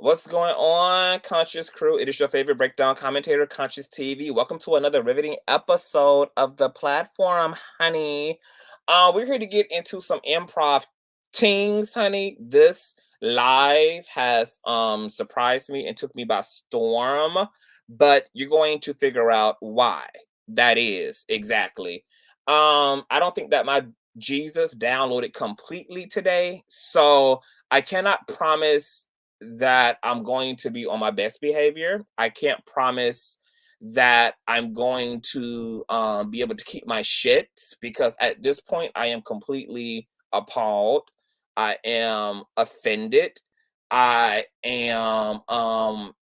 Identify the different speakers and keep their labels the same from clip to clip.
Speaker 1: What's going on, Conscious Crew? It is your favorite breakdown commentator, ConsciouzTv. Welcome to another riveting episode of the platform, honey. We're here to get into some improv things, honey. This live has surprised me and took me by storm, but you're going to figure out why that is exactly. I don't think that my Jesus downloaded completely today, so I cannot promise that I'm going to be on my best behavior. I can't promise that I'm going to be able to keep my shit, because at this point I am completely appalled. I am offended. I am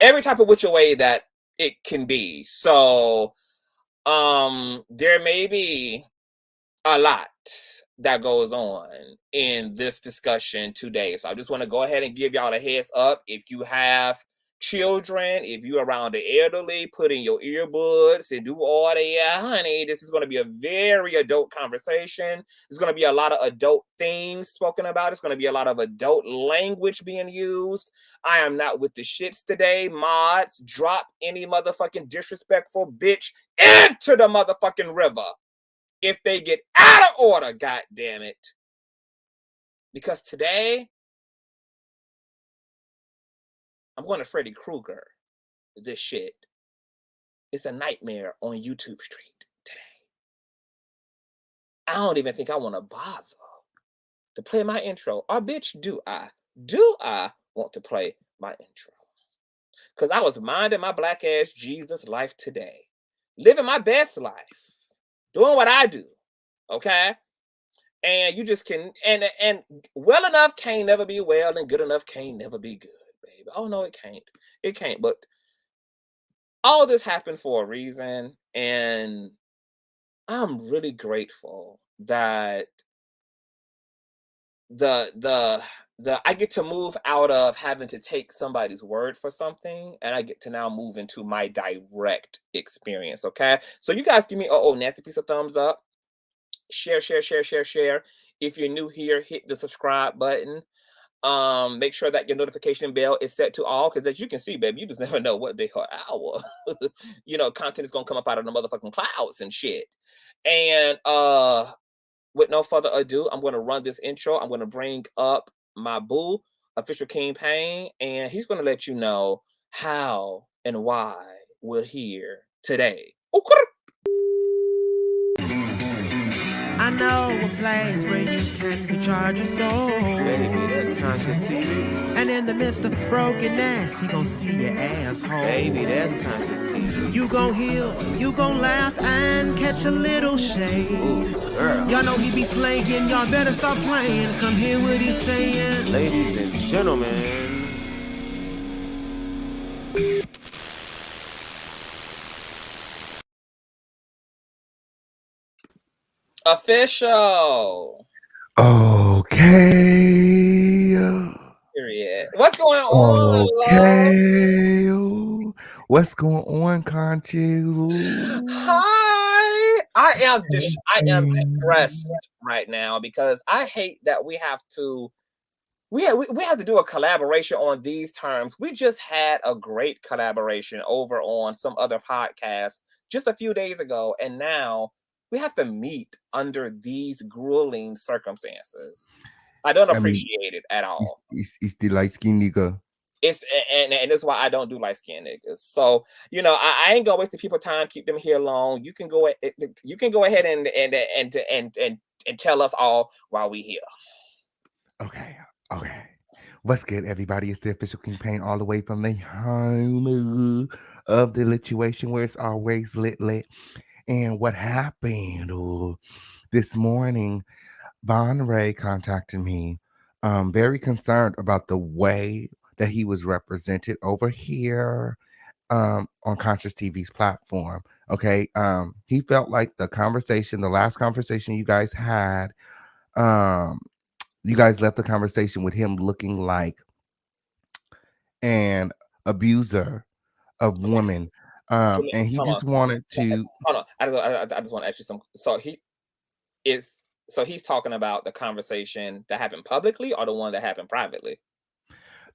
Speaker 1: every type of which way that it can be. So there may be a lot that goes on in this discussion today. So I just want to go ahead and give y'all a heads up. If you have children, if you're around the elderly, put in your earbuds and do all that. Yeah, honey, this is going to be a very adult conversation. There's going to be a lot of adult themes spoken about. It's going to be a lot of adult language being used. I am not with the shits today. Mods, drop any motherfucking disrespectful bitch into the motherfucking river if they get out of order, god damn it. Because today, I'm going to Freddy Krueger this shit. It's a nightmare on YouTube Street today. I don't even think I want to bother to play my intro. Or bitch, do I want to play my intro? Because I was minding my black ass Jesus life today. Living my best life. Doing what I do. Okay? And you just can, and well enough can't never be well, and good enough can't never be good, baby. Oh no, it can't. It can't. But all this happened for a reason, and I'm really grateful that the I get to move out of having to take somebody's word for something, and I get to now move into my direct experience. Okay, so you guys give me nasty piece of thumbs up. Share. If you're new here, hit the subscribe button. Make sure that your notification bell is set to all, because as you can see, baby, you just never know what day or hour content is gonna come up out of the motherfucking clouds and shit. And with no further ado, I'm gonna run this intro. I'm gonna bring up my boo, Official King Pain, and he's gonna let you know how and why we're here today. Okay.
Speaker 2: I know a place where you can recharge your soul.
Speaker 3: Baby, that's ConsciouzTv.
Speaker 2: And in the midst of brokenness, he gon' see your asshole.
Speaker 3: Baby, that's ConsciouzTv.
Speaker 2: You gon' heal, you gon' laugh and catch a little shade.
Speaker 3: Ooh, girl.
Speaker 2: Y'all know he be slaying, y'all better stop playing. Come hear what he's saying.
Speaker 3: Ladies and gentlemen.
Speaker 1: Official.
Speaker 4: Okay.
Speaker 1: Period. What's going on?
Speaker 4: Okay. What's going on, Conscious?
Speaker 1: Hi. I am depressed right now because I hate that we have to do a collaboration on these terms. We just had a great collaboration over on some other podcast just a few days ago, and now we have to meet under these grueling circumstances. I don't appreciate it at all.
Speaker 4: It's the light-skinned nigga.
Speaker 1: And that's why I don't do light-skinned niggas. So I ain't gonna waste the people time. Keep them here long. You can go ahead and tell us all while we here.
Speaker 4: Okay. What's good, everybody? It's the Official King Pain, all the way from the home of the lituation where it's always lit. And what happened this morning? Vaughn Ray contacted me, very concerned about the way that he was represented over here on ConsciouzTv's platform. Okay. He felt like the last conversation you guys had, you guys left the conversation with him looking like an abuser of women. And he just wanted to
Speaker 1: hold on. I just want to ask you some. So he's talking about the conversation that happened publicly or the one that happened privately?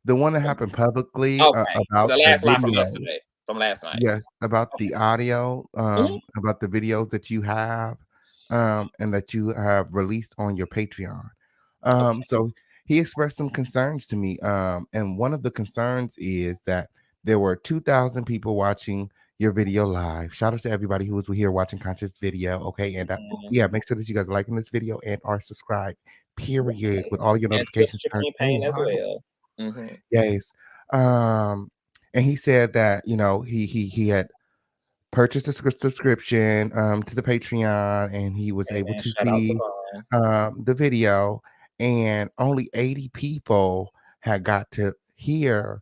Speaker 4: The one that happened publicly,
Speaker 1: Okay.
Speaker 4: about
Speaker 1: The
Speaker 4: the
Speaker 1: last live from
Speaker 4: video.
Speaker 1: yesterday, from last night.
Speaker 4: Yes, about
Speaker 1: Okay.
Speaker 4: the audio,
Speaker 1: Mhm.
Speaker 4: about the videos that you have, and that you have released on your Patreon.
Speaker 1: Okay.
Speaker 4: So he expressed some concerns to me, and one of the concerns is that there were 2,000 people watching your video live. Shout out to everybody who was here watching Conscious video, okay? And
Speaker 1: Mhm.
Speaker 4: yeah, make sure that you guys are liking this video and are subscribed. Period.
Speaker 1: Right.
Speaker 4: With all your
Speaker 1: And tips
Speaker 4: notifications
Speaker 1: to
Speaker 4: turned
Speaker 1: campaign as
Speaker 4: on.
Speaker 1: well. Mhm.
Speaker 4: Yes. Um, and he said that he had purchased a subscription to the Patreon, and he was able
Speaker 1: Amen.
Speaker 4: to
Speaker 1: Shout out to
Speaker 4: see
Speaker 1: Vaughn.
Speaker 4: the video, and only 80 people had got to hear,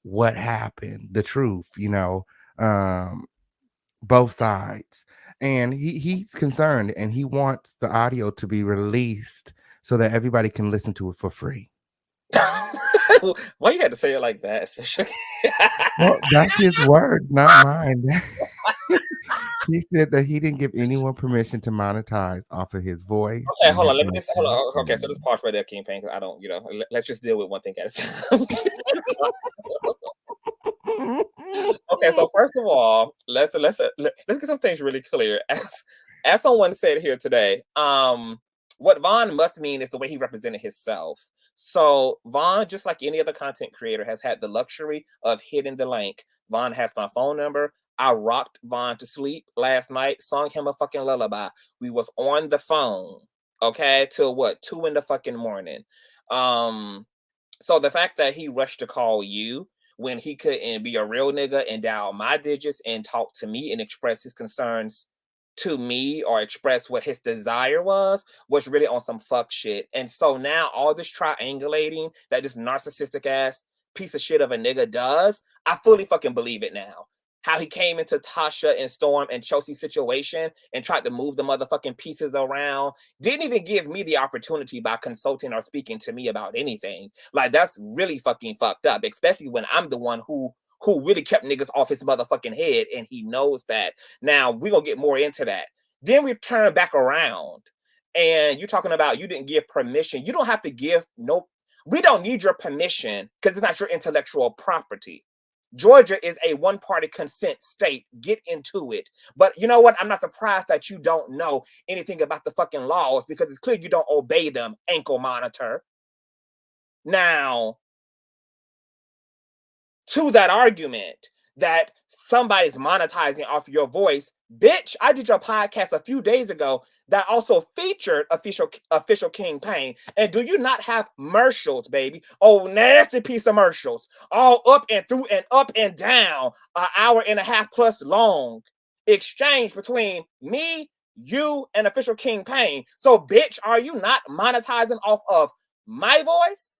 Speaker 4: what happened, the truth, um, both sides. And he's concerned, and he wants the audio to be released so that everybody can listen to it for free.
Speaker 1: Why you had to say it like that?
Speaker 4: Well, that's his word, not mine. He said that he didn't give anyone permission to monetize off of his voice
Speaker 1: Okay,
Speaker 4: and
Speaker 1: hold
Speaker 4: his
Speaker 1: on. Let me just hold on. Okay, so
Speaker 4: likeness.
Speaker 1: this pause right there, King Pain, 'cause I don't, let's just deal with one thing at a time. Okay, so first of all, let's get some things really clear. As someone said here today, what Vaughn must mean is the way he represented himself. So Vaughn, just like any other content creator, has had the luxury of hitting the link. Vaughn has my phone number. I rocked Vaughn to sleep last night, sung him a fucking lullaby. We was on the phone, okay, till what, 2 in the fucking morning. Um, so the fact that he rushed to call you when he couldn't be a real nigga and dial my digits and talk to me and express his concerns to me or express what his desire was really on some fuck shit. And so now all this triangulating that this narcissistic ass piece of shit of a nigga does, I fully fucking believe it now. How he came into Tasha and Storm and Chelsea's situation and tried to move the motherfucking pieces around. Didn't even give me the opportunity by consulting or speaking to me about anything. Like, that's really fucking fucked up, especially when I'm the one who really kept niggas off his motherfucking head, and he knows that. Now we're gonna get more into that. Then we turn back around, and you're talking about you didn't give permission. You don't have to give no. We don't need your permission because it's not your intellectual property. Georgia is a one-party consent state. Get into it. But you know what? I'm not surprised that you don't know anything about the fucking laws because it's clear you don't obey them, ankle monitor. Now, to that argument that somebody's monetizing off your voice, bitch, I did your podcast a few days ago that also featured official King Pain. And do you not have commercials, baby? Oh, nasty piece of commercials, all up and through and up and down, an hour and a half plus long exchange between me, you, and official King Pain. So, bitch, are you not monetizing off of my voice?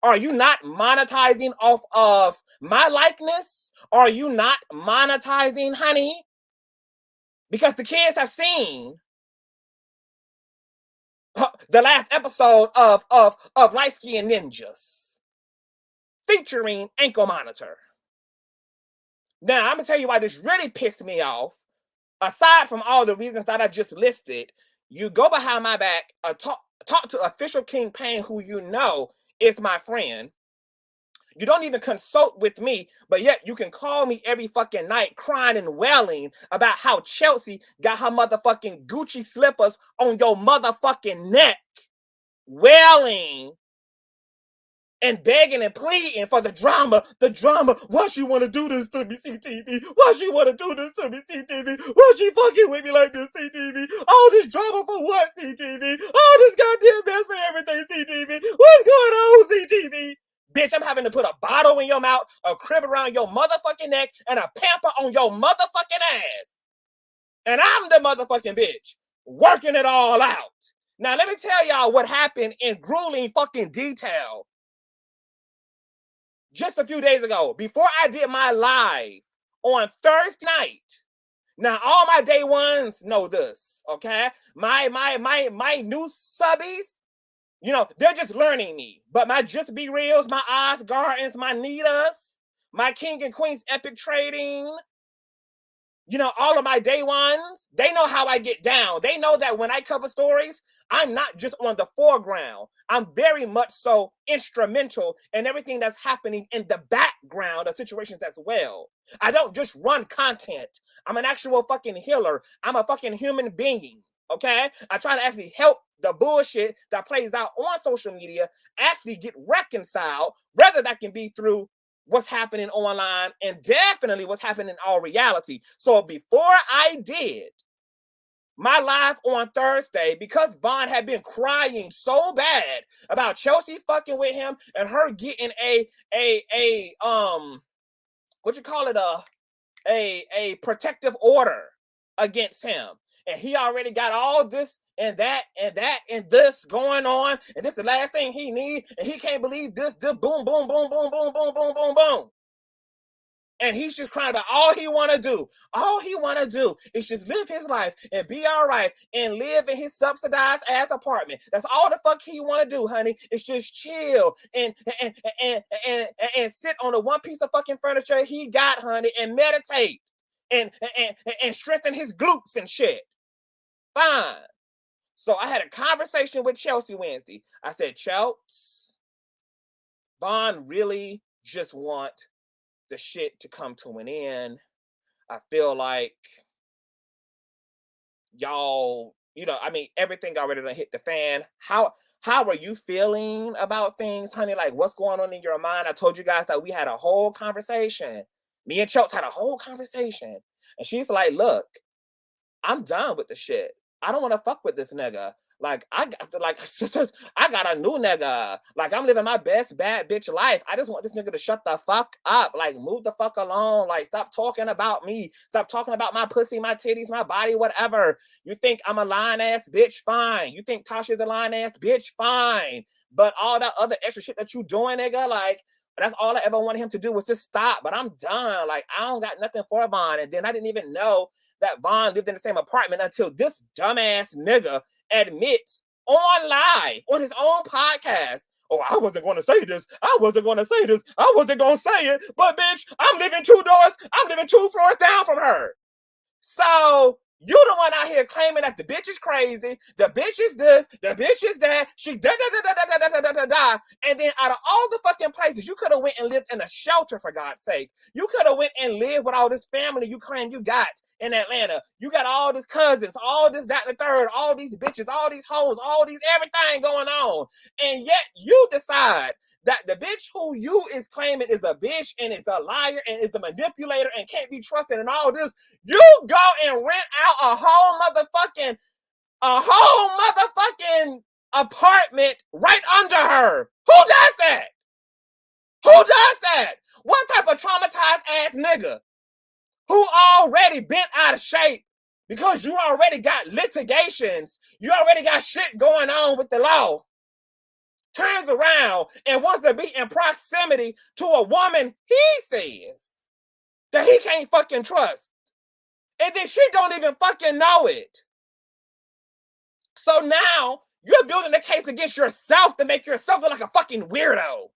Speaker 1: Are you not monetizing off of my likeness? Are you not monetizing, honey? Because the kids have seen the last episode of Light Skin Ninjas featuring Ankle Monitor. Now, I'm going to tell you why this really pissed me off. Aside from all the reasons that I just listed, you go behind my back, talk to official King Pain, who you know is my friend. You don't even consult with me, but yet you can call me every fucking night crying and wailing about how Chelsea got her motherfucking Gucci slippers on your motherfucking neck. Wailing and begging and pleading for the drama. Why she want to do this to me, CTV? Why she want to do this to me, CTV? Why she fucking with me like this, CTV? All this drama for what, CTV? All this goddamn mess for everything, CTV. What's going on, CTV? Bitch, I'm having to put a bottle in your mouth, a crib around your motherfucking neck, and a pamper on your motherfucking ass. And I'm the motherfucking bitch working it all out. Now, let me tell y'all what happened in grueling fucking detail just a few days ago, before I did my live on Thursday night. Now, all my day ones know this, okay? My new subbies, they're just learning me. But my Just Be Reals, my Oz Gardens, my Nitas, my King and Queens Epic Trading, You know, all of my day ones, they know how I get down. They know that when I cover stories, I'm not just on the foreground. I'm very much so instrumental in everything that's happening in the background of situations as well. I don't just run content. I'm an actual fucking healer. I'm a fucking human being. Okay? I try to actually help the bullshit that plays out on social media actually get reconciled, whether that can be through what's happening online and definitely what's happening in our reality. So before I did my live on Thursday, because Vaughn had been crying so bad about Chelsea fucking with him and her getting what you call it, a protective order against him, and he already got all this and that and that and this going on, and this is the last thing he needs, and he can't believe this boom boom boom boom boom boom boom boom boom. And he's just crying about all he want to do. All he want to do is just live his life and be all right and live in his subsidized ass apartment. That's all the fuck he want to do, honey. It's just chill and sit on the one piece of fucking furniture he got, honey, and meditate and strengthen his glutes and shit. Fine. So I had a conversation with Chelsea Wednesday. I said, Chelsea, Vaughn really just want the shit to come to an end. I feel like y'all, you know, I mean, everything already done hit the fan. How are you feeling about things, honey? Like, what's going on in your mind? I told you guys that we had a whole conversation. Me and Chelsea had a whole conversation. And she's like, look, I'm done with the shit. I don't want to fuck with this nigga. Like, I got a new nigga. Like, I'm living my best bad bitch life. I just want this nigga to shut the fuck up. Like, move the fuck along. Like, stop talking about me. Stop talking about my pussy, my titties, my body, whatever. You think I'm a lying ass bitch? Fine. You think Tasha's a lying ass bitch? Fine. But all that other extra shit that you doing, nigga, like, that's all I ever wanted him to do was just stop. But I'm done. Like, I don't got nothing for Vaughn. And then I didn't even know that Vaughn lived in the same apartment until this dumbass nigga admits on live, on his own podcast, oh, I wasn't going to say this. I wasn't going to say this. I wasn't going to say it. But bitch, I'm living 2 floors down from her. So you the one out here claiming that the bitch is crazy, the bitch is this, the bitch is that, she da da da da da da da da da da. And then out of all the fucking places, you could have went and lived in a shelter, for God's sake. You could have went and lived with all this family you claim you got in Atlanta. You got all these cousins, all this, that, and the third, all these bitches, all these hoes, all these everything going on. And yet you decide that the bitch who you is claiming is a bitch and is a liar and is a manipulator and can't be trusted and all this, you go and rent out a whole motherfucking apartment right under her. Who does that? Who does that? What type of traumatized ass nigga who already bent out of shape because you already got litigations, you already got shit going on with the law, turns around and wants to be in proximity to a woman he says that he can't fucking trust. And then she don't even fucking know it. So now you're building a case against yourself to make yourself look like a fucking weirdo.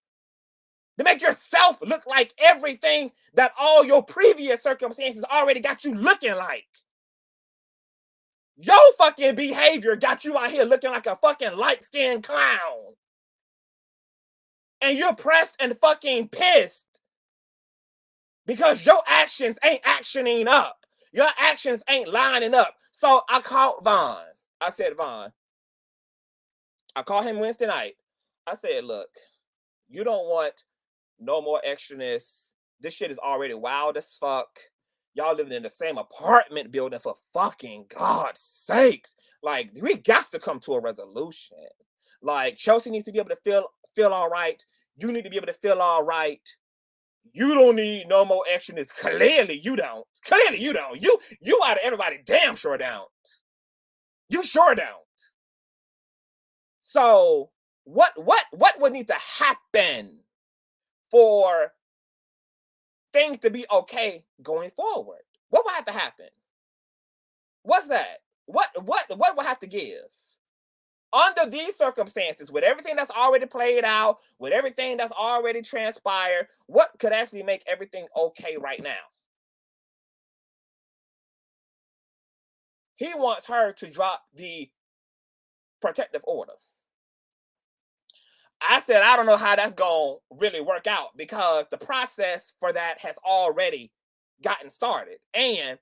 Speaker 1: To make yourself look like everything that all your previous circumstances already got you looking like. Your fucking behavior got you out here looking like a fucking light-skinned clown. And you're pressed and fucking pissed because your actions ain't actioning up. Your actions ain't lining up. So I called Vaughn. I said, Vaughn, I called him Wednesday night. I said, look, you don't want no more extraness. This shit is already wild as fuck. Y'all living in the same apartment building, for fucking God's sakes. Like, we got to come to a resolution. Like, Chelsea needs to be able to feel all right. You need to be able to feel all right. You don't need no more extraness. Clearly you don't. Clearly you don't. You out of everybody damn sure don't. You sure don't. So what would need to happen for things to be okay going forward? What would have to happen? What's that? What would have to give? Under these circumstances, with everything that's already played out, with everything that's already transpired, what could actually make everything okay right now? he wants her to drop the protective order. I said, I don't know how that's going to really work out because the process for that has already gotten started. And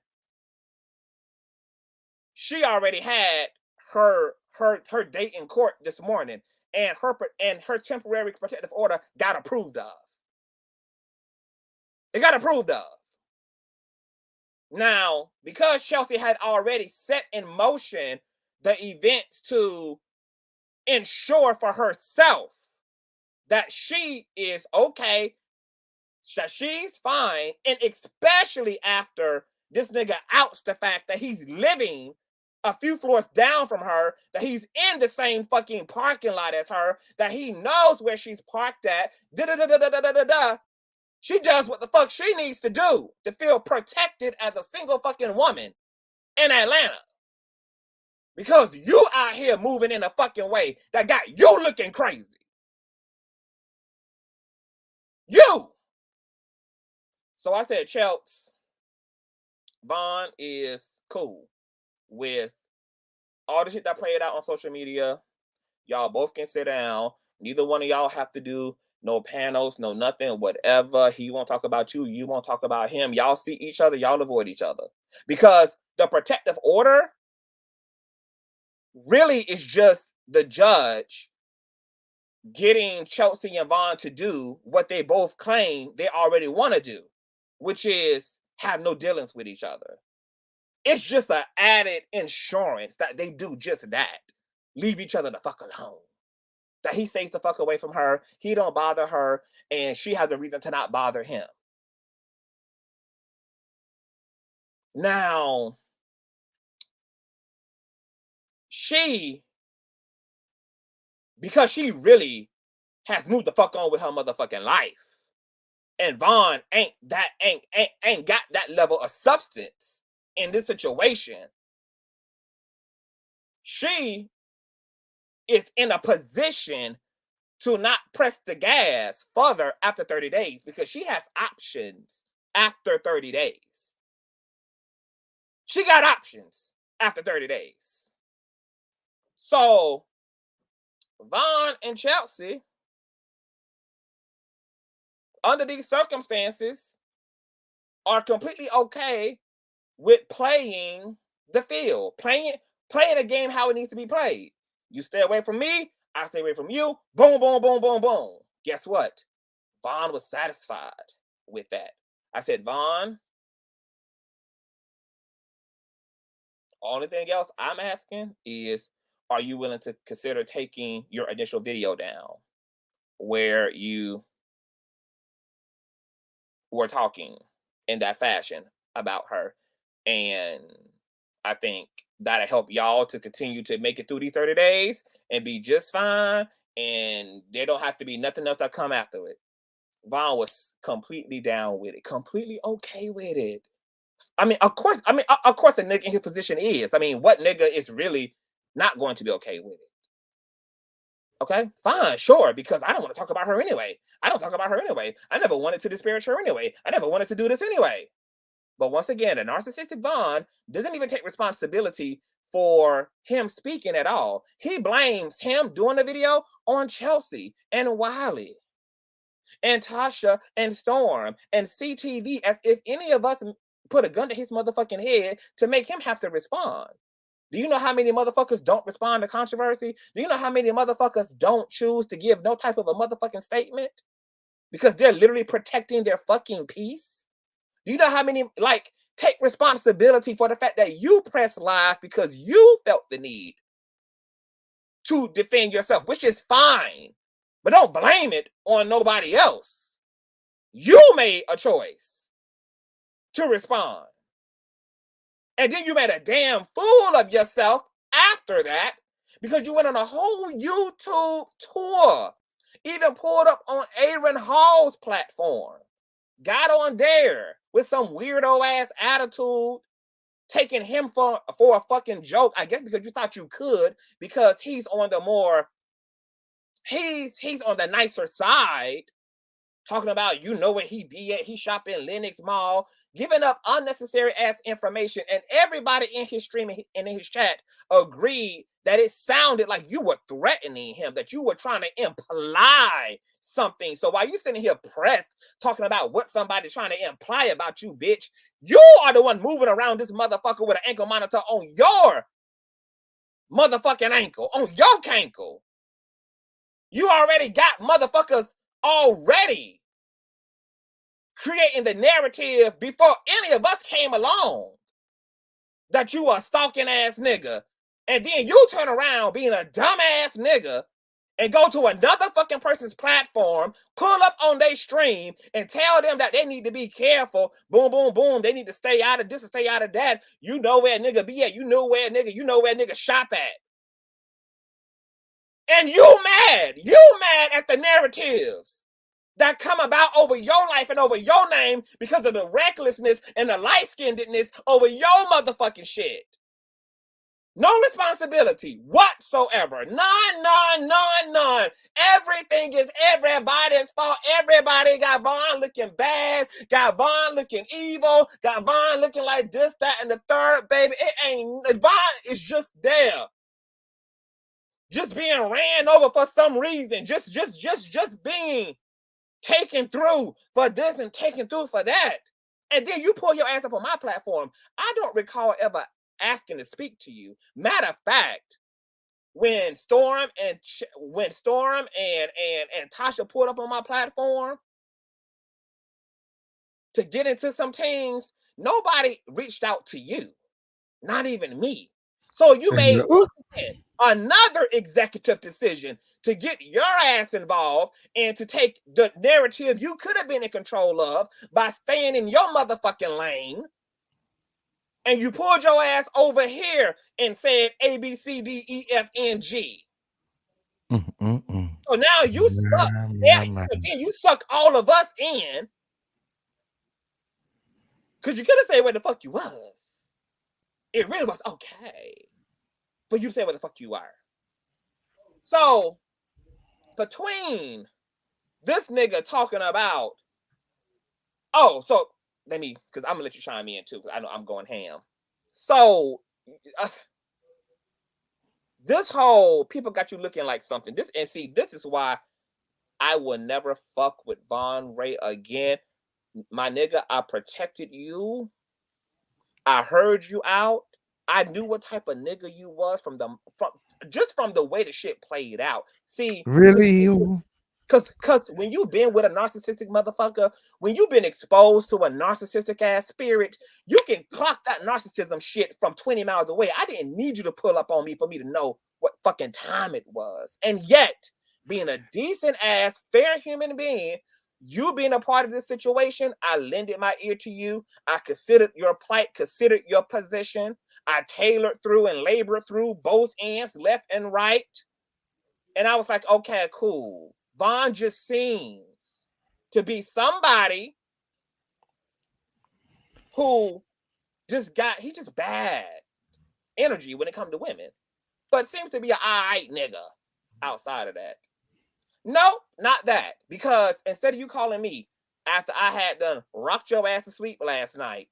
Speaker 1: she already had her date in court this morning, and her temporary protective order got approved of. It got approved of. Now, because Chelsea had already set in motion the events to ensure for herself that she is okay, that she's fine, and especially after this nigga outs the fact that he's living a few floors down from her, that he's in the same fucking parking lot as her, that he knows where she's parked at, she does what the fuck she needs to do to feel protected as a single fucking woman in Atlanta. Because you out here moving in a fucking way that got you looking crazy. You! So I said, Chelps, Vaughn is cool with all the shit that played out on social media. Y'all both can sit down. Neither one of y'all have to do no panels, no nothing, whatever. He won't talk about you. You won't talk about him. Y'all see each other. Y'all avoid each other. Because the protective order really is just the judge getting Chelsea and Vaughn to do what they both claim they already want to do, which is have no dealings with each other. It's just an added insurance that they do just that. Leave each other the fuck alone. That he stays the fuck away from her, he don't bother her, and she has a reason to not bother him. Now, because she really has moved the fuck on with her motherfucking life, and Vaughn ain't got that level of substance in this situation, she is in a position to not press the gas further after 30 days because she has options after 30 days. She got options after 30 days. So, Vaughn and Chelsea, under these circumstances, are completely okay with playing the field, playing a game how it needs to be played. You stay away from me, I stay away from you. Boom, boom, boom, boom, boom. Guess what? Vaughn was satisfied with that. I said, Vaughn, only thing else I'm asking is, are you willing to consider taking your initial video down where you were talking in that fashion about her? And I think that'll help y'all to continue to make it through these 30 days and be just fine. And there don't have to be nothing else that come after it. Vaughn was completely down with it, completely okay with it. I mean, of course, a nigga in his position is. I mean, what nigga is really not going to be okay with it? Okay, fine, sure, because I don't want to talk about her anyway. I don't talk about her anyway. I never wanted to disparage her anyway. I never wanted to do this anyway. But once again, a narcissistic Vaughn doesn't even take responsibility for him speaking at all. He blames him doing the video on Chelsea and Wiley and Tasha and Storm and CTV, as if any of us put a gun to his motherfucking head to make him have to respond. Do you know how many motherfuckers don't respond to controversy? Do you know how many motherfuckers don't choose to give no type of a motherfucking statement? Because they're literally protecting their fucking peace? Do you know how many, take responsibility for the fact that you press live because you felt the need to defend yourself, which is fine. But don't blame it on nobody else. You made a choice to respond. And then you made a damn fool of yourself after that because you went on a whole YouTube tour. Even pulled up on Aaron Hall's platform. Got on there with some weirdo ass attitude, taking him for a fucking joke. I guess because you thought you could, because he's on the nicer side talking about you know where he be at, he shop in Lenox Mall, giving up unnecessary ass information, and everybody in his stream and in his chat agreed that it sounded like you were threatening him, that you were trying to imply something. So while you sitting here pressed talking about what somebody's trying to imply about you, bitch, you are the one moving around this motherfucker with an ankle monitor on your motherfucking ankle, on your cankle. You already got motherfuckers already creating the narrative before any of us came along that you a stalking ass nigga. And then you turn around being a dumbass nigga and go to another fucking person's platform, pull up on their stream and tell them that they need to be careful. Boom, boom, boom. They need to stay out of this and stay out of that. You know where nigga be at. You know where nigga shop at. And you mad at the narratives that come about over your life and over your name because of the recklessness and the light-skinnedness over your motherfucking shit. No responsibility whatsoever. None. Everything is everybody's fault. Everybody got Vaughn looking bad, got Vaughn looking evil, got Vaughn looking like this, that, and the third, baby. It ain't, Vaughn is just there. Just being ran over for some reason. Just being taken through for this and taken through for that. And then you pull your ass up on my platform. I don't recall ever asking to speak to you. Matter of fact, when Storm and Tasha pulled up on my platform to get into some things, nobody reached out to you. Not even me. So you made another executive decision to get your ass involved and to take the narrative you could have been in control of by staying in your motherfucking lane. And you pulled your ass over here and said A, B, C, D, E, F, N, G. So now you suck. Again, you suck all of us in. Because you could have said where the fuck you was. It really was okay for you to say where the fuck you are. So, between this nigga talking about, because I'm gonna let you chime in too, because I know I'm going ham. So, this whole people got you looking like something. This is why I will never fuck with Vaughn Ray again. My nigga, I protected you. I heard you out. I knew what type of nigga you was from the way the shit played out. See,
Speaker 4: really?
Speaker 1: Cause when you've been with a narcissistic motherfucker, when you've been exposed to a narcissistic ass spirit, you can clock that narcissism shit from 20 miles away. I didn't need you to pull up on me for me to know what fucking time it was. And yet, being a decent ass, fair human being, you being a part of this situation, I lended my ear to you. I considered your plight, considered your position. I tailored through and labored through both ends, left and right. And I was like, okay, cool. Vaughn just seems to be somebody who just bad energy when it comes to women. But seems to be an alright nigga outside of that. No, not that. Because instead of you calling me after I had done rocked your ass to sleep last night,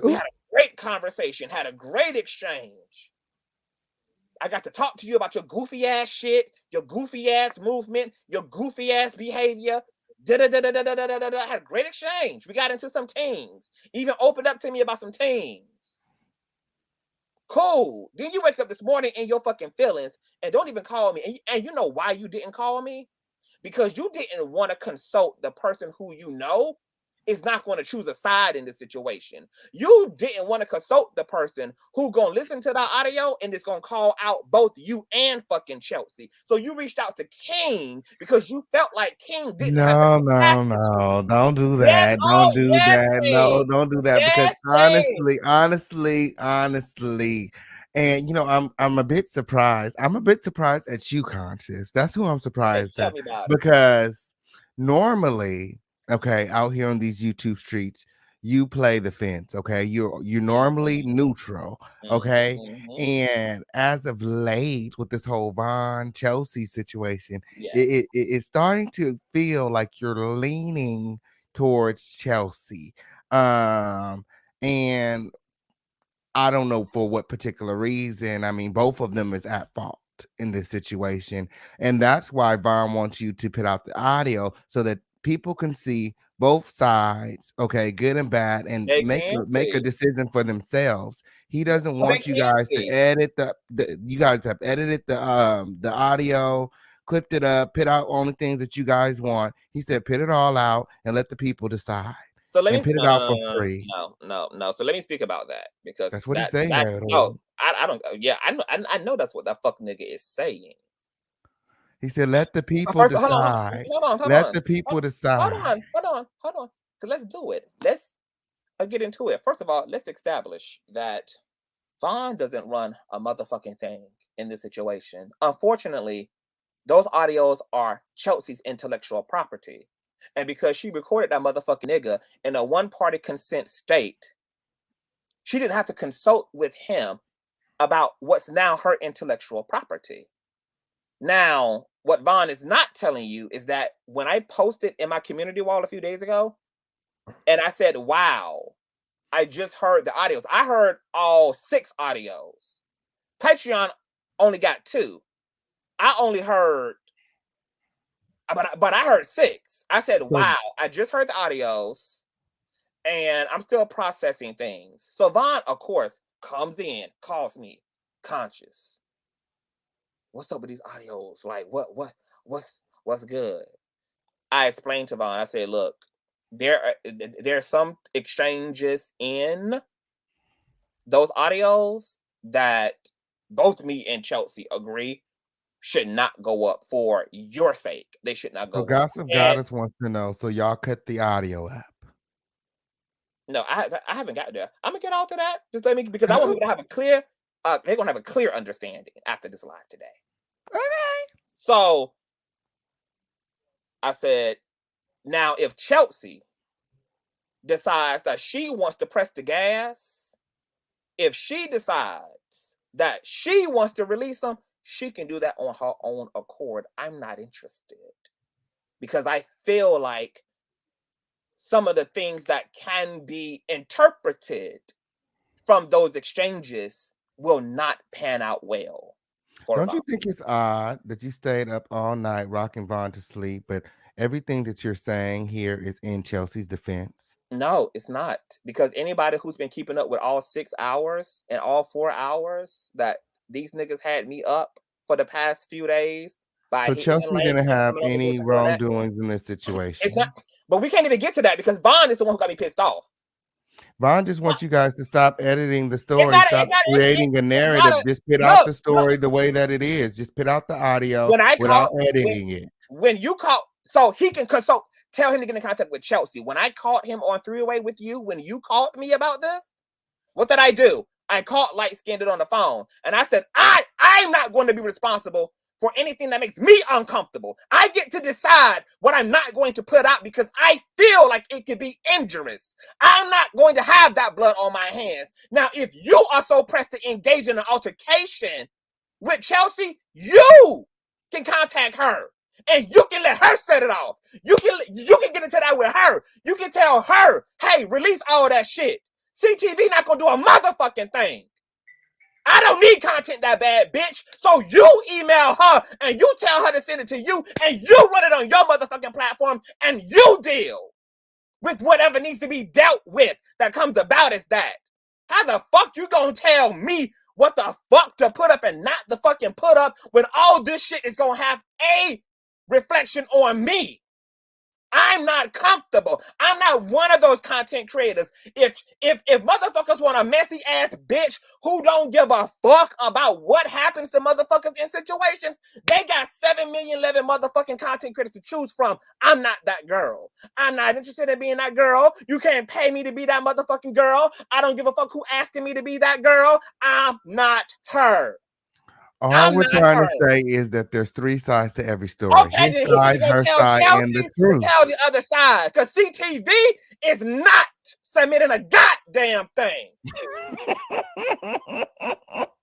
Speaker 1: we had a great conversation, had a great exchange. I got to talk to you about your goofy ass shit, your goofy ass movement, your goofy ass behavior. Had a great exchange. We got into some things. Even opened up to me about some things. Cool. Then you wake up this morning in your fucking feelings and don't even call me. And you know why you didn't call me? Because you didn't want to consult the person who you know is not going to choose a side in this situation. You didn't want to consult the person who going to listen to the audio and is going to call out both you and fucking Chelsea. So you reached out to King because you felt like King didn't have
Speaker 4: No, don't do that. Don't do that. No, don't do that. Because honestly, and you know, I'm a bit surprised. I'm a bit surprised at you, Conscious. That's who I'm surprised at. Because normally, okay, out here on these YouTube streets, you play the fence. Okay, you're normally neutral. Okay,
Speaker 1: Mhm.
Speaker 4: and as of late with this whole Vaughn Chelsea situation,
Speaker 1: Yes.
Speaker 4: it's starting to feel like you're leaning towards Chelsea. And I don't know for what particular reason. I mean, both of them is at fault in this situation. And that's why Vaughn wants you to put out the audio so that people can see both sides, okay, good and bad, and
Speaker 1: They
Speaker 4: make
Speaker 1: can
Speaker 4: make a
Speaker 1: see.
Speaker 4: decision for themselves. He doesn't
Speaker 1: Oh, they
Speaker 4: want you
Speaker 1: can
Speaker 4: guys to
Speaker 1: see.
Speaker 4: edit the you guys have edited the audio, clipped it up, put out only things that you guys want. He said put it all out and let the people decide
Speaker 1: So let
Speaker 4: and
Speaker 1: me
Speaker 4: put it out for free.
Speaker 1: no. So let me speak about that because
Speaker 4: That's what he
Speaker 1: that
Speaker 4: said.
Speaker 1: no, I don't. Yeah, I know that's what that fuck nigga is saying.
Speaker 4: He said, "Let the
Speaker 1: But
Speaker 4: people
Speaker 1: first,
Speaker 4: decide.
Speaker 1: hold
Speaker 4: Let
Speaker 1: on,
Speaker 4: the people decide."
Speaker 1: hold on. So let's do it. Let's get into it. First of all, let's establish that Vaughn doesn't run a motherfucking thing in this situation. Unfortunately, those audios are Chelsea's intellectual property. And because she recorded that motherfucking nigga in a one-party consent state, she didn't have to consult with him about what's now her intellectual property. Now, what Vaughn is not telling you is that when I posted in my community wall a few days ago, and I said, wow, I just heard the audios. I heard all 6 audios. Patreon only got 2. I only heard, but I heard 6. I said,
Speaker 4: So
Speaker 1: wow, I just heard the audios and I'm still processing things. So Vaughn, of course, comes in, calls me, Conscious. What's up with these audios? Like, what's good? I explained to Vaughn, I said, look, there's some exchanges in those audios that both me and Chelsea agree should not go up for your sake. They should not
Speaker 4: so
Speaker 1: go up.
Speaker 4: Gossip
Speaker 1: And
Speaker 4: Goddess wants to know, so y'all cut the audio up.
Speaker 1: no, I haven't got there. I'm gonna get all to that. Just let me because I want people to have a clear. They're gonna have a clear understanding after this live today.
Speaker 4: Okay.
Speaker 1: So I said, now if Chelsea decides that she wants to press the gas, if she decides that she wants to release them, she can do that on her own accord. I'm not interested because I feel like some of the things that can be interpreted from those exchanges will not pan out well for
Speaker 4: Don't
Speaker 1: Vaughn.
Speaker 4: you think it's odd that you stayed up all night rocking Vaughn to sleep, but everything that you're saying here is in Chelsea's defense?
Speaker 1: No, it's not. Because anybody who's been keeping up with all 6 hours and all 4 hours that these niggas had me up for the past few days by
Speaker 4: So
Speaker 1: hitting the
Speaker 4: Chelsea
Speaker 1: link
Speaker 4: didn't
Speaker 1: and
Speaker 4: have
Speaker 1: coming over here
Speaker 4: any
Speaker 1: and doing that.
Speaker 4: wrongdoings in this
Speaker 1: It's not,
Speaker 4: situation.
Speaker 1: but we can't even get to that because Vaughn is the one who got me pissed off.
Speaker 4: Vaughn just wants you guys to stop editing the
Speaker 1: It's
Speaker 4: story,
Speaker 1: not,
Speaker 4: stop creating a
Speaker 1: it's not
Speaker 4: narrative.
Speaker 1: a,
Speaker 4: Just put out
Speaker 1: look,
Speaker 4: the story the way that it is. Just put out the audio
Speaker 1: when I
Speaker 4: without
Speaker 1: call,
Speaker 4: editing it.
Speaker 1: when you call, so he can consult, tell him to get in contact with Chelsea. When I called him on 3-way with you, when you called me about this, what did I do? I called light skinned on the phone and I said, I'm not going to be responsible for anything that makes me uncomfortable. I get to decide what I'm not going to put out because I feel like it could be injurious. I'm not going to have that blood on my hands. Now, if you are so pressed to engage in an altercation with Chelsea, you can contact her and you can let her set it off. You can get into that with her. You can tell her, hey, release all that shit. CTV not gonna do a motherfucking thing. I don't need content that bad, bitch. So you email her and you tell her to send it to you and you run it on your motherfucking platform and you deal with whatever needs to be dealt with that comes about as that. How the fuck you gonna tell me what the fuck to put up and not the fucking put up when all this shit is gonna have a reflection on me? I'm not comfortable. I'm not one of those content creators. If motherfuckers want a messy ass bitch who don't give a fuck about what happens to motherfuckers in situations, they got 7 million 11 motherfucking content creators to choose from. I'm not that girl. I'm not interested in being that girl. You can't pay me to be that motherfucking girl. I don't give a fuck who asking me to be that girl. I'm not her.
Speaker 4: All
Speaker 1: I'm
Speaker 4: we're
Speaker 1: not
Speaker 4: trying
Speaker 1: her.
Speaker 4: to say is that there's 3 sides to every story.
Speaker 1: Okay,
Speaker 4: His
Speaker 1: then he need to
Speaker 4: side,
Speaker 1: go
Speaker 4: her
Speaker 1: tell
Speaker 4: side, and the
Speaker 1: Chelsea to
Speaker 4: truth.
Speaker 1: tell the other side. Because CTV is not submitting a goddamn thing.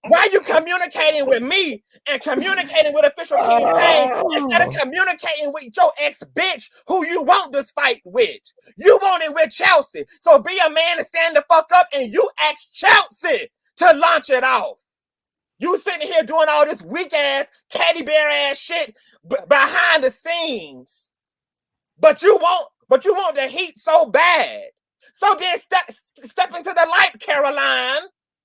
Speaker 1: Why are you communicating with me and communicating with official King Payne instead of communicating with your ex-bitch who you want this fight with? You want it with Chelsea. So be a man and stand the fuck up and you ask Chelsea to launch it off. You sitting here doing all this weak-ass, teddy bear-ass shit behind the scenes. But you want the heat so bad. So then step into the light, Caroline.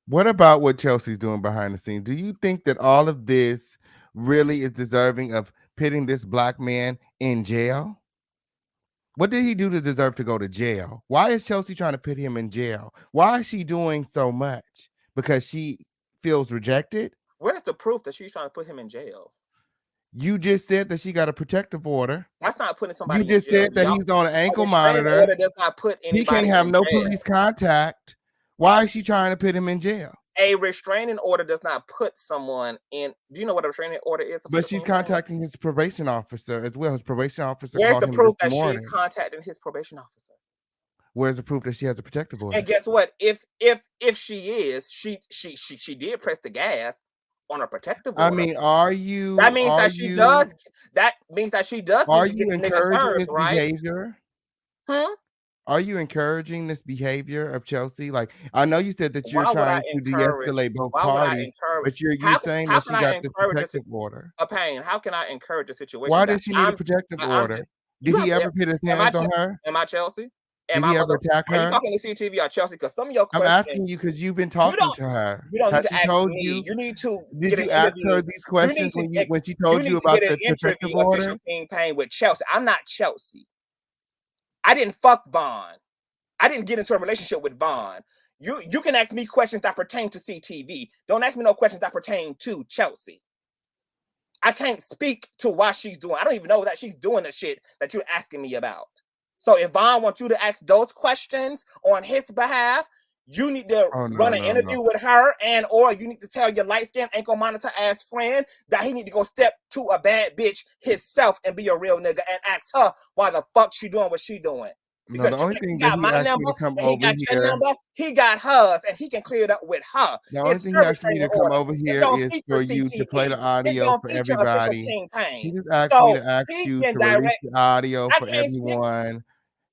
Speaker 4: What about what Chelsea's doing behind the scenes? Do you think that all of this really is deserving of putting this black man in jail? What did he do to deserve to go to jail? Why is Chelsea trying to put him in jail? Why is she doing so much? Because she feels rejected?
Speaker 1: Where's the proof that she's trying to put him in jail?
Speaker 4: You just said that she got a protective order.
Speaker 1: That's not putting somebody in jail.
Speaker 4: You just said that he's on an ankle monitor.
Speaker 1: Order does not put
Speaker 4: he can't have no police contact. Why is she trying to put him in jail?
Speaker 1: A restraining order does not put someone in. Do you know what a restraining order is?
Speaker 4: But she's contacting his probation officer as well. His probation officer.
Speaker 1: Where's the proof that she's contacting his probation officer?
Speaker 4: Where's the proof that she has a protective order?
Speaker 1: And guess what? If she is, she did press the gas on a protective order.
Speaker 4: I mean, are you?
Speaker 1: That means that she does. That means that she does.
Speaker 4: Are you encouraging this behavior? Are you encouraging this behavior of Chelsea? Like, I know you said that you're trying to de-escalate both parties, but you're saying that she got this protective order.
Speaker 1: A pain. How can I encourage a situation?
Speaker 4: Why does she need a protective order? Did he ever put his hands on her?
Speaker 1: Am I Chelsea?
Speaker 4: Did he ever attack her?
Speaker 1: Are you talking to CTV or Chelsea? Because some of your questions.
Speaker 4: I'm asking you because you've been talking to her. Has she told you?
Speaker 1: You need to.
Speaker 4: Did you ask her these questions when she told you about the protective order?
Speaker 1: King Payne with Chelsea. I'm not Chelsea. I didn't fuck Vaughn. I didn't get into a relationship with Vaughn. You can ask me questions that pertain to CTV. Don't ask me no questions that pertain to Chelsea. I can't speak to why she's doing. I don't even know that she's doing the shit that you're asking me about. So if Vaughn wants you to ask those questions on his behalf, you need to run an interview with her, or you need to tell your light-skinned ankle monitor ass friend that he need to go step to a bad bitch himself and be a real nigga and ask her why the fuck she doing what she doing. Because
Speaker 4: no, the only thing that he asked me to come over here,
Speaker 1: he got hers, and he can clear it up with her.
Speaker 4: The only thing he asked me to come over here is for you to play the audio for everybody. He just asked me to ask you to release the audio for everyone.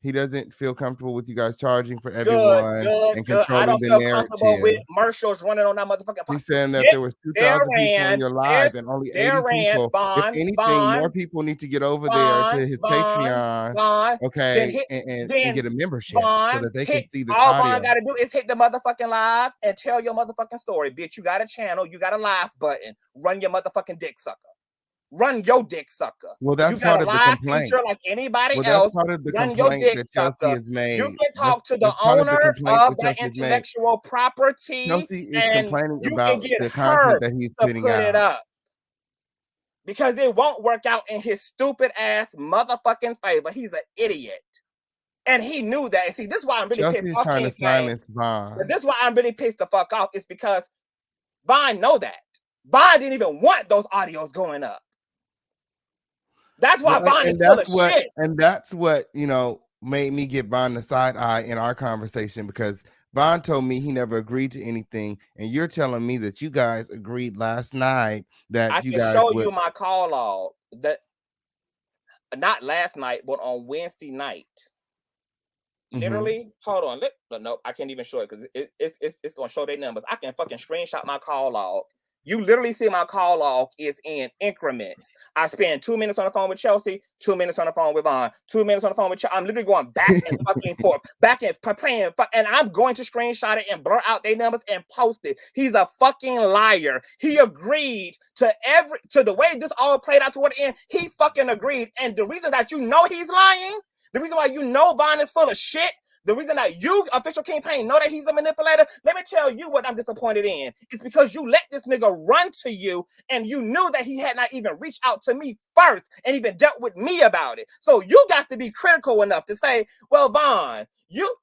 Speaker 4: He doesn't feel comfortable with you guys charging for everyone and controlling the narrative.
Speaker 1: With commercials running on that motherfucking.
Speaker 4: He's saying that there was 2,000 people in your live and only 80 people. If anything, more people need to get over there to his Patreon, okay, and get a membership so that they can see this audio.
Speaker 1: All I gotta do is hit the motherfucking live and tell your motherfucking story, bitch. You got a channel, you got a live button. Run your motherfucking dick sucker. Run your dick sucker.
Speaker 4: Well, that's part of the complaint.
Speaker 1: Like anybody else,
Speaker 4: that's part of the complaint that Chelsea has made.
Speaker 1: You can talk to the owner of that intellectual property.
Speaker 4: Chelsea is complaining about the content that he's putting out.
Speaker 1: Because it won't work out in his stupid ass motherfucking favor. He's an idiot. And he knew that. And see, this is why I'm really pissed off.
Speaker 4: Trying to silence Vaughn.
Speaker 1: This is why I'm really pissed the fuck off. It's because Vaughn know that. Vaughn didn't even want those audios going up. That's why Vaughn is full of shit.
Speaker 4: And that's what, made me get Vaughn the side eye in our conversation, because Vaughn told me he never agreed to anything, and you're telling me that you guys agreed last night that you guys
Speaker 1: I can show you my call log. That not last night, but on Wednesday night. Literally, hold on. No, I can't even show it because it's gonna show their numbers. I can fucking screenshot my call log. You literally see my call log is in increments. I spend 2 minutes on the phone with Chelsea, 2 minutes on the phone with Vaughn, 2 minutes on the phone with Chelsea. I'm literally going back and fucking forth, back and playing, and I'm going to screenshot it and blur out their numbers and post it. He's a fucking liar. He agreed to the way this all played out toward the end. He fucking agreed, and the reason that you know he's lying, the reason why you know Vaughn is full of shit, the reason that you, official King Payne, know that he's a manipulator, let me tell you what I'm disappointed in. It's because you let this nigga run to you, and you knew that he had not even reached out to me first and even dealt with me about it. So you got to be critical enough to say, well, Vaughn, you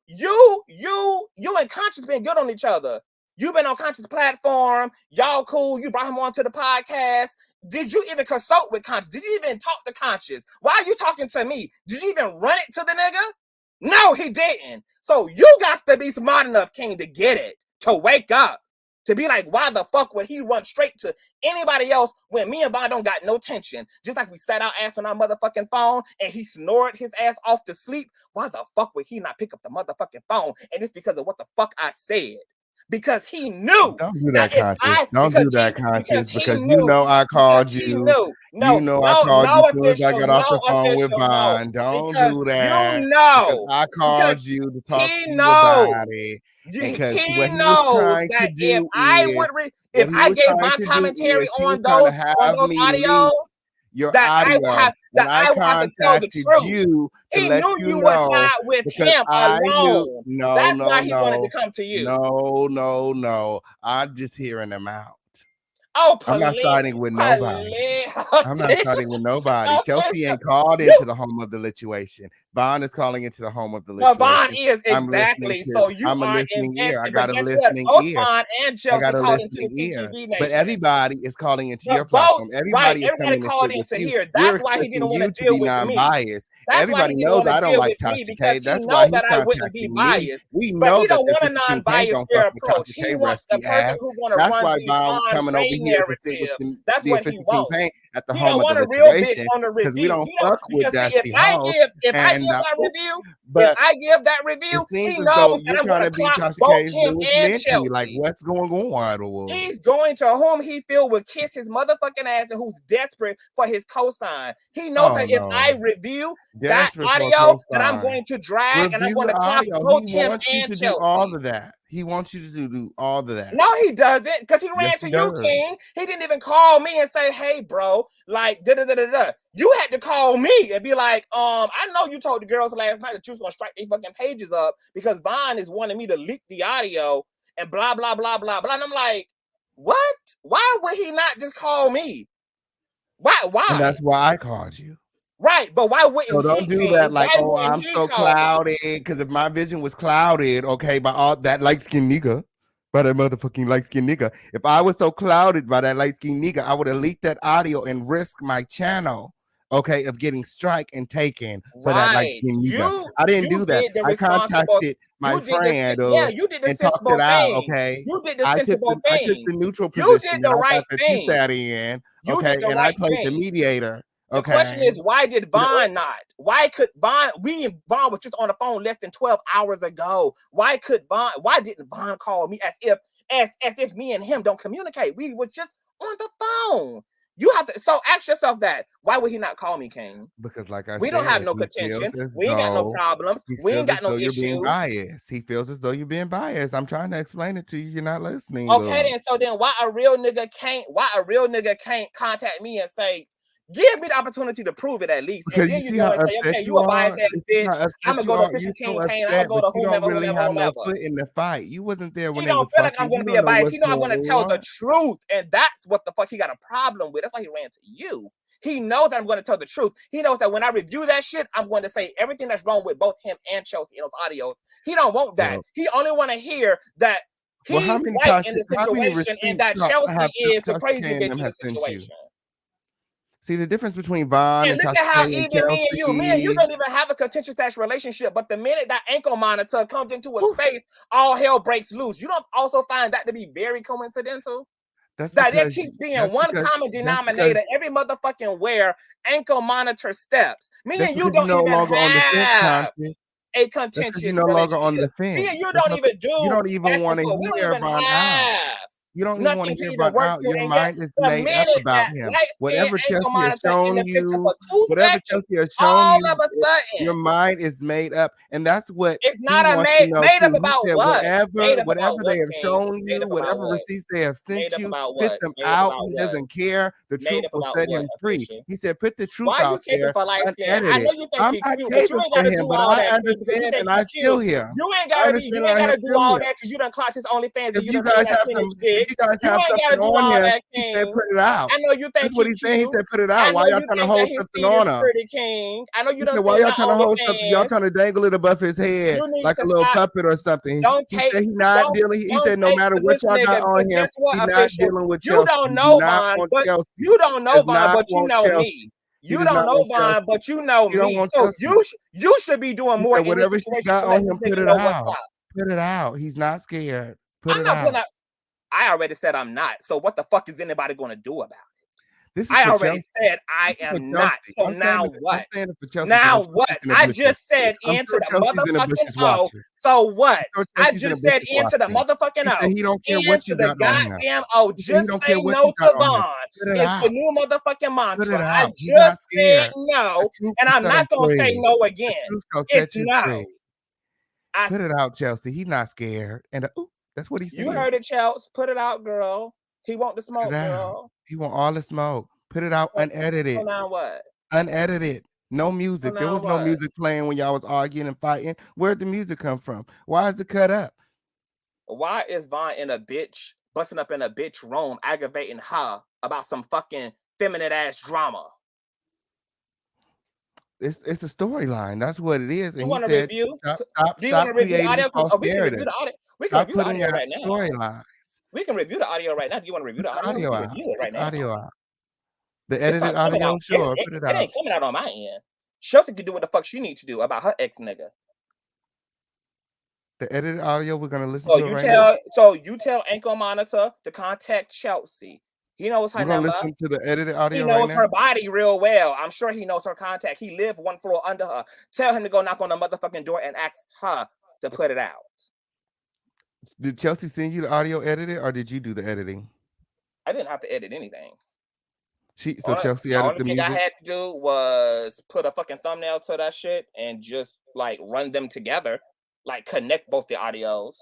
Speaker 1: and Conscious been good on each other. You've been on Conscious platform. Y'all cool. You brought him on to the podcast. Did you even consult with Conscious? Did you even talk to Conscious? Why are you talking to me? Did you even run it to the nigga? No, he didn't. So you got to be smart enough, King, to get it, to wake up, to be like, why the fuck would he run straight to anybody else when me and Vaughn don't got no tension? Just like we sat our ass on our motherfucking phone and he snored his ass off to sleep. Why the fuck would he not pick up the motherfucking phone? And it's because of what the fuck I said. Because he knew.
Speaker 4: Don't do that, Conscious. Don't do that, Conscious, because you know I
Speaker 1: called
Speaker 4: called you.
Speaker 1: No,
Speaker 4: you know I called you as soon as I got off the phone with
Speaker 1: no,
Speaker 4: Vaughn. Don't do that.
Speaker 1: You know.
Speaker 4: I called you to talk to you
Speaker 1: knows.
Speaker 4: about it. Because
Speaker 1: He
Speaker 4: what he was
Speaker 1: knows
Speaker 4: trying
Speaker 1: that
Speaker 4: to do
Speaker 1: if I gave my commentary on those audios,
Speaker 4: your
Speaker 1: that
Speaker 4: audio,
Speaker 1: I
Speaker 4: contacted you to
Speaker 1: he
Speaker 4: let
Speaker 1: knew
Speaker 4: you
Speaker 1: you
Speaker 4: know
Speaker 1: would side with
Speaker 4: because
Speaker 1: him
Speaker 4: I
Speaker 1: alone.
Speaker 4: knew
Speaker 1: That's why he wanted to come to you.
Speaker 4: No. I'm just hearing them out.
Speaker 1: Oh,
Speaker 4: I'm not siding with nobody. I'm not siding with nobody. Chelsea ain't called into the home of the lituation. Vaughn is calling into the home of the lituation.
Speaker 1: Well, Vaughn is exactly. So you
Speaker 4: I'm a
Speaker 1: are
Speaker 4: listening ear. I
Speaker 1: invested.
Speaker 4: got
Speaker 1: But
Speaker 4: a
Speaker 1: guess what?
Speaker 4: listening
Speaker 1: Both
Speaker 4: ear.
Speaker 1: Vaughn and Chelsea
Speaker 4: I got a
Speaker 1: called into
Speaker 4: listening ear.
Speaker 1: CTV
Speaker 4: But
Speaker 1: Nation.
Speaker 4: everybody is calling into your platform. Everybody is
Speaker 1: everybody
Speaker 4: coming
Speaker 1: called
Speaker 4: to
Speaker 1: in to
Speaker 4: you.
Speaker 1: hear.
Speaker 4: We're
Speaker 1: That's why he didn't want to
Speaker 4: you to
Speaker 1: deal
Speaker 4: be
Speaker 1: with me.
Speaker 4: non-biased.
Speaker 1: That's
Speaker 4: Everybody
Speaker 1: why he
Speaker 4: knows
Speaker 1: didn't
Speaker 4: I
Speaker 1: want to
Speaker 4: don't
Speaker 1: deal
Speaker 4: like
Speaker 1: with me
Speaker 4: Tasha
Speaker 1: because
Speaker 4: K.
Speaker 1: he
Speaker 4: That's
Speaker 1: knows
Speaker 4: why he's
Speaker 1: that I wouldn't be
Speaker 4: contacting me.
Speaker 1: biased.
Speaker 4: We
Speaker 1: But
Speaker 4: know
Speaker 1: he
Speaker 4: that
Speaker 1: don't want a
Speaker 4: the 50 King
Speaker 1: non-biased
Speaker 4: don't
Speaker 1: fair
Speaker 4: fuck with
Speaker 1: approach.
Speaker 4: Tasha
Speaker 1: He
Speaker 4: K
Speaker 1: wants the
Speaker 4: rusty
Speaker 1: person
Speaker 4: ass.
Speaker 1: who's going to
Speaker 4: That's
Speaker 1: run
Speaker 4: why
Speaker 1: the
Speaker 4: Vaughn
Speaker 1: Vaughn
Speaker 4: coming over
Speaker 1: Ray
Speaker 4: here to sit with
Speaker 1: narrative.
Speaker 4: the
Speaker 1: That's what he
Speaker 4: official King
Speaker 1: wants.
Speaker 4: Pain at the
Speaker 1: He
Speaker 4: home
Speaker 1: don't
Speaker 4: of
Speaker 1: want
Speaker 4: the
Speaker 1: a real bitch
Speaker 4: lituation
Speaker 1: on the
Speaker 4: because we
Speaker 1: review.
Speaker 4: don't fuck with Dusty House.
Speaker 1: If I give that review,
Speaker 4: But
Speaker 1: I give that review,
Speaker 4: it seems
Speaker 1: he
Speaker 4: as though
Speaker 1: knows that
Speaker 4: you're
Speaker 1: I'm
Speaker 4: trying
Speaker 1: going
Speaker 4: to
Speaker 1: to
Speaker 4: be
Speaker 1: clock
Speaker 4: Tasha
Speaker 1: both
Speaker 4: K's
Speaker 1: him
Speaker 4: Lewis
Speaker 1: and
Speaker 4: Minty. Like,
Speaker 1: Chelsea.
Speaker 4: what's going on?
Speaker 1: He's going to whom he feel will kiss his motherfucking ass and who's desperate for his cosign. He knows that if I review that audio, that I'm going to drag and I'm going to clock both him and Chelsea.
Speaker 4: Do all of that. He wants you to do all of that.
Speaker 1: No, he doesn't, because he ran to you, King. He didn't even call me and say, "Hey, bro, like da-da-da-da-da." You had to call me and be like, I know you told the girls last night that you was gonna strike these fucking pages up because Vaughn is wanting me to leak the audio and blah blah blah blah blah." And I'm like, what? Why would he not just call me? Why?
Speaker 4: And that's why I called you.
Speaker 1: Right, but why wouldn't
Speaker 4: so don't
Speaker 1: he?
Speaker 4: Do that like, oh, I'm so clouded. Because if my vision was clouded, okay, by all that light-skinned nigga, by that motherfucking light-skinned nigga, if I was so clouded by that light-skinned nigga, I would have leaked that audio and risk my channel, okay, of getting strike and taken for that light-skinned nigga. I didn't do that. I contacted my friend and talked it out, okay?
Speaker 1: You did the sensible thing.
Speaker 4: I took the neutral position.
Speaker 1: You did the right thing.
Speaker 4: You sat in, okay, and I played the mediator.
Speaker 1: The question is, why did Vaughn not? Why could Vaughn? Vaughn was just on the phone less than 12 hours ago. Why didn't Vaughn call me as if me and him don't communicate? We were just on the phone. You have to ask yourself that. Why would he not call me, King?
Speaker 4: Because like I said,
Speaker 1: we don't have no contention. We ain't got no problems. We ain't got no issues.
Speaker 4: You're being biased. He feels as though you're being biased. I'm trying to explain it to you. You're not listening.
Speaker 1: Okay, then why a real nigga can't contact me and say, give me the opportunity to prove it at least.
Speaker 4: Because
Speaker 1: and then
Speaker 4: you know,
Speaker 1: say, okay, you a biased ass bitch. I'm gonna go to Fisher King Pain. I'm gonna go to whomever,
Speaker 4: really have no foot in the fight. You wasn't there when
Speaker 1: he don't feel like I'm gonna be a bias. He know I'm gonna tell the truth, and that's what the fuck he got a problem with. That's why he ran to you. He knows that I'm going to tell the truth. He knows that when I review that shit, I'm going to say everything that's wrong with both him and Chelsea in those audios. He don't want that. He only want to hear that he's right in the situation and that Chelsea is the crazy bitch in the situation.
Speaker 4: See the difference between Vaughn and
Speaker 1: look at how even me and you don't even have a contentious ass relationship. But the minute that ankle monitor comes into a space, all hell breaks loose. You don't also find that to be very coincidental? There keeps being one common denominator every motherfucking where ankle monitor steps. Me and you don't even have a contentious relationship. Me and you don't even do.
Speaker 4: You don't even want to hear Vaughn out. You don't even want to hear about out. Your mind is made up about him. Whatever Chelsea has shown you, your mind is made up, and that's what
Speaker 1: it's not a made up about what.
Speaker 4: Whatever they have shown you, whatever receipts they have sent you, put them out. He doesn't care. The truth will set him free. He said, "Put the truth out there."
Speaker 1: Unedited. I'm not caping for him, but I understand, and I feel him. You ain't gotta do all that because you done clocked his OnlyFans.
Speaker 4: If you guys have some. You guys have something on him. He said, "Put it out."
Speaker 1: I know you think
Speaker 4: that's what he's saying. He said, "Put it out." Why y'all trying to hold something on him?
Speaker 1: King. I know you don't.
Speaker 4: Why y'all trying to hold something? Y'all trying to dangle it above his head like a little puppet or something. He said he's not dealing. He said no matter what y'all got on him, he's not dealing with Chelsea.
Speaker 1: You don't know Vaughn, but you know me. You
Speaker 4: does
Speaker 1: don't
Speaker 4: not
Speaker 1: know
Speaker 4: want
Speaker 1: Vaughn,
Speaker 4: Chelsea.
Speaker 1: but you know
Speaker 4: He don't
Speaker 1: me.
Speaker 4: want
Speaker 1: So
Speaker 4: Chelsea.
Speaker 1: you should be doing
Speaker 4: He
Speaker 1: more
Speaker 4: said
Speaker 1: in this
Speaker 4: whatever she
Speaker 1: situation
Speaker 4: got
Speaker 1: to
Speaker 4: on
Speaker 1: let
Speaker 4: him,
Speaker 1: this
Speaker 4: put
Speaker 1: nigga
Speaker 4: it
Speaker 1: know what's
Speaker 4: out.
Speaker 1: up.
Speaker 4: Put it out. He's not scared. Put
Speaker 1: I'm
Speaker 4: it
Speaker 1: not
Speaker 4: out.
Speaker 1: putting out. I already said I'm not. So what the fuck is anybody gonna do about it?
Speaker 4: This is
Speaker 1: I
Speaker 4: for
Speaker 1: already
Speaker 4: Chelsea.
Speaker 1: said I
Speaker 4: This is for
Speaker 1: am not.
Speaker 4: Chelsea.
Speaker 1: So
Speaker 4: I'm
Speaker 1: now
Speaker 4: saying
Speaker 1: what?
Speaker 4: it for Chelsea.
Speaker 1: Now
Speaker 4: So
Speaker 1: what? I just said
Speaker 4: I'm
Speaker 1: into
Speaker 4: sure
Speaker 1: the
Speaker 4: Chelsea's in the
Speaker 1: motherfucking
Speaker 4: bushes
Speaker 1: O.
Speaker 4: watching.
Speaker 1: So what?
Speaker 4: I'm sure
Speaker 1: I
Speaker 4: Chelsea's in the
Speaker 1: just said
Speaker 4: bushes
Speaker 1: into the
Speaker 4: watching.
Speaker 1: motherfucking
Speaker 4: He said
Speaker 1: O.
Speaker 4: he don't care what
Speaker 1: Into
Speaker 4: you
Speaker 1: the
Speaker 4: got on him.
Speaker 1: goddamn O.
Speaker 4: He said he
Speaker 1: Just
Speaker 4: don't
Speaker 1: say
Speaker 4: care what
Speaker 1: no
Speaker 4: you got
Speaker 1: to
Speaker 4: on him.
Speaker 1: Vaughn.
Speaker 4: Put it
Speaker 1: It's the
Speaker 4: out.
Speaker 1: new motherfucking
Speaker 4: Put
Speaker 1: mantra.
Speaker 4: it
Speaker 1: I
Speaker 4: out. He's not
Speaker 1: just said
Speaker 4: scared.
Speaker 1: no,
Speaker 4: The truth
Speaker 1: and
Speaker 4: will
Speaker 1: I'm
Speaker 4: set him
Speaker 1: not gonna say
Speaker 4: free.
Speaker 1: no
Speaker 4: The
Speaker 1: again.
Speaker 4: truth shall
Speaker 1: It's
Speaker 4: set you
Speaker 1: no.
Speaker 4: free. Put it out, Chelsea. He's not scared. And ooh, that's what he said.
Speaker 1: You heard it, Chelsea. Put it out, girl. He want the
Speaker 4: Put
Speaker 1: smoke,
Speaker 4: it out.
Speaker 1: girl.
Speaker 4: He want all the smoke. Put it out unedited.
Speaker 1: So now what?
Speaker 4: Unedited. No music.
Speaker 1: So
Speaker 4: There was no music playing when y'all was arguing and fighting. Where'd the music come from? Why is it cut up?
Speaker 1: Why is Vaughn in a bitch, busting up in a bitch room, aggravating her about some fucking feminine ass drama?
Speaker 4: It's a storyline. That's what it is. And
Speaker 1: You
Speaker 4: he
Speaker 1: want to
Speaker 4: said,
Speaker 1: review? Do you want
Speaker 4: stop
Speaker 1: to review the
Speaker 4: creating
Speaker 1: audio?
Speaker 4: false
Speaker 1: We can review
Speaker 4: narratives.
Speaker 1: the audio. We can
Speaker 4: Stop
Speaker 1: review the
Speaker 4: putting
Speaker 1: audio
Speaker 4: out
Speaker 1: right now.
Speaker 4: storylines.
Speaker 1: We can review the audio right now. Do you want to review the audio? We can review it right now.
Speaker 4: The
Speaker 1: It's
Speaker 4: edited
Speaker 1: not coming
Speaker 4: audio,
Speaker 1: out.
Speaker 4: sure. Put it
Speaker 1: It
Speaker 4: out.
Speaker 1: ain't coming out on my end. Chelsea can do what the fuck she needs to do about her ex nigga.
Speaker 4: The edited audio, we're gonna listen to it right now.
Speaker 1: So you tell Ankle Monitor to contact Chelsea. He knows her
Speaker 4: We're gonna
Speaker 1: number.
Speaker 4: listen to the edited audio
Speaker 1: He
Speaker 4: right
Speaker 1: knows
Speaker 4: now.
Speaker 1: her body real well. I'm sure he knows her contact. He lived one floor under her. Tell him to go knock on the motherfucking door and ask her to put it out.
Speaker 4: Did Chelsea send you the audio edited, or did you do the editing?
Speaker 1: I didn't have to edit anything.
Speaker 4: Chelsea
Speaker 1: the
Speaker 4: edited
Speaker 1: only
Speaker 4: the
Speaker 1: thing
Speaker 4: music.
Speaker 1: I had to do was put a fucking thumbnail to that shit and just like run them together, like connect both the audios.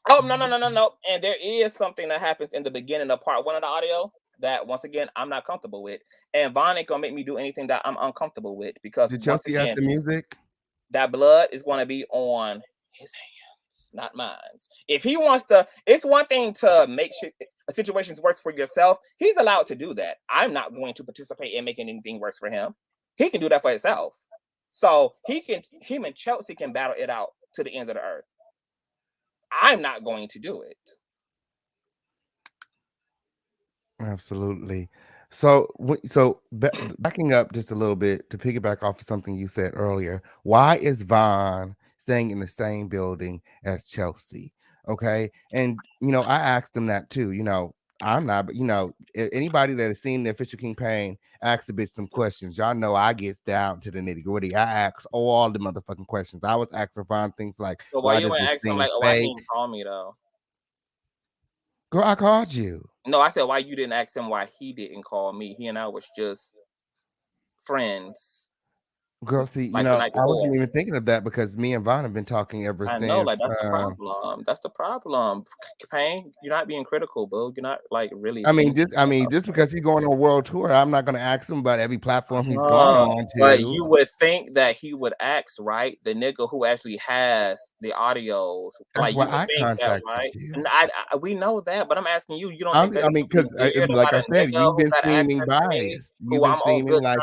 Speaker 1: Oh no! And there is something that happens in the beginning of part 1 of the audio that once again I'm not comfortable with, and Vaughn ain't gonna make me do anything that I'm uncomfortable with because
Speaker 4: Did Chelsea add the music?
Speaker 1: That blood is going to be on his hands, not mine. If he wants to, it's one thing to make situations worse for yourself. He's allowed to do that. I'm not going to participate in making anything worse for him. He can do that for himself. So him and Chelsea can battle it out to the ends of the earth. I'm not going to do it.
Speaker 4: Absolutely. So backing up just a little bit to piggyback off of something you said earlier, why is Vaughn staying in the same building as Chelsea? Okay. And, I asked him that too. I'm not, but anybody that has seen the official campaign asks a bitch some questions. Y'all know I get down to the nitty gritty. I ask all the motherfucking questions. I was asking Vaughn things like,
Speaker 1: so why you ain't asking like, why he didn't call me though?
Speaker 4: Girl, I called you.
Speaker 1: No, I said why you didn't ask him why he didn't call me. He and I was just friends.
Speaker 4: Girl, see, I wasn't even thinking of that because me and Vaughn have been talking ever since.
Speaker 1: I know, like that's the problem. That's the problem. Pain, you're not being critical, bro. You're not like really.
Speaker 4: Just because he's going on a world tour, I'm not going to ask him about every platform he's gone on to.
Speaker 1: But you would think that he would ask, right? The nigga who actually has the audios.
Speaker 4: That's
Speaker 1: like
Speaker 4: why
Speaker 1: you would
Speaker 4: I
Speaker 1: think that, right?
Speaker 4: you.
Speaker 1: And we know that, but I'm asking you. You don't think that?
Speaker 4: Because like I said, you've been seeming biased. You've been seeming like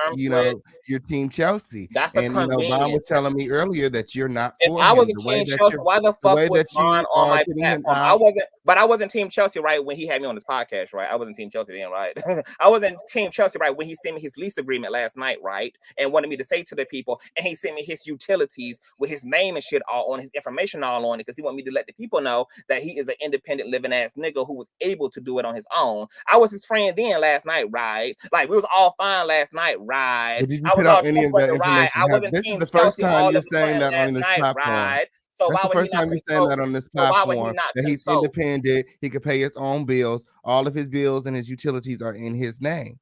Speaker 4: you're Team Chelsea.
Speaker 1: That's
Speaker 4: and Vaughn was telling me earlier that you're not
Speaker 1: for him. I wasn't Team Chelsea. Why the fuck was Vaughn on my platform? I wasn't Team Chelsea right when he had me on his podcast, right? I wasn't Team Chelsea then, right? I wasn't Team Chelsea right when he sent me his lease agreement last night, right? And wanted me to say to the people, and he sent me his utilities with his name and shit all on, his information all on it, because he wanted me to let the people know that he is an independent living ass nigga who was able to do it on his own. I was his friend then last night, right? Like we was all fine last night, right?
Speaker 4: But did you put out any of that information?
Speaker 1: I wasn't
Speaker 4: this is the first time you're saying that on this platform.
Speaker 1: Right? So
Speaker 4: that's the first time you're saying that on this platform, that he's independent, he could pay his own bills, all of his bills and his utilities are in his name.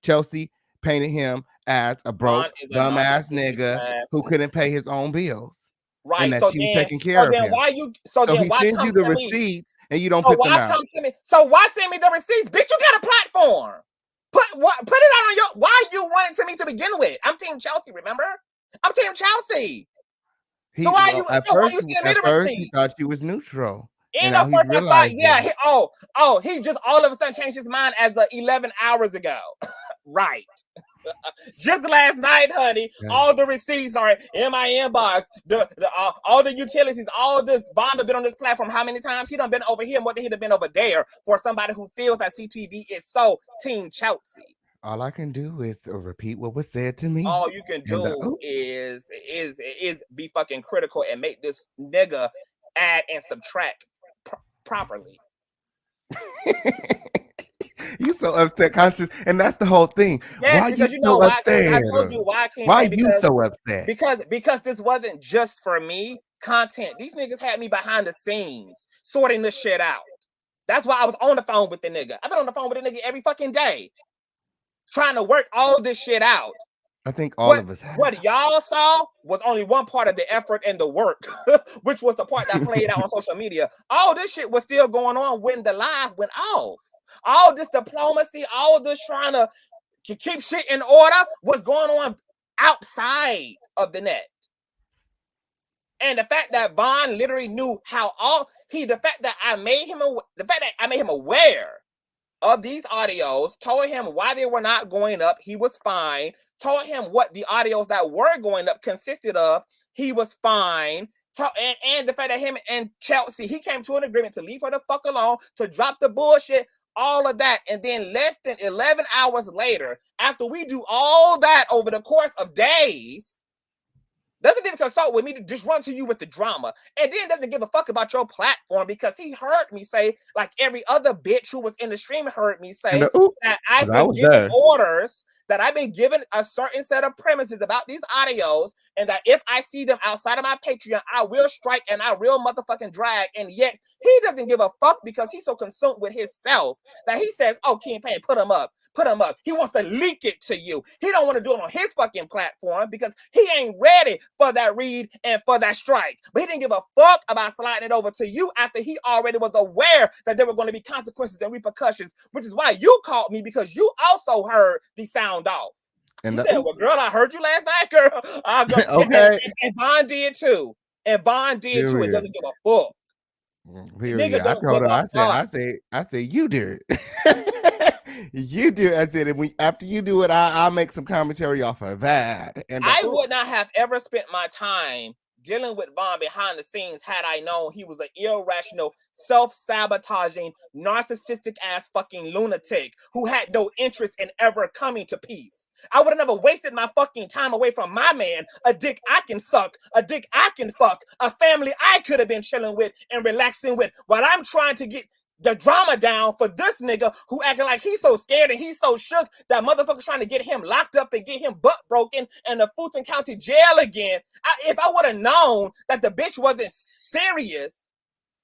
Speaker 4: Chelsea painted him as a broke, dumbass nigga who couldn't pay his own bills.
Speaker 1: Right.
Speaker 4: And that she was taking care of him. So he sends you the receipts and you don't put them out.
Speaker 1: So why send me the receipts? Bitch, you got a platform. Put it out on your. Why you want it to me to begin with? I'm Team Chelsea, remember? I'm Team Chelsea.
Speaker 4: So why you? At first, he thought she was neutral.
Speaker 1: And at first, I thought, he just all of a sudden changed his mind as of 11 hours ago. Right. Just last night, honey, all the receipts are in my inbox. All the utilities, all this. Vaughn have been on this platform how many times? He done been over here more than he'd have been over there for somebody who feels that CTV is so Team Chelsea.
Speaker 4: All I can do is repeat what was said to me.
Speaker 1: All you can
Speaker 4: And
Speaker 1: do is be fucking critical and make this nigga add and subtract properly.
Speaker 4: You so upset, conscious, and that's the whole thing.
Speaker 1: Yes,
Speaker 4: Why you
Speaker 1: because you know
Speaker 4: so
Speaker 1: why? Because I
Speaker 4: upset?
Speaker 1: told you why, King
Speaker 4: Why
Speaker 1: Payne.
Speaker 4: you so upset?
Speaker 1: Because this wasn't just for me content. These niggas had me behind the scenes sorting this shit out. That's why I was on the phone with the nigga. I've been on the phone with the nigga every fucking day, trying to work all this shit out.
Speaker 4: I think all of us have.
Speaker 1: What y'all saw was only one part of the effort and the work, which was the part that played out on social media. All this shit was still going on when the live went off. All this diplomacy, all this trying to keep shit in order was going on outside of the net. And the fact that Vaughn literally knew the fact that I made him aware of these audios, told him why they were not going up, he was fine. Told him what the audios that were going up consisted of, he was fine. And the fact that him and Chelsea, he came to an agreement to leave her the fuck alone, to drop the bullshit, all of that. And then less than 11 hours later, after we do all that over the course of days, doesn't even consult with me to just run to you with the drama. And then doesn't give a fuck about your platform because he heard me say, like every other bitch who was in the stream heard me say, that I've been given orders, that I've been given a certain set of premises about these audios, and that if I see them outside of my Patreon, I will strike and I will motherfucking drag. And yet he doesn't give a fuck because he's so consumed with himself that he says, oh, King Payne, put him up. Put him up. He wants to leak it to you. He don't want to do it on his fucking platform because he ain't ready for that read and for that strike. But he didn't give a fuck about sliding it over to you after he already was aware that there were going to be consequences and repercussions, which is why you called me, because you also heard the sound off. And you said, well, girl, I heard you last night, girl. Okay. And Vaughn did too. And Vaughn did too. It doesn't give a fuck.
Speaker 4: Period. I told her, I said, you do it. You do. I said, after you do it, I'll make some commentary off of that. And
Speaker 1: I would not have ever spent my time dealing with Vaughn behind the scenes had I known he was an irrational, self-sabotaging, narcissistic ass fucking lunatic who had no interest in ever coming to peace. I would have never wasted my fucking time away from my man, a dick I can suck, a dick I can fuck, a family I could have been chilling with and relaxing with, while I'm trying to get the drama down for this nigga who acting like he's so scared and he's so shook that motherfuckers trying to get him locked up and get him butt broken in the Fulton County jail again. If I would have known that the bitch wasn't serious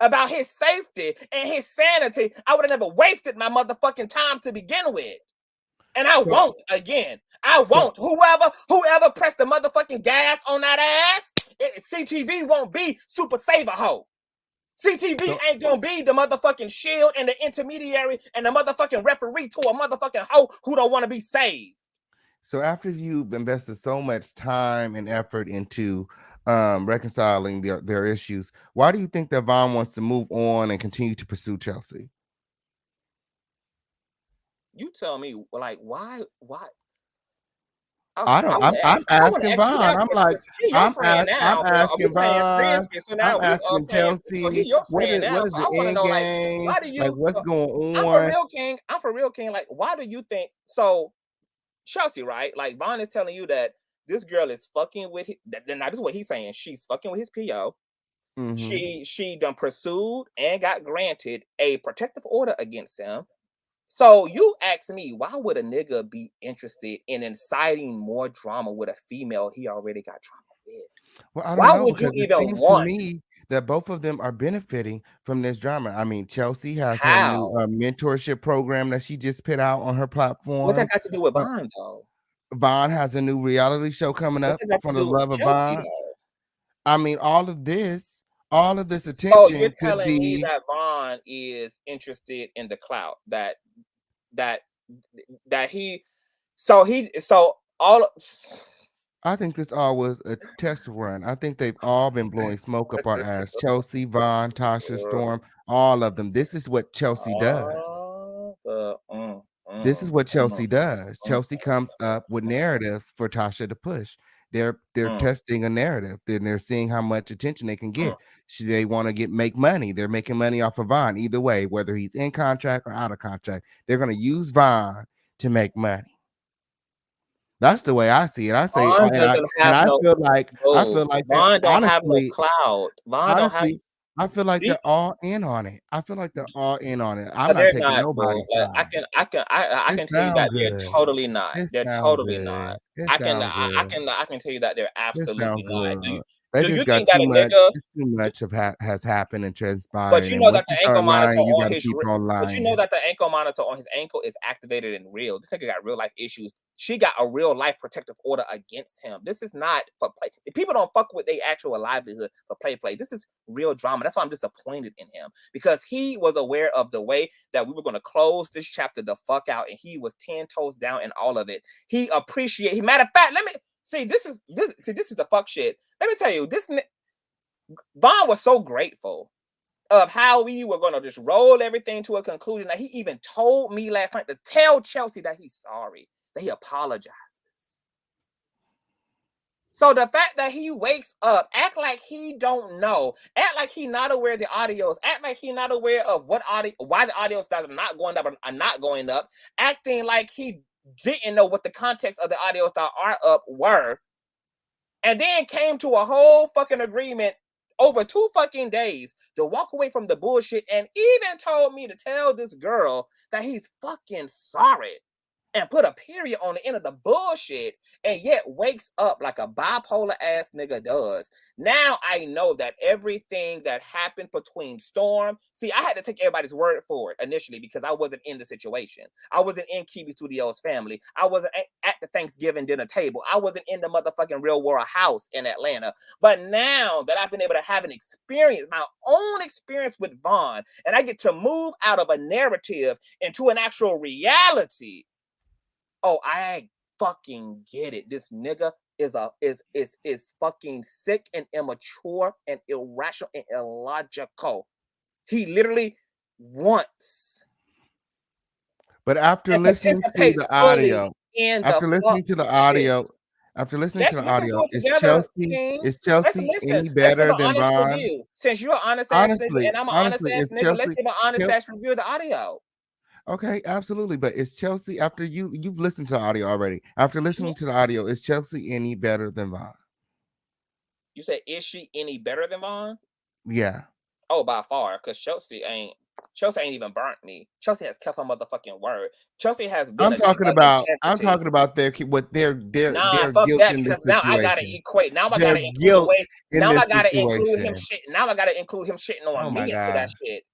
Speaker 1: about his safety and his sanity, I would have never wasted my motherfucking time to begin with. And I won't again. I won't. Whoever pressed the motherfucking gas on that ass, CTV won't be Super Saver Hoe. CTV ain't gonna be the motherfucking shield and the intermediary and the motherfucking referee to a motherfucking hoe who don't want to be saved.
Speaker 4: So after you've invested so much time and effort into reconciling their issues, why do you think that Vaughn wants to move on and continue to pursue Chelsea?
Speaker 1: You tell me, like, why?
Speaker 4: I'm asking Vaughn. I'm asking Vaughn. I'm asking Chelsea. What is the end game? Like, what's going on?
Speaker 1: I'm for real, King. Like, why do you think so? Chelsea, right? Like, Vaughn is telling you that this girl is fucking with his, now this is what he's saying. She's fucking with his PO. Mm-hmm. She done pursued and got granted a protective order against him. So you ask me, why would a nigga be interested in inciting more drama with a female he already got drama with?
Speaker 4: Well, I don't know, would you even want? To me that both of them are benefiting from this drama. I mean, Chelsea has her new mentorship program that she just put out on her platform.
Speaker 1: What that got to do with Vaughn, though?
Speaker 4: Vaughn has a new reality show coming up for the love of Vaughn. I mean, all of this attention.
Speaker 1: So you're telling me that Vaughn is interested in the clout
Speaker 4: I think this all was a test run. I think they've all been blowing smoke up our ass. Chelsea, Vaughn, Tasha, Storm, all of them. This is what Chelsea does. This is what Chelsea does. Chelsea comes up with narratives for Tasha to push. They're testing a narrative. Then they're seeing how much attention they can get. They want to make money. They're making money off of Vaughn. Either way, whether he's in contract or out of contract, they're going to use Vaughn to make money. That's the way I see it. I say,
Speaker 1: Vaughn
Speaker 4: and
Speaker 1: doesn't have
Speaker 4: I
Speaker 1: no
Speaker 4: feel like
Speaker 1: no.
Speaker 4: that
Speaker 1: Vaughn don't have no
Speaker 4: honestly,
Speaker 1: clout. Vaughn don't have
Speaker 4: I feel like
Speaker 1: she
Speaker 4: they're all in on it. I feel like they're all in on it. I'm
Speaker 1: no,
Speaker 4: not
Speaker 1: they're
Speaker 4: taking
Speaker 1: not, boo.
Speaker 4: nobody's
Speaker 1: Like
Speaker 4: side.
Speaker 1: I
Speaker 4: It
Speaker 1: can tell you
Speaker 4: sound
Speaker 1: that they're
Speaker 4: good.
Speaker 1: totally not.
Speaker 4: It
Speaker 1: They're
Speaker 4: sound
Speaker 1: totally not.
Speaker 4: good. It sound good.
Speaker 1: I can tell you that they're
Speaker 4: It
Speaker 1: absolutely
Speaker 4: sound
Speaker 1: not.
Speaker 4: good. They
Speaker 1: Do you
Speaker 4: just got
Speaker 1: think that
Speaker 4: too
Speaker 1: a
Speaker 4: much.
Speaker 1: nigga
Speaker 4: Too much of has happened and
Speaker 1: but
Speaker 4: transpired.
Speaker 1: you
Speaker 4: And
Speaker 1: know
Speaker 4: once
Speaker 1: that the
Speaker 4: you
Speaker 1: ankle
Speaker 4: start
Speaker 1: monitor
Speaker 4: lying, you
Speaker 1: on
Speaker 4: got to
Speaker 1: his
Speaker 4: keep on
Speaker 1: but you know
Speaker 4: lying.
Speaker 1: that the ankle monitor on his ankle is activated and real. This nigga got real life issues. She got a real life protective order against him. This is not for play. If people don't fuck with their actual livelihood for play. This is real drama. That's why I'm disappointed in him because he was aware of the way that we were going to close this chapter the fuck out, and he was 10 toes down in all of it. He appreciate. Matter of fact, let me see. This is the fuck shit. Let me tell you, Vaughn was so grateful of how we were going to just roll everything to a conclusion that he even told me last night to tell Chelsea that he's sorry, that he apologizes. So the fact that he wakes up, act like he don't know, act like he not aware of the audios, act like he not aware of why the audios that are not going up are not going up, acting like he didn't know what the context of the audios that are up were, and then came to a whole fucking agreement over 2 fucking days to walk away from the bullshit and even told me to tell this girl that he's fucking sorry and put a period on the end of the bullshit, and yet wakes up like a bipolar ass nigga does. Now I know that everything that happened between Storm, see, I had to take everybody's word for it initially because I wasn't in the situation. I wasn't in Kiwi Studios' family. I wasn't at the Thanksgiving dinner table. I wasn't in the motherfucking real world house in Atlanta. But now that I've been able to have an experience, my own experience with Vaughn, and I get to move out of a narrative into an actual reality. Oh, I fucking get it. This nigga is fucking sick and immature and irrational and illogical. He literally wants
Speaker 4: But after
Speaker 1: and
Speaker 4: listening to
Speaker 1: participates
Speaker 4: the
Speaker 1: fully
Speaker 4: audio,
Speaker 1: in the
Speaker 4: after listening
Speaker 1: fuck
Speaker 4: to the
Speaker 1: shit.
Speaker 4: audio, after listening to the
Speaker 1: Let's
Speaker 4: audio,
Speaker 1: do it together, King.
Speaker 4: is
Speaker 1: Let's
Speaker 4: Chelsea
Speaker 1: listen.
Speaker 4: any
Speaker 1: Let's give
Speaker 4: better
Speaker 1: an
Speaker 4: than
Speaker 1: honest
Speaker 4: Vaughn?
Speaker 1: review. Since you're an honest ass nigga
Speaker 4: Honestly,
Speaker 1: and I'm an honest
Speaker 4: honestly,
Speaker 1: ass
Speaker 4: is
Speaker 1: nigga, let's
Speaker 4: Chelsea
Speaker 1: give an honest
Speaker 4: Chel-
Speaker 1: ass review of the audio.
Speaker 4: okay, absolutely. But is Chelsea after you've listened to the audio already? After listening to the audio, is Chelsea any better than Vaughn?
Speaker 1: You said, is she any better than Vaughn?
Speaker 4: Yeah.
Speaker 1: Oh, by far, because Chelsea ain't even burnt me. Chelsea has kept her motherfucking word. Chelsea has been
Speaker 4: I'm
Speaker 1: a chick
Speaker 4: talking
Speaker 1: of
Speaker 4: about
Speaker 1: integrity.
Speaker 4: their
Speaker 1: Fuck
Speaker 4: guilt
Speaker 1: that,
Speaker 4: in this
Speaker 1: because now I gotta
Speaker 4: situation.
Speaker 1: equate. Now I
Speaker 4: Their
Speaker 1: gotta include the
Speaker 4: guilt
Speaker 1: way.
Speaker 4: in
Speaker 1: Now I
Speaker 4: this
Speaker 1: gotta include him
Speaker 4: situation.
Speaker 1: shit. Now I gotta include him shitting
Speaker 4: Oh
Speaker 1: on
Speaker 4: my
Speaker 1: me into that
Speaker 4: god.
Speaker 1: shit.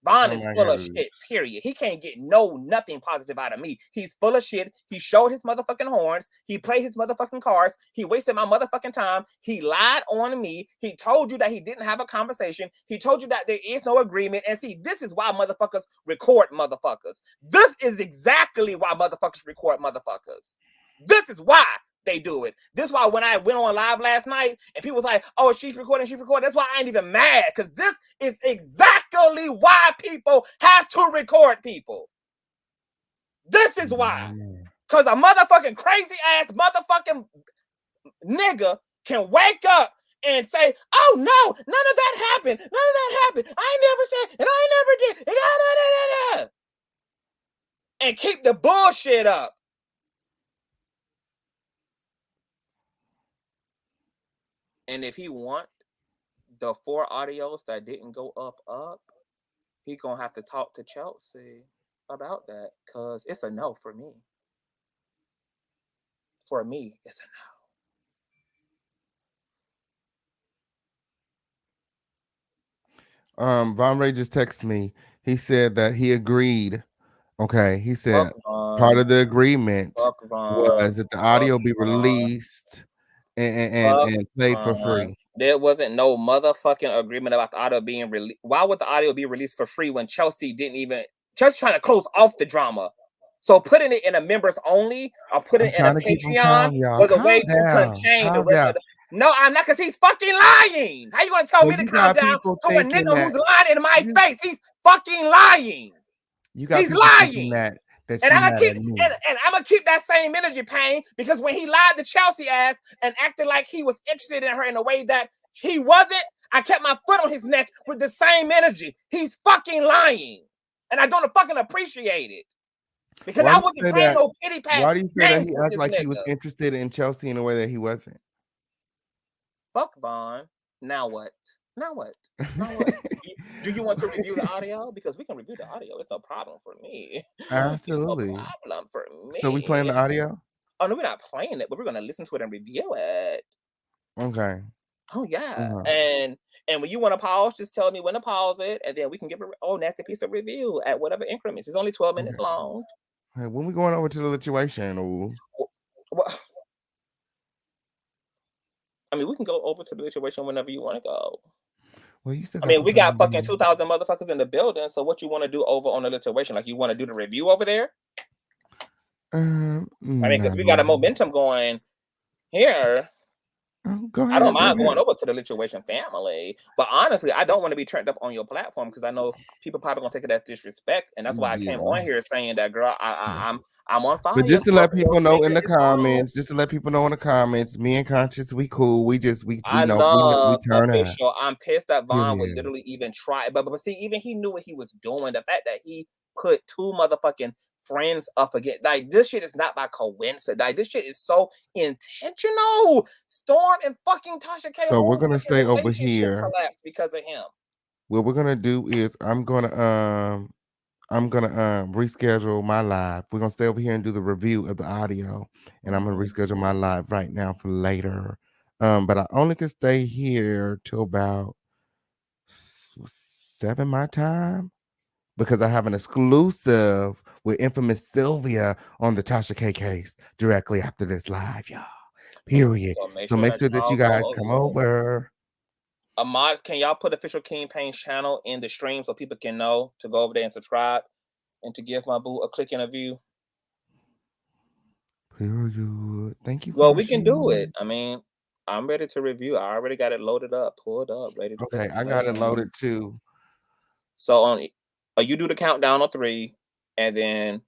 Speaker 1: Vaughn
Speaker 4: Oh
Speaker 1: is
Speaker 4: my
Speaker 1: full of
Speaker 4: god.
Speaker 1: shit, period. He can't get nothing positive out of me. He's full of shit. He showed his motherfucking horns. He played his motherfucking cards. He wasted my motherfucking time. He lied on me. He told you that he didn't have a conversation. He told you that there is no agreement. And see, this is why motherfuckers record motherfuckers. This is exactly why motherfuckers record motherfuckers. This is why they do it. This is why when I went on live last night and people was like, oh, she's recording. That's why I ain't even mad, because this is exactly why people have to record people. This is why. Because a motherfucking crazy ass motherfucking nigga can wake up and say, oh no, none of that happened. None of that happened. I never said, and I never did. And keep the bullshit up. And if he want the 4 audios that didn't go up, he gonna have to talk to Chelsea about that, because it's a no for me. For me, it's a
Speaker 4: no. Von Ray just texted me. He said that he agreed. Okay, he said part of the agreement was that the audio be released and played for free.
Speaker 1: There wasn't no motherfucking agreement about the audio being released. Why would the audio be released for free when Chelsea didn't even... Chelsea trying to close off the drama. So putting it in a members only or putting it in a Patreon was a way to contain the rest of the... No, I'm not, because he's fucking lying. How you gonna tell me to calm down to a nigga who's lying in my face? He's fucking lying. He's lying. And I'm gonna keep that same energy, Pain, because when he lied to Chelsea ass and acted like he was interested in her in a way that he wasn't, I kept my foot on his neck with the same energy. He's fucking lying, and I don't fucking appreciate it. Because
Speaker 4: Why
Speaker 1: I
Speaker 4: do you
Speaker 1: wasn't
Speaker 4: say
Speaker 1: playing
Speaker 4: that?
Speaker 1: no pity pat
Speaker 4: Why do you say that
Speaker 1: games
Speaker 4: he
Speaker 1: with
Speaker 4: acted
Speaker 1: this
Speaker 4: like he was
Speaker 1: nigga.
Speaker 4: interested in Chelsea in a way that he wasn't?
Speaker 1: Fuck Vaughn. Now what? Now what? Now what? Do you want to review the audio? Because we can review the audio. It's no problem for me. It's no
Speaker 4: Absolutely.
Speaker 1: problem for
Speaker 4: So we playing
Speaker 1: me.
Speaker 4: the audio?
Speaker 1: Oh no, we're not playing it, but we're gonna listen to it and review it.
Speaker 4: Okay.
Speaker 1: Oh yeah.
Speaker 4: Okay.
Speaker 1: And when you want to pause, just tell me when to pause it, and then we can give a nasty piece of review at whatever increments. It's only 12 minutes
Speaker 4: Okay.
Speaker 1: long.
Speaker 4: Hey, when we going over to the situation? Ooh.
Speaker 1: Well, I mean, we can go over to the situation whenever you want to go.
Speaker 4: Well, you still
Speaker 1: I
Speaker 4: got
Speaker 1: mean,
Speaker 4: some
Speaker 1: we
Speaker 4: time
Speaker 1: got
Speaker 4: to
Speaker 1: fucking
Speaker 4: do.
Speaker 1: 2,000 motherfuckers in the building. So what you want to do over on the situation? Like you want to do the review over there? I mean, because we got a
Speaker 4: No.
Speaker 1: momentum going here.
Speaker 4: Go
Speaker 1: I don't
Speaker 4: ahead. Go
Speaker 1: mind going
Speaker 4: ahead.
Speaker 1: over to the Lituation family, but honestly, I don't want to be turned up on your platform because I know people probably gonna take it as disrespect, and that's why I came
Speaker 4: Yeah.
Speaker 1: on here saying that, girl,
Speaker 4: Yeah.
Speaker 1: I'm on fire.
Speaker 4: But just to
Speaker 1: Your
Speaker 4: let people know in
Speaker 1: finger
Speaker 4: the
Speaker 1: is on.
Speaker 4: comments, me and Conscious, we cool. We
Speaker 1: I
Speaker 4: know we
Speaker 1: love
Speaker 4: turn up.
Speaker 1: official. I'm pissed that Vaughn would
Speaker 4: Period.
Speaker 1: literally even try, but see, even he knew what he was doing. The fact that he put two motherfucking friends up again, like this shit is not by coincidence. Like this shit is so intentional. Storm and fucking Tasha K
Speaker 4: So we're
Speaker 1: whole
Speaker 4: gonna
Speaker 1: fucking
Speaker 4: stay over
Speaker 1: relationship
Speaker 4: here.
Speaker 1: collapsed because of him.
Speaker 4: What we're gonna do is I'm gonna reschedule my live. We're gonna stay over here and do the review of the audio, and I'm gonna
Speaker 1: Mhm.
Speaker 4: reschedule my live right now for later. But I only can stay here till about 7 my time because I have an exclusive with infamous Sylvia on the Tasha K case directly after this live, y'all. Period.
Speaker 1: So make
Speaker 4: So
Speaker 1: sure
Speaker 4: make
Speaker 1: that
Speaker 4: sure that
Speaker 1: y'all
Speaker 4: you
Speaker 1: go
Speaker 4: guys
Speaker 1: over
Speaker 4: come
Speaker 1: there.
Speaker 4: over.
Speaker 1: Mods, can y'all put official King Pain's channel in the stream so people can know to go over there and subscribe and to give my boo a click and a view?
Speaker 4: Period. Thank you,
Speaker 1: Well, we can do it.
Speaker 4: Caution.
Speaker 1: I mean, I'm ready to review. I already got it loaded up, pulled up, ready to
Speaker 4: Okay,
Speaker 1: fucking
Speaker 4: I got it
Speaker 1: play.
Speaker 4: loaded too.
Speaker 1: So on, you do the countdown on 3, and then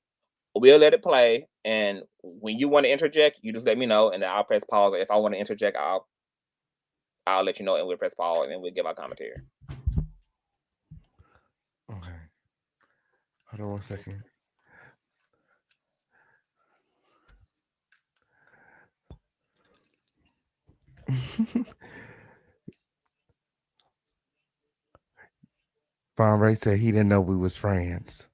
Speaker 1: we'll let it play. And when you want to interject, you just let me know, and then I'll press pause. If I want to interject, I'll let you know, and we'll press pause, and then we'll give our commentary.
Speaker 4: Okay. Hold on one second. Von Ray said he didn't know we was friends.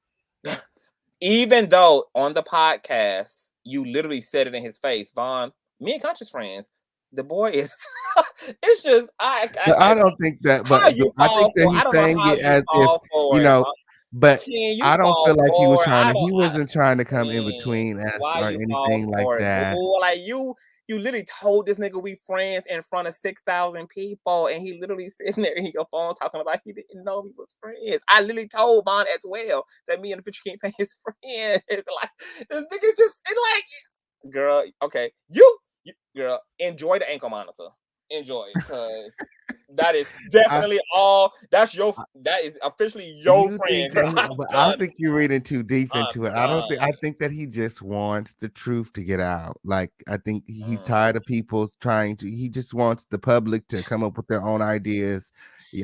Speaker 1: Even though on the podcast you literally said it in his face, Vaughn, me and Conscious friends. The boy is. It's just
Speaker 4: But I don't think that.
Speaker 1: how you
Speaker 4: I think
Speaker 1: fall
Speaker 4: that
Speaker 1: for. I
Speaker 4: he's
Speaker 1: don't know
Speaker 4: saying
Speaker 1: how
Speaker 4: it
Speaker 1: you
Speaker 4: as if
Speaker 1: fall for
Speaker 4: you
Speaker 1: it,
Speaker 4: know.
Speaker 1: Vaughn.
Speaker 4: But
Speaker 1: Ken, you
Speaker 4: I don't feel
Speaker 1: fall
Speaker 4: like he was
Speaker 1: for it.
Speaker 4: trying
Speaker 1: I
Speaker 4: to.
Speaker 1: don't.
Speaker 4: He wasn't trying to come in
Speaker 1: Man,
Speaker 4: between us
Speaker 1: why
Speaker 4: or
Speaker 1: you fall
Speaker 4: anything like
Speaker 1: for it,
Speaker 4: that.
Speaker 1: boo? Like you literally told this nigga we friends in front of 6,000 people, and he literally sitting there in your phone talking about he didn't know we was friends. I literally told Vaughn as well that me and the Fisher King Pay his friends. It's like this nigga's just like, girl, okay, you girl, enjoy the ankle monitor, enjoy it, cause that is
Speaker 4: I,
Speaker 1: definitely all. That is officially your
Speaker 4: You think
Speaker 1: friend,
Speaker 4: that
Speaker 1: girl.
Speaker 4: he,
Speaker 1: I'm
Speaker 4: but I
Speaker 1: done.
Speaker 4: think you're reading too deep
Speaker 1: I'm
Speaker 4: into it. I don't
Speaker 1: done.
Speaker 4: think. I think that he just wants the truth to get out. Like I think he's
Speaker 1: Mm.
Speaker 4: tired of people trying to. He just wants the public to come up with their own ideas.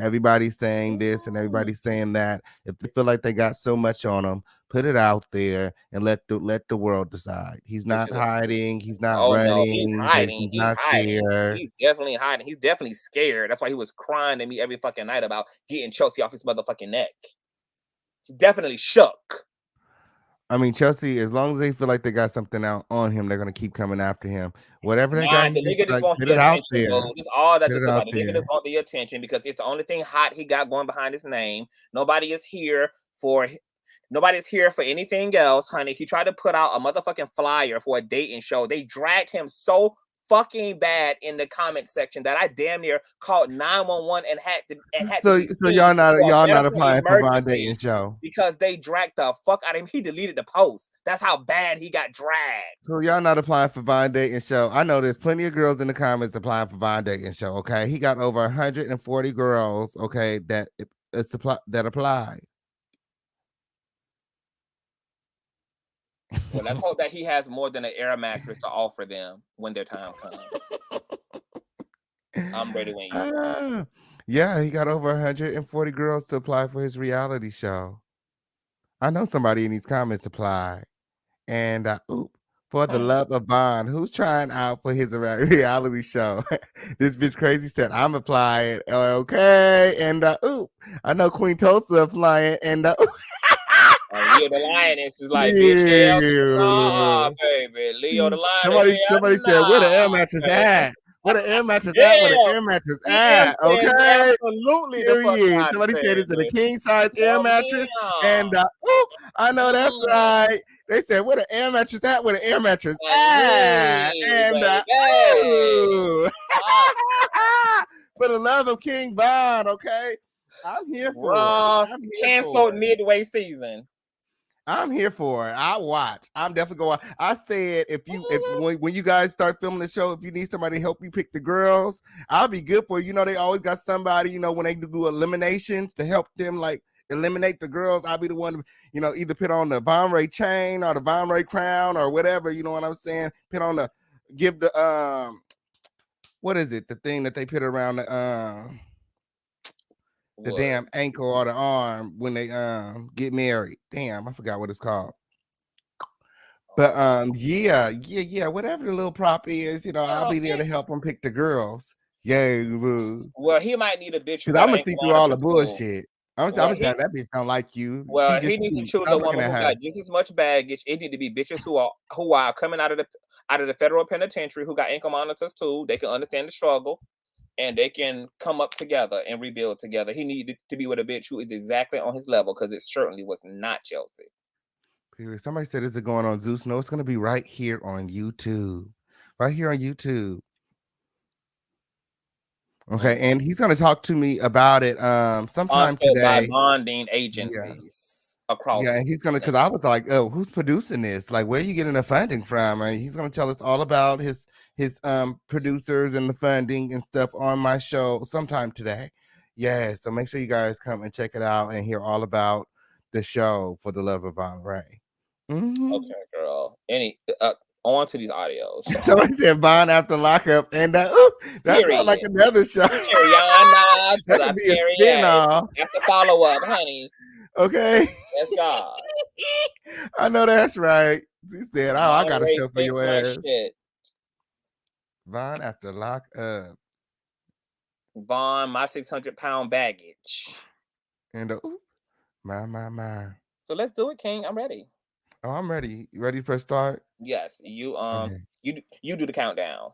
Speaker 4: Everybody's saying this and
Speaker 1: Mm.
Speaker 4: everybody's saying that. If they feel like they got so much on them, put it out there and let the world decide. He's not hiding. He's not
Speaker 1: Oh no, he's
Speaker 4: running.
Speaker 1: hiding.
Speaker 4: He's
Speaker 1: He's
Speaker 4: not
Speaker 1: hiding.
Speaker 4: scared.
Speaker 1: He's definitely hiding. He's definitely scared. That's why he was crying to me every fucking night about getting Chelsea off his motherfucking neck. He's definitely shook.
Speaker 4: I mean, Chelsea, as long as they feel like they got something out on him, they're gonna keep coming after him. Whatever they got,
Speaker 1: Nah,
Speaker 4: he
Speaker 1: the
Speaker 4: just
Speaker 1: nigga just
Speaker 4: like
Speaker 1: wants
Speaker 4: put
Speaker 1: the
Speaker 4: it out
Speaker 1: attention,
Speaker 4: there.
Speaker 1: bro. That's all that
Speaker 4: Put
Speaker 1: this
Speaker 4: it
Speaker 1: about.
Speaker 4: out
Speaker 1: The nigga
Speaker 4: there.
Speaker 1: just want the attention because it's the only thing hot he got going behind his name. Nobody is here for Nobody's here for anything else, honey. He tried to put out a motherfucking flyer for a dating show. They dragged him so fucking bad in the comment section that I damn near called 911 and had to
Speaker 4: So,
Speaker 1: be
Speaker 4: so
Speaker 1: seen for a
Speaker 4: y'all not
Speaker 1: medical
Speaker 4: applying for Von
Speaker 1: emergency
Speaker 4: Dating show.
Speaker 1: because they dragged the fuck out of him. He deleted the post. That's how bad he got dragged.
Speaker 4: So y'all not applying for Von Dating show. I know there's plenty of girls in the comments applying for Von Dating show. Okay, he got over 140 girls. Okay, that applied.
Speaker 1: Well, let's hope that he has more than an air mattress to offer them when their time comes. I'm ready when you are.
Speaker 4: Yeah, he got over 140 girls to apply for his reality show. I know somebody in these comments applied. And for the love of Vaughn, who's trying out for his reality show. This bitch crazy said, I'm applying. Okay. And I know Queen Tulsa applying. And
Speaker 1: Yeah, the lioness is like, bitch, hell
Speaker 4: yeah.
Speaker 1: nah, baby. Leo the lioness,
Speaker 4: Somebody
Speaker 1: hell
Speaker 4: said, where the air
Speaker 1: nah,
Speaker 4: mattress
Speaker 1: baby.
Speaker 4: at? Where the air mattress at? Where the
Speaker 1: Yeah,
Speaker 4: air mattress
Speaker 1: PM
Speaker 4: at?
Speaker 1: says
Speaker 4: Okay.
Speaker 1: absolutely the fuck
Speaker 4: Period.
Speaker 1: not,
Speaker 4: Somebody said it's a
Speaker 1: baby.
Speaker 4: king size air
Speaker 1: No,
Speaker 4: mattress. And I know that's
Speaker 1: ma'am.
Speaker 4: right. They said, where the air mattress at? Where the air mattress at?
Speaker 1: Me,
Speaker 4: And
Speaker 1: baby.
Speaker 4: for the love of King Vaughn, okay? I'm here for it.
Speaker 1: Raw
Speaker 4: I'm here for
Speaker 1: canceled
Speaker 4: it.
Speaker 1: midway season.
Speaker 4: I'm here for it. I watch. I'm definitely going. I said if when you guys start filming the show, if you need somebody to help you pick the girls, I'll be good for you. You know, they always got somebody, you know, when they do eliminations to help them like eliminate the girls. I'll be the one to, you know, either put on the Von Ray chain or the Von Ray crown or whatever, you know what I'm saying? Put on the give the what is it? The thing that they put around the damn ankle or the arm when they get married. Damn, I forgot what it's called. But yeah, whatever the little prop is, you know, I'll be there to help them pick the girls. Yeah.
Speaker 1: Well, he might need a bitch who
Speaker 4: Because I'm
Speaker 1: got
Speaker 4: gonna
Speaker 1: ankle
Speaker 4: see through all the
Speaker 1: monitors.
Speaker 4: bullshit. I'm saying that bitch don't like you.
Speaker 1: Well,
Speaker 4: She
Speaker 1: he
Speaker 4: just
Speaker 1: needs to choose a
Speaker 4: stop looking
Speaker 1: woman
Speaker 4: at
Speaker 1: who
Speaker 4: her.
Speaker 1: got just as much baggage. It need to be bitches who are coming out of the federal penitentiary who got ankle monitors too. They can understand the struggle, and they can come up together and rebuild together. He needed to be with a bitch who is exactly on his level because it certainly was not Chelsea.
Speaker 4: Period. Somebody said, "Is it going on Zeus?" No, it's going to be right here on YouTube. Right here on YouTube. Okay, and he's going to talk to me about it sometime
Speaker 1: Sponsored by
Speaker 4: today.
Speaker 1: bonding
Speaker 4: Yeah.
Speaker 1: agencies across.
Speaker 4: Yeah, and he's gonna, because I was like, oh, who's producing this? Like, where are you getting the funding from? And he's gonna tell us all about his producers and the funding and stuff on my show sometime today. Yeah, so make sure you guys come and check it out and hear all about the show For the Love of Vaughn Ray.
Speaker 1: Okay, girl. On to these audios.
Speaker 4: Somebody said Vaughn after lockup, and that sounds like another show.
Speaker 1: Ariana,
Speaker 4: That could be a spin-off.
Speaker 1: That's the follow-up, honey.
Speaker 4: Okay.
Speaker 1: That's God.
Speaker 4: I know that's right. He said, "Oh, I got a show for your ass."
Speaker 1: Shit.
Speaker 4: Vaughn after lock up.
Speaker 1: Vaughn, my 600-pound baggage.
Speaker 4: And my.
Speaker 1: So let's do it, King. I'm ready.
Speaker 4: Oh, I'm ready. You ready to press start?
Speaker 1: Yes. You
Speaker 4: Okay.
Speaker 1: you do the countdown.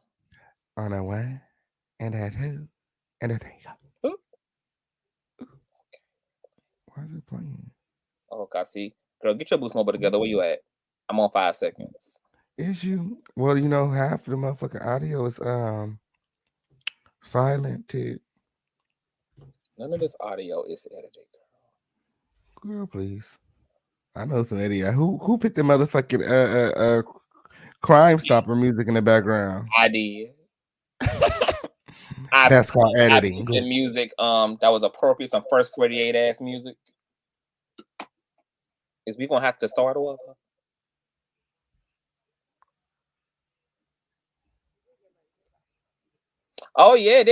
Speaker 4: On a one, and a two, and a three.
Speaker 1: Ooh.
Speaker 4: Why is it playing?
Speaker 1: Oh God, see, girl, get your Boost Mobile together. Where you at? I'm on 5 seconds.
Speaker 4: Is you? Well, you know, half of the motherfucking audio is silent too.
Speaker 1: None of this audio is edited.
Speaker 4: Girl, please. I know some idiot. Who picked the motherfucking Crime Stopper music in the background?
Speaker 1: I did.
Speaker 4: That's called editing.
Speaker 1: The music that was appropriate, some first 48 ass music. Is we gonna have to start over? Oh yeah,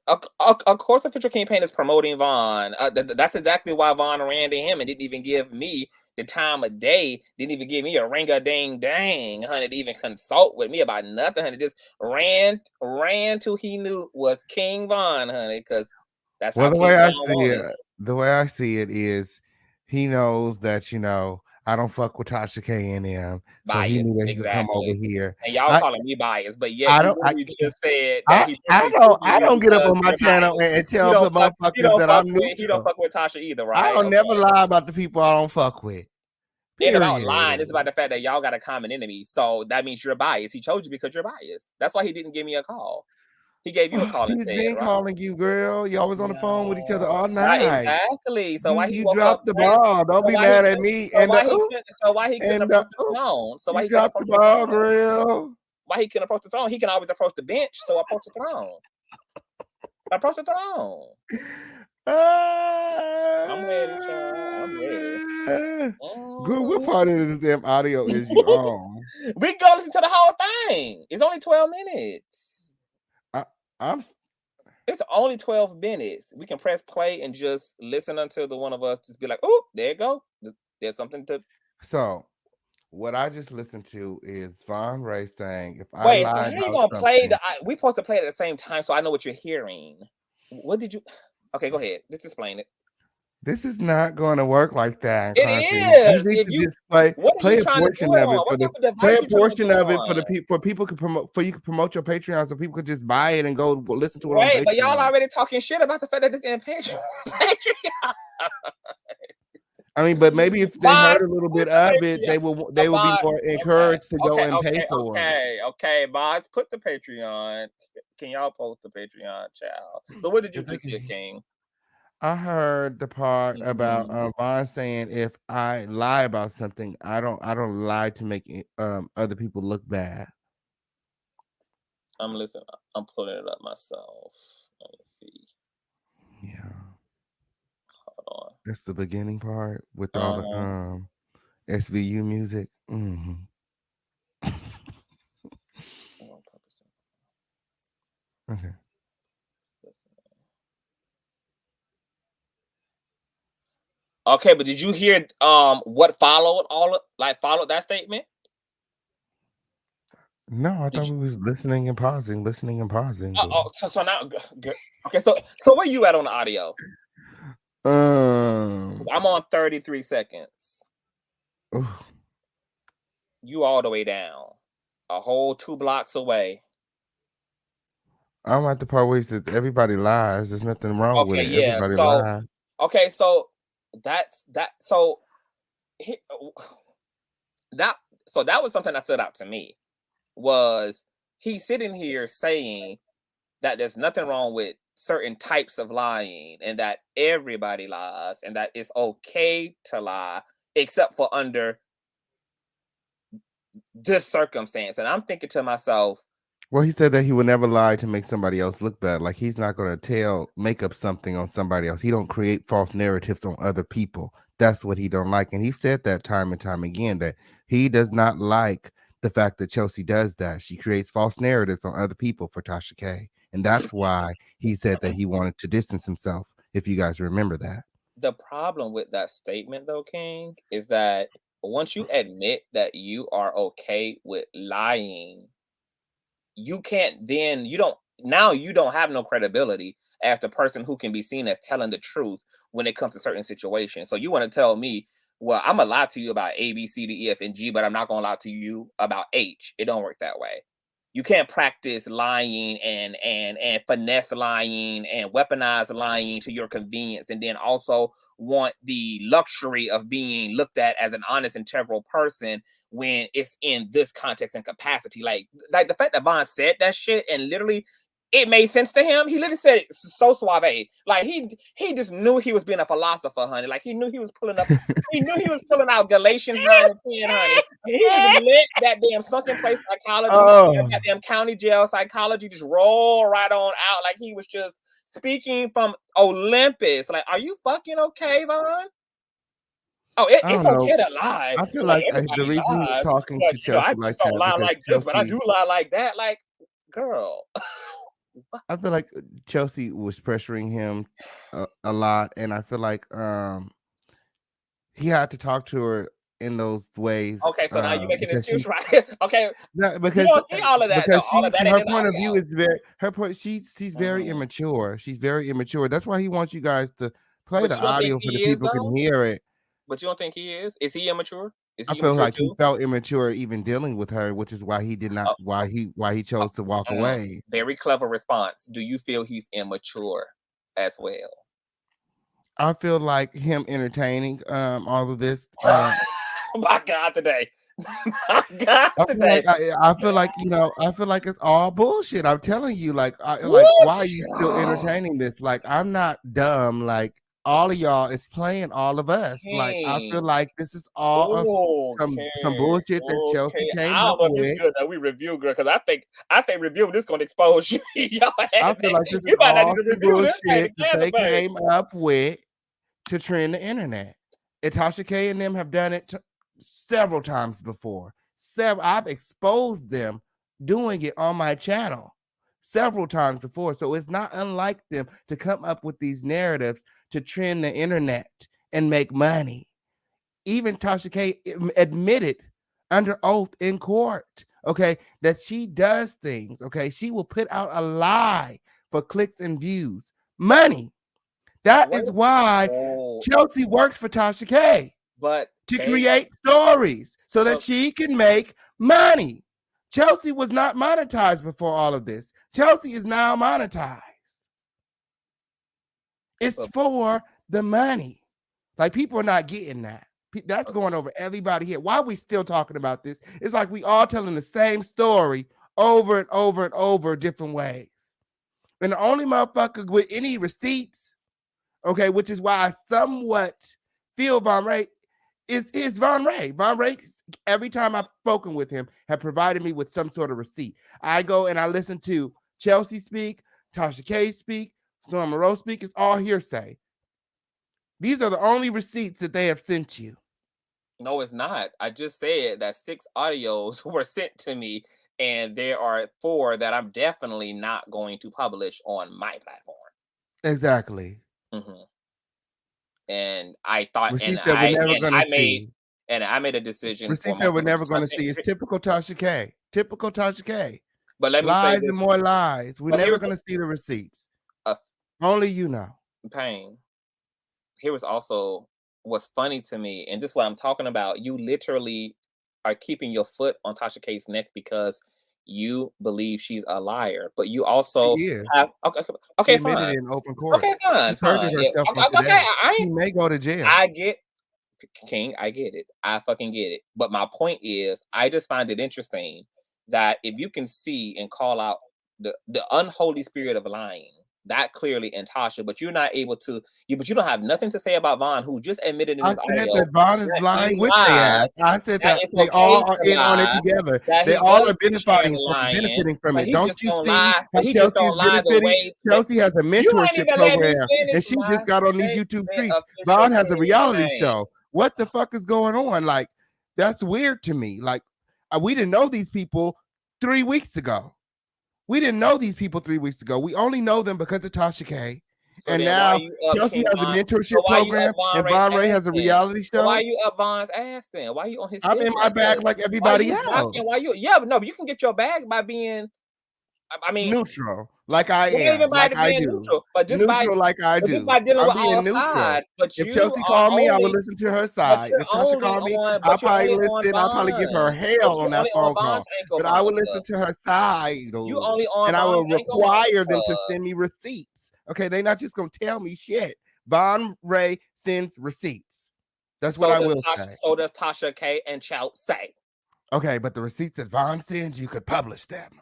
Speaker 1: of course, official campaign is promoting Vaughn. That's exactly why Vaughn ran to him and didn't even give me the time of day. Didn't even give me a ring a ding dang, honey. To even consult with me about nothing, honey. Just ran to he knew was King Vaughn, honey. Because that's
Speaker 4: well,
Speaker 1: how
Speaker 4: the way I
Speaker 1: Vaughn
Speaker 4: see
Speaker 1: wanted.
Speaker 4: it. The way I see it is, he knows that I don't fuck with Tasha K and them, so he knew that he could come over here.
Speaker 1: And y'all calling me biased, but yet
Speaker 4: I
Speaker 1: you
Speaker 4: don't.
Speaker 1: literally just said that
Speaker 4: I don't get up on my channel and tell motherfuckers that I'm neutral.
Speaker 1: He don't fuck with Tasha either, right?
Speaker 4: I don't never lie about the people I don't fuck with.
Speaker 1: It's about lying. It's about the fact that y'all got a common enemy. So that means you're biased. He chose you because you're biased. That's why he didn't give me a call. He gave you a call.
Speaker 4: He's been calling you, girl. You always on the phone with each other all night.
Speaker 1: Exactly. So why
Speaker 4: you dropped the ball? Don't be mad at me.
Speaker 1: So why he couldn't approach the throne? So why he
Speaker 4: dropped the ball, girl?
Speaker 1: Why he couldn't approach the throne? He can always approach the bench. So approach the throne. Approach the throne. I'm ready, child. I'm ready.
Speaker 4: Girl, what part of this damn audio is you on?
Speaker 1: We can go listen to the whole thing. It's only 12 minutes. It's only 12 minutes. We can press play and just listen until the one of us just be like, oh, there you go. There's something to.
Speaker 4: So What I just listened to is Vaughn Ray saying, if I
Speaker 1: Wait, so
Speaker 4: lie
Speaker 1: how you
Speaker 4: about
Speaker 1: gonna play
Speaker 4: something,
Speaker 1: we supposed to play it at the same time so I know what you're hearing. What did you Okay, go ahead. Just explain it.
Speaker 4: this is not going to work like that,
Speaker 1: It
Speaker 4: Conscious. You
Speaker 1: is.
Speaker 4: need
Speaker 1: If
Speaker 4: to
Speaker 1: you
Speaker 4: just play
Speaker 1: What are
Speaker 4: play
Speaker 1: you
Speaker 4: a
Speaker 1: trying to do
Speaker 4: portion
Speaker 1: it
Speaker 4: of it
Speaker 1: on?
Speaker 4: for
Speaker 1: What
Speaker 4: the
Speaker 1: type of
Speaker 4: play
Speaker 1: device
Speaker 4: a
Speaker 1: you trying to do
Speaker 4: portion
Speaker 1: it
Speaker 4: of it for the
Speaker 1: on?
Speaker 4: people people could promote for you can promote your Patreon so people could just buy it and go listen to it on
Speaker 1: Right, but y'all
Speaker 4: Patreon.
Speaker 1: already talking shit about the fact that it's in Patreon.
Speaker 4: I mean, but maybe if they
Speaker 1: Vaughn,
Speaker 4: heard a little
Speaker 1: put
Speaker 4: bit
Speaker 1: the
Speaker 4: of it,
Speaker 1: Patreon.
Speaker 4: they will be
Speaker 1: Vaughn,
Speaker 4: more
Speaker 1: okay,
Speaker 4: encouraged to go and pay for it.
Speaker 1: okay, boss, put the Patreon. Can y'all post the Patreon, child? So what did you
Speaker 4: If they
Speaker 1: just hear,
Speaker 4: can,
Speaker 1: King?
Speaker 4: I heard the part about
Speaker 1: Mhm.
Speaker 4: Vaughn saying if I lie about something, I don't lie to make other people look bad.
Speaker 1: I'm listening. I'm pulling it up myself. Let me see.
Speaker 4: Yeah,
Speaker 1: Hold
Speaker 4: that's the beginning part with all the
Speaker 1: on.
Speaker 4: SVU music. Hmm. Okay.
Speaker 1: Okay, but did you hear what followed followed that statement?
Speaker 4: No, I
Speaker 1: Did
Speaker 4: thought
Speaker 1: you
Speaker 4: we was listening and pausing, but
Speaker 1: so now good. Okay, so where you at on the audio?
Speaker 4: um,
Speaker 1: I'm on 33 seconds.
Speaker 4: ooh,
Speaker 1: You all the way down. A whole 2 blocks away.
Speaker 4: I'm at the part where he says everybody lies. There's nothing wrong with
Speaker 1: Okay,
Speaker 4: it.
Speaker 1: yeah.
Speaker 4: Everybody lies.
Speaker 1: Okay, so that's that so he, that that was something that stood out to me was he's sitting here saying that there's nothing wrong with certain types of lying and that everybody lies and that it's okay to lie except for under this circumstance. And I'm thinking to myself,
Speaker 4: Well, he said that he would never lie to make somebody else look bad. Like he's not going to make up something on somebody else. He don't create false narratives on other people. That's what he don't like. And he said that time and time again that he does not like the fact that Chelsea does that. She creates false narratives on other people for Tasha K. And that's why he said that he wanted to distance himself, if you guys remember that.
Speaker 1: the problem with that statement though, King, is that once you admit that you are okay with lying, you can't then you don't have no credibility as the person who can be seen as telling the truth when it comes to certain situations. So you want to tell me, well, I'm gonna lie to you about A, B, C, D, E, F, and G, but I'm not gonna lie to you about H. It don't work that way. You can't practice lying and finesse lying and weaponize lying to your convenience, and then also want the luxury of being looked at as an honest, integral person when it's in this context and capacity. Like the fact that Vaughn said that shit and literally it made sense to him. He literally said it so suave. Like he just knew he was being a philosopher, honey. Like he knew he was pulling up. He knew he was pulling out Galatians 9 and 10, honey. And he just let that damn sunken place psychology, that
Speaker 4: Oh,
Speaker 1: damn county jail psychology just roll right on out. Like he was just speaking from Olympus. Like, are you fucking okay, Vaughn? Oh,
Speaker 4: I
Speaker 1: it's
Speaker 4: don't know.
Speaker 1: okay to lie.
Speaker 4: I feel
Speaker 1: Like
Speaker 4: like the
Speaker 1: everybody
Speaker 4: reason he was
Speaker 1: lies,
Speaker 4: talking
Speaker 1: but
Speaker 4: to
Speaker 1: I
Speaker 4: Chelsea
Speaker 1: just
Speaker 4: like
Speaker 1: don't
Speaker 4: that
Speaker 1: lie
Speaker 4: because
Speaker 1: like this, but I
Speaker 4: Chelsea,
Speaker 1: do lie like that. Like, girl.
Speaker 4: I feel like Chelsea was pressuring him a lot, and I feel like he had to talk to her in those ways
Speaker 1: Okay, so now you making an
Speaker 4: because
Speaker 1: excuse,
Speaker 4: she
Speaker 1: right? Okay,
Speaker 4: no,
Speaker 1: you don't see all of that though.
Speaker 4: because
Speaker 1: All of
Speaker 4: she's
Speaker 1: that ain't
Speaker 4: her
Speaker 1: in the
Speaker 4: point of view
Speaker 1: audio.
Speaker 4: is very her point. She's very
Speaker 1: Mhm.
Speaker 4: immature. She's very immature. That's why he wants you guys to play
Speaker 1: But
Speaker 4: the
Speaker 1: you don't think
Speaker 4: audio for the
Speaker 1: he is
Speaker 4: people can
Speaker 1: though?
Speaker 4: hear it.
Speaker 1: But you don't think he is? Is he immature? Is
Speaker 4: I
Speaker 1: he
Speaker 4: feel
Speaker 1: immature
Speaker 4: like he
Speaker 1: too?
Speaker 4: felt immature even dealing with her, which is why he did not
Speaker 1: Oh,
Speaker 4: why he
Speaker 1: oh,
Speaker 4: chose to walk away.
Speaker 1: very clever response. Do you feel he's immature as well?
Speaker 4: I feel like him entertaining all of this.
Speaker 1: My God, today. My God, today.
Speaker 4: I feel like I feel like it's all bullshit. I'm telling you,
Speaker 1: Woo!
Speaker 4: why are you still entertaining this? Like I'm not dumb. Like all of y'all is playing all of us. Like I feel
Speaker 1: King.
Speaker 4: like this is all of some
Speaker 1: Okay.
Speaker 4: bullshit that Chelsea
Speaker 1: Okay.
Speaker 4: came
Speaker 1: I
Speaker 4: up
Speaker 1: don't know if it's
Speaker 4: with.
Speaker 1: good that we review, girl, because I think review this gonna expose you. Y'all
Speaker 4: I
Speaker 1: have
Speaker 4: feel like this is
Speaker 1: you might not need
Speaker 4: all
Speaker 1: to
Speaker 4: some
Speaker 1: review this, baby.
Speaker 4: bullshit that they
Speaker 1: Baby.
Speaker 4: came up with to trend the internet. And Tasha K and them have done it several times before. I've exposed them doing it on my channel several times before. So it's not unlike them to come up with these narratives to trend the internet and make money. Even Tasha K admitted under oath in court, okay, that she does things, okay? She will put out a lie for clicks and views. Money. That is why Chelsea works for Tasha K.
Speaker 1: But
Speaker 4: to create stories so that she can make money. Chelsea was not monetized before all of this. Chelsea is now monetized. It's for the money. Like, people are not getting that. That's going over everybody here. Why are we still talking about this? It's like we all telling the same story over and over and over different ways. And the only motherfucker with any receipts, okay, which is why I somewhat feel Vaughn Ray, is Vaughn Ray. Vaughn Ray, every time I've spoken with him, have provided me with some sort of receipt. I go and I listen to Chelsea speak, Tasha K speak, Storm Monroe speak. It's all hearsay. These are the only receipts that they have sent you.
Speaker 1: No, it's not. I just said that 6 audios were sent to me, and there are 4 that I'm definitely not going to publish on my platform.
Speaker 4: Exactly.
Speaker 1: And I thought,
Speaker 4: receipts that we're never going to see.
Speaker 1: And I made a decision.
Speaker 4: Receipts that we're never going to see. It's typical Tasha K. Typical Tasha K.
Speaker 1: But let me
Speaker 4: lies
Speaker 1: say this.
Speaker 4: And more lies. We're never going to see the receipts. Only you know.
Speaker 1: Pain. Here was also what's funny to me, and this is what I'm talking about. You literally are keeping your foot on Tasha K's neck because you believe she's a liar, but you also have okay,
Speaker 4: she admitted it in open court.
Speaker 1: Okay, fine.
Speaker 4: Herself
Speaker 1: okay,
Speaker 4: she may go to jail.
Speaker 1: I get King, I get it. I fucking get it. But my point is, I just find it interesting that if you can see and call out the unholy spirit of lying that clearly in Tasha, but you're not able to, but you don't have nothing to say about Vaughn, who just admitted in his audio
Speaker 4: that Vaughn is lying with their ass. I said that they all are in on it together. They all are benefiting from it. Don't you see how Chelsea is benefiting? Chelsea has a mentorship program, and she just got on these YouTube streets. Vaughn has a reality show. What the fuck is going on? Like, that's weird to me. Like, we didn't know these people 3 weeks ago. We didn't know these people 3 weeks ago. We only know them because of Tasha K. So and now Chelsea has a mentorship program, and Vaughn Ray has a reality show.
Speaker 1: Why are you up Vaughn's ass then? Why are you on his?
Speaker 4: I'm in my bag like everybody else.
Speaker 1: Why you? Yeah, but no, but you can get your bag by being, I mean,
Speaker 4: neutral, like I am, like I do.
Speaker 1: Neutral, but just
Speaker 4: neutral, like I do.
Speaker 1: Just by dealing with all
Speaker 4: neutral.
Speaker 1: Sides, but
Speaker 4: if Chelsea called me, I would listen to her side. If Tasha called me, I'll probably listen. I'll probably give her hell on that phone call. But I would listen to her side.
Speaker 1: You only on,
Speaker 4: and I will require them to send me receipts. Okay, they're not just gonna tell me shit. Vaughn Ray sends receipts. That's what I will say.
Speaker 1: So does Tasha K and Chelsea.
Speaker 4: Okay, but the receipts that Vaughn sends, you could publish them.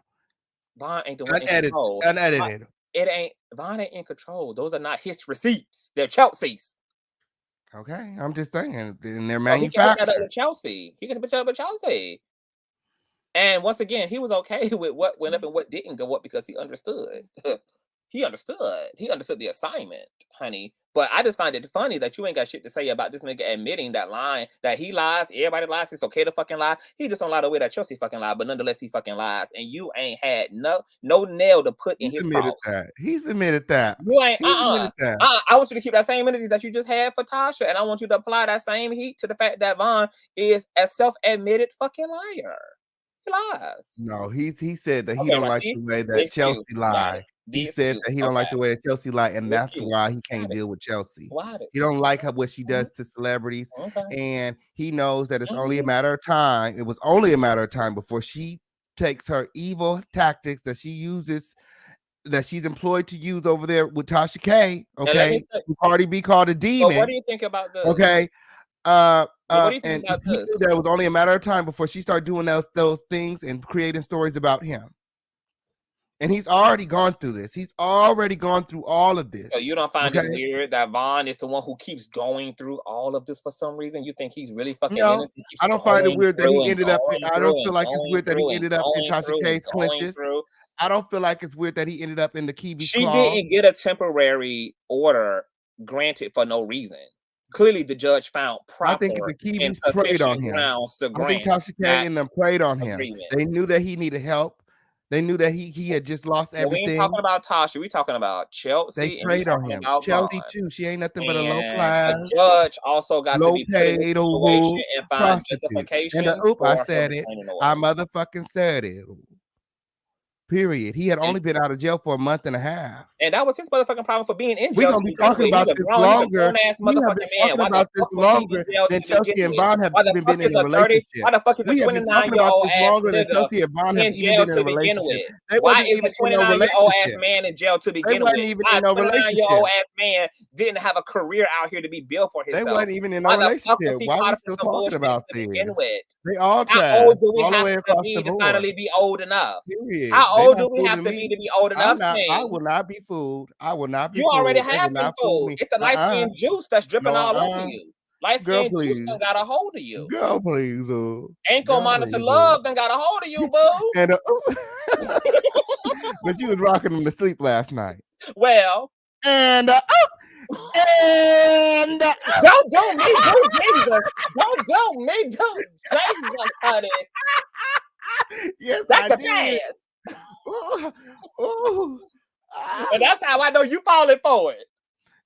Speaker 1: Vaughn ain't the one in control.
Speaker 4: Unedited.
Speaker 1: Vaughn ain't in control. Those are not his receipts. They're Chelsea's.
Speaker 4: Okay, I'm just saying, and they're manufactured.
Speaker 1: He can put that Chelsea. He can put that up with Chelsea. And once again, he was okay with what went up and what didn't go up because he understood. He understood the assignment, honey. But I just find it funny that you ain't got shit to say about this nigga admitting that line, that he lies, everybody lies, it's okay to fucking lie. He just don't lie the way that Chelsea fucking lied, but nonetheless he fucking lies. And you ain't had no nail to put in his mouth.
Speaker 4: He's admitted that.
Speaker 1: You ain't I want you to keep that same energy that you just had for Tasha, and I want you to apply that same heat to the fact that Vaughn is a self-admitted fucking liar. He lies.
Speaker 4: No, he said that he don't like the way that Chelsea lied. He said that he don't like the way that Chelsea lied, and that's why he can't deal with Chelsea. He don't like what she does to celebrities, and he knows that it's only a matter of time. It was only a matter of time before she takes her evil tactics that she uses, that she's employed to use over there with Tasha K. Okay, Cardi B called a demon.
Speaker 1: What do you think about this?
Speaker 4: Okay.
Speaker 1: What do you think about this?
Speaker 4: That it was only a matter of time before she started doing those things and creating stories about him. And he's already gone through this. He's already gone through all of this.
Speaker 1: So you don't find it weird that Vaughn is the one who keeps going through all of this for some reason? You think he's really fucking innocent?
Speaker 4: I don't find it weird that he ended up. I don't feel like it's weird that he ended up in Tasha K's clinches. I don't feel like it's weird that he ended up in the Kiwi's claw.
Speaker 1: She didn't get a temporary order granted for no reason. Clearly, the judge found proper.
Speaker 4: I think the Kiwis preyed on him. I think Tasha K and them preyed on him. They knew that he needed help. They knew that he had just lost
Speaker 1: Well, we ain't
Speaker 4: everything.
Speaker 1: talking about Tasha. We talking about
Speaker 4: They
Speaker 1: Chelsea, and we
Speaker 4: preyed on
Speaker 1: talking
Speaker 4: him.
Speaker 1: about
Speaker 4: Chelsea
Speaker 1: Vaughn.
Speaker 4: too. She ain't nothing but a low
Speaker 1: And a
Speaker 4: class,
Speaker 1: judge also got to
Speaker 4: low
Speaker 1: be put in this
Speaker 4: paid
Speaker 1: situation and find
Speaker 4: prostitute. And
Speaker 1: justification
Speaker 4: I
Speaker 1: for her
Speaker 4: said it.
Speaker 1: restraining
Speaker 4: I
Speaker 1: order.
Speaker 4: motherfucking said it. Period. He had
Speaker 1: And,
Speaker 4: only been out of jail for a month and a half.
Speaker 1: and that was his motherfucking problem for being in
Speaker 4: We're
Speaker 1: jail
Speaker 4: gonna
Speaker 1: to
Speaker 4: be
Speaker 1: begin
Speaker 4: talking
Speaker 1: with. He's
Speaker 4: about
Speaker 1: a
Speaker 4: this
Speaker 1: grown
Speaker 4: longer.
Speaker 1: ass
Speaker 4: We have
Speaker 1: motherfucking
Speaker 4: been
Speaker 1: man.
Speaker 4: talking
Speaker 1: Why the
Speaker 4: about this
Speaker 1: fuck was he
Speaker 4: longer
Speaker 1: in jail
Speaker 4: than
Speaker 1: to begin
Speaker 4: Chelsea and
Speaker 1: with?
Speaker 4: Vaughn have
Speaker 1: Why the
Speaker 4: even
Speaker 1: fuck
Speaker 4: been
Speaker 1: is
Speaker 4: in a
Speaker 1: a 30?
Speaker 4: relationship.
Speaker 1: Why the fuck is a
Speaker 4: We have been talking about
Speaker 1: 29-year-old
Speaker 4: this
Speaker 1: ass
Speaker 4: longer than
Speaker 1: nigga
Speaker 4: Chelsea and Vaughn have
Speaker 1: in
Speaker 4: even
Speaker 1: jail
Speaker 4: been in
Speaker 1: to
Speaker 4: a
Speaker 1: begin
Speaker 4: relationship.
Speaker 1: with?
Speaker 4: They
Speaker 1: Why
Speaker 4: wasn't
Speaker 1: is a
Speaker 4: even in no
Speaker 1: 29-year-old ass
Speaker 4: relationship.
Speaker 1: man in jail to
Speaker 4: They
Speaker 1: begin
Speaker 4: wasn't
Speaker 1: with?
Speaker 4: even
Speaker 1: Why
Speaker 4: in
Speaker 1: a
Speaker 4: no
Speaker 1: 29-year-old
Speaker 4: relationship.
Speaker 1: ass man didn't have a career out here to be built for
Speaker 4: They
Speaker 1: himself?
Speaker 4: wasn't even in no
Speaker 1: Why the fuck was
Speaker 4: relationship.
Speaker 1: he
Speaker 4: Why
Speaker 1: caught
Speaker 4: we
Speaker 1: up in
Speaker 4: still
Speaker 1: some
Speaker 4: talking
Speaker 1: bullshit
Speaker 4: about
Speaker 1: to begin
Speaker 4: this?
Speaker 1: with?
Speaker 4: They all
Speaker 1: How
Speaker 4: trash
Speaker 1: old do we
Speaker 4: all the
Speaker 1: have
Speaker 4: way
Speaker 1: to
Speaker 4: across the
Speaker 1: be to
Speaker 4: board.
Speaker 1: finally be old enough?
Speaker 4: Period.
Speaker 1: How
Speaker 4: They
Speaker 1: old do
Speaker 4: not
Speaker 1: we have
Speaker 4: fooling
Speaker 1: to be
Speaker 4: me.
Speaker 1: to be old enough,
Speaker 4: I
Speaker 1: King?
Speaker 4: will not be fooled. I will not be
Speaker 1: You already
Speaker 4: fooled. They will
Speaker 1: have been
Speaker 4: not fool
Speaker 1: fooled.
Speaker 4: me.
Speaker 1: It's the light skin juice that's dripping
Speaker 4: No,
Speaker 1: all over you. Light
Speaker 4: Girl,
Speaker 1: skin juice done
Speaker 4: please.
Speaker 1: got a hold of you.
Speaker 4: Girl, please.
Speaker 1: Ankle
Speaker 4: Girl,
Speaker 1: monitor
Speaker 4: please.
Speaker 1: love done got a hold of you, boo.
Speaker 4: And but you was rocking them to sleep last night.
Speaker 1: Well,
Speaker 4: And
Speaker 1: don't do me, do Jesus. Don't do me, do Jesus, honey.
Speaker 4: yes,
Speaker 1: That's
Speaker 4: I
Speaker 1: the
Speaker 4: did.
Speaker 1: pass.
Speaker 4: Ooh, ooh,
Speaker 1: And that's how I know you falling for it.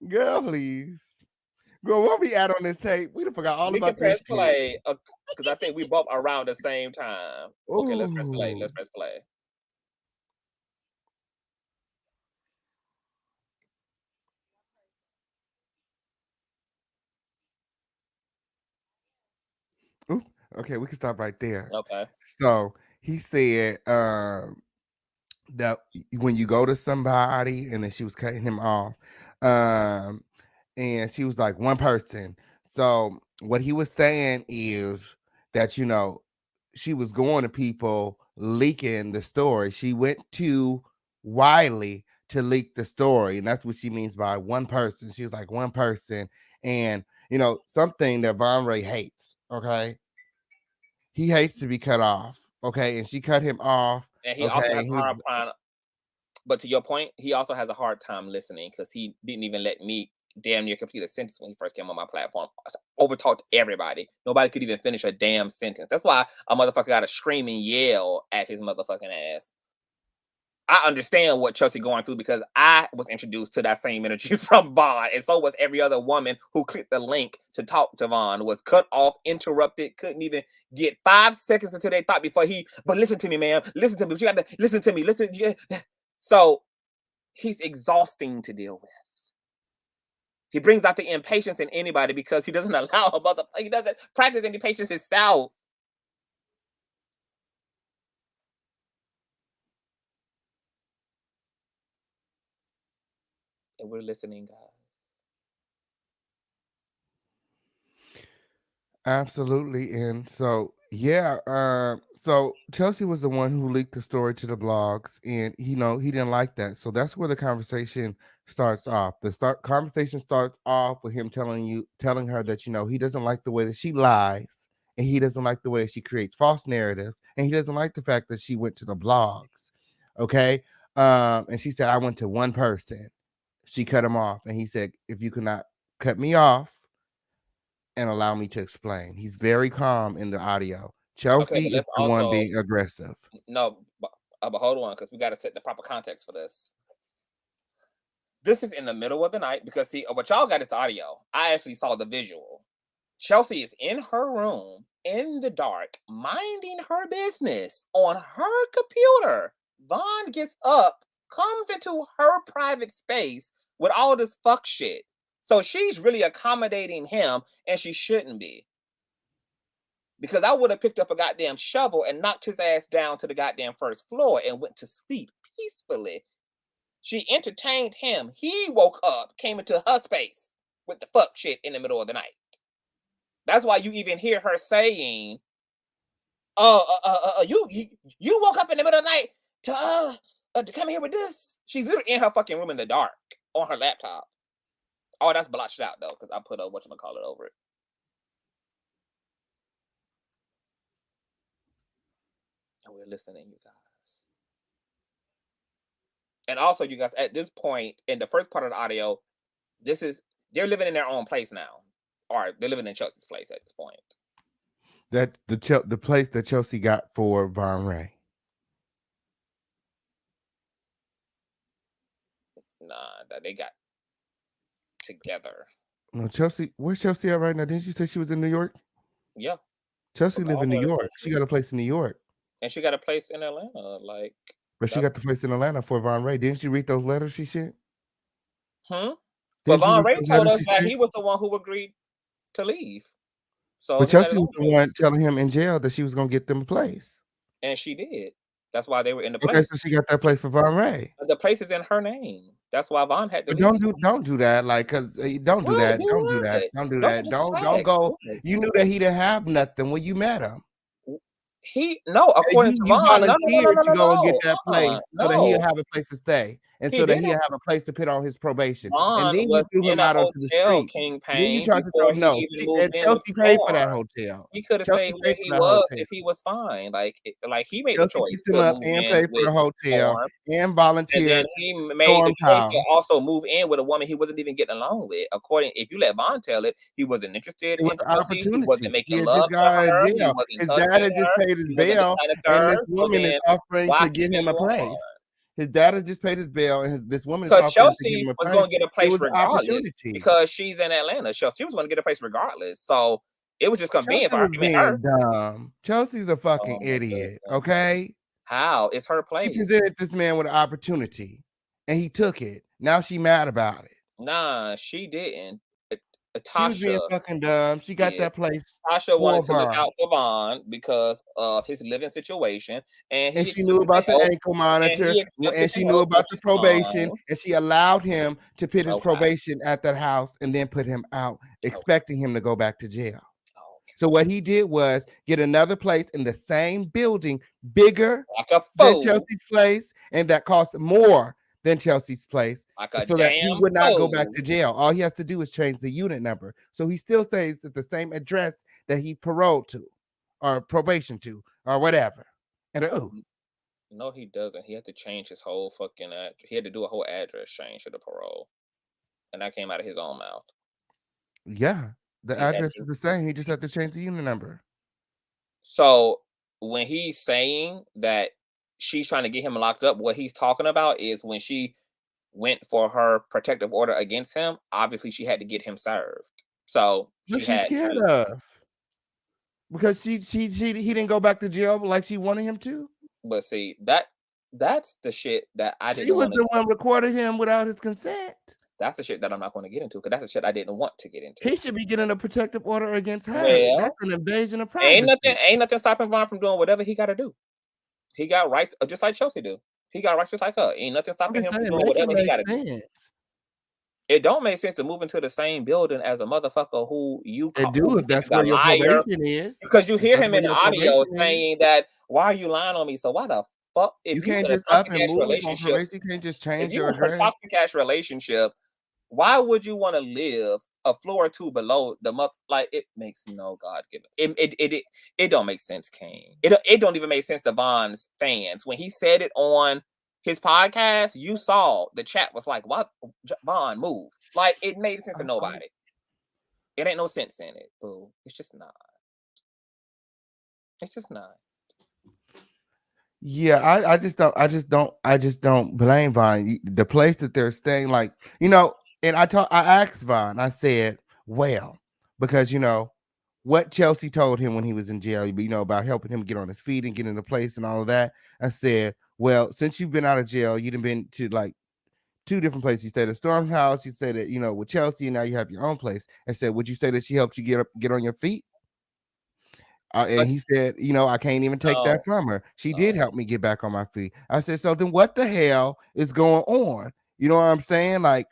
Speaker 4: girl, please. Girl, where we at on this tape? We done forgot all
Speaker 1: We can
Speaker 4: about this
Speaker 1: press
Speaker 4: shit.
Speaker 1: play because I think we both around the same time. Okay, let's press play.
Speaker 4: Ooh.
Speaker 1: Let's press play.
Speaker 4: Ooh, okay, we can stop right there.
Speaker 1: Okay.
Speaker 4: So he said that when you go to somebody, and then she was cutting him off, and she was like one person. So what he was saying is that she was going to people leaking the story. She went to Wiley to leak the story, and that's what she means by one person. She was like one person, and something that Von Ray hates. Okay, he hates to be cut off. Okay, and she cut him off.
Speaker 1: And he also
Speaker 4: Okay,
Speaker 1: has a hard time. But to your point, he also has a hard time listening because he didn't even let me damn near complete a sentence when he first came on my platform. Overtalked everybody. Nobody could even finish a damn sentence. That's why a motherfucker got to scream and yell at his motherfucking ass. I understand what Chelsea going through because I was introduced to that same energy from Vaughn, and so was every other woman who clicked the link to talk to Vaughn. Was cut off, interrupted, couldn't even get 5 seconds into their thought before but listen to me, ma'am. Listen to me. You got to listen to me. Listen. Yeah. So he's exhausting to deal with. He brings out the impatience in anybody because he doesn't allow a mother. He doesn't practice any patience himself. And we're listening, guys.
Speaker 4: Absolutely. And so, yeah, so Chelsea was the one who leaked the story to the blogs, and he didn't like that. So that's where the conversation starts off. Conversation starts off with him telling her that he doesn't like the way that she lies, and he doesn't like the way that she creates false narratives, and he doesn't like the fact that she went to the blogs. Okay. And she said, I went to one person. She cut him off, and he said, if you could not cut me off and allow me to explain. He's very calm in the audio.
Speaker 1: Okay,
Speaker 4: Chelsea
Speaker 1: but
Speaker 4: is
Speaker 1: let's
Speaker 4: the one
Speaker 1: also
Speaker 4: being aggressive.
Speaker 1: no, but hold on, because we got to set the proper context for this. This is in the middle of the night because see, what y'all got is audio. I actually saw the visual. Chelsea is in her room in the dark, minding her business on her computer. Vaughn gets up, comes into her private space with all this fuck shit. So she's really accommodating him, and she shouldn't be. Because I would have picked up a goddamn shovel and knocked his ass down to the goddamn first floor and went to sleep peacefully. She entertained him. He woke up, came into her space with the fuck shit in the middle of the night. That's why you even hear her saying, you woke up in the middle of the night to come here with this." She's literally in her fucking room in the dark on her laptop. Oh, that's blotched out though, because I put a whatchamacallit over it. And we're listening, you guys. And also, you guys, at this point, in the first part of the audio, they're living in their own place now. Or they're living in Chelsea's place at this point.
Speaker 4: That the place that Chelsea got for Von Ray.
Speaker 1: Nah, that they got together.
Speaker 4: No, Chelsea. Where's Chelsea at right now? Didn't you say she was in New York?
Speaker 1: Yeah.
Speaker 4: Chelsea live in New
Speaker 1: All over the
Speaker 4: York. She
Speaker 1: country.
Speaker 4: got a place in New York,
Speaker 1: And she got a place in Atlanta. Like
Speaker 4: but she
Speaker 1: that's
Speaker 4: got the place in Atlanta for Von Ray. Didn't you read those letters she sent?
Speaker 1: But
Speaker 4: Didn't you
Speaker 1: Vaughn
Speaker 4: read
Speaker 1: Ray
Speaker 4: those
Speaker 1: told
Speaker 4: letters
Speaker 1: us
Speaker 4: she
Speaker 1: that
Speaker 4: sent?
Speaker 1: he was the one who agreed to leave. So
Speaker 4: But
Speaker 1: he let it
Speaker 4: Chelsea was the
Speaker 1: go.
Speaker 4: one telling him in jail that she was gonna get them a place.
Speaker 1: And she did. That's why they were in the
Speaker 4: Okay,
Speaker 1: place.
Speaker 4: so she got that place for Von Ray.
Speaker 1: The place is in her name. That's why Vaughn had to
Speaker 4: But
Speaker 1: leave.
Speaker 4: don't do that, like, cause don't do
Speaker 1: What?
Speaker 4: that,
Speaker 1: Do
Speaker 4: don't do that,
Speaker 1: what?
Speaker 4: don't do
Speaker 1: Those are
Speaker 4: that,
Speaker 1: just
Speaker 4: don't
Speaker 1: facts.
Speaker 4: go.
Speaker 1: What?
Speaker 4: You knew that he didn't have nothing when you met him.
Speaker 1: No,
Speaker 4: And
Speaker 1: according to
Speaker 4: you
Speaker 1: Vaughn, no, no, no,
Speaker 4: volunteered
Speaker 1: no,
Speaker 4: to
Speaker 1: no,
Speaker 4: go and get
Speaker 1: no,
Speaker 4: that place so that he'll
Speaker 1: no.
Speaker 4: have a place to stay, and
Speaker 1: He
Speaker 4: so that
Speaker 1: didn't.
Speaker 4: he'll have a place to put on his probation. And
Speaker 1: Vaughn
Speaker 4: then you
Speaker 1: was
Speaker 4: threw
Speaker 1: in
Speaker 4: him
Speaker 1: a
Speaker 4: out onto the
Speaker 1: hotel,
Speaker 4: street.
Speaker 1: King
Speaker 4: Then you
Speaker 1: Payne,
Speaker 4: tried to tell
Speaker 1: before he
Speaker 4: no,
Speaker 1: even moved
Speaker 4: and
Speaker 1: in with
Speaker 4: Chelsea paid for that
Speaker 1: Storm.
Speaker 4: hotel.
Speaker 1: He could have
Speaker 4: Chelsea
Speaker 1: stayed where
Speaker 4: paid
Speaker 1: he
Speaker 4: for that
Speaker 1: was
Speaker 4: hotel.
Speaker 1: if he was fine. Like he made the
Speaker 4: Chelsea
Speaker 1: choice
Speaker 4: picked him
Speaker 1: to
Speaker 4: up
Speaker 1: move
Speaker 4: and
Speaker 1: in
Speaker 4: paid for
Speaker 1: with
Speaker 4: the hotel
Speaker 1: Storm.
Speaker 4: and
Speaker 1: And then
Speaker 4: volunteered
Speaker 1: he made the
Speaker 4: Storm
Speaker 1: choice to
Speaker 4: Town.
Speaker 1: also move in with a woman he wasn't even getting along with. If you let Vaughn tell it, he wasn't interested
Speaker 4: It was
Speaker 1: in
Speaker 4: an
Speaker 1: Chelsea. He wasn't
Speaker 4: opportunity. He
Speaker 1: making
Speaker 4: had
Speaker 1: love
Speaker 4: just
Speaker 1: to
Speaker 4: got out of
Speaker 1: her. He
Speaker 4: jail.
Speaker 1: wasn't
Speaker 4: His dad
Speaker 1: touching
Speaker 4: had just
Speaker 1: her.
Speaker 4: paid his
Speaker 1: He wasn't this,
Speaker 4: bail,
Speaker 1: that, and the
Speaker 4: and this
Speaker 1: third. So
Speaker 4: woman is
Speaker 1: then
Speaker 4: offering
Speaker 1: why
Speaker 4: to get
Speaker 1: keep
Speaker 4: him
Speaker 1: him
Speaker 4: a
Speaker 1: on?
Speaker 4: place. His dad has just paid his bail, and this woman is
Speaker 1: Because
Speaker 4: offering to give
Speaker 1: Chelsea
Speaker 4: him a
Speaker 1: was
Speaker 4: place.
Speaker 1: going to get a
Speaker 4: It
Speaker 1: place
Speaker 4: was an
Speaker 1: regardless
Speaker 4: opportunity.
Speaker 1: because she's in Atlanta. So she was going to get a place regardless. So it was just convenient
Speaker 4: Chelsea
Speaker 1: for her
Speaker 4: was
Speaker 1: to meet her.
Speaker 4: being dumb. Chelsea's a fucking
Speaker 1: Oh my
Speaker 4: idiot,
Speaker 1: goodness.
Speaker 4: okay?
Speaker 1: How? It's her
Speaker 4: She
Speaker 1: place.
Speaker 4: presented this man with an opportunity, and he took it. Now she mad about it.
Speaker 1: Nah, she didn't.
Speaker 4: She was being
Speaker 1: Tasha
Speaker 4: fucking dumb. She got
Speaker 1: did.
Speaker 4: that place
Speaker 1: Tasha
Speaker 4: for
Speaker 1: wanted to look
Speaker 4: Vaughn.
Speaker 1: out for Vaughn because of his living situation, and
Speaker 4: And
Speaker 1: he
Speaker 4: she knew
Speaker 1: accepted the
Speaker 4: about the
Speaker 1: help.
Speaker 4: ankle
Speaker 1: And
Speaker 4: monitor,
Speaker 1: he accepted
Speaker 4: and
Speaker 1: the
Speaker 4: she knew
Speaker 1: help,
Speaker 4: about
Speaker 1: which
Speaker 4: the
Speaker 1: is
Speaker 4: probation,
Speaker 1: fine.
Speaker 4: and she allowed him to put his
Speaker 1: Okay.
Speaker 4: probation at that house and then put him out, expecting him to go back to jail.
Speaker 1: Okay.
Speaker 4: So what he did was get another place in the same building, bigger
Speaker 1: Like a
Speaker 4: than
Speaker 1: fool.
Speaker 4: Chelsea's place, and that cost more than Chelsea's place,
Speaker 1: Like a
Speaker 4: so that he
Speaker 1: damn
Speaker 4: would not go back
Speaker 1: fool.
Speaker 4: to jail. All he has to do is change the unit number. So he still stays at the same address that he paroled to, or probation to, or whatever. And
Speaker 1: No, he doesn't. He had to change his whole fucking he had to do a whole address change for the parole. And that came out of his own mouth.
Speaker 4: yeah, the
Speaker 1: He had
Speaker 4: address
Speaker 1: to.
Speaker 4: is the same. He just had to change the unit number.
Speaker 1: So when he's saying that she's trying to get him locked up, what he's talking about is when she went for her protective order against him, obviously she had to get him served. So
Speaker 4: What
Speaker 1: she
Speaker 4: she's
Speaker 1: had
Speaker 4: scared
Speaker 1: to.
Speaker 4: of? Because he didn't go back to jail like she wanted him to.
Speaker 1: But see, that's the shit that I
Speaker 4: She
Speaker 1: didn't
Speaker 4: was
Speaker 1: want to.
Speaker 4: the one recorded him without his consent.
Speaker 1: That's the shit that I'm not going to get into because that's the shit I didn't want to get into.
Speaker 4: He should be getting a protective order against her. That's
Speaker 1: Well,
Speaker 4: an invasion of
Speaker 1: ain't
Speaker 4: privacy.
Speaker 1: nothing stopping Vaughn from doing whatever he got to do. He got rights, just like Chelsea do. He got rights just like her. Ain't nothing
Speaker 4: I'm
Speaker 1: stopping
Speaker 4: just
Speaker 1: him from
Speaker 4: saying,
Speaker 1: doing
Speaker 4: make it
Speaker 1: whatever he
Speaker 4: make
Speaker 1: got to do.
Speaker 4: sense.
Speaker 1: It don't make sense to move into the same building as a motherfucker who you
Speaker 4: It
Speaker 1: who
Speaker 4: do
Speaker 1: you
Speaker 4: if
Speaker 1: think
Speaker 4: that's
Speaker 1: is a
Speaker 4: where your
Speaker 1: liar
Speaker 4: probation is.
Speaker 1: because you
Speaker 4: If
Speaker 1: hear
Speaker 4: that's
Speaker 1: him
Speaker 4: where
Speaker 1: in the
Speaker 4: your
Speaker 1: audio
Speaker 4: probation is.
Speaker 1: saying that, "Why are you lying on me?" So why the fuck
Speaker 4: You
Speaker 1: if you
Speaker 4: can't
Speaker 1: in a
Speaker 4: just up
Speaker 1: toxic
Speaker 4: and
Speaker 1: ass
Speaker 4: move on
Speaker 1: relationship,
Speaker 4: probation. You can't just
Speaker 1: if
Speaker 4: change
Speaker 1: you
Speaker 4: your
Speaker 1: in a
Speaker 4: address.
Speaker 1: toxic ass relationship, why would you want to live a floor or two below the like it makes no god given it don't make sense, Kane. It don't even make sense to Vaughn's fans when he said it on his podcast. You saw the chat was like, "Why Vaughn move?" Like it made sense to nobody. It ain't no sense in it, boo. It's just not. It's just not.
Speaker 4: Yeah, I just don't blame Vaughn. The place that they're staying, like, and I asked Vaughn, I said, well, because what Chelsea told him when he was in jail, about helping him get on his feet and get in a place and all of that. I said, well, since you've been out of jail, you've been to like 2 different places. You stayed at Storm House, you said that, with Chelsea, and now you have your own place. I said, would you say that she helped you get on your feet? And
Speaker 1: But
Speaker 4: he said, I can't even take
Speaker 1: no,
Speaker 4: that from her. She did
Speaker 1: no.
Speaker 4: help me get back on my feet. I said, so then what the hell is going on? You know what I'm saying? Like,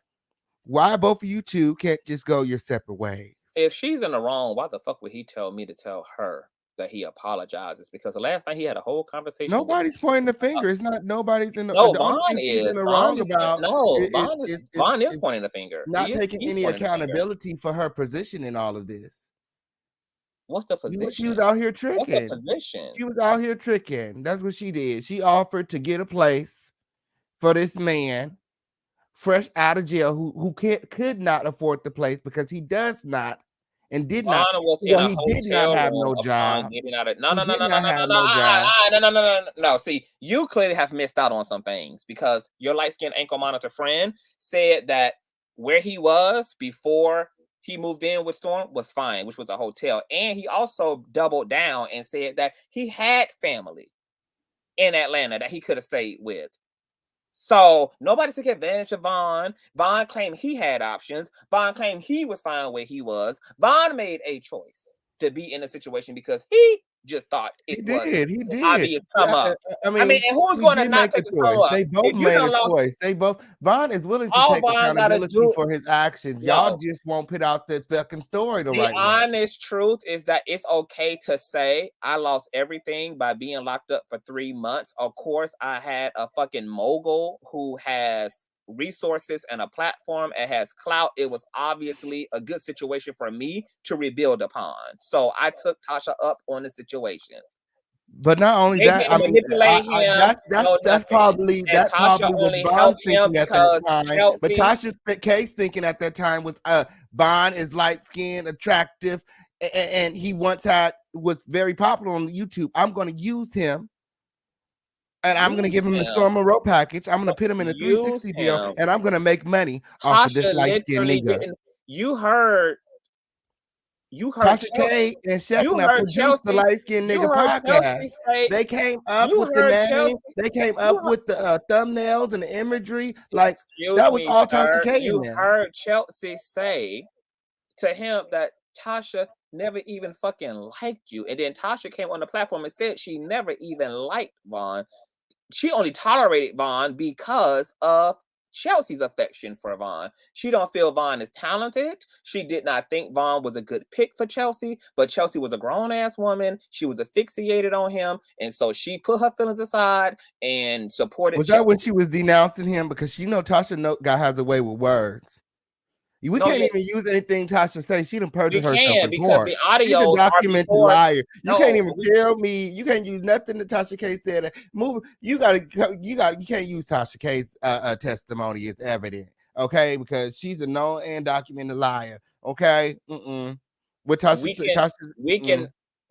Speaker 4: why both of you two can't just go your separate ways?
Speaker 1: If she's in the wrong, why the fuck would he tell me to tell her that he apologizes? Because the last time he had a whole conversation with
Speaker 4: Nobody's pointing the finger. It's not nobody's in
Speaker 1: no,
Speaker 4: the only
Speaker 1: Vaughn
Speaker 4: thing she's
Speaker 1: is.
Speaker 4: in the
Speaker 1: Vaughn
Speaker 4: wrong
Speaker 1: is point,
Speaker 4: about
Speaker 1: no,
Speaker 4: is
Speaker 1: Vaughn is pointing the finger.
Speaker 4: not taking
Speaker 1: He's
Speaker 4: any
Speaker 1: pointing the finger.
Speaker 4: accountability for her position in all of this.
Speaker 1: What's the
Speaker 4: She
Speaker 1: position?
Speaker 4: was out here
Speaker 1: What's the
Speaker 4: tricking.
Speaker 1: position?
Speaker 4: She was out here tricking. That's what she did. She offered to get a place for this man fresh out of jail who could not afford the place because he does not and did
Speaker 1: Vaughn
Speaker 4: not.
Speaker 1: was in
Speaker 4: Well,
Speaker 1: a
Speaker 4: he did not
Speaker 1: hotel
Speaker 4: have
Speaker 1: room
Speaker 4: no
Speaker 1: upon
Speaker 4: job.
Speaker 1: getting out of no.
Speaker 4: He did not have no job.
Speaker 1: No. See, you clearly have missed out on some things because your light-skinned ankle monitor friend said that where he was before he moved in with Storm was fine, which was a hotel. And he also doubled down and said that he had family in Atlanta that he could have stayed with. So nobody took advantage of Vaughn. Vaughn claimed he had options. Vaughn claimed he was fine where he was. Vaughn made a choice to be in a situation because he just thought it was
Speaker 4: He did.
Speaker 1: obvious come up.
Speaker 4: I
Speaker 1: I mean,
Speaker 4: mean,
Speaker 1: and who's
Speaker 4: he
Speaker 1: going to
Speaker 4: did
Speaker 1: not
Speaker 4: make a
Speaker 1: take the come
Speaker 4: choice.
Speaker 1: up?
Speaker 4: They both
Speaker 1: If you
Speaker 4: made
Speaker 1: done
Speaker 4: a
Speaker 1: lost,
Speaker 4: choice. Vaughn is willing to
Speaker 1: all
Speaker 4: take
Speaker 1: Vaughn got to
Speaker 4: accountability
Speaker 1: do.
Speaker 4: for his actions. Y'all just won't put out the fucking story the
Speaker 1: The
Speaker 4: right way.
Speaker 1: honest truth is that it's okay to say I lost everything by being locked up for 3 months. Of course, I had a fucking mogul who has resources and a platform and has clout. It was obviously a good situation for me to rebuild upon. So I took Tasha up on the situation.
Speaker 4: But not only
Speaker 1: They
Speaker 4: that, I
Speaker 1: didn't
Speaker 4: mean,
Speaker 1: manipulate him.
Speaker 4: that's probably
Speaker 1: And Tasha
Speaker 4: was
Speaker 1: only
Speaker 4: Vaughn
Speaker 1: helped him
Speaker 4: thinking at
Speaker 1: because
Speaker 4: that time. But
Speaker 1: Chelsea.
Speaker 4: Tasha's case thinking at that time was Vaughn is light skinned, attractive, and he was very popular on YouTube. I'm going to use him. And I'm going to give him the Storm Monroe package. I'm going to put him in a 360 deal, and I'm going to make money off of this light-skinned nigga.
Speaker 1: You heard
Speaker 4: Tasha K and Shekna produced the light-skinned nigga podcast. They came up with the name. They came up with the thumbnails and the imagery. Like, that was all Tasha K in there.
Speaker 1: You heard Chelsea say to him that Tasha never even fucking liked you. And then Tasha came on the platform and said she never even liked Vaughn. She only tolerated Vaughn because of Chelsea's affection for Vaughn. She don't feel Vaughn is talented. She did not think Vaughn was a good pick for Chelsea, but Chelsea was a grown-ass woman. She was asphyxiated on him, and so she put her feelings aside and supported
Speaker 4: Was
Speaker 1: Chelsea.
Speaker 4: that when she was denouncing him? Because Tasha has a way with words. We can't even use anything Tasha say. She done perjured herself before.
Speaker 1: The audio
Speaker 4: She's a documented liar. You can't even tell me. You can't use nothing that Tasha K said. You can't use Tasha K's testimony as evidence, okay? Because she's a known and documented liar, okay? What Tasha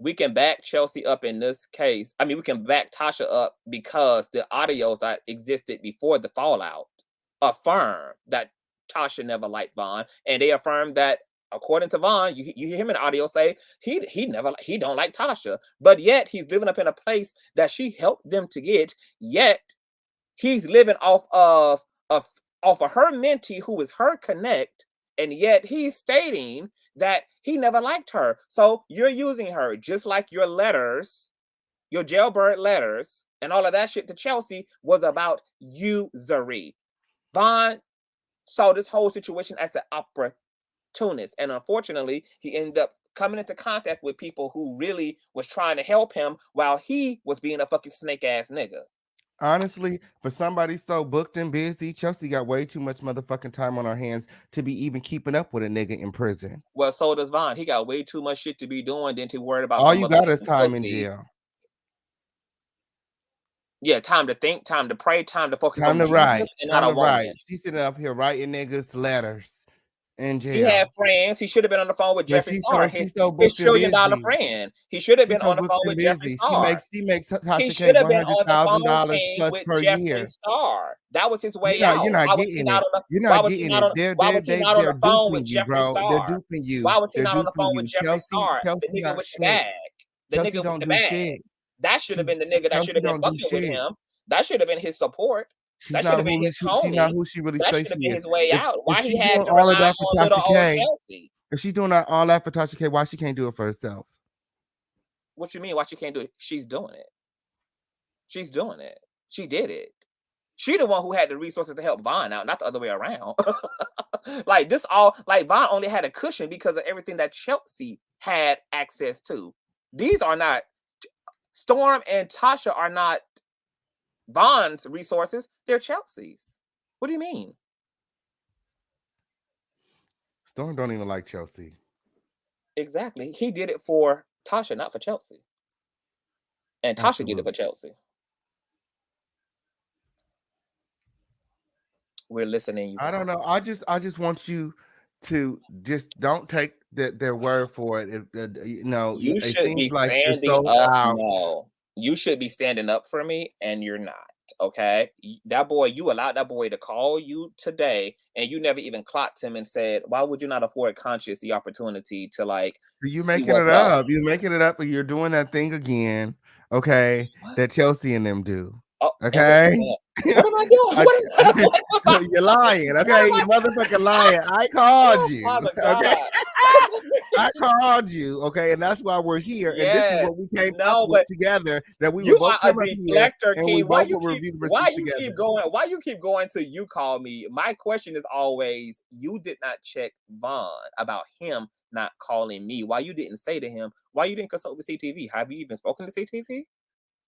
Speaker 1: we can back Chelsea up in this case. I mean, we can back Tasha up because the audios that existed before the fallout affirm that Tasha never liked Vaughn, and they affirmed that according to Vaughn, you hear him in the audio say he don't like Tasha, but yet he's living up in a place that she helped them to get. Yet he's living off of her mentee who is her connect, and yet he's stating that he never liked her. So you're using her just like your letters, your jailbird letters, and all of that shit to Chelsea was about usury. Vaughn saw this whole situation as an opportunist, and unfortunately he ended up coming into contact with people who really was trying to help him while he was being a fucking snake ass nigga.
Speaker 4: Honestly, for somebody so booked and busy, Chelsea got way too much motherfucking time on her hands to be even keeping up with a nigga in prison.
Speaker 1: Well, so does Vaughn. He got way too much shit to be doing than to worry about.
Speaker 4: All you got is time in jail.
Speaker 1: Yeah, time to think, time to pray, time to focus
Speaker 4: on
Speaker 1: to
Speaker 4: write. Time to write. She's sitting up here writing niggas letters in jail.
Speaker 1: He had friends. He should have been on the phone with Jeffree Star, his $1 trillion friend. He should have been on the phone with Jeffree Star.
Speaker 4: She makes Tasha K $100,000 plus per year.
Speaker 1: Star. That was his way
Speaker 4: out. You're not getting it. You're not getting it. They're duping you, bro. They're duping you.
Speaker 1: Why was he not on the phone with Jeffree Star? The nigga with the bag. The nigga with the bag. That should have been the nigga that should have been fucking with him. That should have been his support. That should have been his homie. She's not
Speaker 4: who she really
Speaker 1: says she is. His way out. Why he had to
Speaker 4: rely
Speaker 1: on little old Chelsea?
Speaker 4: If she's doing all that for Tasha K, why she can't do it for herself?
Speaker 1: What you mean? Why she can't do it? She's doing it. She's doing it. She did it. She the one who had the resources to help Vaughn out, not the other way around. Like Vaughn only had a cushion because of everything that Chelsea had access to. These are not Storm and Tasha are not Vaughn's resources, they're Chelsea's. What do you mean?
Speaker 4: Storm don't even like Chelsea.
Speaker 1: Exactly. He did it for Tasha, not for Chelsea. And Tasha did it for Chelsea. We're listening.
Speaker 4: I don't know. I just want you to just don't take their word for it.
Speaker 1: You
Speaker 4: It
Speaker 1: should
Speaker 4: seems
Speaker 1: be
Speaker 4: like you're
Speaker 1: standing
Speaker 4: so
Speaker 1: up.
Speaker 4: out.
Speaker 1: No, you should be standing up for me, and you're not. Okay, that boy, you allowed that boy to call you today, and you never even clocked him and said, "Why would you not afford Conscious the opportunity to like
Speaker 4: You're
Speaker 1: see
Speaker 4: making
Speaker 1: what's
Speaker 4: it
Speaker 1: up?"
Speaker 4: up. You're making it up, and you're doing that thing again. Okay,
Speaker 1: What?
Speaker 4: that Chelsea and them do.
Speaker 1: Oh, and
Speaker 4: Okay.
Speaker 1: what am I doing?
Speaker 4: I-
Speaker 1: What
Speaker 4: you're lying.
Speaker 1: what
Speaker 4: Okay,
Speaker 1: am I?
Speaker 4: you're motherfucking lying. I called
Speaker 1: Oh,
Speaker 4: you.
Speaker 1: Father
Speaker 4: Okay.
Speaker 1: God.
Speaker 4: I called you, okay, and that's why we're here. And this is
Speaker 1: Yes.
Speaker 4: what we came up
Speaker 1: No,
Speaker 4: with
Speaker 1: but
Speaker 4: together, that we
Speaker 1: you
Speaker 4: would both
Speaker 1: are a
Speaker 4: come up here
Speaker 1: deflector,
Speaker 4: and we
Speaker 1: King. Why
Speaker 4: both
Speaker 1: you
Speaker 4: will
Speaker 1: keep
Speaker 4: review the
Speaker 1: why
Speaker 4: receipts
Speaker 1: you keep
Speaker 4: together.
Speaker 1: going? Why you keep going to you call me? My question is always you did not check Vaughn about him not calling me. Why you didn't say to him, why you didn't consult with CTV? Have you even spoken to CTV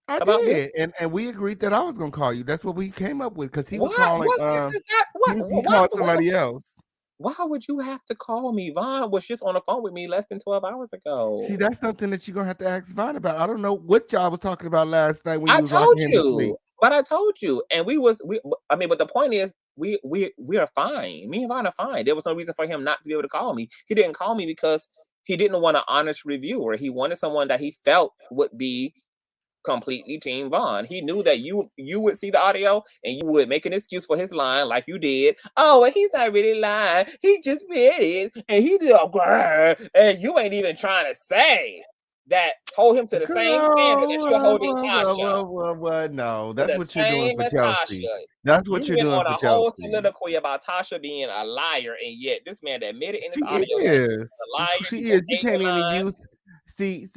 Speaker 4: I
Speaker 1: about this?
Speaker 4: did, and we agreed that I was gonna call you. That's what we came up with because he was
Speaker 1: Why?
Speaker 4: calling.
Speaker 1: What this is that?
Speaker 4: He called somebody else.
Speaker 1: Why would you have to call me? Vaughn was just on the phone with me less than 12 hours ago.
Speaker 4: See, that's something that you're gonna have to ask Vaughn about. I don't know what y'all was talking about last night when
Speaker 1: I
Speaker 4: you was
Speaker 1: told
Speaker 4: rocking him to sleep.
Speaker 1: you, but I told you, and I mean, but the point is, we are fine. Me and Vaughn are fine. There was no reason for him not to be able to call me. He didn't call me because he didn't want an honest reviewer. He wanted someone that he felt would be completely Team Vaughn. He knew that you would see the audio and you would make an excuse for his line like you did. Oh, well, he's not really lying. He just read it and he did and you ain't even trying to say that hold him to the same standard that you're holding Tasha.
Speaker 4: No,
Speaker 1: To
Speaker 4: that's
Speaker 1: the
Speaker 4: what you're doing
Speaker 1: same
Speaker 4: for
Speaker 1: as
Speaker 4: Chelsea.
Speaker 1: Tasha.
Speaker 4: That's
Speaker 1: You
Speaker 4: what you're
Speaker 1: went
Speaker 4: doing
Speaker 1: on
Speaker 4: for
Speaker 1: a whole
Speaker 4: Chelsea.
Speaker 1: soliloquy about Tasha being a liar, and yet this man admitted in his
Speaker 4: She
Speaker 1: audio that
Speaker 4: is.
Speaker 1: he's a liar.
Speaker 4: She
Speaker 1: He's
Speaker 4: is. You
Speaker 1: okay
Speaker 4: can't
Speaker 1: with
Speaker 4: even
Speaker 1: lying.
Speaker 4: use. See.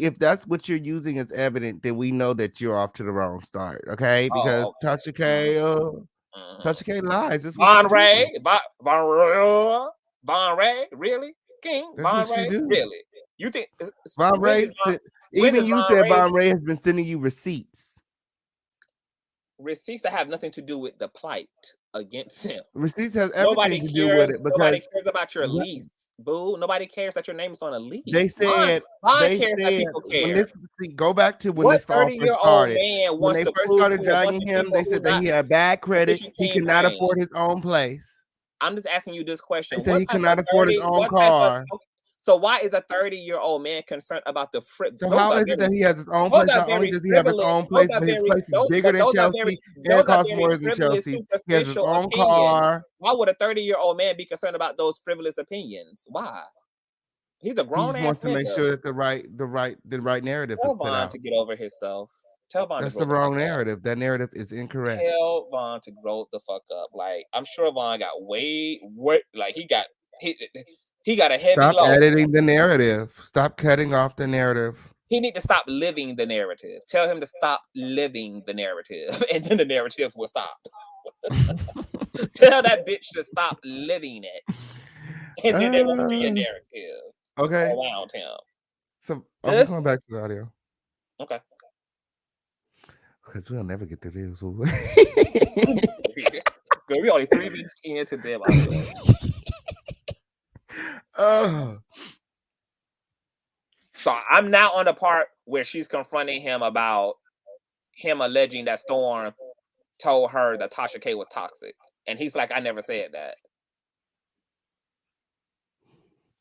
Speaker 4: If that's what you're using as evident, then we know that you're off to the wrong start. Okay, because
Speaker 1: Oh, okay.
Speaker 4: Tasha K lies. That's what she
Speaker 1: Von
Speaker 4: do.
Speaker 1: Ray, Von Ray, really? King,
Speaker 4: That's what
Speaker 1: Von
Speaker 4: she
Speaker 1: Ray,
Speaker 4: do.
Speaker 1: really? You think
Speaker 4: Von
Speaker 1: when
Speaker 4: Ray,
Speaker 1: does Von, when
Speaker 4: even
Speaker 1: does
Speaker 4: you
Speaker 1: Von
Speaker 4: said
Speaker 1: Ray
Speaker 4: Von Ray has been sending you receipts.
Speaker 1: receipts that have nothing to do with the plight against him?
Speaker 4: Receipts has everything to do with it
Speaker 1: Nobody
Speaker 4: because
Speaker 1: cares about your
Speaker 4: what
Speaker 1: lease, boo. Nobody cares that your name is on a
Speaker 4: they
Speaker 1: lease.
Speaker 4: said,
Speaker 1: Vaughn cares that people
Speaker 4: when
Speaker 1: care.
Speaker 4: this go back to when
Speaker 1: What
Speaker 4: this all first
Speaker 1: 30-year-old
Speaker 4: started.
Speaker 1: man
Speaker 4: When
Speaker 1: wants
Speaker 4: they
Speaker 1: to
Speaker 4: first
Speaker 1: prove
Speaker 4: started
Speaker 1: to a bunch
Speaker 4: dragging
Speaker 1: of
Speaker 4: him,
Speaker 1: people
Speaker 4: they
Speaker 1: who
Speaker 4: said that
Speaker 1: not
Speaker 4: he had bad credit.
Speaker 1: sufficient
Speaker 4: He
Speaker 1: king
Speaker 4: could not
Speaker 1: brain?
Speaker 4: afford his own place.
Speaker 1: I'm just asking you this
Speaker 4: They
Speaker 1: question.
Speaker 4: said he could not afford his own car.
Speaker 1: So why is a 30-year-old man concerned about the
Speaker 4: So how is it that he has his own place? Not only does he have his own place, but his place is bigger than Chelsea and it costs more than
Speaker 1: frivolous,
Speaker 4: Chelsea. He has his
Speaker 1: superficial
Speaker 4: own
Speaker 1: opinions?
Speaker 4: car.
Speaker 1: Why would a 30-year-old man be concerned about those frivolous opinions? Why? He's a
Speaker 4: He
Speaker 1: grown
Speaker 4: just
Speaker 1: ass
Speaker 4: wants to make
Speaker 1: nigga.
Speaker 4: sure that the right narrative is
Speaker 1: Tell
Speaker 4: put
Speaker 1: Vaughn
Speaker 4: out.
Speaker 1: to get over himself. Tell Vaughn to
Speaker 4: That's
Speaker 1: grow
Speaker 4: the
Speaker 1: the fuck
Speaker 4: wrong
Speaker 1: up.
Speaker 4: narrative. That narrative is incorrect.
Speaker 1: Tell Vaughn to grow the fuck up. Like I'm sure Vaughn got way like he got a heavy
Speaker 4: Stop
Speaker 1: load.
Speaker 4: editing the narrative. Stop cutting off the narrative.
Speaker 1: He need to stop living the narrative. Tell him to stop living the narrative, and then the narrative will stop. Tell that bitch to stop living it, and then there won't be a narrative
Speaker 4: Okay.
Speaker 1: around him.
Speaker 4: So are we going back to the audio?
Speaker 1: Okay.
Speaker 4: Because we'll never get the views.
Speaker 1: Girl, we only 3 minutes into them.
Speaker 4: Oh.
Speaker 1: So I'm now on the part where she's confronting him about him alleging that Storm told her that Tasha K was toxic. And he's like, I never said that.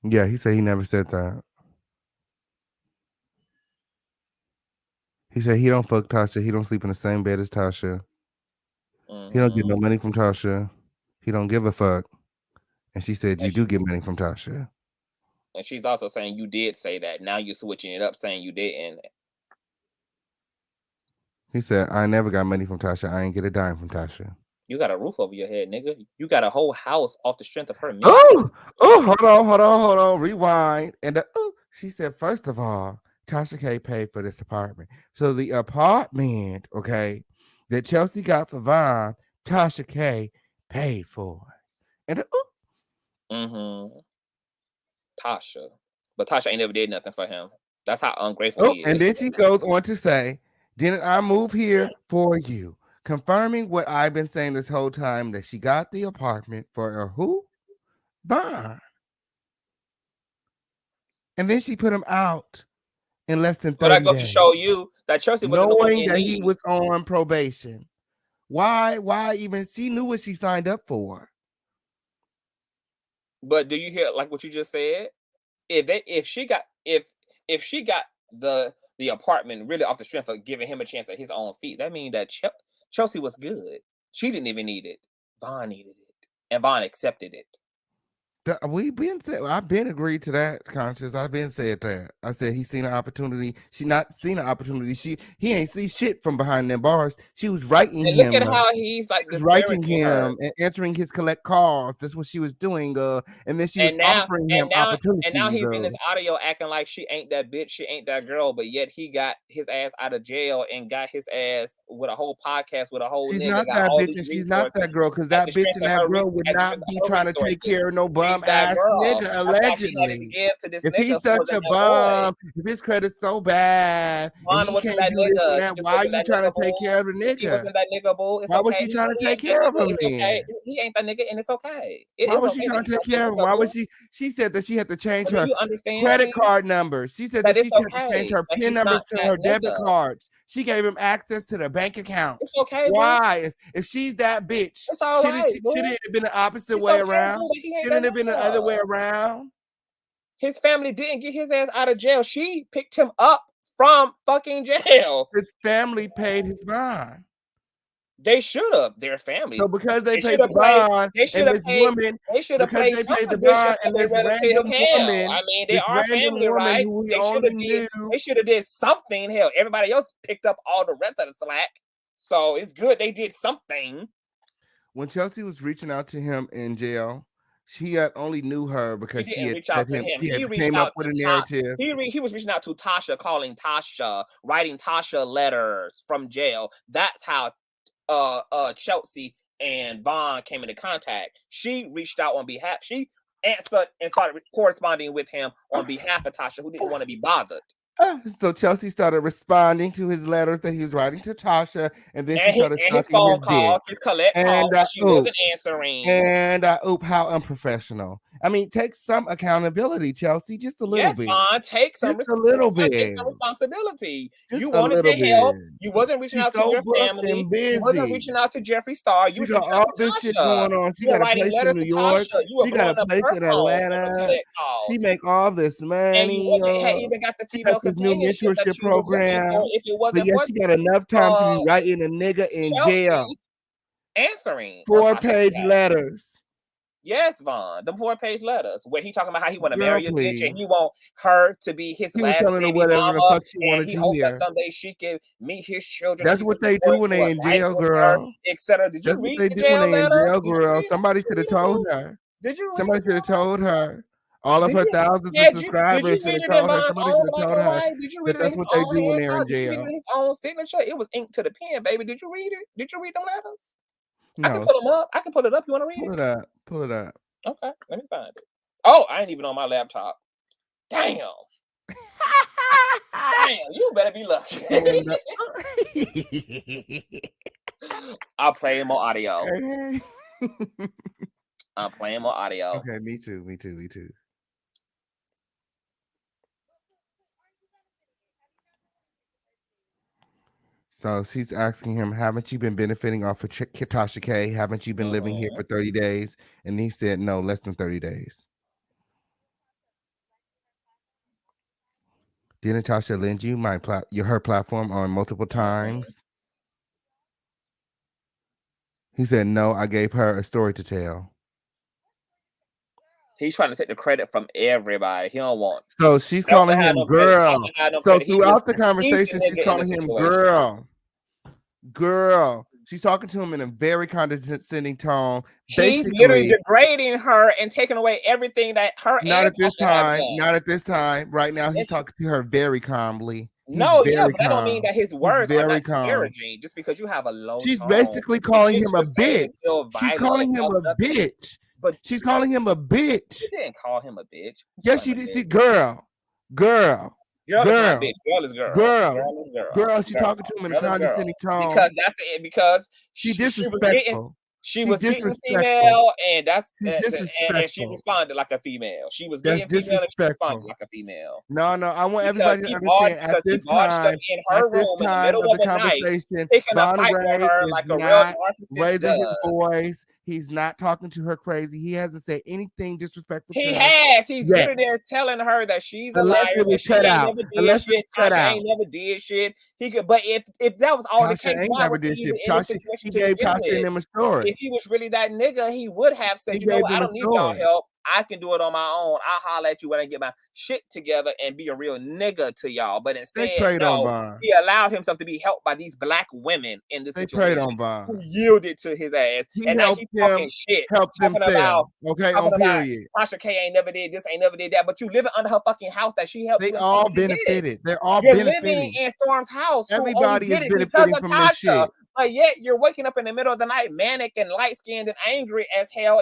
Speaker 4: Yeah, he said he never said that. He said he don't fuck Tasha. He don't sleep in the same bed as Tasha. He don't get no money from Tasha. He don't give a fuck. And she said, you do get money from Tasha.
Speaker 1: And she's also saying you did say that. Now you're switching it up saying you didn't.
Speaker 4: He said, I never got money from Tasha. I ain't get a dime from Tasha.
Speaker 1: You got a roof over your head, nigga. You got a whole house off the strength of her.
Speaker 4: Oh, hold on. Rewind. And she said, first of all, Tasha K paid for this apartment. So the apartment, okay, that Chelsea got for Vaughn, Tasha K paid for. And
Speaker 1: Tasha. But Tasha ain't never did nothing for him. That's how ungrateful he is.
Speaker 4: And then she goes on to say, didn't I move here for you? Confirming what I've been saying this whole time, that she got the apartment for her who? Vaughn. And then she put him out in less than 30 days.
Speaker 1: But I go to show you that Chelsea wasn't
Speaker 4: knowing that he was on probation. Why even? She knew what she signed up for.
Speaker 1: But do you hear like what you just said? if she got the apartment really off the strength of giving him a chance at his own feet, that means that Chelsea was good. She didn't even need it. Vaughn needed it, and Vaughn accepted it.
Speaker 4: I've been agreed to that, Conscious. I've been said that. I said he seen an opportunity. She not seen an opportunity. He ain't see shit from behind them bars. She was writing
Speaker 1: And
Speaker 4: him.
Speaker 1: look at how he's like
Speaker 4: writing him and answering his collect calls. That's what she was doing. And then she was offering him opportunities.
Speaker 1: And now he's in this audio acting like she ain't that bitch, she ain't that girl, but yet he got his ass out of jail and got his ass with a whole podcast with a whole
Speaker 4: she's
Speaker 1: nigga.
Speaker 4: Not that bitch and she's not that girl, because that bitch and that girl would not be trying to take care of no bum ass nigga, allegedly. If he's such a bum, if his credit's so bad, and he can't do this and that, why are you trying to take care of the nigga?
Speaker 1: He wasn't that nigga, boo.
Speaker 4: Why was she trying to take care of him then?
Speaker 1: He ain't that nigga, and it's okay.
Speaker 4: Why was she trying to take care of him? Why was she said that she had to change her credit card numbers. She said that she had to change her PIN numbers to her debit cards. She gave him access to their bank account.
Speaker 1: It's okay.
Speaker 4: Why? If she's that bitch, should it have been the opposite way around? Shouldn't it have been the other way around?
Speaker 1: His family didn't get his ass out of jail. She picked him up from fucking jail.
Speaker 4: His family paid his bond.
Speaker 1: They should have. Their family.
Speaker 4: So because they paid the bond,
Speaker 1: they should have paid. They should have paid
Speaker 4: the bond, and this random woman.
Speaker 1: I mean, they are family, right? They should have did something. Hell, everybody else picked up all the rest of the slack. So it's good they did something.
Speaker 4: When Chelsea was reaching out to him in jail, she only knew her because he had came up with a narrative.
Speaker 1: He was reaching out to Tasha, calling Tasha, writing Tasha letters from jail. That's how Chelsea and Vaughn came into contact. She reached out on behalf. She answered and started corresponding with him on behalf of Tasha, who didn't want to be bothered.
Speaker 4: So Chelsea started responding to his letters that he was writing to Tasha, and then she started sucking his dick.
Speaker 1: She wasn't answering.
Speaker 4: And how unprofessional. I mean, take some accountability, Chelsea, just a little bit.
Speaker 1: Take some responsibility. You wanted to help. You wasn't reaching out to your family. You wasn't reaching out to Jeffree Star. You
Speaker 4: got all this shit going on. She got a place in New York. She got a place in Atlanta. She make all this money.
Speaker 1: And you even got the female
Speaker 4: new mentorship program. But yes, she got enough time to be writing a nigga in jail.
Speaker 1: Answering
Speaker 4: 4-page letters.
Speaker 1: Yes, Vaughn, the 4-page letters where he talking about how he want to marry a bitch and he want her to be his last baby mama,
Speaker 4: the fuck she wanted
Speaker 1: and he
Speaker 4: to
Speaker 1: hopes
Speaker 4: hear.
Speaker 1: that someday she can meet his children.
Speaker 4: That's what they do when they in jail, girl.
Speaker 1: Etc. Did you read the jail letter?
Speaker 4: Girl. Somebody should have told her.
Speaker 1: Did you?
Speaker 4: Somebody should have told her. All of her thousands of subscribers should have told her. Somebody should have told her that that's what they do when they're in jail.
Speaker 1: His own signature. It was ink to the pen, baby. Did you read it? Did you read them letters?
Speaker 4: No.
Speaker 1: I can pull them up. I can pull it up. You want to read it?
Speaker 4: Pull it up.
Speaker 1: Okay, let me find it. Oh, I ain't even on my laptop. Damn. Damn, you better be lucky. I'll play more audio. I'm playing more audio.
Speaker 4: Okay, me too. So she's asking him, haven't you been benefiting off of Tasha K? Haven't you been living here for 30 days? And he said, no, less than 30 days. Didn't Tasha lend you her platform on multiple times? He said, no, I gave her a story to tell.
Speaker 1: He's trying to take the credit from everybody. He don't want.
Speaker 4: So she's calling him girl. So throughout the conversation, she's calling him girl. Girl. She's talking to him in a very condescending tone.
Speaker 1: He's literally degrading her and taking away everything that her.
Speaker 4: Not at this time. Not at this time. Right now, he's talking to her very calmly.
Speaker 1: No, yeah, but that don't mean that his words are not disparaging just because you have a low tone.
Speaker 4: She's basically calling him a bitch. She's calling him a bitch. But she's calling him a bitch.
Speaker 1: She didn't call him a bitch.
Speaker 4: Yes, she did. See, girl. Girl is girl. She's talking to him in a condescending tone.
Speaker 1: Because
Speaker 4: she's disrespectful.
Speaker 1: She
Speaker 4: She's
Speaker 1: was getting
Speaker 4: disrespectful.
Speaker 1: female, and that's
Speaker 4: She's
Speaker 1: and she
Speaker 4: disrespectful.
Speaker 1: responded like a female. She was
Speaker 4: That's
Speaker 1: getting female, and she responded
Speaker 4: disrespectful.
Speaker 1: like a female.
Speaker 4: No, I want
Speaker 1: Because
Speaker 4: everybody to understand at
Speaker 1: he
Speaker 4: this
Speaker 1: barged up
Speaker 4: time,
Speaker 1: in her room in the middle
Speaker 4: of
Speaker 1: of
Speaker 4: the
Speaker 1: the night,
Speaker 4: conversation,
Speaker 1: picking a
Speaker 4: Vaughn
Speaker 1: fight with
Speaker 4: Ray
Speaker 1: her
Speaker 4: is
Speaker 1: like a real
Speaker 4: not
Speaker 1: narcissist
Speaker 4: raising his
Speaker 1: does.
Speaker 4: voice. He's not talking to her crazy. He hasn't said anything disrespectful to
Speaker 1: He
Speaker 4: her.
Speaker 1: has. He's
Speaker 4: yet.
Speaker 1: literally there telling her that she's a
Speaker 4: Unless
Speaker 1: liar,
Speaker 4: it was
Speaker 1: that she
Speaker 4: cut
Speaker 1: ain't
Speaker 4: out.
Speaker 1: never did
Speaker 4: Unless it
Speaker 1: shit.
Speaker 4: was cut
Speaker 1: Tasha
Speaker 4: out.
Speaker 1: ain't never did shit. He could, but if that was all the
Speaker 4: Tasha
Speaker 1: case,
Speaker 4: ain't
Speaker 1: why
Speaker 4: never
Speaker 1: was he
Speaker 4: did
Speaker 1: even
Speaker 4: shit.
Speaker 1: in this
Speaker 4: Tasha,
Speaker 1: situation
Speaker 4: he
Speaker 1: to
Speaker 4: gave
Speaker 1: begin
Speaker 4: Tasha and
Speaker 1: with?
Speaker 4: them a story.
Speaker 1: If he was really that nigga, he would have said,
Speaker 4: He
Speaker 1: you know
Speaker 4: gave
Speaker 1: what, I
Speaker 4: them a
Speaker 1: don't need y'all
Speaker 4: story.
Speaker 1: help. I can do it on my own. I'll holler at you when I get my shit together and be a real nigga to y'all. But
Speaker 4: They
Speaker 1: instead,
Speaker 4: preyed on
Speaker 1: no,
Speaker 4: Vaughn.
Speaker 1: he allowed himself to be helped by these black women in this
Speaker 4: They preyed
Speaker 1: situation
Speaker 4: on Vaughn.
Speaker 1: who yielded to his ass.
Speaker 4: He
Speaker 1: And now
Speaker 4: helped
Speaker 1: he's
Speaker 4: them
Speaker 1: talking shit.
Speaker 4: help
Speaker 1: Talking about
Speaker 4: themselves. Okay, on period.
Speaker 1: Tasha K ain't never did this, ain't never did that, but you living under her fucking house that she helped
Speaker 4: They
Speaker 1: you and
Speaker 4: all
Speaker 1: told you did.
Speaker 4: benefited. They're all
Speaker 1: You're living
Speaker 4: benefiting.
Speaker 1: in Storm's house, who only
Speaker 4: Everybody is
Speaker 1: did it because
Speaker 4: benefiting
Speaker 1: of
Speaker 4: from this shit.
Speaker 1: Tasha. But yet you're waking up in the middle of the night, manic and light-skinned and angry as hell.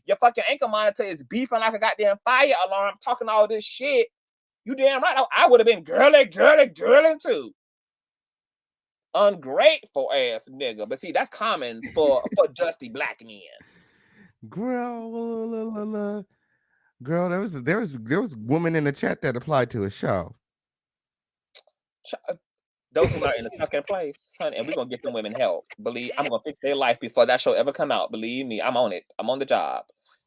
Speaker 1: Your fucking ankle monitor is beeping like a goddamn fire alarm, talking all this shit. You damn right. I would have been girly too. Ungrateful ass nigga. But see, that's common for dusty black men.
Speaker 4: Girl, there was women in the chat that applied to a show.
Speaker 1: Those who are in the second place, honey, and we're gonna get them women help. Believe I'm gonna fix their life before that show ever come out. Believe me, I'm on it. I'm on the job.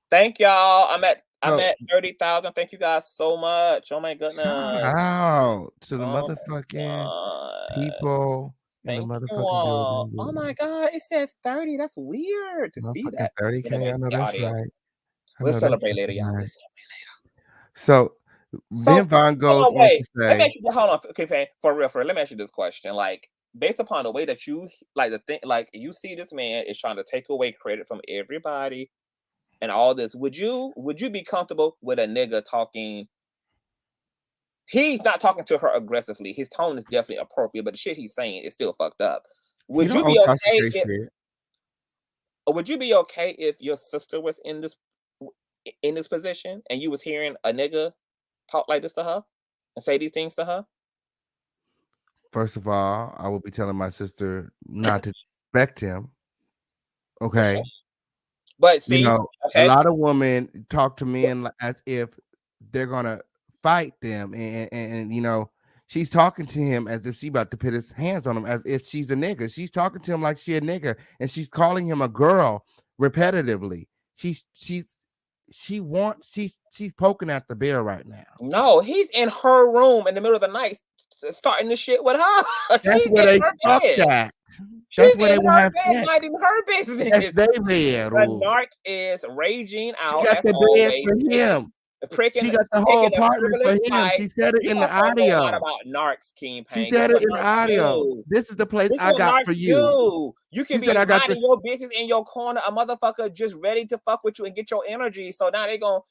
Speaker 1: Thank y'all. I'm at 30,000. Thank you guys so much. Oh my goodness.
Speaker 4: Shout out to the motherfucking people in the motherfucking building.
Speaker 1: Oh my god, it says 30. That's weird to see that.
Speaker 4: 30K. I know that's right.
Speaker 1: We'll celebrate later, y'all. We'll celebrate later.
Speaker 4: So then Vaughn goes on to say,
Speaker 1: let me ask you, hold on, okay, for real, let me ask you this question. Like, based upon the way that you like the thing, like you see this man is trying to take away credit from everybody and all this, would you be comfortable with a nigga talking? He's not talking to her aggressively. His tone is definitely appropriate, but the shit he's saying is still fucked up. Would you be okay if your sister was in this position and you was hearing a nigga talk like this to her and say these things to her?
Speaker 4: First of all, I will be telling my sister not to respect him. Okay.
Speaker 1: But see,
Speaker 4: a lot of women talk to men as if they're gonna fight them, and she's talking to him as if she's about to put his hands on him, as if she's a nigga. She's talking to him like she a nigga, and she's calling him a girl repetitively. She's poking at the bear right now.
Speaker 1: No, he's in her room in the middle of the night starting this shit with her.
Speaker 4: That's where they fucked at. That's where they will have sex.
Speaker 1: Minding her business.
Speaker 4: That's their bed.
Speaker 1: The narc is raging out.
Speaker 4: She got the bed for him. She got the whole apartment for him. She said it in the audio.
Speaker 1: About narcs,
Speaker 4: She said it in the audio. This is the place I got for you.
Speaker 1: You can be minding your business in your corner, a motherfucker just ready to fuck with you and get your energy. So now they gonna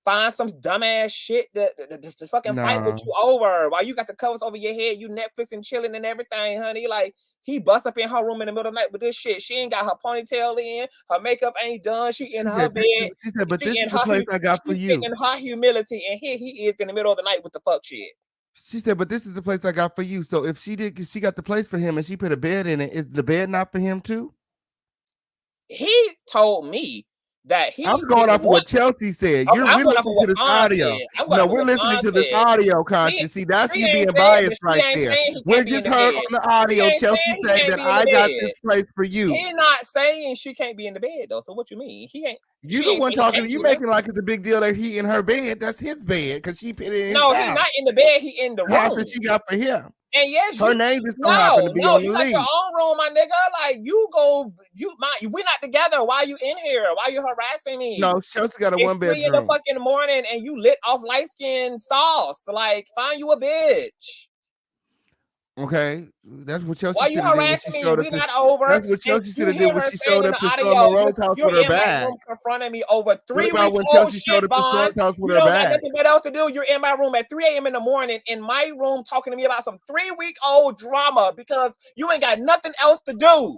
Speaker 1: find some dumbass shit to fucking fight with you over while you got the covers over your head, you Netflix and chilling and everything, honey. Like, he busts up in her room in the middle of the night with this shit. She ain't got her ponytail in, her makeup ain't done. She in her bed.
Speaker 4: She said, but this is the place I got for you.
Speaker 1: In her humility, and here he is in the middle of the night with the fuck shit.
Speaker 4: She said, but this is the place I got for you. So if she got the place for him and she put a bed in it, is the bed not for him too?
Speaker 1: He told me that
Speaker 4: I'm going off of what Chelsea said. We're listening to this audio. No, we're listening to this audio, Conscious. See, that's you being biased right there. We just heard on the audio Chelsea say that I got this place for you.
Speaker 1: He's not saying she can't be in the bed though. So what you mean? He ain't.
Speaker 4: You the one talking. You making like it's a big deal that he in her bed. That's his bed because she put it in.
Speaker 1: No, he's not in the bed. He in the room.
Speaker 4: House that she got for him.
Speaker 1: And yes,
Speaker 4: her name just don't happen to be on the lead.
Speaker 1: Your own room, my nigga. Like we're not together. Why you in here? Why you harassing me?
Speaker 4: No, Chelsea got a one bedroom.
Speaker 1: 3 in the fucking morning, and you lit off light skin sauce. Like, find you a bitch.
Speaker 4: Okay, that's what Chelsea
Speaker 1: should have did when she showed up.
Speaker 4: That's what Chelsea should have did when she showed up to Storm Rose's house with her bag.
Speaker 1: Confronting me over 3 weeks.
Speaker 4: What about when Chelsea showed up to Storm's house with her bag?
Speaker 1: Nothing but else to do. You're in my room at 3 a.m. in the morning in my room talking to me about some 3-week-old drama because you ain't got nothing else to do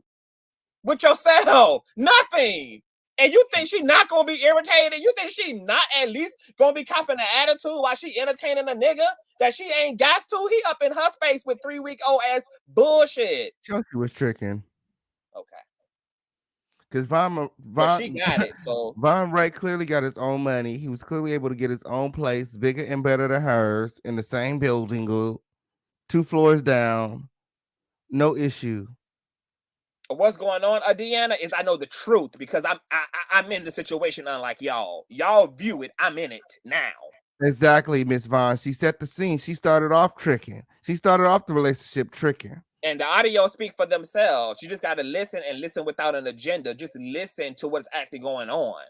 Speaker 1: with yourself. Nothing. And you think she not gonna be irritated? You think she not at least gonna be copping an attitude while she entertaining a nigga that she ain't got to? He up in her space with 3-week-old ass bullshit.
Speaker 4: Chelsea was tricking.
Speaker 1: Okay.
Speaker 4: Because
Speaker 1: But she got it. So
Speaker 4: Von Ray clearly got his own money. He was clearly able to get his own place, bigger and better than hers, in the same building, 2 floors down, no issue.
Speaker 1: what's going on, Deanna, is I know the truth because I'm in the situation, unlike y'all. Y'all view it. I'm in it now.
Speaker 4: Exactly, Miss Vaughn. She set the scene. She started off tricking. She started off the relationship tricking.
Speaker 1: And the audio speak for themselves. You just got to listen and listen without an agenda. Just listen to what's actually going on.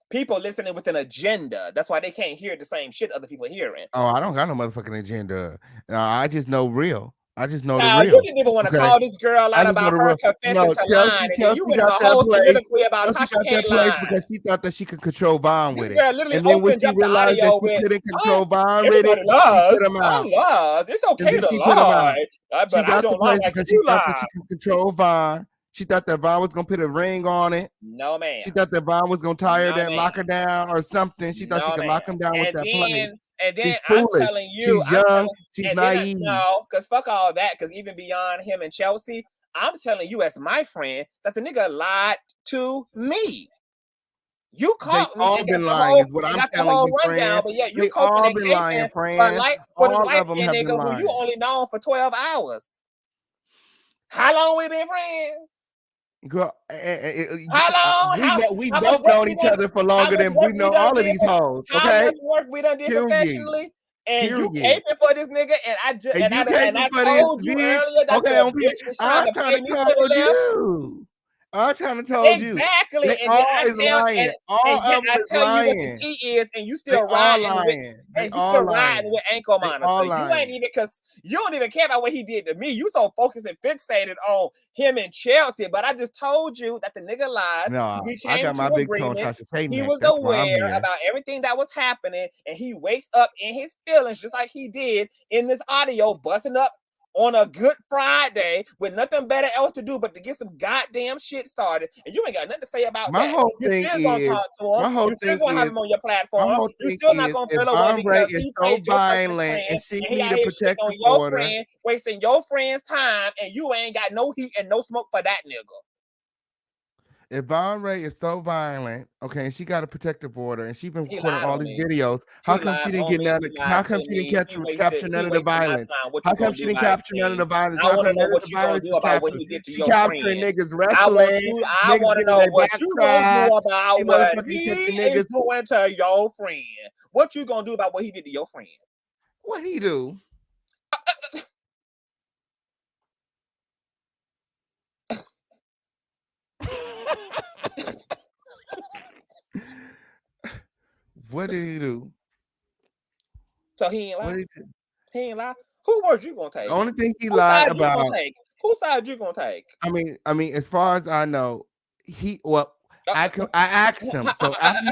Speaker 1: People listening with an agenda. That's why they can't hear the same shit other people hearing.
Speaker 4: Oh, I don't got no motherfucking agenda. I just know real. I just know
Speaker 1: Now,
Speaker 4: the real.
Speaker 1: you didn't even want to call this girl out about her confessing to lying. And you went a whole soliloquy about Tasha K lying.
Speaker 4: Because she thought that she could control Vaughn with it.
Speaker 1: And then when she realized that she
Speaker 4: couldn't control Vaughn with it, she put him out.
Speaker 1: It's okay to lie, but I don't lie like you lie.
Speaker 4: She could control Vaughn. She thought that Vaughn was gonna put a ring on it.
Speaker 1: No, man.
Speaker 4: She thought that Vaughn was gonna tie her down, lock her down, or something. She thought she could lock him down with that place.
Speaker 1: And then I'm telling you,
Speaker 4: she's young, she's naive.
Speaker 1: No, because fuck all that. Because even beyond him and Chelsea, I'm telling you as my friend that the nigga lied to me. You caught me.
Speaker 4: All been lying, is what I'm telling you, friend.
Speaker 1: But yeah, you
Speaker 4: they all been lying, friend.
Speaker 1: All of them have been lying. Who you only known for 12 hours. How long we been friends?
Speaker 4: Girl,
Speaker 1: how long?
Speaker 4: We both known each other for longer than we know all of these hoes. Okay,
Speaker 1: how much work we done did professionally, and you caping for this nigga, and I told you earlier that
Speaker 4: I'm trying to tell you. I'm trying to tell you.
Speaker 1: Exactly.
Speaker 4: They always lying. All of them is lying.
Speaker 1: What the key is, and you still riding with ankle monitors. You ain't even, because you don't even care about what he did to me. You so focused and fixated on him and Chelsea. But I just told you that the nigga lied.
Speaker 4: No, I got my big tone Tasha K.
Speaker 1: He was aware about everything that was happening, and he wakes up in his feelings just like he did in this audio, busting up on a Good Friday with nothing better else to do but to get some goddamn shit started, and you ain't got nothing to say about
Speaker 4: my
Speaker 1: that.
Speaker 4: Whole thing is, my whole thing is,
Speaker 1: have him on your platform. You're still not gonna feel away because he
Speaker 4: so violent and she need a protective order,
Speaker 1: wasting your friend's time, and you ain't got no heat and no smoke for that nigga.
Speaker 4: If Vaughn Ray is so violent, okay, and she got a protective order, and she's been recording all these videos, how come she didn't get none? How come she didn't capture none of the violence? How come she didn't capture none of the violence? How come none of the violence is captured? She capturing niggas wrestling.
Speaker 1: I want to know what you gonna do about what he is doing to your friend. What you gonna do about what he did to your friend?
Speaker 4: What he do? What did he do?
Speaker 1: So he ain't lie. He ain't lie. Who words you gonna take?
Speaker 4: The only thing he lied about.
Speaker 1: Whose side you gonna take?
Speaker 4: I mean, as far as I know, I asked him. So after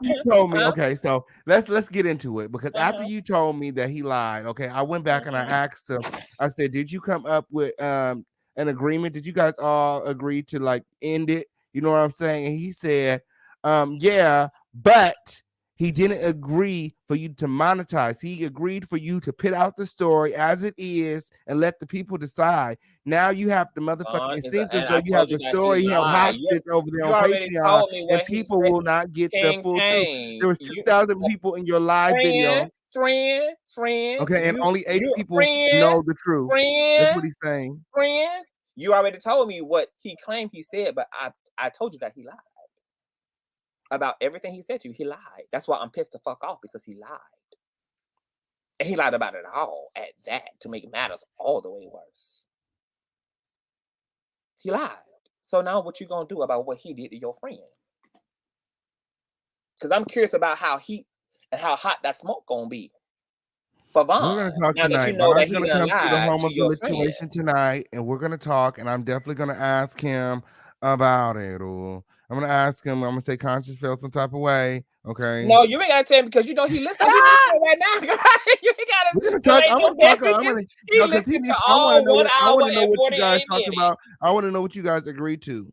Speaker 4: you told me, okay, so let's get into it, because after you told me that he lied, okay, I went back and I asked him. I said, did you come up with an agreement? Did you guys all agree to like end it? You know what I'm saying? And he said, yeah, but he didn't agree for you to monetize. He agreed for you to put out the story as it is and let the people decide. Now you have to motherfucking, it seems as though you have the story held hostage over there on Patreon, and people will not get the full truth. There was 2,000 people in your live video.
Speaker 1: Friend.
Speaker 4: Okay, and only 8 people know the truth. That's what he's saying.
Speaker 1: Friend, you already told me what he claimed he said, but I told you that he lied. About everything he said to you, he lied. That's why I'm pissed the fuck off, because he lied. And he lied about it all at that, to make matters all the way worse. He lied. So now what you gonna do about what he did to your friend? Because I'm curious about how hot that smoke gonna be for Vaughn.
Speaker 4: We're gonna talk tonight. Vaughn's gonna come to the home of the situation tonight, and we're gonna talk, and I'm definitely gonna ask him about it. I'm gonna ask him. I'm gonna say Conscious felt some type of way. Okay.
Speaker 1: No, you ain't gotta tell him, because you know he listening right now. You ain't gotta.
Speaker 4: We're gonna talk. I want to know what you guys talked about. I want to know what you guys agreed to.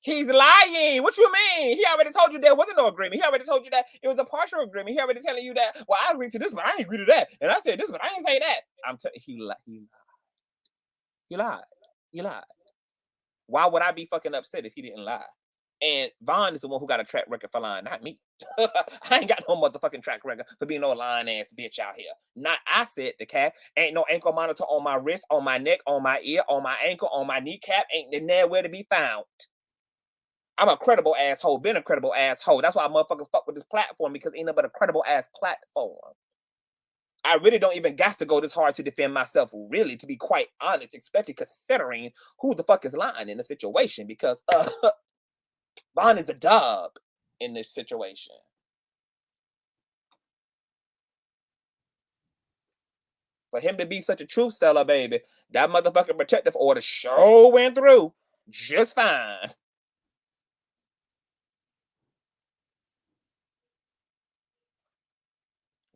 Speaker 1: He's lying. What you mean? He already told you there wasn't no agreement. He already told you that it was a partial agreement. He already telling you that. Well, I agreed to this, but I ain't agree to that. And I said this, but I ain't say that. He lied. He lied. Why would I be fucking upset if he didn't lie? And Vaughn is the one who got a track record for lying, not me. I ain't got no motherfucking track record for being no lying ass bitch out here. Not I said the cat. Ain't no ankle monitor on my wrist, on my neck, on my ear, on my ankle, on my kneecap. Ain't nowhere to be found. I'm a credible asshole, been a credible asshole. That's why motherfuckers fuck with this platform, because ain't no but a credible ass platform. I really don't even got to go this hard to defend myself, really, to be quite honest, especially considering who the fuck is lying in the situation, because Vaughn is a dub in this situation. For him to be such a truth seller, baby, that motherfucking protective order sure went through just fine.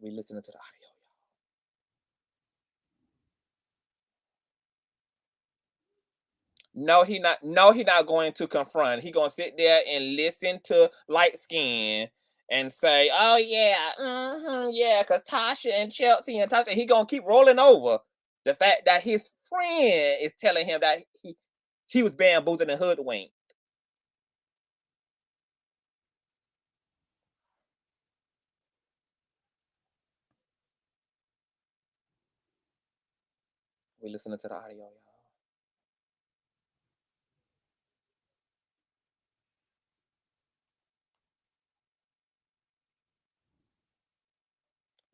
Speaker 1: We listening to the audio. No, he not. No, he not going to confront. He gonna sit there and listen to light skin and say, "Oh yeah, yeah," because Tasha and Chelsea and Tasha. He gonna keep rolling over the fact that his friend is telling him that he was bamboozled and hoodwinked. We listening to the audio, y'all.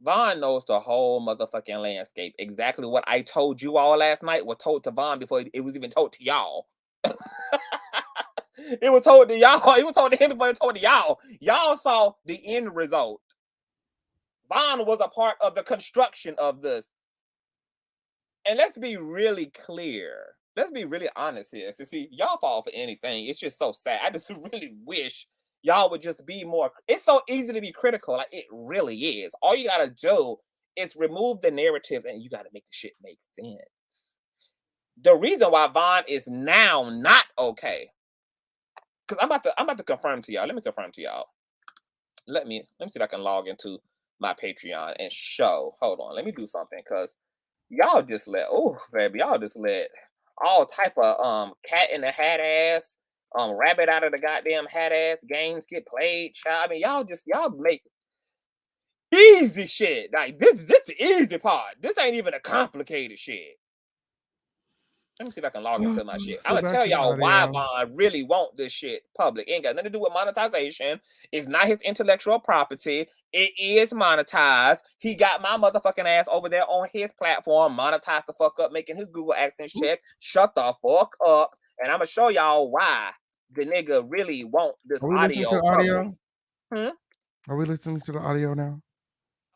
Speaker 1: Vaughn knows the whole motherfucking landscape. Exactly what I told you all last night was told to Vaughn before it was even told to y'all. It was told to y'all. It was told to him before it was told to y'all. Y'all saw the end result. Vaughn was a part of the construction of this. And let's be really clear. Let's be really honest here. So see, y'all fall for anything. It's just so sad. I just really wish y'all would just be more. It's so easy to be critical. Like, it really is. All you gotta do is remove the narrative, and you gotta make the shit make sense. The reason why Vaughn is now not okay, because I'm about to confirm to y'all. Let me confirm to y'all. Let me see if I can log into my Patreon and show. Hold on. Let me do something, because y'all just let, oh baby, y'all just let all type of cat in the hat ass, rabbit out of the goddamn hat ass games get played. Child. I mean, y'all make easy shit. Like, this the easy part. This ain't even a complicated shit. Let me see if I can log into my shit. I'm
Speaker 4: So
Speaker 1: gonna
Speaker 4: back
Speaker 1: tell
Speaker 4: to the
Speaker 1: y'all why
Speaker 4: audio.
Speaker 1: Vaughn really want this shit public. It ain't got nothing to do with monetization. It's not his intellectual property. It is monetized. He got my motherfucking ass over there on his platform, monetized the fuck up, making his Google AdSense check. Shut the fuck up. And I'm gonna show y'all why the nigga really want this
Speaker 4: Are we listening to
Speaker 1: audio
Speaker 4: the
Speaker 1: public.
Speaker 4: audio? Are we listening to the audio now?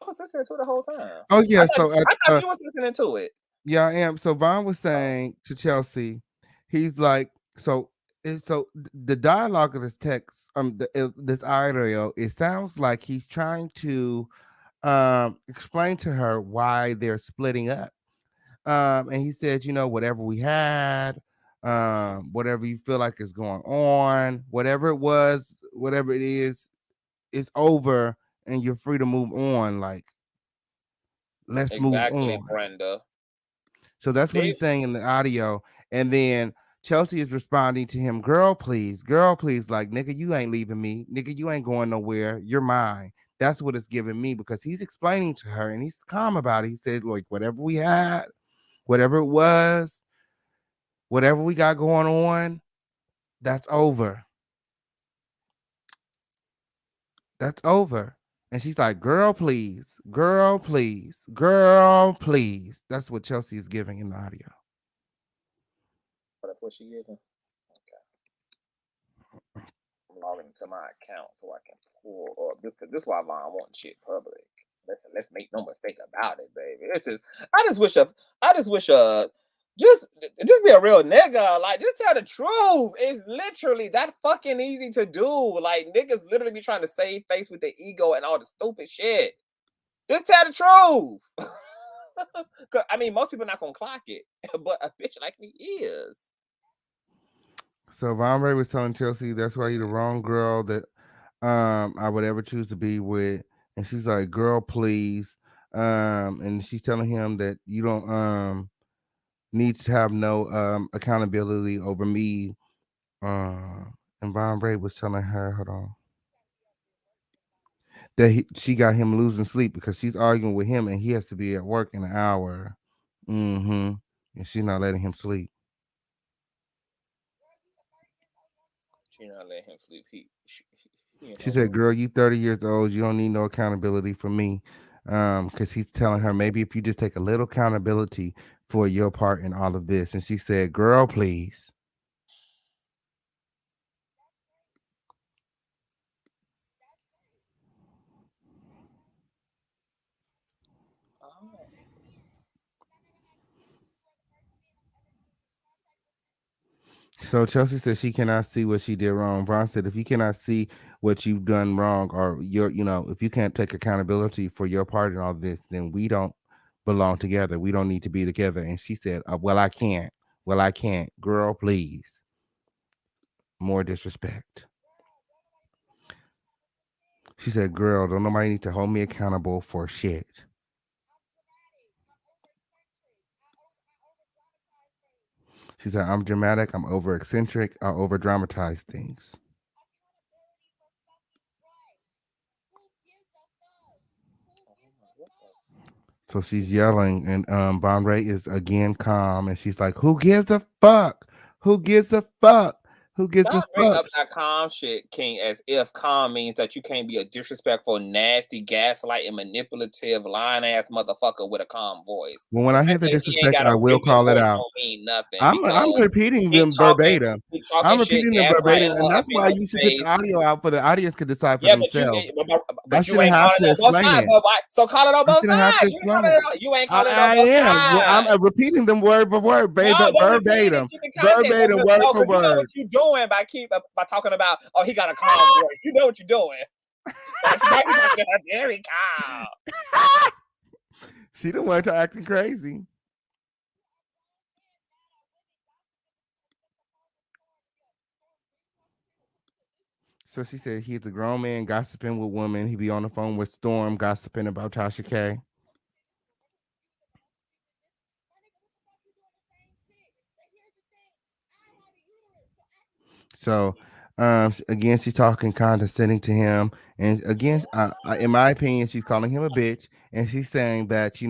Speaker 1: I was listening to it the whole time.
Speaker 4: Oh yeah.
Speaker 1: I
Speaker 4: So
Speaker 1: thought you was listening to it.
Speaker 4: yeah, I am. So Vaughn was saying to Chelsea, he's like, so the dialogue of this text, this audio, it sounds like he's trying to explain to her why they're splitting up. And he said, whatever we had, whatever you feel like is going on, whatever it was, whatever it is, it's over, and you're free to move on. Like, let's move
Speaker 1: Exactly,
Speaker 4: on.
Speaker 1: Brenda.
Speaker 4: So that's what he's saying in the audio. And then Chelsea is responding to him, girl, please, like, nigga, you ain't leaving me. Nigga, you ain't going nowhere. You're mine. That's what it's giving me, because he's explaining to her and he's calm about it. He said, like, whatever we had, whatever it was, whatever we got going on, that's over. That's over. And she's like, girl, please, girl, please, girl, please. That's what Chelsea is giving in the audio.
Speaker 1: That's what she giving. Okay. I'm logging into my account so I can pull up. This is why Vaughn wants shit public. Listen, let's make no mistake about it, baby. It's just, I just wish just be a real nigga. Like, just tell the truth. It's literally that fucking easy to do. Like, niggas literally be trying to save face with their ego and all the stupid shit. Just tell the truth. I mean, most people not gonna clock it, but a bitch like me is.
Speaker 4: So Von Ray was telling Chelsea that's why you're the wrong girl that I would ever choose to be with. And she's like, girl, please. And she's telling him that you don't need to have no accountability over me. And Von Bray was telling her, hold on, that she got him losing sleep because she's arguing with him and he has to be at work in an hour. Mm-hmm. And she's not letting him sleep.
Speaker 1: She not letting him sleep.
Speaker 4: She said, "Girl, you 30 years old. You don't need no accountability from me." Because he's telling her maybe if you just take a little accountability for your part in all of this. And she said, "Girl, please."
Speaker 1: Oh.
Speaker 4: So Chelsea said she cannot see what she did wrong. Vaughn said, if you cannot see what you've done wrong, or if you can't take accountability for your part in all this, then we don't belong together. We don't need to be together. And she said, well, I can't. Well, I can't. Girl, please. More disrespect. She said, girl, don't nobody need to hold me accountable for shit. She said, I'm dramatic, I'm over eccentric, I over dramatize things. So she's yelling, and Bon Ray is again calm, and she's like, "Who gives a fuck? Who gives a fuck? Who gives a
Speaker 1: Stop bringing
Speaker 4: fuck?"
Speaker 1: up that calm shit, King, as if calm means that you can't be a disrespectful, nasty, gaslighting, manipulative, lying ass motherfucker with a calm voice.
Speaker 4: Well, when
Speaker 1: The
Speaker 4: I hear
Speaker 1: fact
Speaker 4: the
Speaker 1: that he ain't
Speaker 4: disrespect,
Speaker 1: got
Speaker 4: I
Speaker 1: a
Speaker 4: will
Speaker 1: raising
Speaker 4: call it
Speaker 1: voice
Speaker 4: out.
Speaker 1: don't mean nothing
Speaker 4: I'm
Speaker 1: because
Speaker 4: repeating
Speaker 1: he
Speaker 4: them
Speaker 1: talking,
Speaker 4: verbatim.
Speaker 1: he
Speaker 4: I'm
Speaker 1: talking shit,
Speaker 4: repeating them verbatim,
Speaker 1: gaslighting
Speaker 4: and
Speaker 1: her up
Speaker 4: that's
Speaker 1: in
Speaker 4: why
Speaker 1: her
Speaker 4: you should put the
Speaker 1: face.
Speaker 4: audio out for the audience to decide for
Speaker 1: Yeah, but you
Speaker 4: themselves.
Speaker 1: ain't,
Speaker 4: I
Speaker 1: but you
Speaker 4: shouldn't
Speaker 1: ain't
Speaker 4: have
Speaker 1: calling
Speaker 4: to
Speaker 1: it on both
Speaker 4: explain
Speaker 1: sides.
Speaker 4: it.
Speaker 1: But why? So call it on
Speaker 4: I
Speaker 1: both
Speaker 4: shouldn't have to
Speaker 1: sides.
Speaker 4: explain it.
Speaker 1: You ain't calling it on
Speaker 4: I
Speaker 1: both
Speaker 4: am. Well, I'm
Speaker 1: sides.
Speaker 4: repeating them word for word,
Speaker 1: No, don't repeat it.
Speaker 4: verbatim,
Speaker 1: Keep it context.
Speaker 4: verbatim, word
Speaker 1: No,
Speaker 4: for
Speaker 1: because you know what
Speaker 4: word.
Speaker 1: you're doing by talking about. Oh, he got a calm voice. You know what you're doing. Now you're talking about very calm.
Speaker 4: She the one to acting crazy. So she said he's a grown man gossiping with women. He be on the phone with Storm gossiping about Tasha K. So again, she's talking condescending to him, and again, in my opinion, she's calling him a bitch, and she's saying that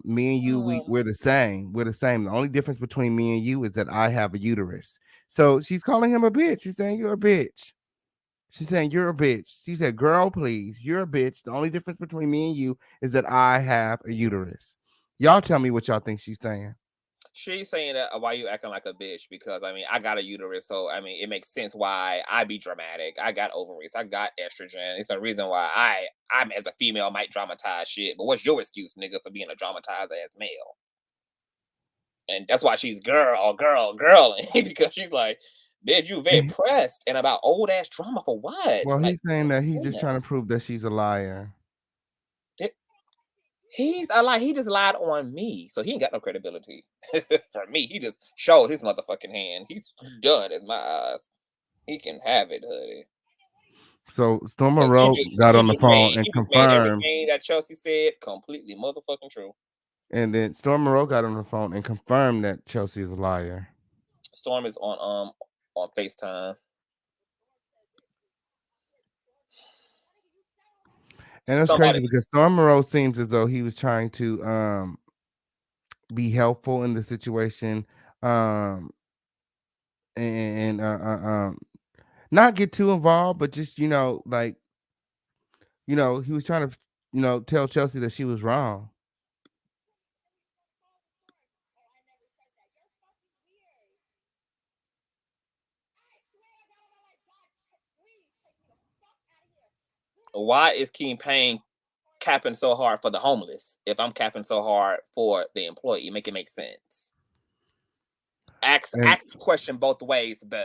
Speaker 4: me and you, we're the same. We're the same. The only difference between me and you is that I have a uterus. So she's calling him a bitch. She's saying you're a bitch. She's saying you're a bitch. She said, "Girl, please, you're a bitch. The only difference between me and you is that I have a uterus." Y'all tell me what y'all think she's saying.
Speaker 1: She's saying that why you acting like a bitch because I mean I got a uterus, so I mean it makes sense why I be dramatic. I got ovaries, I got estrogen. It's a reason why I'm as a female might dramatize shit. But what's your excuse, nigga, for being a dramatized ass male? And that's why she's girling because she's like, bitch, you very
Speaker 4: And-
Speaker 1: pressed and about old ass drama for what?
Speaker 4: Well,
Speaker 1: Like,
Speaker 4: he's saying that he's just
Speaker 1: damn.
Speaker 4: trying to prove that she's a liar.
Speaker 1: He's a lie. He just lied on me, so he ain't got no credibility. For me, he just showed his motherfucking hand. He's done in my eyes. He can have it, honey.
Speaker 4: So Storm
Speaker 1: Because
Speaker 4: Monroe got on the phone and
Speaker 1: he just made
Speaker 4: confirmed,
Speaker 1: everything that Chelsea said completely motherfucking true.
Speaker 4: and then Storm Monroe got on the phone and confirmed that Chelsea is a liar.
Speaker 1: Storm is on FaceTime.
Speaker 4: And it's crazy
Speaker 1: Somebody
Speaker 4: because Storm Monroe seems as though he was trying to be helpful in the situation, um and not get too involved, but just like he was trying to tell Chelsea that she was wrong.
Speaker 1: why is King Payne capping so hard for the homeless if I'm capping so hard for the employee? Make it make sense.
Speaker 4: And
Speaker 1: Ask the question both ways, Bo.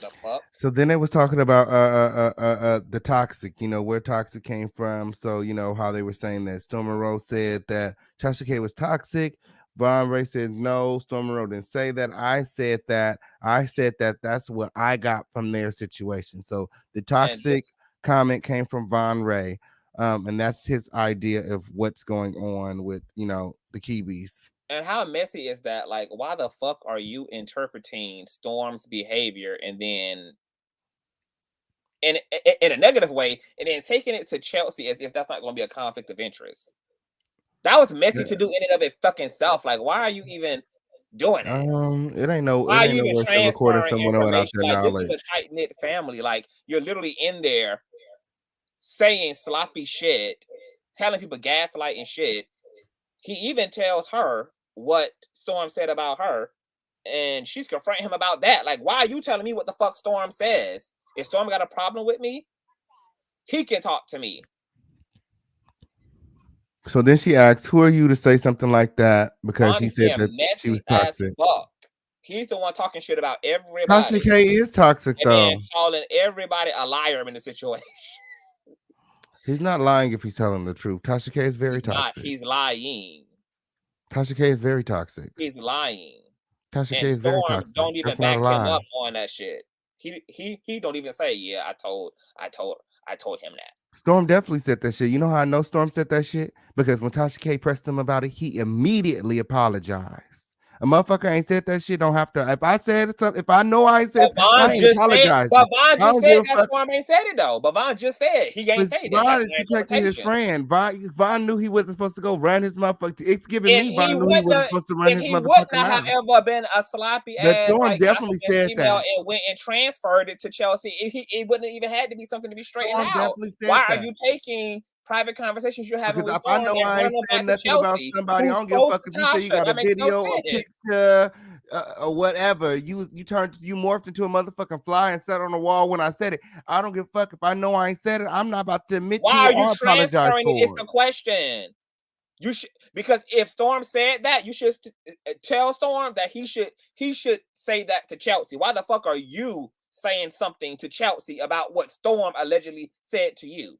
Speaker 1: The fuck?
Speaker 4: so then they was talking about the toxic, where toxic came from. So how they were saying that Storm Monroe said that Tasha K was toxic. Von Ray said no, Storm Monroe didn't say that. I said that. I said that that's what I got from their situation. So the
Speaker 1: And
Speaker 4: toxic comment came from Von Ray. And that's his idea of what's going on with the Kiwis.
Speaker 1: And how messy is that? Like, why the fuck are you interpreting Storm's behavior and then in a negative way, and then taking it to Chelsea as if that's not going to be a conflict of interest? That was messy to do in and of it fucking self. Like, why are you even doing that?
Speaker 4: It ain't
Speaker 1: Why are you
Speaker 4: no
Speaker 1: even
Speaker 4: worse than recording
Speaker 1: transferring
Speaker 4: someone without
Speaker 1: information?
Speaker 4: their
Speaker 1: Like, this is
Speaker 4: knowledge.
Speaker 1: a tight knit family. Like, you're literally in there saying sloppy shit, telling people gaslighting shit. He even tells her what Storm said about her, and she's confronting him about that. Like, why are you telling me what the fuck Storm says? If Storm got a problem with me, he can talk to me.
Speaker 4: So then she asks, "Who are you to say something like that?" Because
Speaker 1: Vaughn
Speaker 4: he
Speaker 1: is
Speaker 4: said
Speaker 1: being
Speaker 4: that she
Speaker 1: messy
Speaker 4: was
Speaker 1: as
Speaker 4: toxic.
Speaker 1: fuck. He's the one talking shit about
Speaker 4: Tasha
Speaker 1: everybody.
Speaker 4: K is toxic
Speaker 1: And
Speaker 4: though.
Speaker 1: then calling everybody a liar in the situation.
Speaker 4: He's not lying if he's telling the truth. Tasha K is very
Speaker 1: He's not.
Speaker 4: toxic.
Speaker 1: He's lying.
Speaker 4: Tasha K is very toxic.
Speaker 1: He's lying.
Speaker 4: Tasha K
Speaker 1: And
Speaker 4: is very
Speaker 1: Storm
Speaker 4: toxic.
Speaker 1: don't even
Speaker 4: That's not a
Speaker 1: back him
Speaker 4: lie.
Speaker 1: up on that shit. He don't even say, yeah, I told him that.
Speaker 4: Storm definitely said that shit. You know how I know Storm said that shit? Because when Tasha K pressed him about it, he immediately apologized. A motherfucker ain't said that shit. Don't have to. If I said something, if I know I ain't said, I ain't apologizing. I don't give a
Speaker 1: that
Speaker 4: fuck.
Speaker 1: Storm ain't said it though. But Vaughn just said he ain't say that.
Speaker 4: Vaughn
Speaker 1: That's
Speaker 4: is
Speaker 1: my
Speaker 4: protecting his
Speaker 1: interpretation.
Speaker 4: friend. Vaughn knew he wasn't supposed to go run his motherfucker. It's giving
Speaker 1: If
Speaker 4: me
Speaker 1: he
Speaker 4: Vaughn knew he
Speaker 1: wouldn't
Speaker 4: wasn't
Speaker 1: have,
Speaker 4: supposed to run
Speaker 1: if
Speaker 4: his
Speaker 1: he would
Speaker 4: motherfucking
Speaker 1: not have
Speaker 4: mouth.
Speaker 1: ever been a sloppy
Speaker 4: But
Speaker 1: ass
Speaker 4: Storm
Speaker 1: like
Speaker 4: definitely
Speaker 1: gossiping
Speaker 4: said
Speaker 1: female
Speaker 4: that.
Speaker 1: and went and transferred it to Chelsea, it wouldn't even had to be something to be straightened
Speaker 4: Storm
Speaker 1: out.
Speaker 4: definitely said
Speaker 1: Why are
Speaker 4: that.
Speaker 1: you taking private conversations you're having
Speaker 4: Because
Speaker 1: with
Speaker 4: if I
Speaker 1: Storm
Speaker 4: know
Speaker 1: and
Speaker 4: I ain't
Speaker 1: running them
Speaker 4: said
Speaker 1: back to
Speaker 4: nothing about
Speaker 1: Chelsea,
Speaker 4: somebody, I
Speaker 1: who
Speaker 4: don't give a
Speaker 1: spoke
Speaker 4: fuck
Speaker 1: to
Speaker 4: if you say you
Speaker 1: Tasha?
Speaker 4: got a
Speaker 1: That makes no
Speaker 4: video, a
Speaker 1: sense.
Speaker 4: picture, or whatever. You morphed into a motherfucking fly and sat on the wall when I said it. I don't give a fuck if I know I ain't said it. I'm not about to admit
Speaker 1: Why
Speaker 4: to
Speaker 1: are
Speaker 4: it
Speaker 1: you
Speaker 4: or apologize
Speaker 1: transferring it? It's
Speaker 4: for
Speaker 1: the
Speaker 4: it.
Speaker 1: question. You should, because if Storm said that, you should tell Storm that he should say that to Chelsea. Why the fuck are you saying something to Chelsea about what Storm allegedly said to you?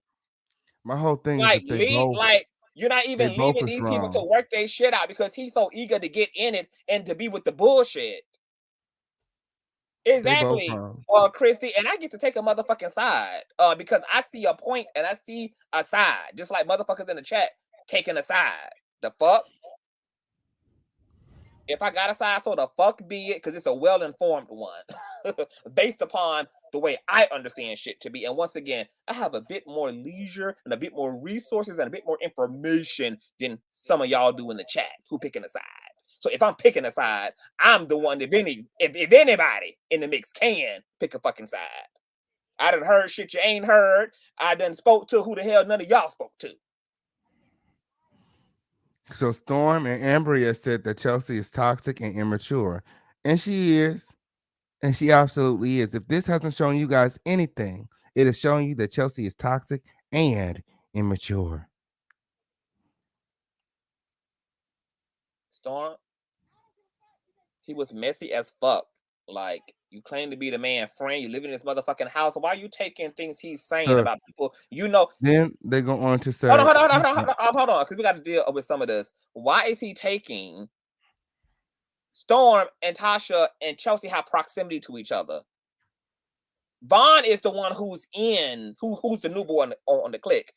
Speaker 4: My whole thing is
Speaker 1: Like,
Speaker 4: that
Speaker 1: you're not
Speaker 4: they
Speaker 1: even
Speaker 4: both
Speaker 1: leaving
Speaker 4: is
Speaker 1: these people to
Speaker 4: wrong.
Speaker 1: work their shit out because he's so eager to get in it and to be with the bullshit.
Speaker 4: They both
Speaker 1: Exactly,
Speaker 4: wrong.
Speaker 1: Christy, and I get to take a motherfucking side, because I see a point and I see a side, just like motherfuckers in the chat taking a side. The fuck? If I got a side, so the fuck be it, because it's a well-informed one, based upon the way I understand shit to be. And once again, I have a bit more leisure and a bit more resources and a bit more information than some of y'all do in the chat who picking a side. So if I'm picking a side, I'm the one that if anybody in the mix can pick a fucking side. I done heard shit you ain't heard. I done spoke to who the hell none of y'all spoke to.
Speaker 4: So Storm and Ambria said that Chelsea is toxic and immature. And she is. And she absolutely is. If this hasn't shown you guys anything, it is showing you that Chelsea is toxic and immature.
Speaker 1: Storm, he was messy as fuck. Like, you claim to be the man friend, you live in this motherfucking house. Why are you taking things he's saying
Speaker 4: So
Speaker 1: about people? You know,
Speaker 4: then they go on to say,
Speaker 1: hold on, because we got to deal with some of this. Why is he taking Storm and Tasha and Chelsea have proximity to each other? Vaughn is the one who's who's the new boy on the clique.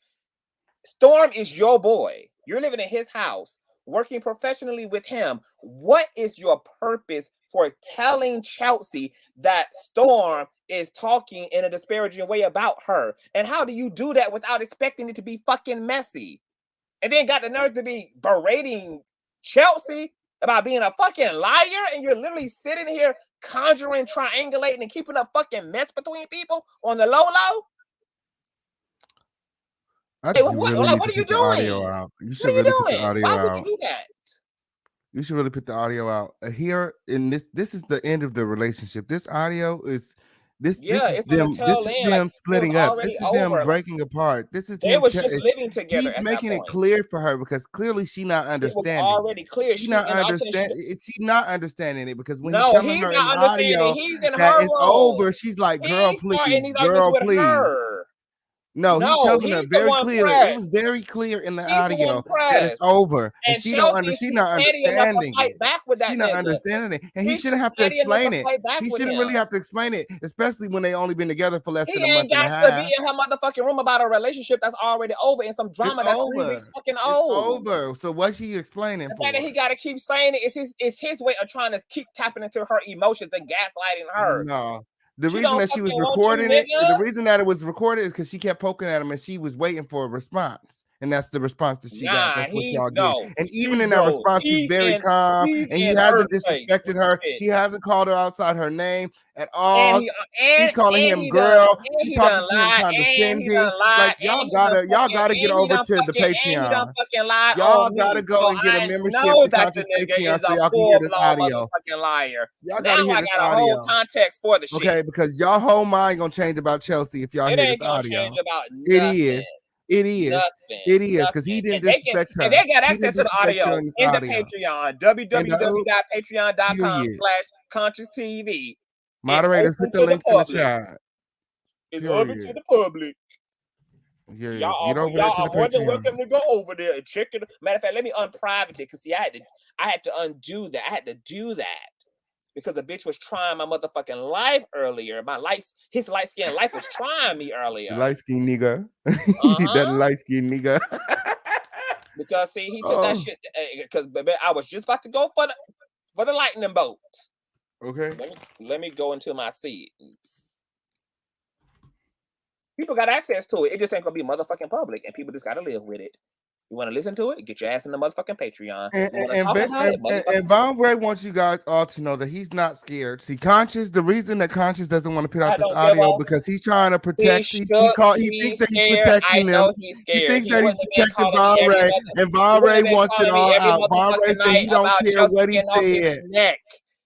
Speaker 1: Storm is your boy. You're living in his house, working professionally with him. What is your purpose for telling Chelsea that Storm is talking in a disparaging way about her? And how do you do that without expecting it to be fucking messy? And then got the nerve to be berating Chelsea about being a fucking liar, and you're literally sitting here conjuring, triangulating, and keeping a fucking mess between people on the low.
Speaker 4: I
Speaker 1: Hey,
Speaker 4: think you really need
Speaker 1: what
Speaker 4: to
Speaker 1: are you
Speaker 4: put the audio
Speaker 1: doing?
Speaker 4: out. You
Speaker 1: What
Speaker 4: should
Speaker 1: are you
Speaker 4: really put the
Speaker 1: doing?
Speaker 4: audio
Speaker 1: Why would you
Speaker 4: out.
Speaker 1: do that?
Speaker 4: You should really put the audio out. Here in this is the end of the relationship. This audio is this
Speaker 1: Yeah,
Speaker 4: is
Speaker 1: it's on the
Speaker 4: them. This
Speaker 1: tail
Speaker 4: is
Speaker 1: end. Like,
Speaker 4: them
Speaker 1: it was
Speaker 4: splitting up.
Speaker 1: already
Speaker 4: This is them
Speaker 1: over. Like,
Speaker 4: breaking apart. This is
Speaker 1: they
Speaker 4: him.
Speaker 1: was just living together
Speaker 4: He's
Speaker 1: at that
Speaker 4: making it
Speaker 1: point.
Speaker 4: clear for her because clearly she not
Speaker 1: It was
Speaker 4: understanding.
Speaker 1: already clear.
Speaker 4: She not
Speaker 1: And I'm saying
Speaker 4: understand. She not understanding it because when he
Speaker 1: no,
Speaker 4: telling
Speaker 1: he's
Speaker 4: her in
Speaker 1: not
Speaker 4: the
Speaker 1: understanding.
Speaker 4: audio
Speaker 1: He's in
Speaker 4: that
Speaker 1: her
Speaker 4: it's
Speaker 1: room.
Speaker 4: over, she's like, "Girl,
Speaker 1: He's starting
Speaker 4: please,
Speaker 1: these arguments
Speaker 4: girl,
Speaker 1: with
Speaker 4: please."
Speaker 1: her.
Speaker 4: No, he
Speaker 1: No,
Speaker 4: telling her
Speaker 1: he's the
Speaker 4: very
Speaker 1: one
Speaker 4: clearly. It was
Speaker 1: pressed.
Speaker 4: very clear in the
Speaker 1: He's the one
Speaker 4: audio that it's
Speaker 1: pressed.
Speaker 4: over, and
Speaker 1: And
Speaker 4: she
Speaker 1: Chelsea,
Speaker 4: she's
Speaker 1: she's
Speaker 4: not
Speaker 1: petty enough to
Speaker 4: understanding
Speaker 1: fight
Speaker 4: it.
Speaker 1: back with that
Speaker 4: She's not
Speaker 1: nigga.
Speaker 4: understanding it, and he
Speaker 1: She's
Speaker 4: shouldn't have to
Speaker 1: petty enough
Speaker 4: explain
Speaker 1: to
Speaker 4: it.
Speaker 1: fight back
Speaker 4: He
Speaker 1: with
Speaker 4: shouldn't
Speaker 1: him.
Speaker 4: really have to explain it, especially when they only been together for less
Speaker 1: He
Speaker 4: than a month
Speaker 1: ain't
Speaker 4: and a
Speaker 1: got to
Speaker 4: half.
Speaker 1: be in her motherfucking room about a relationship that's already over and some drama
Speaker 4: It's
Speaker 1: that's 3
Speaker 4: over.
Speaker 1: weeks fucking
Speaker 4: It's
Speaker 1: old.
Speaker 4: over. So what's he explaining
Speaker 1: The
Speaker 4: for?
Speaker 1: fact that he got to keep saying it is his way of trying to keep tapping into her emotions and gaslighting her.
Speaker 4: No. The
Speaker 1: She
Speaker 4: reason
Speaker 1: don't
Speaker 4: that she was
Speaker 1: fucking want you,
Speaker 4: recording it, the
Speaker 1: nigga.
Speaker 4: reason that it was recorded is because she kept poking at him and she was waiting for a response. And that's the response that she got.
Speaker 1: Nah,
Speaker 4: That's what
Speaker 1: he
Speaker 4: y'all
Speaker 1: no.
Speaker 4: get. And
Speaker 1: She
Speaker 4: even in that
Speaker 1: bro,
Speaker 4: response, he's very calm
Speaker 1: he's
Speaker 4: and he
Speaker 1: in
Speaker 4: hasn't
Speaker 1: her face
Speaker 4: disrespected
Speaker 1: with
Speaker 4: her.
Speaker 1: shit.
Speaker 4: He hasn't called her outside her name at
Speaker 1: And
Speaker 4: all.
Speaker 1: he
Speaker 4: She's calling him
Speaker 1: he
Speaker 4: girl.
Speaker 1: done
Speaker 4: She's talking to him
Speaker 1: lied, and he done
Speaker 4: condescending.
Speaker 1: lied,
Speaker 4: Like
Speaker 1: and
Speaker 4: y'all
Speaker 1: he done
Speaker 4: gotta get over to the
Speaker 1: and he done
Speaker 4: Patreon.
Speaker 1: fucking lied
Speaker 4: Y'all
Speaker 1: on
Speaker 4: gotta
Speaker 1: me.
Speaker 4: go
Speaker 1: So
Speaker 4: and get a
Speaker 1: I
Speaker 4: membership
Speaker 1: know
Speaker 4: to
Speaker 1: that the
Speaker 4: Conscious
Speaker 1: nigga
Speaker 4: Patreon
Speaker 1: is
Speaker 4: so
Speaker 1: a
Speaker 4: y'all can hear this
Speaker 1: full-blown
Speaker 4: audio.
Speaker 1: motherfucking liar.
Speaker 4: Y'all
Speaker 1: Now
Speaker 4: gotta
Speaker 1: I
Speaker 4: hear
Speaker 1: got
Speaker 4: this
Speaker 1: a whole
Speaker 4: audio.
Speaker 1: context for the shit.
Speaker 4: Okay, because y'all whole mind gonna change about Chelsea if y'all
Speaker 1: It
Speaker 4: hear
Speaker 1: ain't
Speaker 4: this
Speaker 1: gonna
Speaker 4: audio.
Speaker 1: change about
Speaker 4: It
Speaker 1: nothing.
Speaker 4: is. It is.
Speaker 1: Nothing.
Speaker 4: It is because he didn't disrespect her.
Speaker 1: And they got
Speaker 4: He
Speaker 1: access
Speaker 4: didn't
Speaker 1: to the
Speaker 4: disrespect her
Speaker 1: audio
Speaker 4: in this
Speaker 1: in the
Speaker 4: audio.
Speaker 1: Patreon,
Speaker 4: And period.
Speaker 1: www.patreon.com/ConsciouzTV. It's
Speaker 4: Moderators,
Speaker 1: open
Speaker 4: put the
Speaker 1: to the
Speaker 4: links in the
Speaker 1: public.
Speaker 4: chat.
Speaker 1: It's open to
Speaker 4: Period.
Speaker 1: the public.
Speaker 4: Yes. Get over there to
Speaker 1: Y'all
Speaker 4: the
Speaker 1: are more than
Speaker 4: Patreon.
Speaker 1: welcome to go over there and check it. Matter of fact, let me unprivate it because see, I had to undo that. I had to do that because the bitch was trying my motherfucking life earlier. His light skinned life was trying me earlier.
Speaker 4: The light skinned nigga.
Speaker 1: Uh-huh.
Speaker 4: That light skinned nigga.
Speaker 1: Because see, he took that shit because I was just about to go for the lightning bolt.
Speaker 4: Okay.
Speaker 1: Let me go into my seats. People got access to it. It just ain't gonna be motherfucking public, and people just gotta live with it. You want to listen to it? Get your ass in the motherfucking Patreon.
Speaker 4: And Vaughn Ray wants you guys all to know that he's not scared. See, the reason that Conscious doesn't want to put out this audio because he's trying to protect. He thinks that he's protecting them. He thinks that he's protecting Vaughn Ray, and Vaughn Ray wants it all out. Vaughn Ray said he don't care what he said.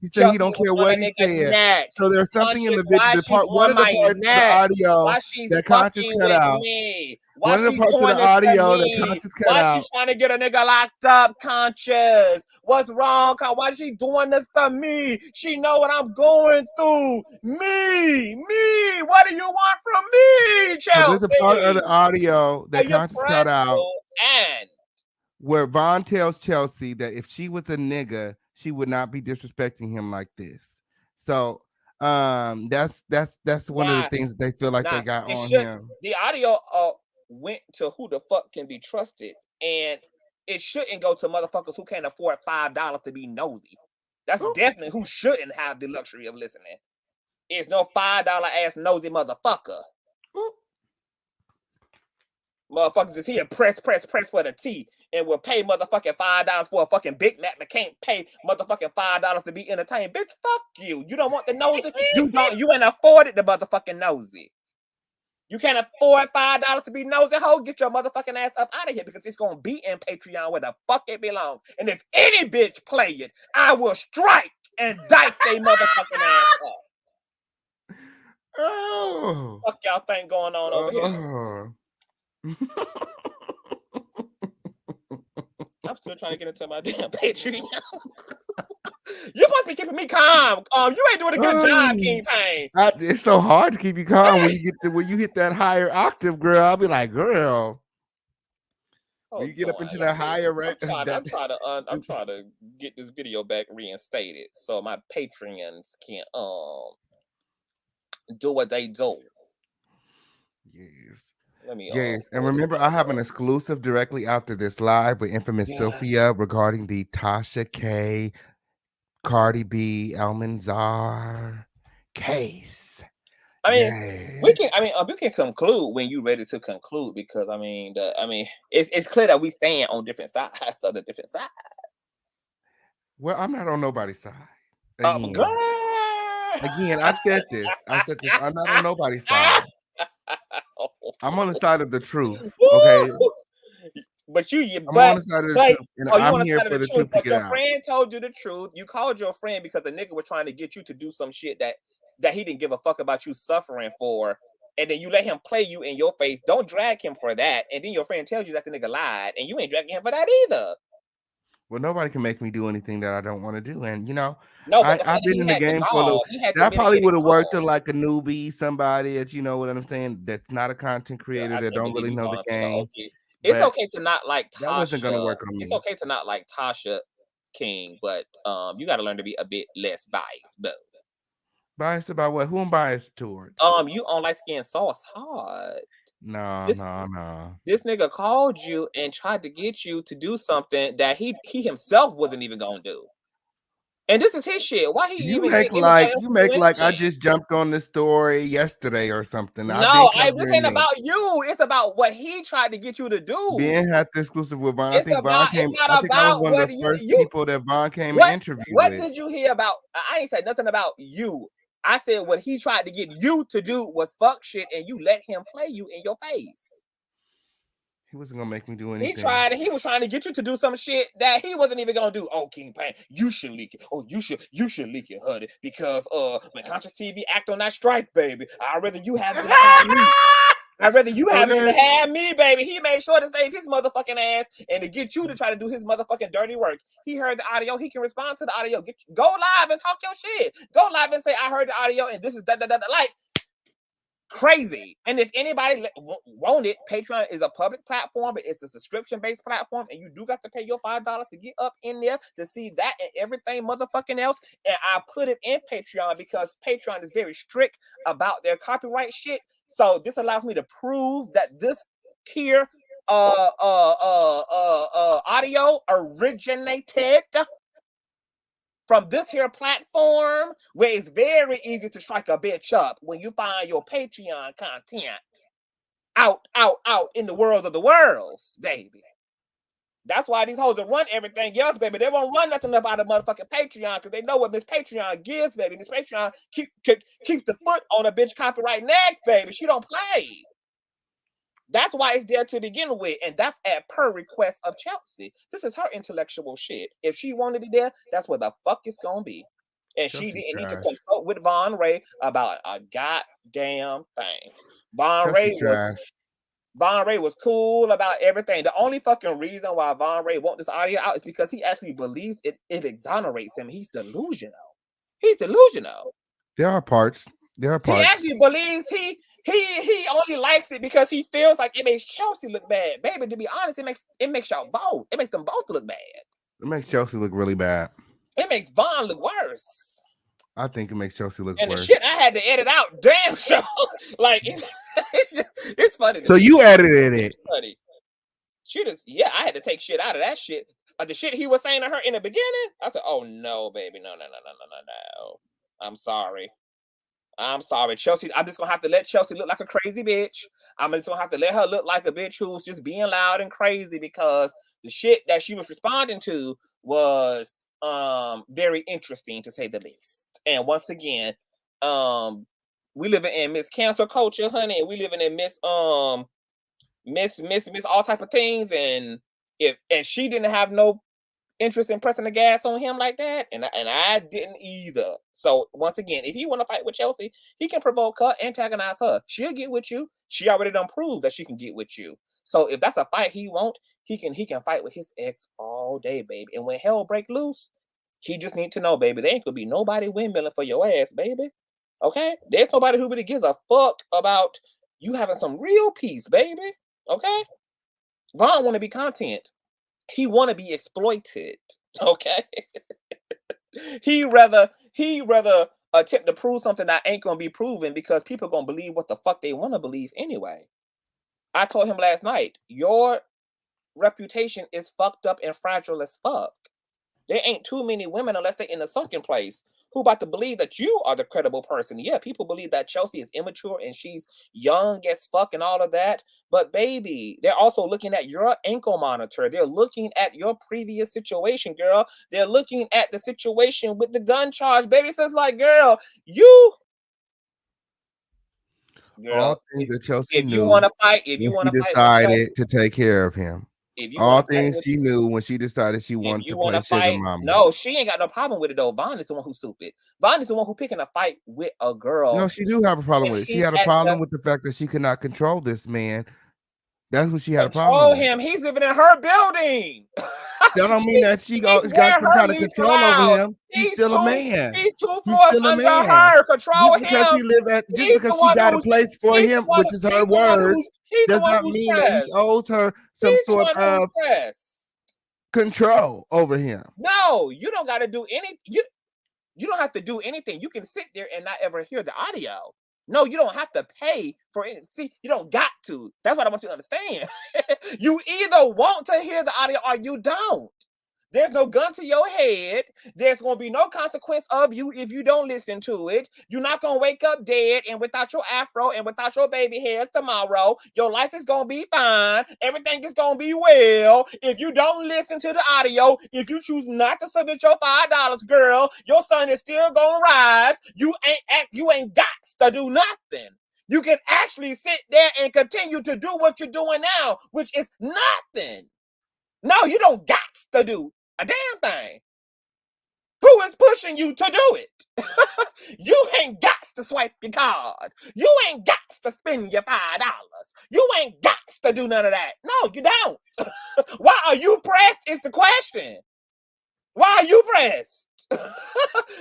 Speaker 4: He said he don't care what he said. So there's something in the part, one of the parts of the audio that Conscious cut out. One of the parts of the audio that Conscious cut out.
Speaker 1: Why she trying to get a nigga locked up, Conscious? What's wrong? Why is she doing this to me? She know what I'm going through. Me. What do you want from me, Chelsea?
Speaker 4: There's a part of the audio that Conscious cut out where Vaughn tells Chelsea that if she was a nigga, she would not be disrespecting him like this. So that's one of the things that they feel like they got on him.
Speaker 1: The audio went to who the fuck can be trusted, and it shouldn't go to motherfuckers who can't afford $5 to be nosy. That's definitely who shouldn't have the luxury of listening. It's no $5 ass nosy motherfucker. Motherfuckers is here press for the tea and will pay motherfucking $5 for a fucking Big Mac but can't pay motherfucking $5 to be entertained. Bitch, fuck you. You don't want the nosy. You ain't afforded the motherfucking nosy. You can't afford $5 to be nosy. Ho, get your motherfucking ass up out of here because it's gonna be in Patreon where the fuck it belongs. And if any bitch play it, I will strike and dike they motherfucking ass up.
Speaker 4: Oh,
Speaker 1: fuck y'all think going on over here? I'm still trying to get into my damn Patreon. You're supposed to be keeping me calm. You ain't doing a good job, King Pain.
Speaker 4: It's so hard to keep you calm when you hit that higher octave, girl. I'll be like, girl. When you get up into that higher rank.
Speaker 1: I'm trying to get this video back reinstated so my Patreons can do what they do.
Speaker 4: Yes.
Speaker 1: Let me
Speaker 4: and remember, I have an exclusive directly after this live with infamous Sophia regarding the Tasha K, Cardi B, Elmanzar case.
Speaker 1: I mean, we can conclude when you're ready to conclude because it's clear that we stand on different sides of the different sides.
Speaker 4: Well, I'm not on nobody's side.
Speaker 1: Again,
Speaker 4: I've said this. I'm not on nobody's side. I'm on the side of the truth. Okay.
Speaker 1: But
Speaker 4: I'm on the side of the truth, and I'm here for the truth to get out.
Speaker 1: Your friend told you the truth. You called your friend because the nigga was trying to get you to do some shit that he didn't give a fuck about you suffering for, and then you let him play you in your face. Don't drag him for that, and then your friend tells you that the nigga lied, and you ain't dragging him for that either.
Speaker 4: Well, nobody can make me do anything that I don't want to do, and
Speaker 1: No, but the
Speaker 4: I've
Speaker 1: fact that
Speaker 4: been
Speaker 1: he
Speaker 4: in the
Speaker 1: had to
Speaker 4: game for a little.
Speaker 1: dog, he had to
Speaker 4: That
Speaker 1: admit
Speaker 4: probably
Speaker 1: it
Speaker 4: would have worked
Speaker 1: dog.
Speaker 4: to like a newbie, somebody that you know what I'm saying. That's not a content
Speaker 1: Yeah,
Speaker 4: creator
Speaker 1: I
Speaker 4: that
Speaker 1: can't
Speaker 4: don't
Speaker 1: believe
Speaker 4: really
Speaker 1: you
Speaker 4: know the
Speaker 1: calling me the
Speaker 4: game.
Speaker 1: OG. It's
Speaker 4: But
Speaker 1: okay to not like
Speaker 4: that wasn't gonna
Speaker 1: Tasha.
Speaker 4: work on
Speaker 1: It's
Speaker 4: me.
Speaker 1: okay to not like Tasha King, but you got to learn to be a bit less biased. But
Speaker 4: Biased about what? Who I'm biased towards?
Speaker 1: you on light skin sauce hard.
Speaker 4: No,
Speaker 1: This
Speaker 4: no, no.
Speaker 1: this nigga called you and tried to get you to do something that he himself wasn't even gonna do. And this is his shit. Why he
Speaker 4: You
Speaker 1: even
Speaker 4: make
Speaker 1: get anybody
Speaker 4: like
Speaker 1: else
Speaker 4: you
Speaker 1: to do
Speaker 4: make like I
Speaker 1: anything?
Speaker 4: just jumped on the story yesterday or something. I've been
Speaker 1: No, this
Speaker 4: covering
Speaker 1: ain't
Speaker 4: it.
Speaker 1: about you. It's about what he tried to get you to do.
Speaker 4: Ben had the exclusive with Vaughn. I think Vaughn
Speaker 1: It's
Speaker 4: came. I
Speaker 1: not
Speaker 4: think I was
Speaker 1: about
Speaker 4: one of
Speaker 1: what
Speaker 4: the first
Speaker 1: you
Speaker 4: people that Vaughn came and interviewed
Speaker 1: what
Speaker 4: with.
Speaker 1: did you hear about? I ain't said nothing about you. I said what he tried to get you to do was fuck shit, and you let him play you in your face.
Speaker 4: He wasn't gonna make me do
Speaker 1: He
Speaker 4: anything.
Speaker 1: he was trying to get you to do some shit that he wasn't even gonna do. Oh, King Pain, you should leak it. Oh, you should leak it, honey, because when ConsciouzTv act on that strike, baby, I'd rather you have it than have me. I'd rather you have it
Speaker 4: Okay.
Speaker 1: than have me, baby. He made sure to save his motherfucking ass and to get you to try to do his motherfucking dirty work. He heard the audio. He can respond to the audio. Go live and talk your shit. Go live and say, I heard the audio and this is that. Like, crazy. And if anybody want it, Patreon is a public platform, but it's a subscription-based platform, and you do got to pay your $5 to get up in there to see that and everything motherfucking else. And I put it in Patreon because Patreon is very strict about their copyright shit. So this allows me to prove that this here audio originated from this here platform, where it's very easy to strike a bitch up when you find your Patreon content out in the world of the worlds, baby. That's why these hoes will run everything else, baby. They won't run nothing up out of motherfucking Patreon because they know what Miss Patreon gives, baby. Miss Patreon keeps the foot on a bitch copyright neck, baby. She don't play. That's why it's there to begin with, and that's at per request of Chelsea. This is her intellectual shit. If she wanted it there, that's what the fuck it's gonna be. And
Speaker 4: Chelsea's
Speaker 1: she didn't need to
Speaker 4: trash.
Speaker 1: consult with Vaughn Ray about a goddamn thing. Vaughn Ray was cool about everything. The only fucking reason why Vaughn Ray want this audio out is because he actually believes it exonerates him. He's delusional.
Speaker 4: There are parts.
Speaker 1: He actually believes he only likes it because he feels like it makes Chelsea look bad. Baby, to be honest, it makes y'all both. It makes them both look bad.
Speaker 4: It makes Chelsea look really bad.
Speaker 1: It makes Vaughn look worse.
Speaker 4: I think it makes Chelsea look
Speaker 1: and
Speaker 4: worse.
Speaker 1: The shit I had to edit out, damn show. Like it's funny.
Speaker 4: So you edited it.
Speaker 1: Funny. Yeah, I had to take shit out of that shit. The shit he was saying to her in the beginning, I said, "Oh no, baby, no. I'm sorry, Chelsea. I'm just gonna have to let Chelsea look like a crazy bitch. I'm just gonna have to let her look like a bitch who's just being loud and crazy because the shit that she was responding to was very interesting to say the least. And once again, we living in Miss Cancer culture, honey, and we living in Miss all type of things. And she didn't have no interest in pressing the gas on him like that, and I didn't either. So once again, if he want to fight with Chelsea, he can provoke her, antagonize her. She'll get with you. She already done proved that she can get with you. So if that's a fight he want, he can fight with his ex all day, baby. And when hell break loose, he just need to know, baby, there ain't gonna be nobody windmilling for your ass, baby. Okay? There's nobody who really gives a fuck about you having some real peace, baby. Okay? Vaughn want to be content. He want to be exploited, okay? he rather attempt to prove something that ain't gonna be proven because people gonna believe what the fuck they want to believe anyway. I told him last night, your reputation is fucked up and fragile as fuck. There ain't too many women unless they're in a sunken place who about to believe that you are the credible person. Yeah, people believe that Chelsea is immature and she's young as fuck and all of that. But baby, they're also looking at your ankle monitor. They're looking at your previous situation, girl. They're looking at the situation with the gun charge. Baby, so it's like, girl,
Speaker 4: All things that Chelsea
Speaker 1: if
Speaker 4: knew
Speaker 1: you want to fight,
Speaker 4: when she decided to take care of him. All things she knew when she decided she wanted to play sugar mama.
Speaker 1: No, she ain't got no problem with it though. Vaughn is the one who's stupid. Vaughn is the one who picking a fight with a girl.
Speaker 4: No, she do have a problem with it. She had a problem with the fact that she could not control this man That's what she had a
Speaker 1: Control
Speaker 4: problem with.
Speaker 1: him. He's living in her building.
Speaker 4: That don't mean that she
Speaker 1: He's
Speaker 4: got
Speaker 1: where
Speaker 4: some
Speaker 1: her
Speaker 4: kind of
Speaker 1: leash
Speaker 4: control over
Speaker 1: allowed.
Speaker 4: him. He's still a man.
Speaker 1: He's 2
Speaker 4: He's
Speaker 1: floors
Speaker 4: still a
Speaker 1: under
Speaker 4: man.
Speaker 1: her. Control
Speaker 4: Just because
Speaker 1: him.
Speaker 4: he live at, just
Speaker 1: He's the
Speaker 4: because she
Speaker 1: one
Speaker 4: got a
Speaker 1: who's
Speaker 4: place for
Speaker 1: he's
Speaker 4: him,
Speaker 1: the one,
Speaker 4: which is her
Speaker 1: he's the one
Speaker 4: words,
Speaker 1: he's the
Speaker 4: does
Speaker 1: one
Speaker 4: not
Speaker 1: who's
Speaker 4: mean that he
Speaker 1: stressed.
Speaker 4: owes her some
Speaker 1: He's the
Speaker 4: sort
Speaker 1: one who's
Speaker 4: of
Speaker 1: stressed.
Speaker 4: control over him.
Speaker 1: No, you don't got to do any. You don't have to do anything. You can sit there and not ever hear the audio. No, you don't have to pay for it. See, you don't got to. That's what I want you to understand. You either want to hear the audio or you don't. There's no gun to your head. There's going to be no consequence of you if you don't listen to it. You're not going to wake up dead and without your afro and without your baby hairs tomorrow. Your life is going to be fine. Everything is going to be well. If you don't listen to the audio, if you choose not to submit your $5, girl, your son is still going to rise. You ain't got to do nothing. You can actually sit there and continue to do what you're doing now, which is nothing. No, you don't got to do a damn thing. Who is pushing you to do it? You ain't got to swipe your card. You ain't got to spend your $5. You ain't got to do none of that. No, you don't. Why are you pressed is the question. Why are you pressed?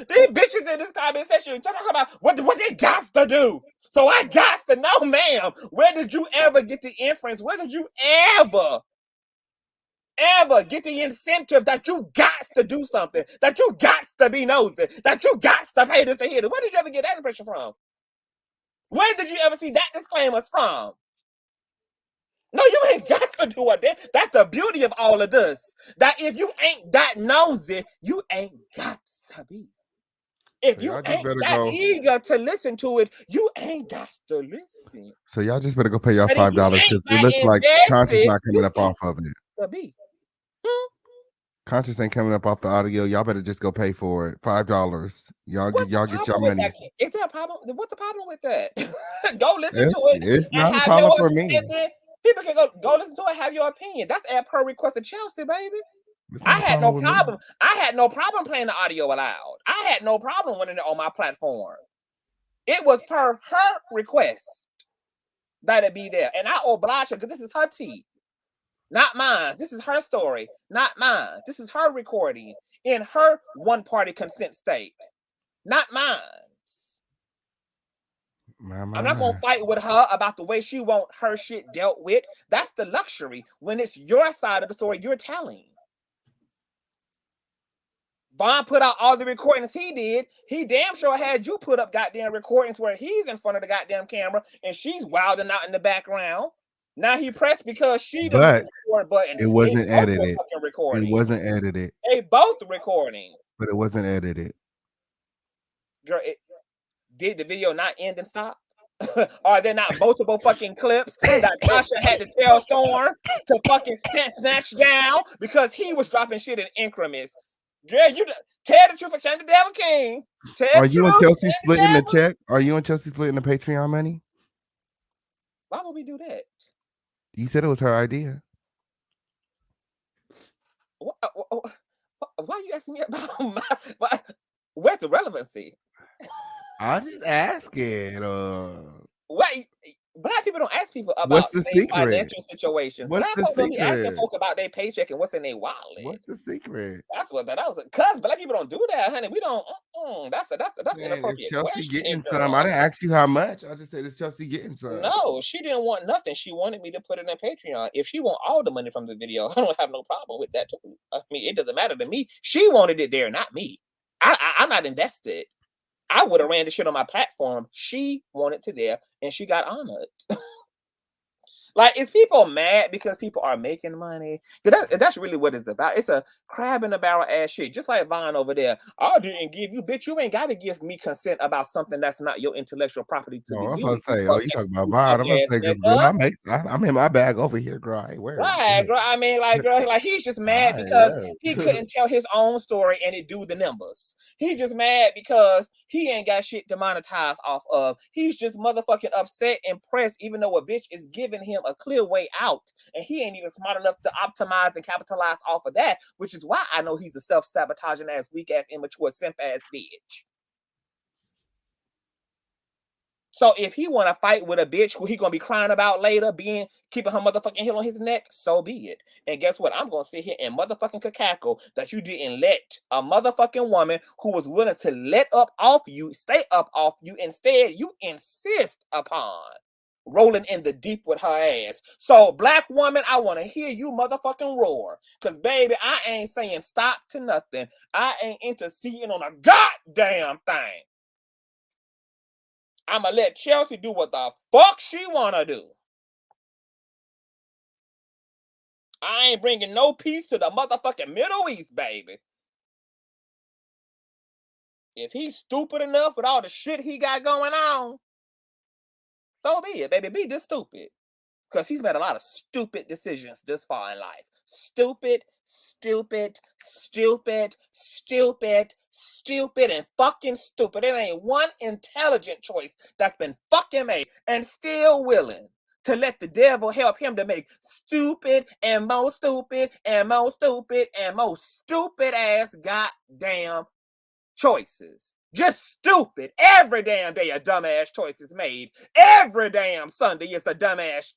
Speaker 1: These bitches in this comment section talking about what they got to do. So I got to know, ma'am, where did you ever get the inference? Where did you ever get the incentive that you got to do something, that you got to be nosy, that you got to pay this to hear it? Where did you ever get that impression from? Where did you ever see that disclaimer from? No, you ain't got to do it. That's the beauty of all of this. That if you ain't that nosy, you ain't got to be. If
Speaker 4: So
Speaker 1: you
Speaker 4: y'all just
Speaker 1: ain't
Speaker 4: better
Speaker 1: that
Speaker 4: go.
Speaker 1: eager to listen to it, you ain't got to listen.
Speaker 4: So y'all just better go pay y'all
Speaker 1: But if you
Speaker 4: $5 because
Speaker 1: ain't
Speaker 4: it
Speaker 1: that
Speaker 4: looks like Conscious
Speaker 1: invested,
Speaker 4: not coming
Speaker 1: you
Speaker 4: up off of it.
Speaker 1: to be.
Speaker 4: Conscious ain't coming up off the audio. Y'all better just go pay for it. $5. Y'all get y'all money.
Speaker 1: Is there a problem? What's the problem with that? Go listen to it
Speaker 4: It's
Speaker 1: and
Speaker 4: not a
Speaker 1: have
Speaker 4: problem
Speaker 1: your
Speaker 4: for me.
Speaker 1: opinion. People can go listen to it, have your opinion. That's at per request of Chelsea, baby.
Speaker 4: It's
Speaker 1: I
Speaker 4: not a
Speaker 1: had no
Speaker 4: problem with me.
Speaker 1: problem. I had no problem playing the audio aloud. I had no problem running it on my platform. It was per her request that it be there, and I oblige her because this is her tea, not mine. This is her story, not mine. This is her recording in her one-party consent state, not mine. I'm not gonna fight with her about the way she want her shit dealt with. That's the luxury when it's your side of the story you're telling. Vaughn put out all the recordings he did. He damn sure had you put up goddamn recordings where he's in front of the goddamn camera and she's wilding out in the background. Now he pressed because she didn't hit the record button.
Speaker 4: It wasn't edited.
Speaker 1: Recording.
Speaker 4: It wasn't edited.
Speaker 1: They both recording.
Speaker 4: But it wasn't edited.
Speaker 1: Girl, did the video not end and stop? Are there not multiple fucking clips that Tasha had to tell Storm to fucking snatch down because he was dropping shit in increments? Girl, you tell the truth and shame the devil king.
Speaker 4: Are you and Chelsea splitting the check? Are you and Chelsea splitting the Patreon money?
Speaker 1: Why would we do that?
Speaker 4: You said it was her idea.
Speaker 1: Why are you asking me about where's the relevancy?
Speaker 4: I'm just asking.
Speaker 1: Why Black people don't ask people about
Speaker 4: What's the secret?
Speaker 1: Financial situations.
Speaker 4: What's
Speaker 1: Black
Speaker 4: the
Speaker 1: folks don't be asking
Speaker 4: secret?
Speaker 1: folk about their paycheck and what's in their wallet.
Speaker 4: What's the secret?
Speaker 1: That's what that was. Cause Black people don't do that, honey. We don't. That's
Speaker 4: Man,
Speaker 1: inappropriate.
Speaker 4: if Chelsea
Speaker 1: question,
Speaker 4: getting
Speaker 1: girl.
Speaker 4: some. I didn't ask you how much. I just said it's Chelsea getting some.
Speaker 1: No, she didn't want nothing. She wanted me to put it in Patreon. If she want all the money from the video, I don't have no problem with that too. I mean, it doesn't matter to me. She wanted it there, not me. I'm not invested. I would have ran the shit on my platform. She wanted to there, and she got honored. Like, is people mad because people are making money? That's really what it's about. It's a crab in the barrel ass shit. Just like Vaughn over there. I didn't give you, bitch. You ain't got to give me consent about something that's not your intellectual property to
Speaker 4: I'm
Speaker 1: begin
Speaker 4: about
Speaker 1: with.
Speaker 4: to say, oh, you talking about Vaughn. I'm about to say, because girl, I'm in my bag over here, girl. I ain't wearing
Speaker 1: Right, girl. I mean, like, girl, like he's just mad because he couldn't tell his own story and it do the numbers. He's just mad because he ain't got shit to monetize off of. He's just motherfucking upset and pressed, even though a bitch is giving him a clear way out, and he ain't even smart enough to optimize and capitalize off of that, which is why I know he's a self-sabotaging ass, weak ass, immature, simp ass bitch. So if he want to fight with a bitch who he gonna be crying about later, keeping her motherfucking heel on his neck, so be it. And guess what? I'm gonna sit here and motherfucking cackle that you didn't let a motherfucking woman who was willing to let up off you, stay up off you. Instead, you insist upon rolling in the deep with her ass. So black woman, I want to hear you motherfucking roar. Cause baby, I ain't saying stop to nothing. I ain't interceding on a goddamn thing. I'ma let Chelsea do what the fuck she wanna do. I ain't bringing no peace to the motherfucking Middle East, baby. If he's stupid enough with all the shit he got going on, so be it, baby. Be just stupid. Because he's made a lot of stupid decisions this far in life. Stupid, stupid, stupid, stupid, stupid, and fucking stupid. There ain't one intelligent choice that's been fucking made, and still willing to let the devil help him to make stupid and more stupid and more stupid and more stupid ass goddamn choices. Just stupid. Every damn day a dumbass choice is made. Every damn Sunday it's a dumbass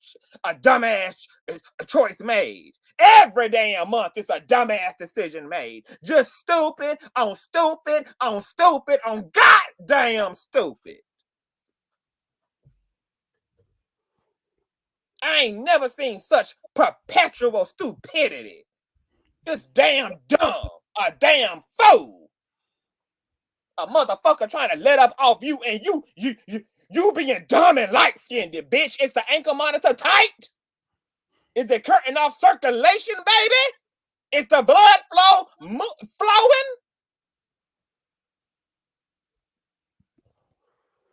Speaker 1: choice made. Every damn month it's a dumbass decision made. Just stupid on stupid on stupid on goddamn stupid. I ain't never seen such perpetual stupidity. Just damn dumb. A damn fool. A motherfucker trying to let up off you, and you being dumb and light-skinned, bitch. Is the ankle monitor tight? Is the curtain off circulation, baby? Is the blood flowing?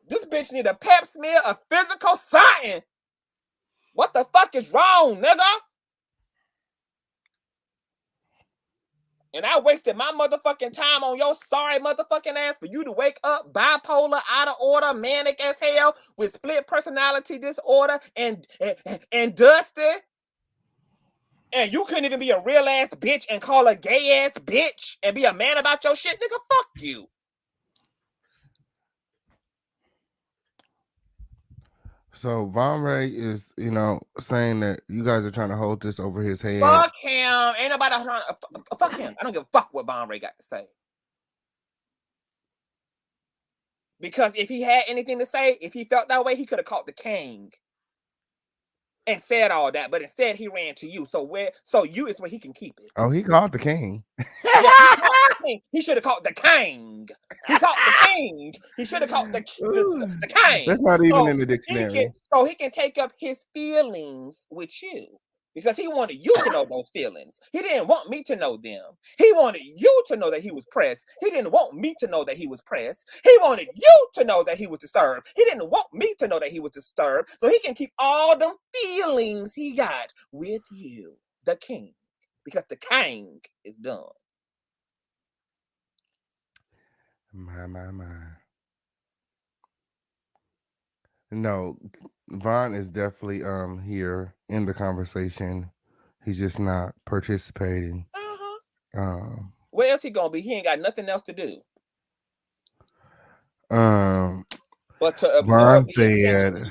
Speaker 1: This bitch need a pep smear, a physical something. What the fuck is wrong, nigga? And I wasted my motherfucking time on your sorry motherfucking ass for you to wake up bipolar, out of order, manic as hell, with split personality disorder and dusty. And you couldn't even be a real ass bitch and call a gay ass bitch and be a man about your shit, nigga. Fuck you.
Speaker 4: So Von Ray is, saying that you guys are trying to hold this over his head.
Speaker 1: Fuck him. Ain't nobody trying to fuck him. I don't give a fuck what Von Ray got to say. Because if he had anything to say, if he felt that way, he could have called the king and said all that. But instead, he ran to you. So you is where he can keep it.
Speaker 4: Oh, he called the king.
Speaker 1: Yeah, he should have called the king. He called the king. He should have called the king.
Speaker 4: That's not even in the dictionary.
Speaker 1: So he can take up his feelings with you. Because he wanted you to know those feelings. He didn't want me to know them. He wanted you to know that he was pressed. He didn't want me to know that he was pressed. He wanted you to know that he was disturbed. He didn't want me to know that he was disturbed. So he can keep all them feelings he got with you, the king. Because the king is done.
Speaker 4: My. No, Vaughn is definitely here in the conversation. He's just not participating.
Speaker 1: Where else he gonna be? He ain't got nothing else to do.
Speaker 4: But to Vaughn said.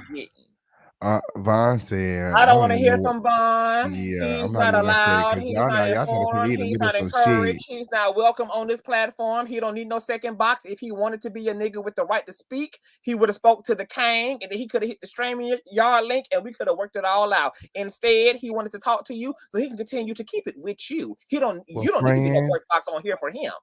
Speaker 4: Vaughn said,
Speaker 1: I don't want to hear from Vaughn.
Speaker 4: Yeah,
Speaker 1: he's not allowed. He's not informed. He's not encouraged. He's not welcome on this platform. He don't need no second box. If he wanted to be a nigga with the right to speak, he would have spoke to the king, and then he could have hit the StreamYard link, and we could have worked it all out. Instead, he wanted to talk to you so he can continue to keep it with you. You don't need to be a voice box on here for him.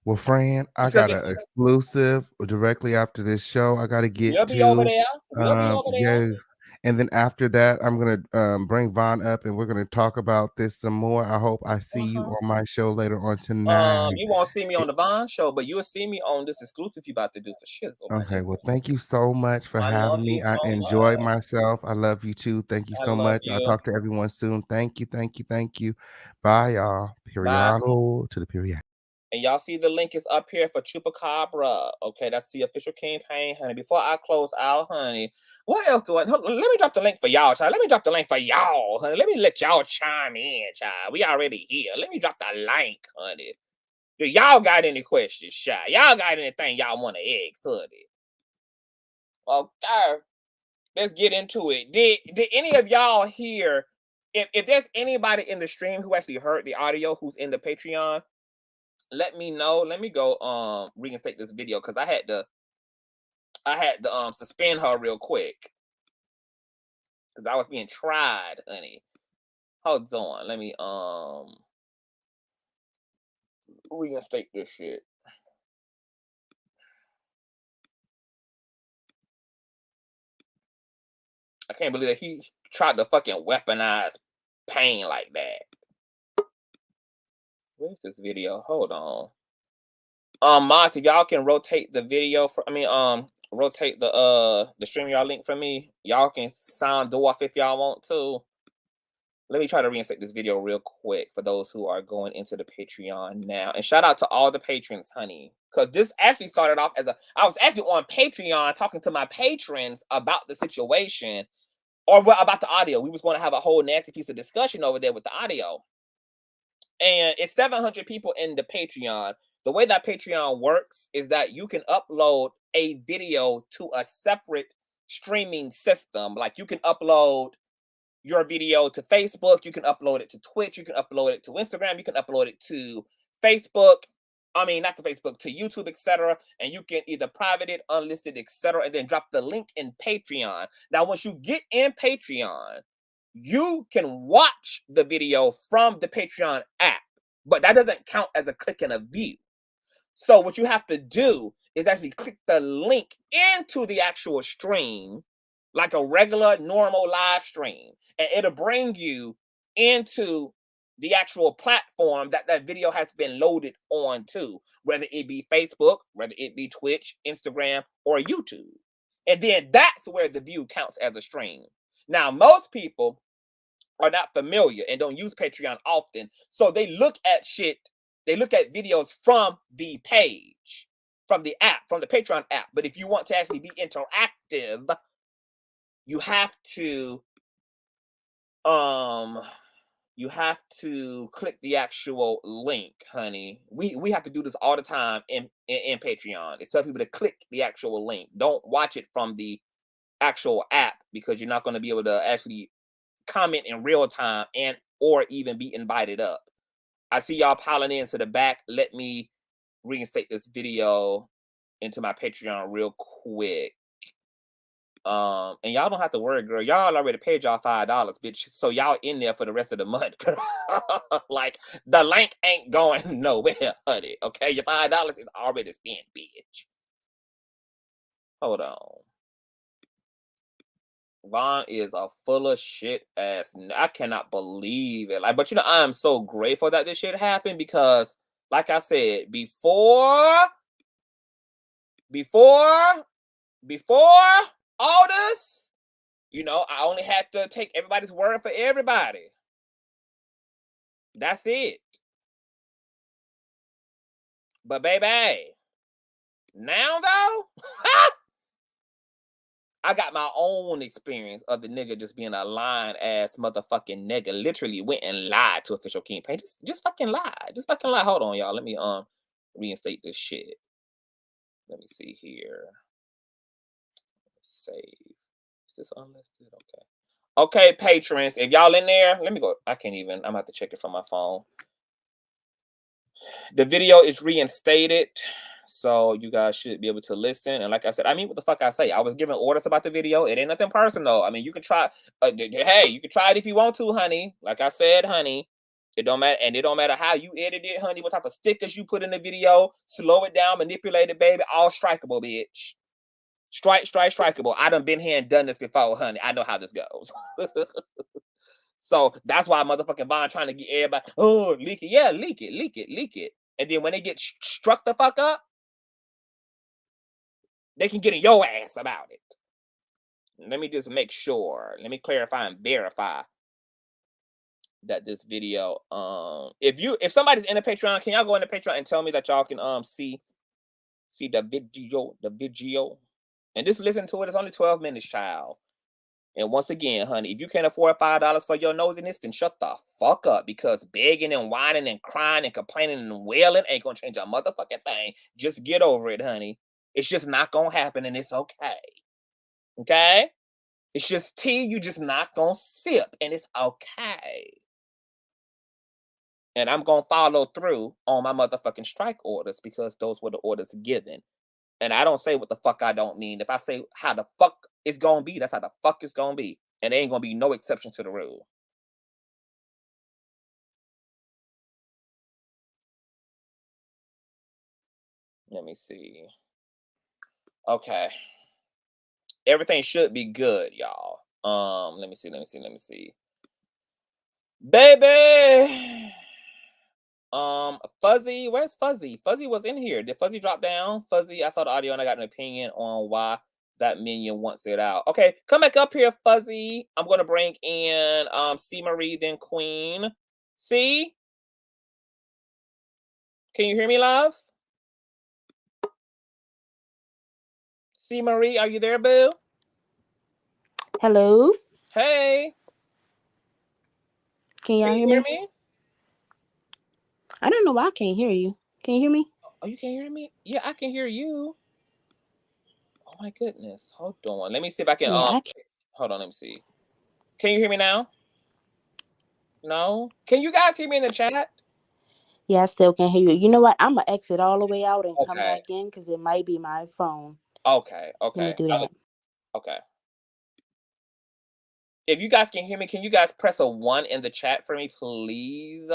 Speaker 4: Well, friend, I got an exclusive directly after this show. I got to get
Speaker 1: We'll be over there. We'll be over there.
Speaker 4: Yes. And then after that, I'm going to bring Vaughn up and we're going to talk about this some more. I hope I see you on my show later on tonight.
Speaker 1: You won't see me on the Vaughn show, but you'll see me on this exclusive you about to do for sure.
Speaker 4: Okay, well, thank you so much for having me. I enjoyed myself. I love you too. Thank you so much. I'll talk to everyone soon. Thank you. Bye, y'all. Periodal to the period.
Speaker 1: And y'all see the link is up here for Chupacabra. Okay, that's the official campaign, honey. Before I close out, honey, what else do I... Let me drop the link for y'all, child. Let me drop the link for y'all, honey. Let me let y'all chime in, child. We already here. Let me drop the link, honey. Do y'all got any questions, child? Y'all got anything y'all want to ask, honey? Okay, let's get into it. Did any of y'all hear? If there's anybody in the stream who actually heard the audio who's in the Patreon, let me know. Let me go reinstate this video because I had to suspend her real quick because I was being tried, honey. Hold on. Let me reinstate this shit. I can't believe that he tried to fucking weaponize pain like that. Where's this video? Hold on. Mods, if y'all can rotate the video for rotate the StreamYard link for me. Y'all can sound off if y'all want to. Let me try to reinstate this video real quick for those who are going into the Patreon now. And shout out to all the patrons, honey. Because this actually started off as I was actually on Patreon talking to my patrons about the situation or about the audio. We was going to have a whole nasty piece of discussion over there with the audio. And it's 700 people in the Patreon. The way that Patreon works is that you can upload a video to a separate streaming system. Like you can upload your video to Facebook, you can upload it to Twitch, you can upload it to Instagram, you can upload it to Facebook. I mean, not to Facebook, to YouTube, etc. And you can either private it, unlisted, etc. And then drop the link in Patreon. Now, once you get in Patreon, you can watch the video from the Patreon app, but that doesn't count as a click and a view. So what you have to do is actually click the link into the actual stream, like a regular, normal live stream, and it'll bring you into the actual platform that that video has been loaded onto, whether it be Facebook, whether it be Twitch, Instagram, or YouTube. And then that's where the view counts as a stream. Now, most people are not familiar and don't use Patreon often, so they look at videos from the page, from the app, from the Patreon app. But if you want to actually be interactive, you have to click the actual link, honey. We have to do this all the time in Patreon. It's tell people to click the actual link. Don't watch it from the actual app because you're not going to be able to actually comment in real time and or even be invited up. I see y'all piling into the back. Let me reinstate this video into my Patreon real quick. And y'all don't have to worry, girl. Y'all already paid y'all $5, bitch. So y'all in there for the rest of the month, girl. Like the link ain't going nowhere, honey. Okay, your $5 is already spent, bitch. Hold on. Vaughn is a full of shit ass. I cannot believe it. Like, but you know, I am so grateful that this shit happened because, like I said, before all this, you know, I only had to take everybody's word for everybody. That's it. But baby, now though, I got my own experience of the nigga just being a lying ass motherfucking nigga. Literally went and lied to Official King Pain. Just fucking lie. Just fucking lie. Hold on, y'all. Let me reinstate this shit. Let me see here. Save. Is this unlisted? Okay. Okay, patrons. If y'all in there, let me go. I can't even. I'm gonna have to check it from my phone. The video is reinstated, so you guys should be able to listen. And like I said, I mean, what the fuck I say? I was giving orders about the video. It ain't nothing personal. I mean, you can try. Hey, you can try it if you want to, honey. Like I said, honey. It don't matter, and it don't matter how you edit it, honey. What type of stickers you put in the video, slow it down, manipulate it, baby. All strikeable, bitch. Strikeable. I done been here and done this before, honey. I know how this goes. So that's why motherfucking Vaughn trying to get everybody, oh, leak it. Yeah, leak it. And then when they get struck the fuck up, they can get in your ass about it. Let me just make sure. Let me clarify and verify that this video, if somebody's in a Patreon, can y'all go in the Patreon and tell me that y'all can see the video? And just listen to it. It's only 12 minutes, child. And once again, honey, if you can't afford $5 for your nosiness, then shut the fuck up, because begging and whining and crying and complaining and wailing ain't gonna change a motherfucking thing. Just get over it, honey. It's just not gonna happen, and it's okay. Okay? It's just tea you just not gonna sip, and it's okay. And I'm gonna follow through on my motherfucking strike orders because those were the orders given. And I don't say what the fuck I don't mean. If I say how the fuck it's gonna be, that's how the fuck it's gonna be. And there ain't gonna be no exception to the rule. Let me see. Okay. Everything should be good, y'all. Let me see. Baby! Fuzzy, where's Fuzzy? Fuzzy was in here. Did Fuzzy drop down? Fuzzy, I saw the audio and I got an opinion on why that minion wants it out. Okay, come back up here, Fuzzy. I'm gonna bring in C Marie, then Queen. C? Can you hear me, love? C Marie, are you there, boo?
Speaker 5: Hello.
Speaker 1: Hey.
Speaker 5: Can y'all
Speaker 1: Can you hear me?
Speaker 5: I don't know why I can't hear you. Can you hear me?
Speaker 1: Oh, you can't hear me? Yeah, I can hear you. Oh my goodness. Hold on. Let me see if I can
Speaker 5: Yeah,
Speaker 1: hold on, let me see. Can you hear me now? No? Can you guys hear me in the chat?
Speaker 5: Yeah, I still can't hear you. You know what? I'm gonna exit all the way out and come
Speaker 1: Okay.
Speaker 5: back in because it might be my phone.
Speaker 1: Okay.
Speaker 5: Let me
Speaker 1: Okay.
Speaker 5: do that.
Speaker 1: Okay. If you guys can hear me, can you guys press a 1 in the chat for me, please?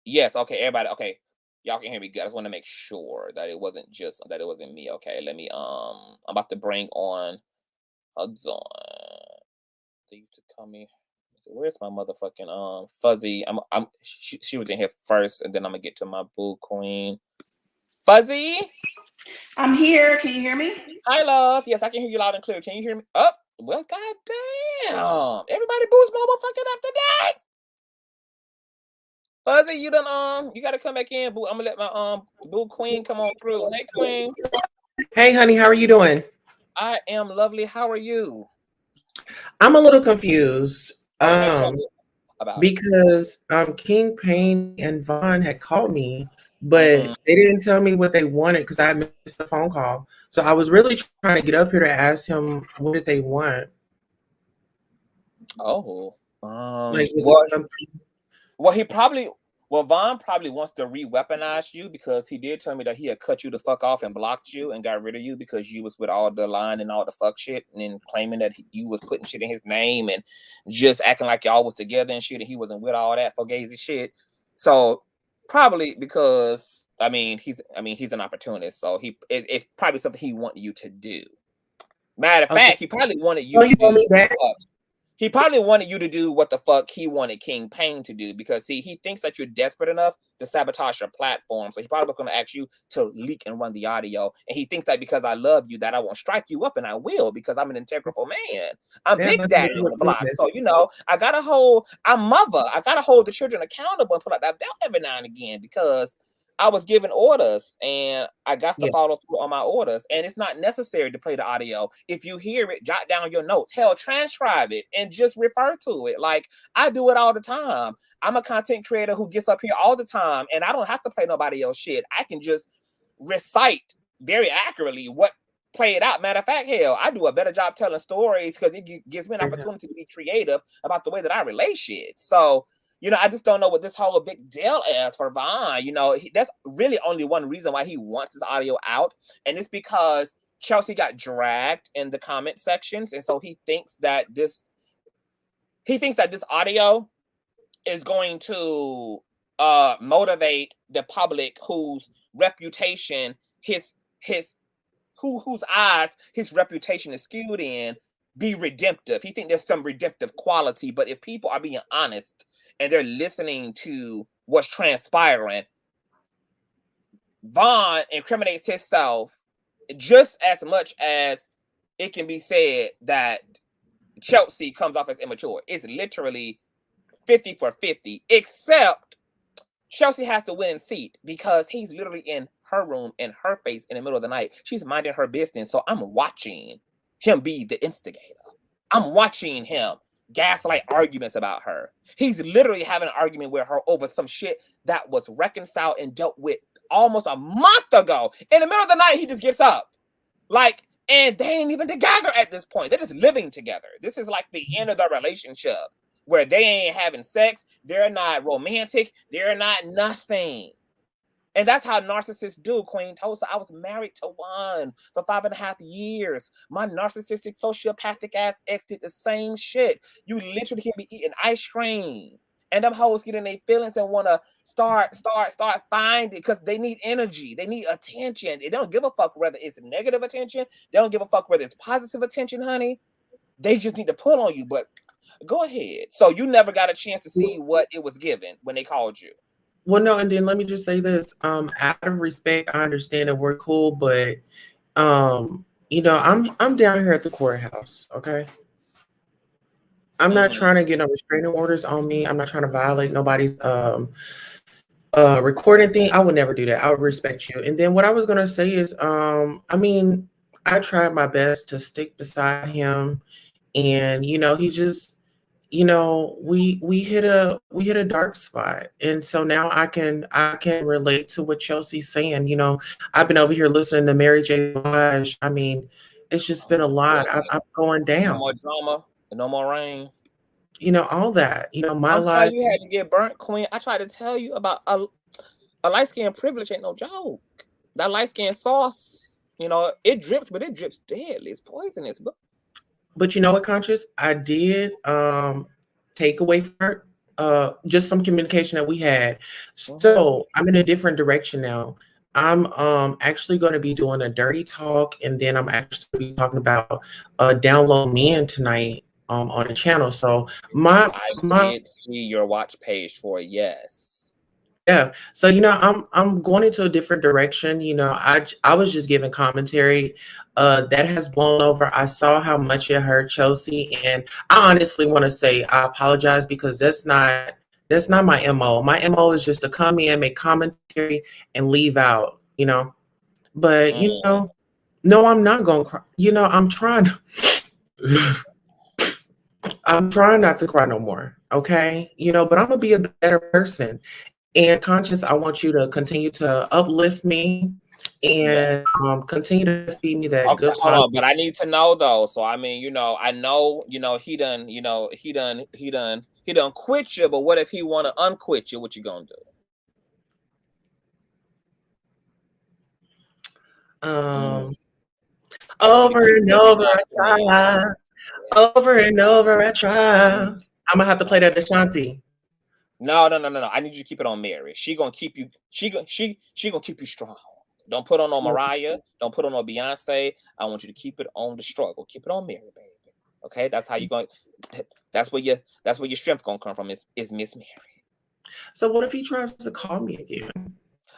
Speaker 1: Yes. Okay. Everybody. Okay. Y'all can hear me good. I just want to make sure that it wasn't me. Okay. Let me. I'm about to bring on. Hold on. They used to call me. Where's my motherfucking Fuzzy? She was in here first, and then I'm gonna get to my boo queen. Fuzzy.
Speaker 6: I'm here. Can you hear me?
Speaker 1: Hi, love. Yes, I can hear you loud and clear. Can you hear me? Oh, well, goddamn. Everybody boost motherfucking up today. Fuzzy, you done you gotta come back in, boo. I'm gonna let my boo queen come on through. Hey, queen.
Speaker 6: Hey, honey, how are you doing?
Speaker 1: I am lovely. How are you?
Speaker 6: I'm a little confused.
Speaker 1: Okay, tell me about
Speaker 6: Because King Payne and Vaughn had called me, but
Speaker 1: it.
Speaker 6: they didn't tell me what they wanted because I missed the phone call. So I was really trying to get up here to ask him what did they want.
Speaker 1: Oh,
Speaker 6: Like, was it something?
Speaker 1: Well, Vaughn probably wants to re-weaponize you because he did tell me that he had cut you the fuck off and blocked you and got rid of you because you was with all the line and all the fuck shit and then claiming that you was putting shit in his name and just acting like y'all was together and shit and he wasn't with all that fugazi shit. So probably because he's an opportunist, so it's probably something he wanted you to do. Matter of fact, he probably wanted you to do
Speaker 6: back?
Speaker 1: He probably wanted you to do what the fuck he wanted King Payne to do because, see, he thinks that you're desperate enough to sabotage your platform. So he probably going to ask you to leak and run the audio. And he thinks that because I love you that I won't strike you up, and I will because I'm an integral man. I'm Big Daddy on the block. So, I got to hold the children accountable and put out that belt every now and again because I was giving orders and I got to follow through on my orders. And it's not necessary to play the audio. If you hear it, jot down your notes. Hell, transcribe it and just refer to it. Like, I do it all the time. I'm a content creator who gets up here all the time and I don't have to play nobody else shit. I can just recite very accurately what played out. Matter of fact, hell, I do a better job telling stories because it gives me an opportunity to be creative about the way that I relate shit. So, I just don't know what this whole big deal is for Vaughn. That's really only one reason why he wants his audio out. And it's because Chelsea got dragged in the comment sections. And so he thinks that this audio is going to motivate the public whose reputation whose eyes his reputation is skewed in be redemptive. He thinks there's some redemptive quality, but if people are being honest and they're listening to what's transpiring, Vaughn incriminates himself just as much as it can be said that Chelsea comes off as immature. It's literally 50 for 50, except Chelsea has the winning seat because he's literally in her room in her face in the middle of the night. She's minding her business. So I'm watching him be the instigator. I'm watching him gaslight arguments about her. He's literally having an argument with her over some shit that was reconciled and dealt with almost a month ago. In the middle of the night, he just gets up. Like, And they ain't even together at this point. They're just living together. This is like the end of the relationship where they ain't having sex. They're not romantic. They're not nothing. And that's how narcissists do, Queen Tosa. I was married to one for 5.5 years. My narcissistic, sociopathic ass ex did the same shit. You literally can be eating ice cream. And them hoes get in their feelings and want to start finding, because they need energy. They need attention. They don't give a fuck whether it's negative attention. They don't give a fuck whether it's positive attention, honey. They just need to pull on you. But go ahead. So you never got a chance to see what it was given when they called you.
Speaker 6: Well, no, and then let me just say this. Out of respect, I understand that we're cool, but you know, I'm down here at the courthouse, okay? I'm not trying to get no restraining orders on me. I'm not trying to violate nobody's recording thing. I would never do that. I would respect you. And then what I was gonna say is, I mean, I tried my best to stick beside him, and you know, he just, you know, we hit a dark spot. And so now I can relate to what Chelsea's saying. You know, I've been over here listening to Mary J. Blige. I mean, it's just been a lot. I'm going down.
Speaker 1: No more drama, no more rain.
Speaker 6: You know, all that. You know, my
Speaker 1: I'm
Speaker 6: life.
Speaker 1: sorry you had to get burnt, Queen. I tried to tell you about a light skin privilege ain't no joke. That light skin sauce, you know, it drips, but it drips deadly. It's poisonous.
Speaker 6: But you know what, Conscious? I did take away from her just some communication that we had. So I'm in a different direction now. I'm actually going to be doing a dirty talk, and then I'm actually be talking about download men tonight on the channel. So I
Speaker 1: did see your watch page for it, yes.
Speaker 6: Yeah. So, you know, I'm going into a different direction. You know, I was just giving commentary that has blown over. I saw how much it hurt Chelsea, and I honestly want to say I apologize, because that's not my MO. My MO is just to come in, make commentary, and leave out, you know. But you know, no, I'm not gonna cry. You know, I'm trying not to cry no more. Okay. You know, but I'm gonna be a better person. And Conscious, I want you to continue to uplift me and continue to feed me that good.
Speaker 1: Hold on, but I need to know though. So I mean, you know, I know, you know, he done quit you, but what if he want to unquit you? What you gonna do?
Speaker 6: Over and over I try. Over and over I try. I'm gonna have to play that Ashanti.
Speaker 1: No. I need you to keep it on Mary. She gonna keep you. She gonna keep you strong. Don't put on no Mariah. Don't put on no Beyonce. I want you to keep it on the struggle. Keep it on Mary, baby. Okay, that's how you going. That's where your strength gonna come from. Is Miss Mary.
Speaker 6: So what if he tries to call me again?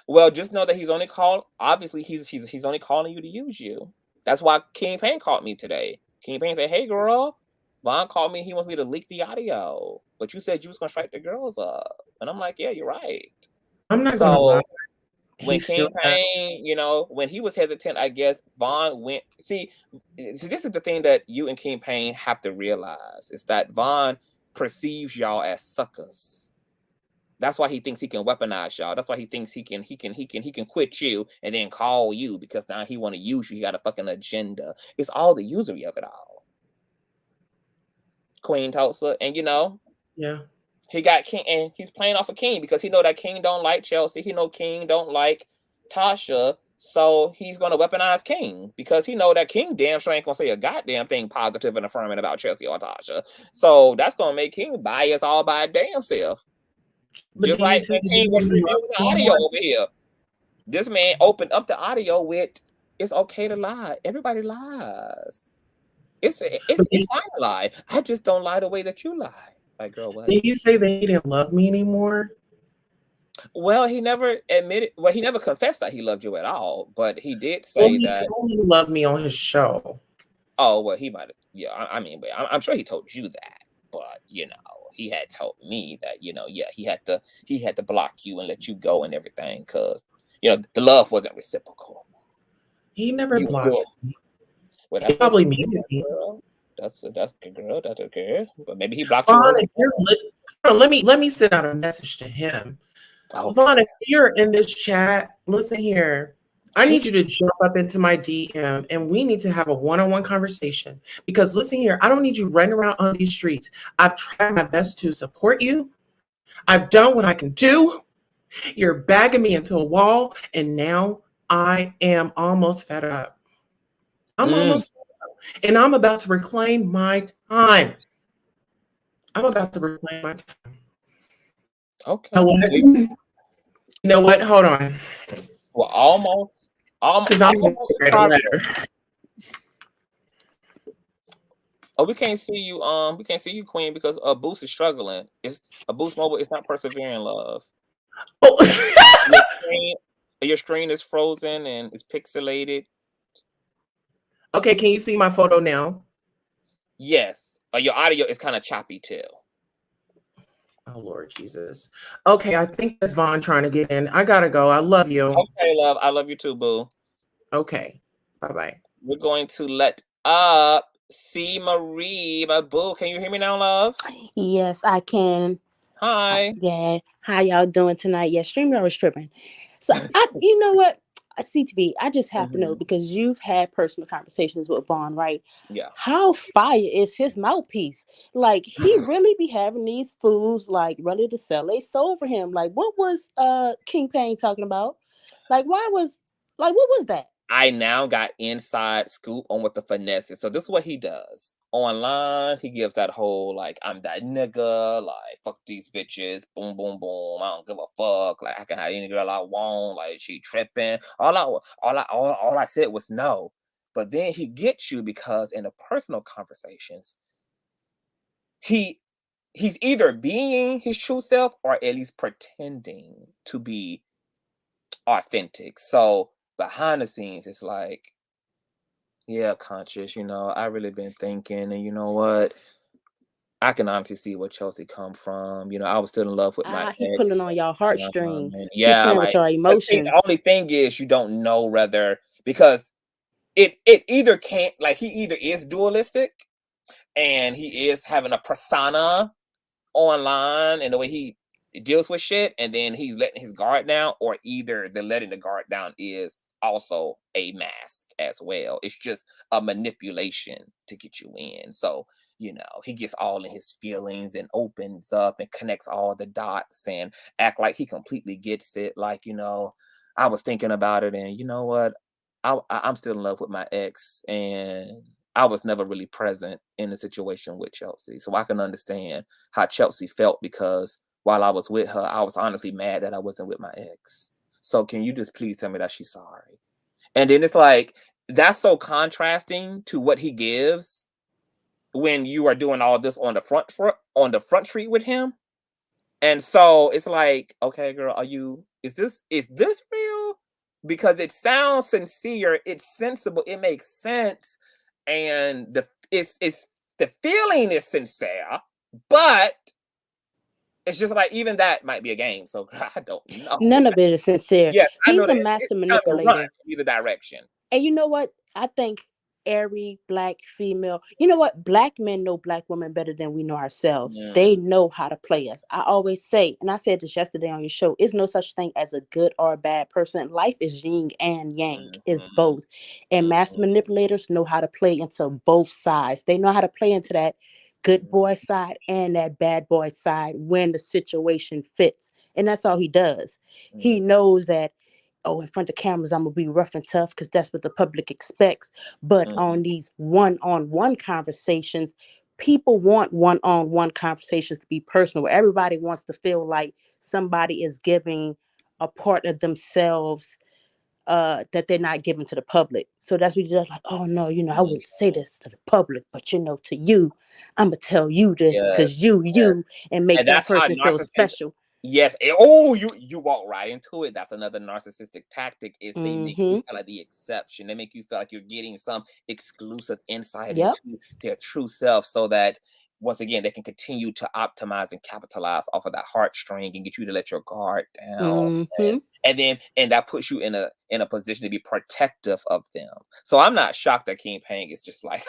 Speaker 1: Well, just know that he's only called. Obviously, he's only calling you to use you. That's why King Payne called me today. King Payne said, "Hey, girl, Vaughn called me. He wants me to leak the audio, but you said you was gonna strike the girls up." And I'm like, "Yeah, you're right."
Speaker 6: I'm not gonna lie.
Speaker 1: When King Payne, you know, when he was hesitant, I guess Vaughn went. See, this is the thing that you and King Payne have to realize, is that Vaughn perceives y'all as suckers. That's why he thinks he can weaponize y'all. That's why he thinks he can quit you and then call you, because now he want to use you. He got a fucking agenda. It's all the usury of it all. Queen Tulsa, and you know,
Speaker 6: yeah.
Speaker 1: He got King, and he's playing off of King because he know that King don't like Chelsea. He know King don't like Tasha, so he's gonna weaponize King because he know that King damn sure ain't gonna say a goddamn thing positive and affirming about Chelsea or Tasha. So that's gonna make King bias all by damn self. But just like when King was reviewing the audio over here, this man opened up the audio with, "It's okay to lie. Everybody lies. It's fine to lie. I just don't lie the way that you lie." Like, girl, what?
Speaker 6: Did you say that he didn't love me anymore?
Speaker 1: Well, he never admitted. Well, he never confessed that he loved you at all. But he did say that
Speaker 6: he only loved me on his show.
Speaker 1: Oh well, he might have. Yeah, I mean, but I'm sure he told you that. But you know, he had told me that, you know, yeah, he had to block you and let you go and everything because, you know, the love wasn't reciprocal.
Speaker 6: He never blocked me.
Speaker 1: Well,
Speaker 6: he probably muted me.
Speaker 1: That's a girl. That's a girl. But maybe he blocked you.
Speaker 6: Vaughn, let me send out a message to him. Vaughn, if you're in this chat, listen here. I need you to jump up into my DM and we need to have a one-on-one conversation. Because listen here, I don't need you running around on these streets. I've tried my best to support you. I've done what I can do. You're bagging me into a wall, and now I am almost fed up. I'm almost fed up, and I'm about to reclaim my time. I'm about to reclaim my time.
Speaker 1: Okay.
Speaker 6: You know what? Hold on.
Speaker 1: Well, almost.
Speaker 6: Because I'm going to write a letter.
Speaker 1: Oh, we can't see you. We can't see you, Queen, because Boost is struggling. It's a Boost Mobile. It's not persevering, love.
Speaker 6: Oh.
Speaker 1: Your screen is frozen and it's pixelated.
Speaker 6: Okay, can you see my photo now?
Speaker 1: Yes. Your audio is kind of choppy too.
Speaker 6: Oh, Lord Jesus. Okay, I think that's Vaughn trying to get in. I gotta go. I love you.
Speaker 1: Okay, love. I love you too, boo.
Speaker 6: Okay. Bye-bye.
Speaker 1: We're going to let up C. Marie, my boo. Can you hear me now, love?
Speaker 5: Yes, I can.
Speaker 1: Hi.
Speaker 5: Yeah. How y'all doing tonight? Yeah, StreamYard was tripping. So you know what? CTV, I just have to know, because you've had personal conversations with Vaughn, right?
Speaker 1: Yeah.
Speaker 5: How fire is his mouthpiece? Like, he really be having these fools like ready to sell they soul for him. Like, what was King Payne talking about? Like, what was that?
Speaker 1: I now got inside scoop on what the finesse is. So this is what he does. Online, he gives that whole, like, I'm that nigga, like, fuck these bitches, boom, boom, boom. I don't give a fuck. Like, I can have any girl I want. Like, she tripping. All I said was no. But then he gets you because in the personal conversations, he's either being his true self or at least pretending to be authentic. So behind the scenes, it's like, yeah, Conscious, I really been thinking, and you know what? I can honestly see where Chelsea come from. I was still in love with my
Speaker 5: He
Speaker 1: ex.
Speaker 5: pulling on y'all heartstrings. He
Speaker 1: Yeah,
Speaker 5: playing with your
Speaker 1: but see,
Speaker 5: emotions.
Speaker 1: the only thing is you don't know whether, because it either can't, like, he either is dualistic and he is having a persona online and the way he deals with shit, and then he's letting his guard down, or either the letting the guard down is also a mask as well. It's just a manipulation to get you in. So, he gets all in his feelings and opens up and connects all the dots and act like he completely gets it. Like, I was thinking about it, and you know what? I'm still in love with my ex, and I was never really present in the situation with Chelsea. So I can understand how Chelsea felt, because while I was with her, I was honestly mad that I wasn't with my ex. So can you just please tell me that she's sorry? And then it's like, that's so contrasting to what he gives when you are doing all this on the front street with him. And so it's like, okay, girl, is this real? Because it sounds sincere, it's sensible, it makes sense, and the feeling is sincere, but it's just like, even that might be a game. So I don't know.
Speaker 5: None of it is sincere.
Speaker 1: Yes, I know
Speaker 5: He's a
Speaker 1: that
Speaker 5: master
Speaker 1: it's kind of a run
Speaker 5: manipulator.
Speaker 1: either direction.
Speaker 5: And you know what? I think every Black female, you know what? Black men know Black women better than we know ourselves. They know how to play us. I always say, and I said this yesterday on your show, it's no such thing as a good or a bad person. Life is yin and yang, is both. And master manipulators know how to play into both sides. They know how to play into that good boy side and that bad boy side when the situation fits. And that's all he does. He knows that, oh, in front of cameras, I'm gonna be rough and tough because that's what the public expects. But on these one-on-one conversations, people want one-on-one conversations to be personal, where everybody wants to feel like somebody is giving a part of themselves that they're not giving to the public. So that's what he does. Like, oh no, I wouldn't say this to the public, but to you, I'm gonna tell you this because you, and make that person feel special.
Speaker 1: Yes. You walk right into it. That's another narcissistic tactic, is they make you feel like the exception. They make you feel like you're getting some exclusive insight into their true self, so that once again they can continue to optimize and capitalize off of that heartstring and get you to let your guard down. And that puts you in a position to be protective of them. So I'm not shocked that King Pang is just like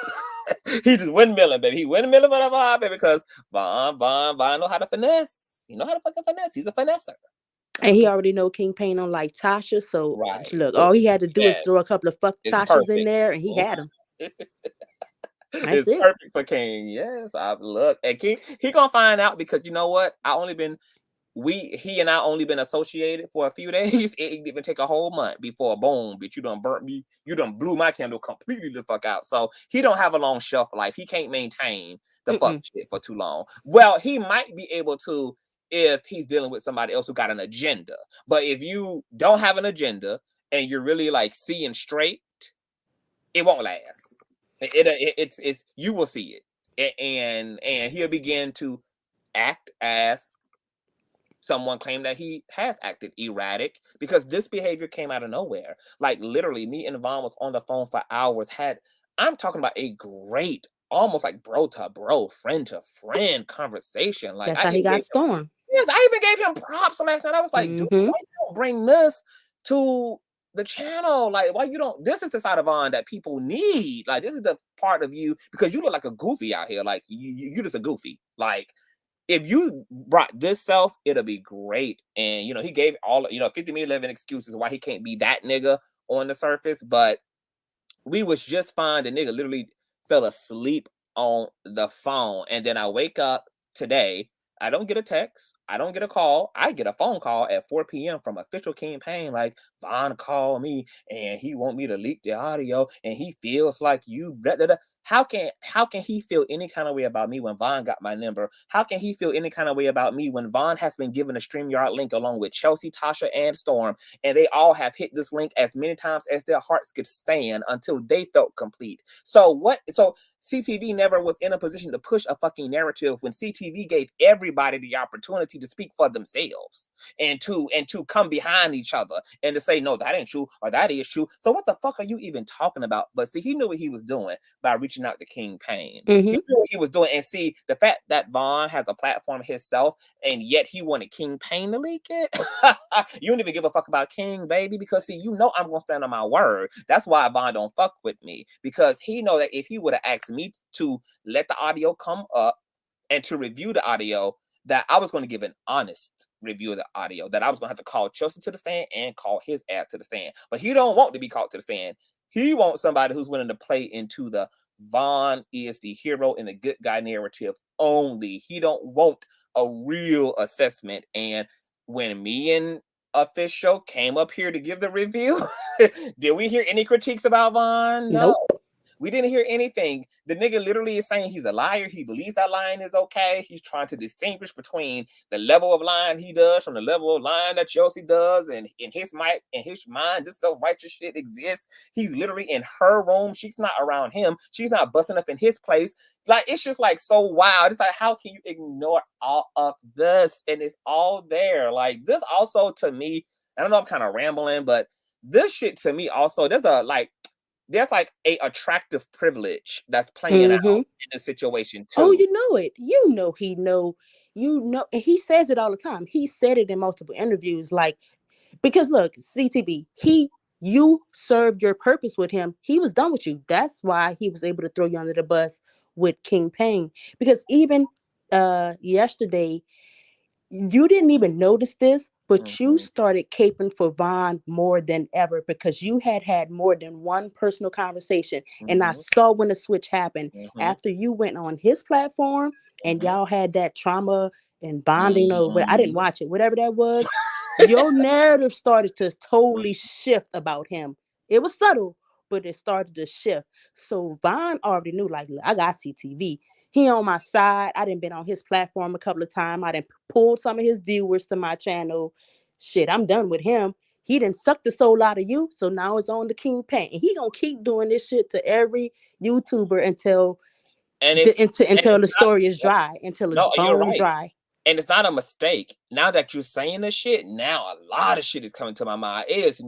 Speaker 1: he just windmilling, baby. He windmilling for the vibe, baby, because Vaughn know how to finesse. He know how to fucking finesse. He's a finesser.
Speaker 5: And he already know King Pain don't like Tasha. So
Speaker 1: Right.
Speaker 5: look, all he had to do is
Speaker 1: Yes.
Speaker 5: throw a couple of fuck
Speaker 1: It's
Speaker 5: Tashas in
Speaker 1: perfect.
Speaker 5: there, and he had him. That's
Speaker 1: It's
Speaker 5: it.
Speaker 1: perfect for King. Yes, I look. And King, he gonna find out because you know what? He and I only been associated for a few days. It didn't even take a whole month before boom, bitch, you done burnt me. You done blew my candle completely the fuck out. So he don't have a long shelf life. He can't maintain the fuck shit for too long. Well, he might be able to if he's dealing with somebody else who got an agenda. But if you don't have an agenda and you're really like seeing straight, it won't last. It's you will see it. And he'll begin to act as someone claimed that he has acted erratic because this behavior came out of nowhere. Like literally, me and Vaughn was on the phone for hours. I'm talking about a great, almost like bro to bro, friend to friend conversation. Like
Speaker 5: that's how he got Storm.
Speaker 1: Yes, I even gave him props last night. I was like, dude, why you don't bring this to the channel? Like, why you don't? This is the side of Vaughn that people need. Like, this is the part of you because you look like a goofy out here. Like, you just a goofy. Like, if you brought this self, it'll be great. And he gave all 50 million excuses why he can't be that nigga on the surface, but we was just fine. The nigga literally fell asleep on the phone. And then I wake up today. I don't get a text. I don't get a call. I get a phone call at 4 p.m. from official King Pain, like, Vaughn called me and he want me to leak the audio and he feels like you. Blah, blah, blah. How can he feel any kind of way about me when Vaughn got my number? How can he feel any kind of way about me when Vaughn has been given a StreamYard link along with Chelsea, Tasha, and Storm, and they all have hit this link as many times as their hearts could stand until they felt complete? So what? So CTV never was in a position to push a fucking narrative when CTV gave everybody the opportunity to speak for themselves and to come behind each other and to say, no, that ain't true or that is true. So what the fuck are you even talking about? But see, he knew what he was doing by reaching out to King Pain. He knew what he was doing. And see, the fact that Vaughn has a platform himself and yet he wanted King Pain to leak it. You don't even give a fuck about King, baby, because see, I'm gonna stand on my word. That's why Vaughn don't fuck with me, because he know that if he would have asked me to let the audio come up and to review the audio, that I was going to give an honest review of the audio, that I was going to have to call Chelsea to the stand and call his ass to the stand. But he don't want to be called to the stand. He wants somebody who's willing to play into the Vaughn is the hero and the good guy narrative only. He don't want a real assessment. And when me and Official came up here to give the review, did we hear any critiques about Vaughn? No.
Speaker 5: Nope.
Speaker 1: We didn't hear anything. The nigga literally is saying he's a liar. He believes that lying is okay. He's trying to distinguish between the level of lying he does from the level of lying that Chelsea does. And in his mind, this self-righteous shit exists. He's literally in her room. She's not around him. She's not busting up in his place. Like, it's just like so wild. It's like, how can you ignore all of this? And it's all there. Like, this also to me, I don't know, I'm kind of rambling, but this shit to me also, there's like a attractive privilege that's playing out in the situation too.
Speaker 5: Oh, you know it. He know. And he says it all the time. He said it in multiple interviews. Like, because look, CTB, you served your purpose with him. He was done with you. That's why he was able to throw you under the bus with King Pain. Because even yesterday, you didn't even notice this, but you started caping for Vaughn more than ever because you had more than one personal conversation. And I saw when the switch happened after you went on his platform and y'all had that trauma and bonding or I didn't watch it, whatever that was. Your narrative started to totally shift about him. It was subtle, but it started to shift. So Vaughn already knew, like, look, I got CTV. He on my side. I done been on his platform a couple of times. I done pulled some of his viewers to my channel. Shit, I'm done with him. He done sucked the soul out of you. So now it's on the King Pain. And he gonna keep doing this shit to every YouTuber until the story is dry, until it's bone dry.
Speaker 1: And it's not a mistake. Now that you're saying this shit, now a lot of shit is coming to my mind. It is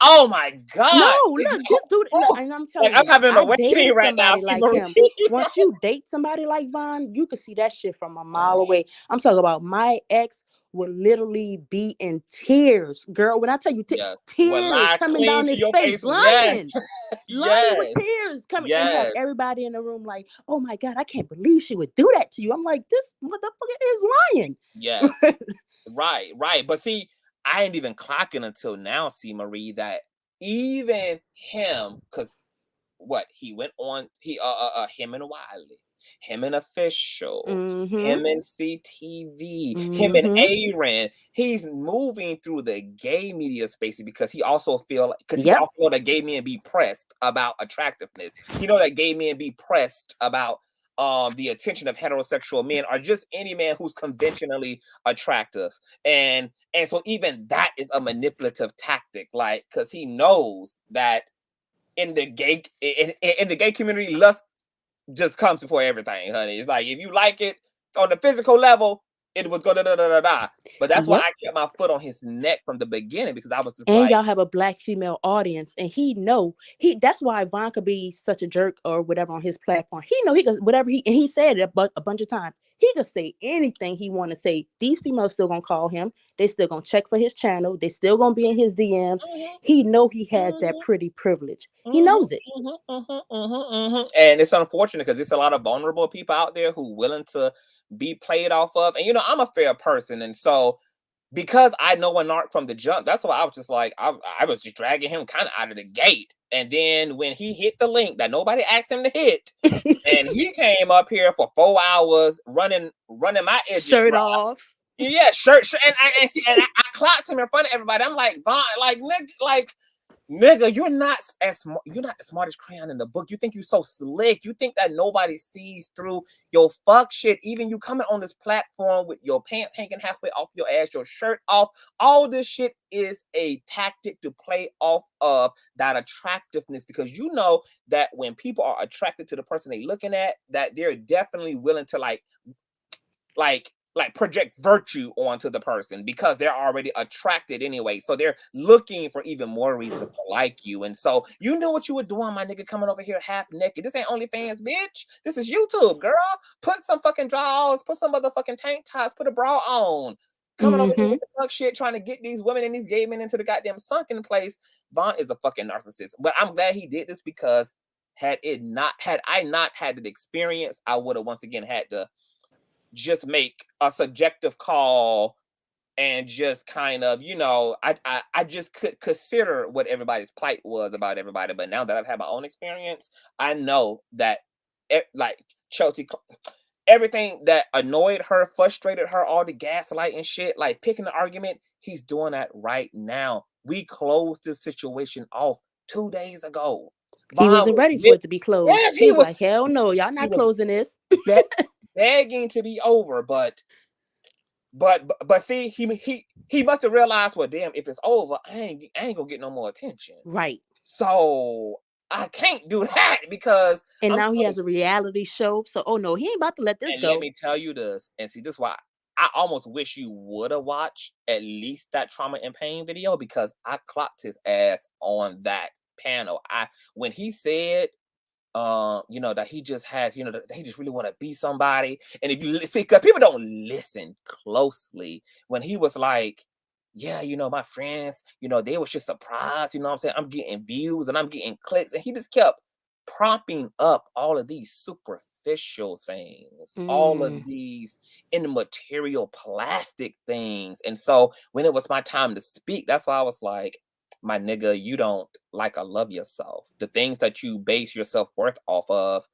Speaker 1: oh my God.
Speaker 5: No, look, this dude, and I'm telling you,
Speaker 1: I'm having a
Speaker 5: dated
Speaker 1: right now.
Speaker 5: Somebody like him. Once you date somebody like Vaughn, you can see that shit from a mile away. I'm talking about my ex would literally be in tears, girl. When I tell you tears coming down his face, lying. Lying with tears coming and have everybody in the room like, oh my God, I can't believe she would do that to you. I'm like, this motherfucker is lying.
Speaker 1: Yes. Right, right. But see, I ain't even clocking until now, see, Marie, that even him, because what he went on, him and Wiley, him and Official,
Speaker 5: Mm-hmm.
Speaker 1: him and CTV, him and
Speaker 5: Mm-hmm.
Speaker 1: Aaron, he's moving through the gay media spaces because he also feel because he
Speaker 5: Yep.
Speaker 1: also know that gay men be pressed about attractiveness. He know that gay men be pressed about the attention of heterosexual men or just any man who's conventionally attractive. And so even that is a manipulative tactic, like because he knows that in the gay community, lust just comes before everything, honey. It's like if you like it on the physical level, it was go da da da da da. But that's why
Speaker 5: Yep.
Speaker 1: I kept my foot on his neck from the beginning because I was just
Speaker 5: And
Speaker 1: like,
Speaker 5: y'all have a black female audience, and that's why Vaughn could be such a jerk or whatever on his platform. He know he could whatever he said it a bunch of times. He could say anything he want to say. These females still gonna call him. They still gonna check for his channel. They still gonna be in his DMs.
Speaker 1: mhm,
Speaker 5: He know he has that
Speaker 1: mhm,
Speaker 5: pretty privilege. He
Speaker 1: mhm,
Speaker 5: knows it.
Speaker 1: and it's unfortunate because there's a lot of vulnerable people out there who willing to be played off of. And I'm a fair person, and so because I know a narc from the jump, that's why I was just like, I was just dragging him kind of out of the gate. And then when he hit the link that nobody asked him to hit, and he came up here for 4 hours running my edges
Speaker 5: Shirt
Speaker 1: dry.
Speaker 5: off.
Speaker 1: Yeah, shirt, and I clocked him in front of everybody. I'm like, Vaughn, nigga, you're not you're not the smartest crayon in the book. You think you're so slick. You think that nobody sees through your fuck shit. Even you coming on this platform with your pants hanging halfway off your ass, your shirt off. All this shit is a tactic to play off of that attractiveness because you know that when people are attracted to the person they looking at, that they're definitely willing to like project virtue onto the person because they're already attracted anyway. So they're looking for even more reasons to like you. And so you know what you were doing, my nigga, coming over here half naked. This ain't OnlyFans, bitch. This is YouTube, girl. Put some fucking drawers, put some motherfucking tank tops, put a bra on. Coming over here
Speaker 5: Mm-hmm.
Speaker 1: with the fuck shit, trying to get these women and these gay men into the goddamn sunken place. Vaughn is a fucking narcissist. But I'm glad he did this because had I not had the experience, I would have once again had to just make a subjective call and just kind of, I just could consider what everybody's plight was about everybody. But now that I've had my own experience, I know that like Chelsea, everything that annoyed her, frustrated her, all the gaslight and shit, like picking the argument, he's doing that right now. We closed this situation off 2 days ago.
Speaker 5: He
Speaker 1: Vaughn
Speaker 5: wasn't
Speaker 1: was
Speaker 5: ready for it to be closed.
Speaker 1: yes,
Speaker 5: He was like, hell no, y'all
Speaker 1: he
Speaker 5: not
Speaker 1: was
Speaker 5: closing this.
Speaker 1: begging to be over, but see, he must have realized, well, damn, if it's over, I ain't gonna get no more attention.
Speaker 5: Right.
Speaker 1: So I can't do that because
Speaker 5: And
Speaker 1: I'm
Speaker 5: now he
Speaker 1: trying
Speaker 5: has a reality show. So, oh no, he ain't about to let this
Speaker 1: and let
Speaker 5: go.
Speaker 1: me tell you this, and see, this is why I almost wish you would have watched at least that trauma and pain video because I clocked his ass on that panel. When he said that he just has, that he just really want to be somebody. And if you see, because people don't listen closely, when he was like, yeah, my friends, they was just surprised, you know what I'm saying? I'm getting views and I'm getting clicks. And he just kept propping up all of these superficial things, all of these immaterial plastic things. And so when it was my time to speak, that's why I was like, my nigga, you don't like or love yourself. The things that you base your self-worth off of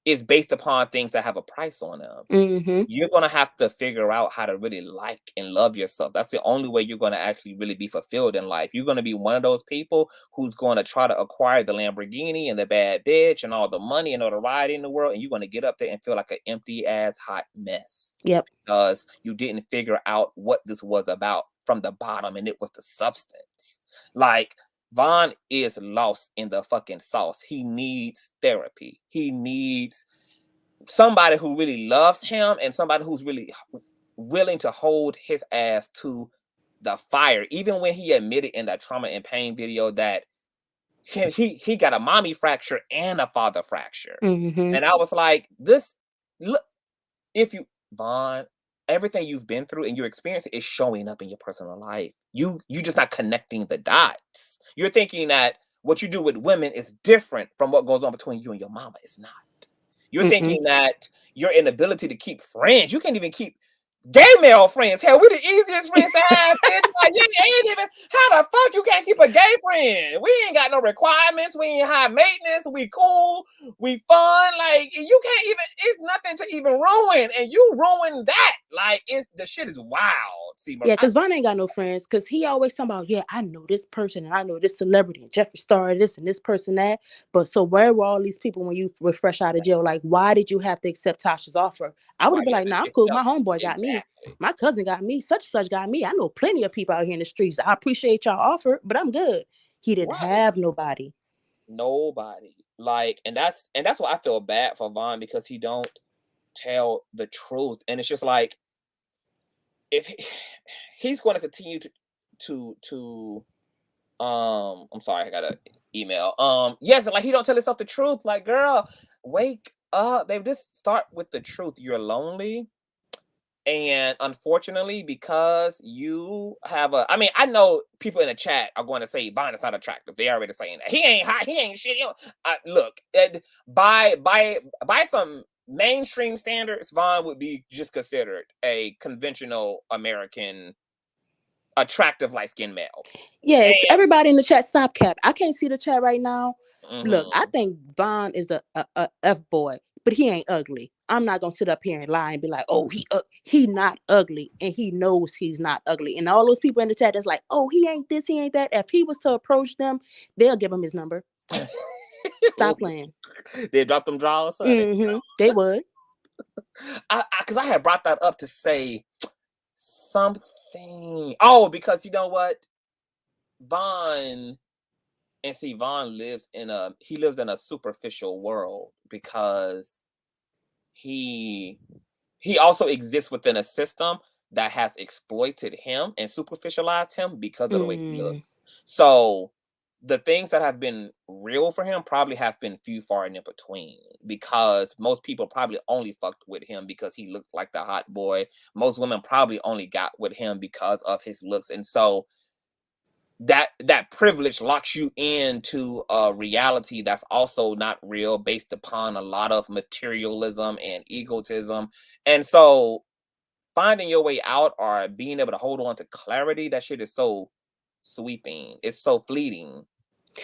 Speaker 1: is based upon things that have a price on them.
Speaker 5: Mm-hmm.
Speaker 1: You're going to have to figure out how to really like and love yourself. That's the only way you're going to actually really be fulfilled in life. You're going to be one of those people who's going to try to acquire the Lamborghini and the bad bitch and all the money and notoriety in the world. And you're going to get up there and feel like an empty ass hot mess.
Speaker 5: Yep.
Speaker 1: Because you didn't figure out what this was about from the bottom, and it was the substance. Like, Vaughn is lost in the fucking sauce. He needs therapy. He needs somebody who really loves him and somebody who's really willing to hold his ass to the fire. Even when he admitted in that trauma and pain video that he got a mommy fracture and a father fracture.
Speaker 5: Mm-hmm.
Speaker 1: And I was like, look, Vaughn, everything you've been through and your experience is showing up in your personal life. You just not connecting the dots. You're thinking that what you do with women is different from what goes on between you and your mama. It's not. You're thinking that your inability to keep friends, you can't even keep gay male friends. Hell, we the easiest friends to have. Like, you ain't even, how the fuck you can't keep a gay friend? We ain't got no requirements. We ain't high maintenance. We cool. We fun. Like, you can't even, it's nothing to even ruin. And you ruin that. Like, the shit is wild. See,
Speaker 5: yeah, because Vaughn ain't got no friends. Because he always talking about, yeah, I know this person and I know this celebrity and Jeffree Star this and this person that. But so where were all these people when you were fresh out of jail? Like, why did you have to accept Tasha's offer? I would have been like, nah, I'm cool. My homeboy got me. My cousin got me. Such and such got me. I know plenty of people out here in the streets. I appreciate y'all offer, but I'm good. He didn't have nobody.
Speaker 1: Nobody. Like, and that's why I feel bad for Vaughn, because he don't tell the truth. And it's just like, if he's going to continue to I'm sorry, I got an email. Yes, like, he don't tell himself the truth. Like, girl, wake up, baby. Just start with the truth. You're lonely. And unfortunately, because you have I mean, I know people in the chat are going to say Vaughn is not attractive. They already saying that. He ain't hot. He ain't shit. Look, by some mainstream standards, Vaughn would be just considered a conventional American attractive light-skinned male.
Speaker 5: Yeah, everybody in the chat, stop cap. I can't see the chat right now. Look, I think Vaughn is a F-boy, but he ain't ugly. I'm not gonna sit up here and lie and be like, oh, he not ugly, and he knows he's not ugly. And all those people in the chat that's like, oh, he ain't this, he ain't that. If he was to approach them, they'll give him his number. Stop playing.
Speaker 1: They drop them draws.
Speaker 5: They would.
Speaker 1: Because I had brought that up to say something. Oh, because you know what, Vaughn lives in a superficial world, because he also exists within a system that has exploited him and superficialized him because of the way he looks. So the things that have been real for him probably have been few, far, and in between, because most people probably only fucked with him because he looked like the hot boy. Most women probably only got with him because of his looks. And so that privilege locks you into a reality that's also not real, based upon a lot of materialism and egotism. And so finding your way out, or being able to hold on to clarity, that shit is so sweeping. It's so fleeting.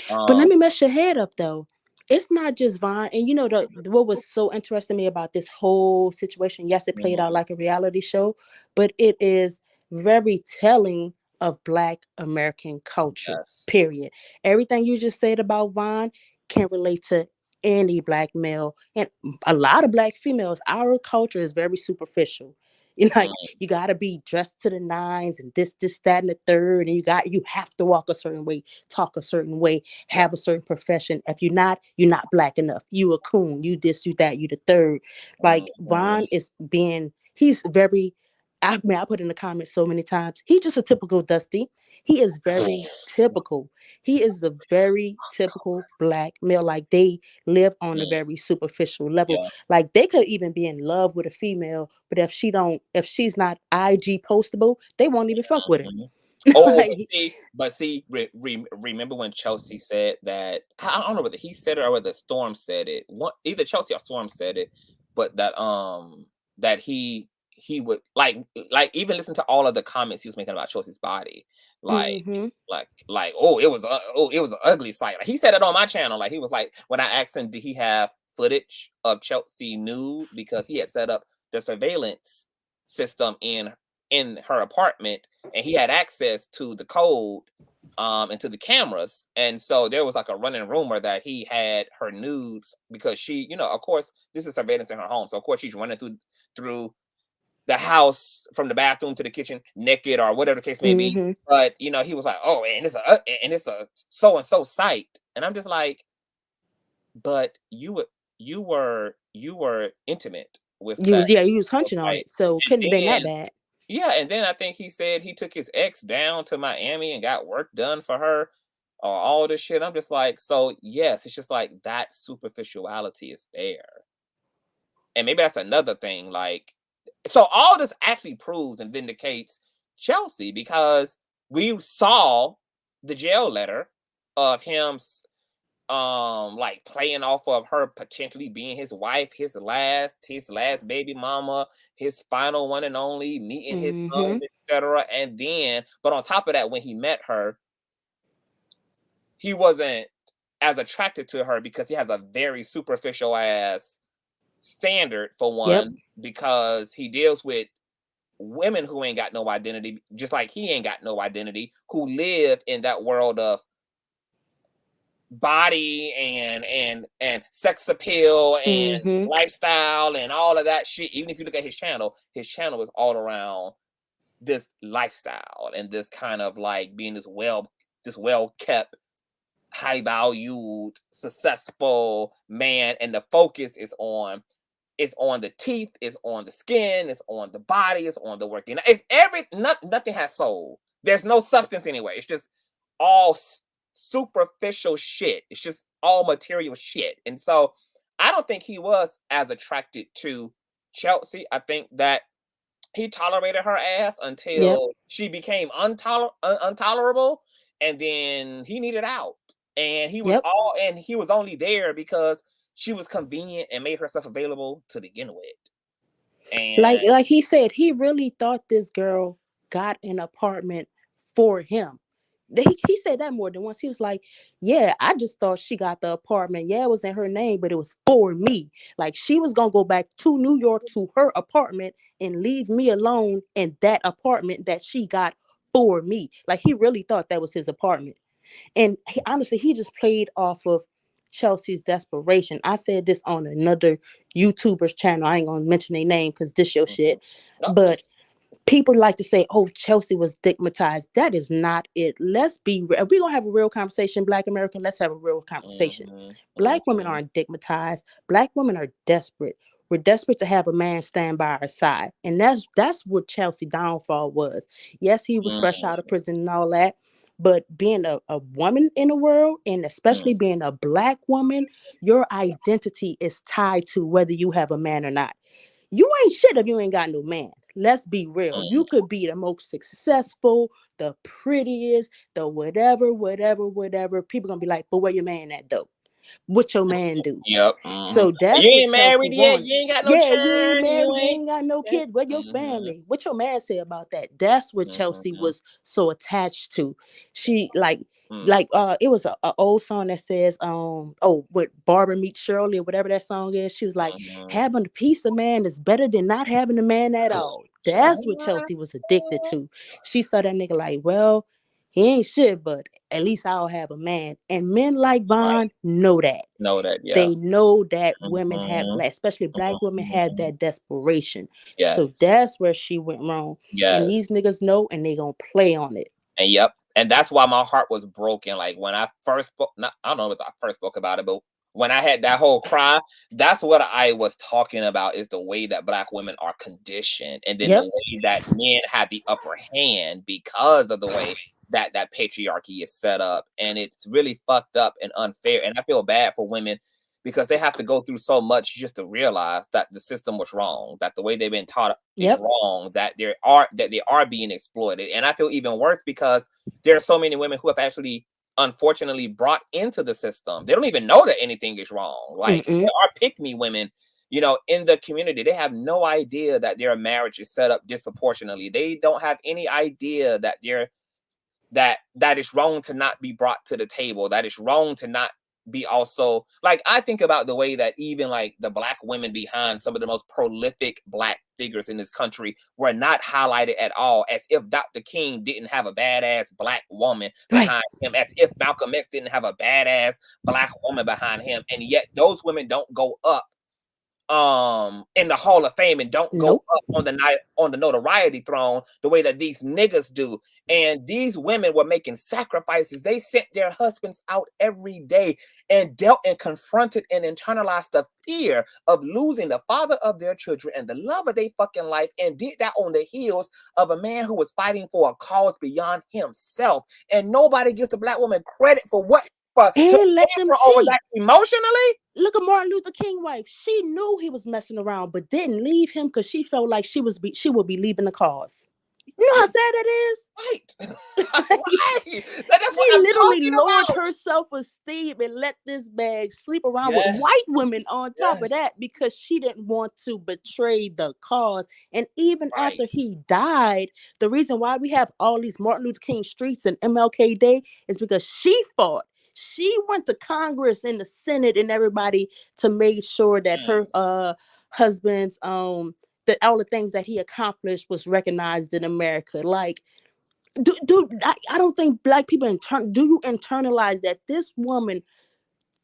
Speaker 5: But let me mess your head up though. It's not just Vaughn. And you know, what was so interesting to me about this whole situation, yes, it played out like a reality show, but it is very telling of Black American culture, period. Everything you just said about Vaughn can relate to any Black male and a lot of Black females. Our culture is very superficial. Like, you got to be dressed to the nines and this, that, and the third. And you have to walk a certain way, talk a certain way, have a certain profession. If you're not Black enough. You a coon, you this, you that, you the third. Like, Vaughn he's very, I put in the comments so many times, he's just a typical Dusty. He is very typical. He is the very typical Black male. Like, they live on a very superficial level. Like, they could even be in love with a female, but if she's not IG postable, they won't even fuck with her.
Speaker 1: Oh, remember when Chelsea said that? I don't know whether he said it or whether Storm said it. Either Chelsea or Storm said it, but that he would like even listen to all of the comments he was making about Chelsea's body, like oh, it was an ugly sight. Like, he said it on my channel. Like, he was like, when I asked him, did he have footage of Chelsea nude, because he had set up the surveillance system in her apartment, and he had access to the code and to the cameras. And so there was like a running rumor that he had her nudes, because she, of course, this is surveillance in her home, so of course she's running through the house from the bathroom to the kitchen naked, or whatever the case may be. But he was like, oh, and it's a so and so site. And I'm just like, but you were intimate with that.
Speaker 5: You was hunching on it, so couldn't have been that bad.
Speaker 1: Yeah, and then I think he said he took his ex down to Miami and got work done for her, or all this shit. I'm just like, so yes, it's just like that superficiality is there. And maybe that's another thing. Like, so all this actually proves and vindicates Chelsea, because we saw the jail letter of him like playing off of her potentially being his wife, his last baby mama, his final one and only, meeting his sons, etc. And then, but on top of that, when he met her, he wasn't as attracted to her because he has a very superficial ass standard, for one, because he deals with women who ain't got no identity, just like he ain't got no identity, who live in that world of body and sex appeal and lifestyle and all of that shit. Even if you look at his channel is all around this lifestyle and this kind of like being this well kept, high valued, successful man, and the focus is on the teeth, it's on the skin, it's on the body, it's on the working. It's nothing has soul. There's no substance anyway. It's just all superficial shit. It's just all material shit. And so I don't think he was as attracted to Chelsea. I think that he tolerated her ass until she became intolerable, and then he needed out. And he was only there because she was convenient and made herself available to begin with. And
Speaker 5: like he said, he really thought this girl got an apartment for him. He said that more than once. He was like, yeah, I just thought she got the apartment. Yeah, it was in her name, but it was for me. Like, she was going to go back to New York to her apartment and leave me alone in that apartment that she got for me. Like, he really thought that was his apartment. And honestly, he just played off of Chelsea's desperation. I said this on another YouTuber's channel. I ain't going to mention their name because this your shit. But people like to say, oh, Chelsea was stigmatized. That is not it. Let's be real. If we're going to have a real conversation, Black American, let's have a real conversation. Black women aren't stigmatized. Black women are desperate. We're desperate to have a man stand by our side. And that's what Chelsea downfall was. Yes, he was fresh out of prison and all that. But being a woman in the world, and especially being a Black woman, your identity is tied to whether you have a man or not. You ain't shit if you ain't got no man. Let's be real. You could be the most successful, the prettiest, the whatever. People gonna be like, but where your man at though? What your man do? So that's
Speaker 1: you
Speaker 5: what
Speaker 1: ain't
Speaker 5: Chelsea
Speaker 1: married yet.
Speaker 5: wanted.
Speaker 1: You ain't got no
Speaker 5: You
Speaker 1: children.
Speaker 5: ain't married. You ain't got no kids. What your family? What your man say about that? That's what Chelsea was so attached to. She like it was a old song that says what Barbara meets Shirley or whatever that song is. She was like, having a piece of man is better than not having a man at all. That's what Chelsea was addicted to. She saw that nigga like, well, he ain't shit, but at least I'll have a man. And men like Vaughn know that. They know that women have, especially Black women, have that desperation. So that's where she went wrong. And these niggas know, and they gonna play on it.
Speaker 1: And and that's why my heart was broken. Like when I first spoke, I don't know if I first spoke about it, but when I had that whole cry, that's what I was talking about, is the way that Black women are conditioned, and then the way that men have the upper hand because of the way that patriarchy is set up. And it's really fucked up and unfair. And I feel bad for women because they have to go through so much just to realize that the system was wrong, that the way they've been taught is wrong, that they are being exploited. And I feel even worse because there are so many women who have actually unfortunately brought into the system. They don't even know that anything is wrong. Like there are pick-me women, in the community. They have no idea that their marriage is set up disproportionately. They don't have any idea that that is wrong to not be brought to the table, that is wrong to not be also, like, I think about the way that even like the Black women behind some of the most prolific Black figures in this country were not highlighted at all, as if Dr. King didn't have a badass Black woman behind him, as if Malcolm X didn't have a badass Black woman behind him. And yet those women don't go up in the Hall of Fame and don't go up on the notoriety throne the way that these niggas do. And these women were making sacrifices. They sent their husbands out every day and dealt and confronted and internalized the fear of losing the father of their children and the love of their fucking life, and did that on the heels of a man who was fighting for a cause beyond himself. And nobody gives the Black woman credit for what
Speaker 5: and let them
Speaker 1: over that emotionally.
Speaker 5: Look at Martin Luther King's wife. She knew he was messing around, but didn't leave him because she felt like she would be leaving the cause. You know how sad that is?
Speaker 1: Right. Right. That's
Speaker 5: She
Speaker 1: what I'm
Speaker 5: literally
Speaker 1: talking
Speaker 5: lowered
Speaker 1: about.
Speaker 5: her self-esteem and let this man sleep around with
Speaker 1: Yes.
Speaker 5: white women on top
Speaker 1: Yes.
Speaker 5: of that because she didn't want to betray the cause. And even
Speaker 1: Right.
Speaker 5: after he died, the reason why we have all these Martin Luther King streets and MLK Day is because she fought. She went to Congress and the Senate and everybody to make sure that her husband's that all the things that he accomplished was recognized in America. Like, I don't think black people do you internalize that this woman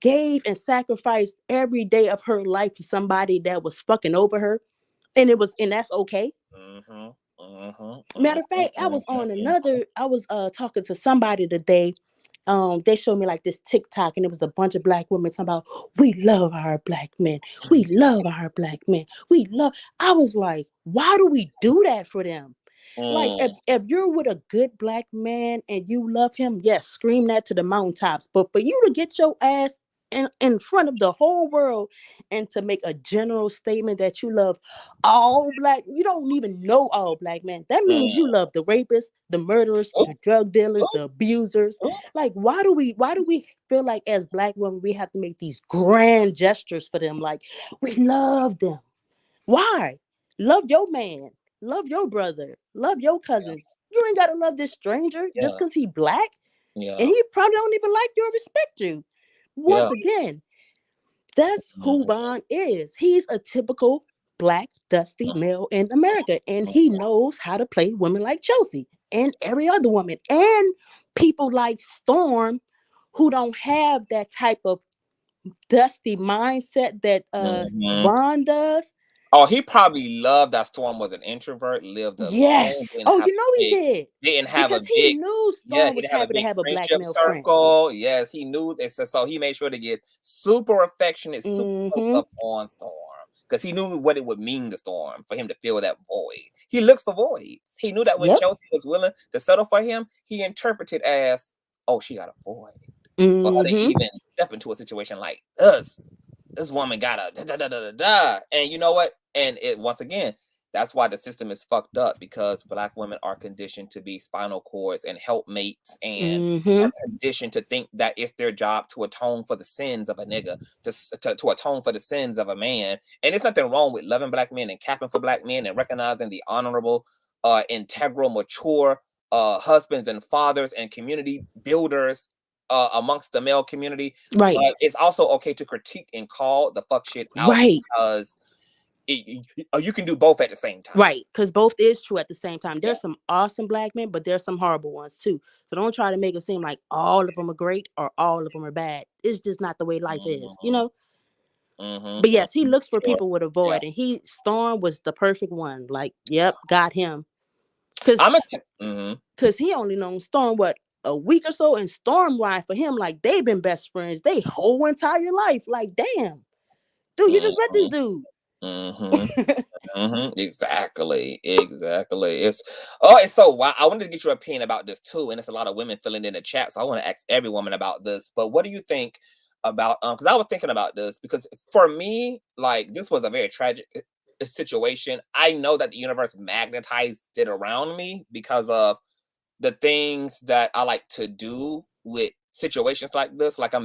Speaker 5: gave and sacrificed every day of her life for somebody that was fucking over her, and that's okay. Matter of fact, I was talking to somebody today. They showed me like this TikTok, and it was a bunch of black women talking about, we love our black men, we love our black men, we love. I was like, why do we do that for them? Like, if you're with a good black man and you love him, yes, scream that to the mountaintops. But for you to get your ass in front of the whole world and to make a general statement that you love all black, you don't even know all black men. That means you love the rapists, the murderers, the drug dealers, the abusers. Like, why do we feel like as black women we have to make these grand gestures for them? Like, we love them. Why? Love your man. Love your brother. Love your cousins. You ain't gotta love this stranger just because he black.
Speaker 1: Yeah.
Speaker 5: And he probably don't even like you or respect you. Once again, that's who Vaughn is. He's a typical black, dusty male in America. And he knows how to play women like Chelsea and every other woman. And people like Storm who don't have that type of dusty mindset that Vaughn does.
Speaker 1: Oh, he probably loved that Storm was an introvert, lived alone.
Speaker 5: Yes. Oh, you know he did.
Speaker 1: Didn't have
Speaker 5: because
Speaker 1: a
Speaker 5: he
Speaker 1: big,
Speaker 5: knew
Speaker 1: yeah,
Speaker 5: Storm
Speaker 1: he
Speaker 5: was
Speaker 1: didn't have a
Speaker 5: happy to
Speaker 1: big
Speaker 5: have a black
Speaker 1: friendship
Speaker 5: male friend.
Speaker 1: circle. Yes, he knew this, so he made sure to get super affectionate, super close up on Storm because he knew what it would mean to Storm for him to fill that void. He looks for voids. He knew that when Chelsea was willing to settle for him, he interpreted as, oh, she got a void. For her to even step into a situation like us. This woman got a da. And you know what? And it, once again, that's why the system is fucked up, because black women are conditioned to be spinal cords and helpmates and are conditioned to think that it's their job to atone for the sins of a nigga, to atone for the sins of a man. And there's nothing wrong with loving black men and capping for black men and recognizing the honorable, integral, mature husbands and fathers and community builders amongst the male community,
Speaker 5: right?
Speaker 1: But it's also okay to critique and call the fuck shit out,
Speaker 5: right?
Speaker 1: Because you can do both at the same time,
Speaker 5: right? Because both is true at the same time. There's some awesome black men, but there's some horrible ones too. So don't try to make it seem like all of them are great or all of them are bad. It's just not the way life is, you know. But yes, he looks for people with a void, and Storm was the perfect one. Like, yep, got him. Because he only known Storm a week or so, and Storm ride for him like they've been best friends they whole entire life. Like, damn, dude, you just met this dude.
Speaker 1: Exactly. It's so wild. I wanted to get your opinion about this too, and it's a lot of women filling in the chat, so I want to ask every woman about this. But what do you think about because I was thinking about this, because for me, like, this was a very tragic situation. I know that the universe magnetized it around me because of the things that I like to do with situations like this. Like, I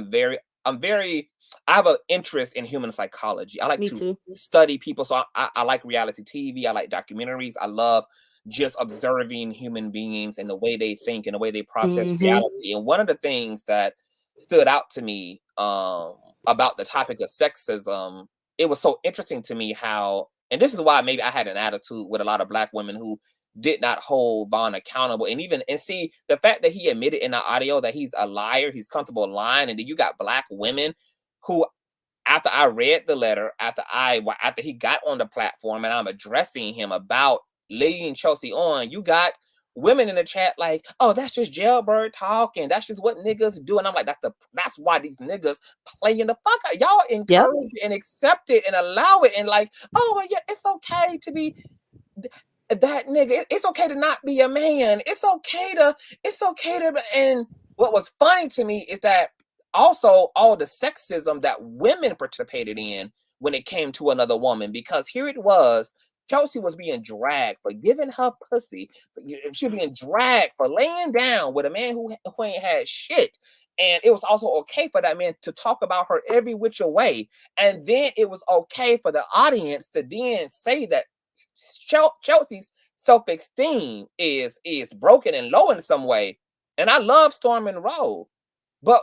Speaker 1: have an interest in human psychology. I like to study people. So I like reality TV. I like documentaries. I love just observing human beings and the way they think and the way they process reality. And one of the things that stood out to me about the topic of sexism, it was so interesting to me how, and this is why maybe I had an attitude with a lot of black women who did not hold Vaughn accountable. And see, the fact that he admitted in the audio that he's a liar, he's comfortable lying, and then you got black women who, after I read the letter, after he got on the platform and I'm addressing him about leading Chelsea on, you got women in the chat like, oh, that's just jailbird talk, and that's just what niggas do. And I'm like, that's why these niggas playing the fuck out. Y'all encourage and accept it and allow it, and like, oh, well, yeah, it's okay to be that nigga. It's okay to not be a man. It's okay to, and what was funny to me is that also all the sexism that women participated in when it came to another woman, because here it was, Chelsea was being dragged for giving her pussy. She was being dragged for laying down with a man who ain't had shit. And it was also okay for that man to talk about her every which way. And then it was okay for the audience to then say that Chelsea's self-esteem is broken and low in some way. And I love Storm and Rowe, but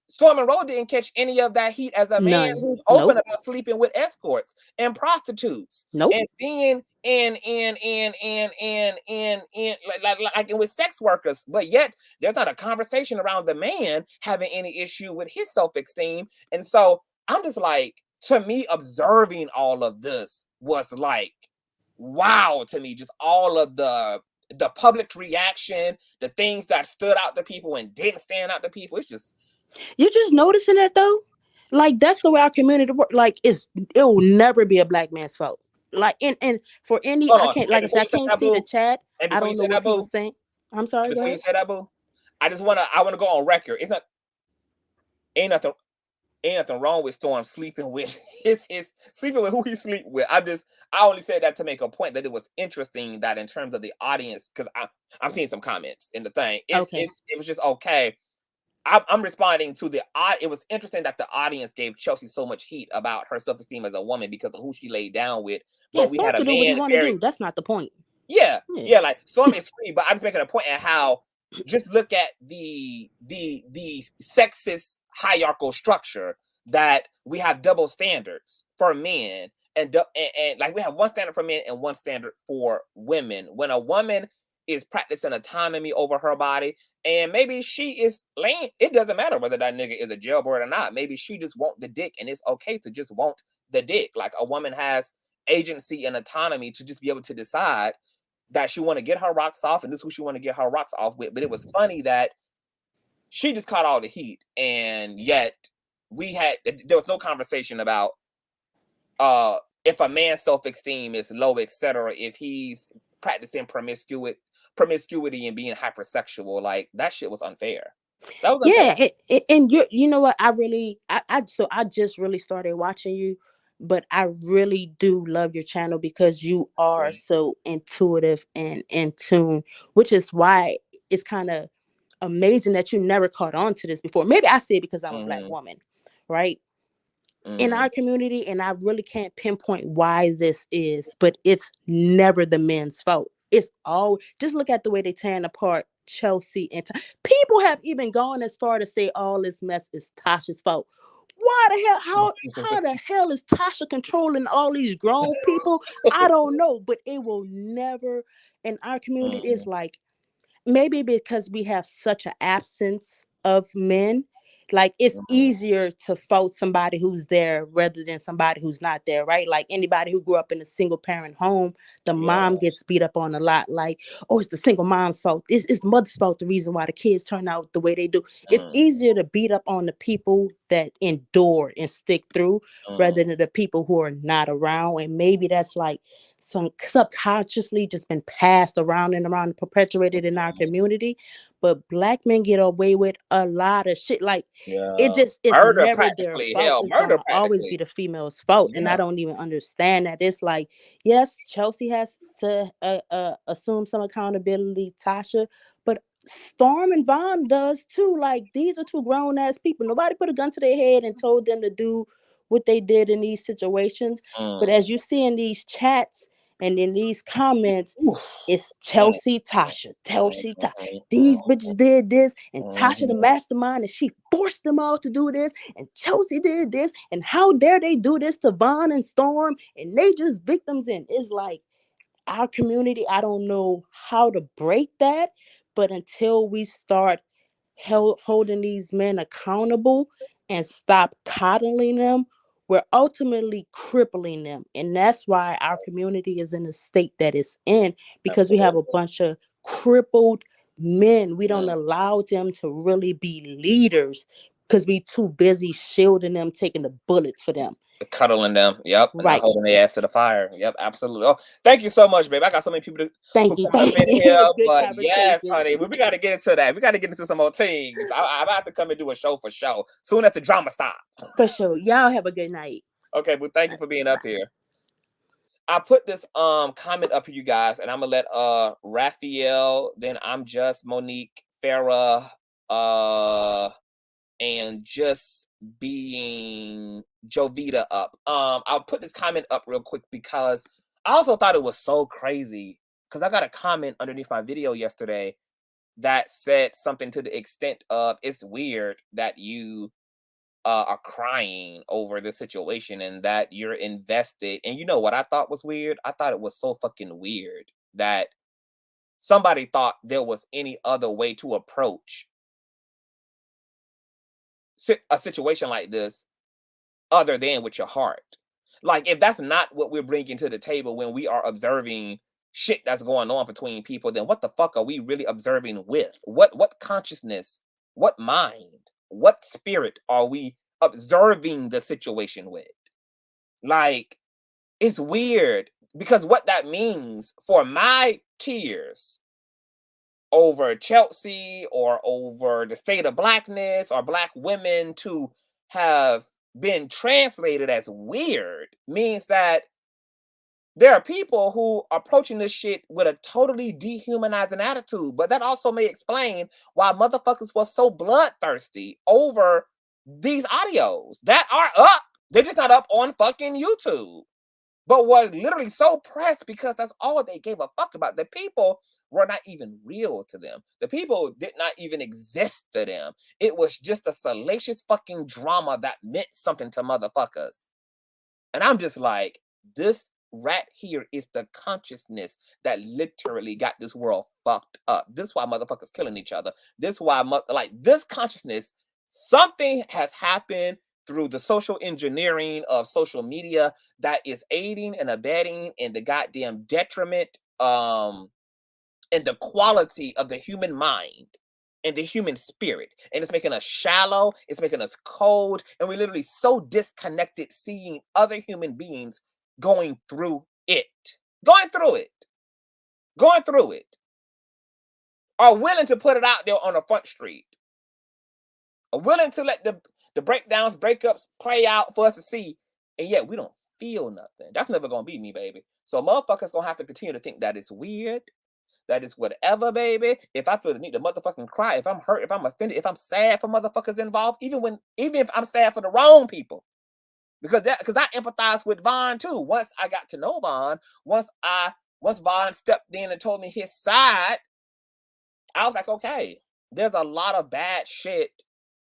Speaker 1: Storm and Rowe didn't catch any of that heat as a man who's open about sleeping with escorts and prostitutes and being like with sex workers. But yet there's not a conversation around the man having any issue with his self-esteem. And so I'm just like, to me, observing all of this was like, wow, to me, just all of the public reaction, the things that stood out to people and didn't stand out to people. It's just,
Speaker 5: you're just noticing that though. Like, that's the way our community works. Like, it will never be a black man's fault. Like, and for any, I can't, like I said, I can't see the chat. I don't know what people saying. I'm sorry.
Speaker 1: Before you say that, boo, I want to go on record. It's not, ain't nothing wrong with Storm sleeping with sleeping with who he sleep with. I only said that to make a point that it was interesting that in terms of the audience, because I'm seeing some comments in the thing. It was just okay. I'm responding to it was interesting that the audience gave Chelsea so much heat about her self-esteem as a woman because of who she laid down with. But we had a
Speaker 5: do what he want to do. That's not the point.
Speaker 1: Yeah, like Storm is free, but I'm just making a point at how just look at the sexist hierarchical structure that we have double standards for men and like we have one standard for men and one standard for women. When a woman is practicing autonomy over her body, and maybe she is laying, it doesn't matter whether that nigga is a jailbird or not. Maybe she just want the dick, and it's okay to just want the dick. Like, a woman has agency and autonomy to just be able to decide that she want to get her rocks off, and this is who she want to get her rocks off with. But it was funny that she just caught all the heat, and yet there was no conversation about if a man's self-esteem is low, etc., if he's practicing promiscuity and being hypersexual. Like, that shit was unfair. That was unfair.
Speaker 5: And you know what, I just really started watching you, but I really do love your channel because you are so intuitive and in tune, which is why it's kind of amazing that you never caught on to this before. Maybe I say it because I'm a black woman, right? In our community, and I really can't pinpoint why this is, but it's never the men's fault. It's all, just look at the way they tearing apart Chelsea and people have even gone as far to say all this mess is Tasha's fault. Why the hell? How the hell is Tasha controlling all these grown people? I don't know, but it will never. In our community, it's like, maybe because we have such an absence of men, like it's easier to fault somebody who's there rather than somebody who's not there, right? Like anybody who grew up in a single parent home, the mom gets beat up on a lot. Like, oh, it's the single mom's fault. It's the mother's fault, the reason why the kids turn out the way they do. It's easier to beat up on the people that endure and stick through rather than the people who are not around. And maybe that's like some subconsciously just been passed around and around and perpetuated in our community. But black men get away with a lot of shit. Like, it's
Speaker 1: murder,
Speaker 5: never their fault. It's gonna always be the female's fault. And I don't even understand that. It's like, yes, Chelsea has to assume some accountability, Tasha, but Storm and Vaughn does too. Like, these are two grown ass people. Nobody put a gun to their head and told them to do what they did in these situations. But as you see in these chats and in these comments, it's Chelsea, Tasha, these bitches did this, and Tasha the mastermind, and she forced them all to do this, and Chelsea did this, and how dare they do this to Vaughn and Storm, and they just victims. And it's like, our community, I don't know how to break that, but until we start holding these men accountable and stop coddling them, we're ultimately crippling them. And that's why our community is in the state that it's in, because we have a bunch of crippled men. We don't allow them to really be leaders because we too busy shielding them, taking the bullets for them.
Speaker 1: Cuddling them, yep, and
Speaker 5: right,
Speaker 1: holding their ass to the fire, yep, absolutely. Oh, thank you so much, babe. I got so many people to
Speaker 5: thank you.
Speaker 1: Here, but yes, honey, we got to get into that. We got to get into some more things. I'm about to come and do a show for show soon as the drama stops.
Speaker 5: For sure. Y'all have a good night.
Speaker 1: Okay, but thank you for being up here. I put this comment up for you guys, and I'm gonna let Raphael, then I'm just Monique, Farah, and just being Jovita up. I'll put this comment up real quick because I also thought it was so crazy because I got a comment underneath my video yesterday that said something to the extent of, it's weird that you are crying over the situation and that you're invested. And you know what I thought was weird? I thought it was so fucking weird that somebody thought there was any other way to approach a situation like this other than with your heart. Like, if that's not what we're bringing to the table when we are observing shit that's going on between people, then what the fuck are we really observing with? What consciousness, what mind, what spirit are we observing the situation with? Like, it's weird because what that means for my tears over Chelsea or over the state of blackness or black women to have been translated as weird means that there are people who are approaching this shit with a totally dehumanizing attitude. But that also may explain why motherfuckers was so bloodthirsty over these audios that are up. They're just not up on fucking YouTube. But was literally so pressed because that's all they gave a fuck about. The people were not even real to them. The people did not even exist to them. It was just a salacious fucking drama that meant something to motherfuckers. And I'm just like, this right here is the consciousness that literally got this world fucked up. This is why motherfuckers killing each other. This is why, like, this consciousness, something has happened through the social engineering of social media that is aiding and abetting in the goddamn detriment and the quality of the human mind and the human spirit. And it's making us shallow, it's making us cold, and we're literally so disconnected seeing other human beings going through it. Are willing to put it out there on the front street. Are willing to let the breakdowns, breakups play out for us to see, and yet we don't feel nothing. That's never gonna be me, baby. So motherfuckers gonna have to continue to think that it's weird, that it's whatever, baby. If I feel the need to motherfucking cry, if I'm hurt, if I'm offended, if I'm sad for motherfuckers involved, even if I'm sad for the wrong people, because I empathize with Vaughn too. Once I got to know Vaughn, once Vaughn stepped in and told me his side, I was like, okay, there's a lot of bad shit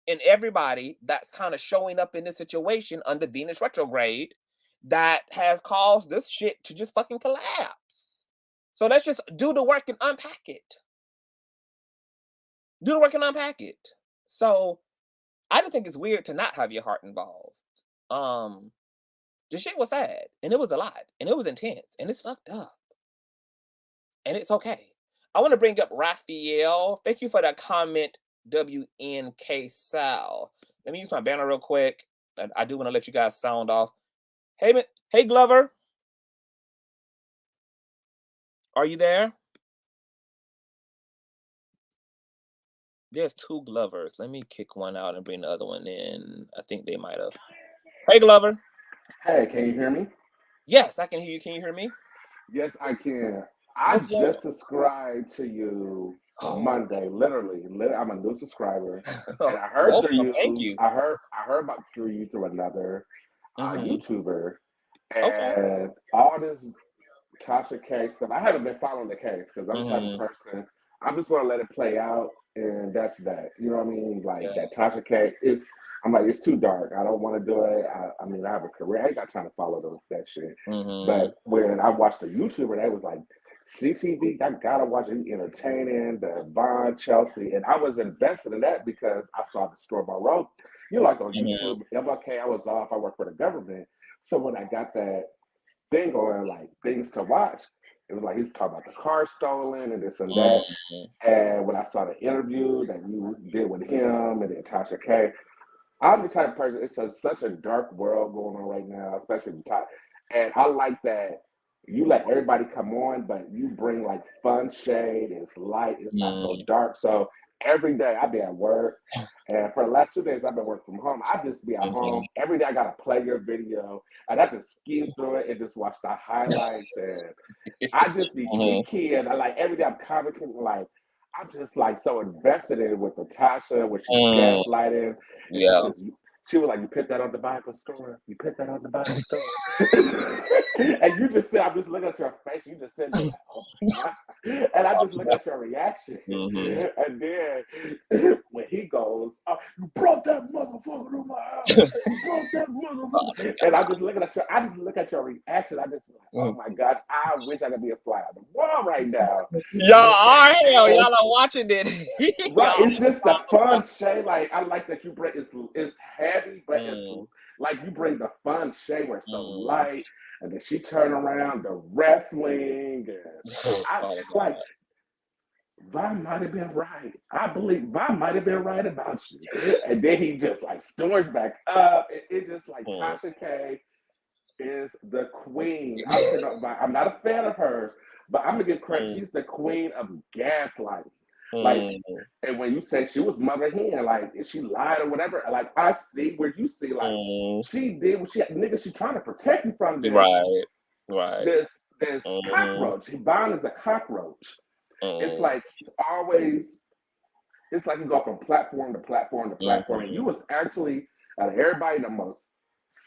Speaker 1: in everybody that's kind of showing up in this situation under Venus retrograde that has caused this shit to just fucking collapse. So let's just do the work and unpack it. So I just think it's weird to not have your heart involved. The shit was sad, and it was a lot, and it was intense, and it's fucked up. And it's okay. I want to bring up Raphael. Thank you for that comment, WNK Sal. Let me use my banner real quick. I do want to let you guys sound off. Hey Glover. Are you there? There's two Glovers. Let me kick one out and bring the other one in. I think they might have. Hey Glover.
Speaker 7: Hey, can you hear me?
Speaker 1: Yes, I can hear you. Can you hear me?
Speaker 7: Yes, I can. I just subscribed to you Monday, literally. I'm a new subscriber, and I heard through you.
Speaker 1: Thank you.
Speaker 7: I heard about through another YouTuber, and all this Tasha K stuff. I haven't been following the case because I'm the type of person. I'm just gonna let it play out, and that's that. You know what I mean? Like that Tasha K is. I'm like, it's too dark. I don't want to do it. I mean, I have a career. I ain't got time to follow that shit. But when I watched the YouTuber, that was like, CTV, I gotta watch it. Entertaining, the Vaughn, Chelsea. And I was invested in that because I saw the store my road. You know, like on YouTube, MLK, I was off. I work for the government. So when I got that thing going, like things to watch, it was like he's talking about the car stolen and this and that. And when I saw the interview that you did with him and then Tasha K, I'm the type of person, it's such a dark world going on right now, especially the top. And I like that you let everybody come on, but you bring like fun shade, it's light, it's not so dark. So every day I be at work, and for the last 2 days I've been working from home. I just be at home every day. I gotta play your video, and I just skim through it and just watch the highlights, and I just be kiki, and I like every day I'm commenting like. I'm just like so invested in it with Natasha, when she was gaslighting. And she says, she was like, "You put that on the Bible store. You put that on the Bible store." And you just said, I'm just looking at your face. You just said, like, "Oh my God." And I just look at your reaction. And then when he goes, "Oh, you brought that motherfucker to my house. You brought that motherfucker." And I just look at your reaction. I just like, oh my gosh, I wish I could be a fly on the wall right now.
Speaker 1: Y'all are hell. Y'all are watching it.
Speaker 7: Right, it's just the fun shade. Like I like that you bring it's heavy, but it's like you bring the fun shade where it's so light, and then she turn around the wrestling, and I like Vaughn might have been right. I believe Vaughn might have been right about you. And then he just like storms back up. It just like Tasha K is the queen. I'm not a fan of hers, but I'm gonna give credit. She's the queen of gaslighting. Like, and when you say she was mother hen, like if she lied or whatever, like I see where you see, like she did what she trying to protect you from this.
Speaker 1: Right.
Speaker 7: This cockroach. Vaughn is a cockroach. It's like it's always. It's like you go from platform to platform to platform, and you was actually out of everybody the most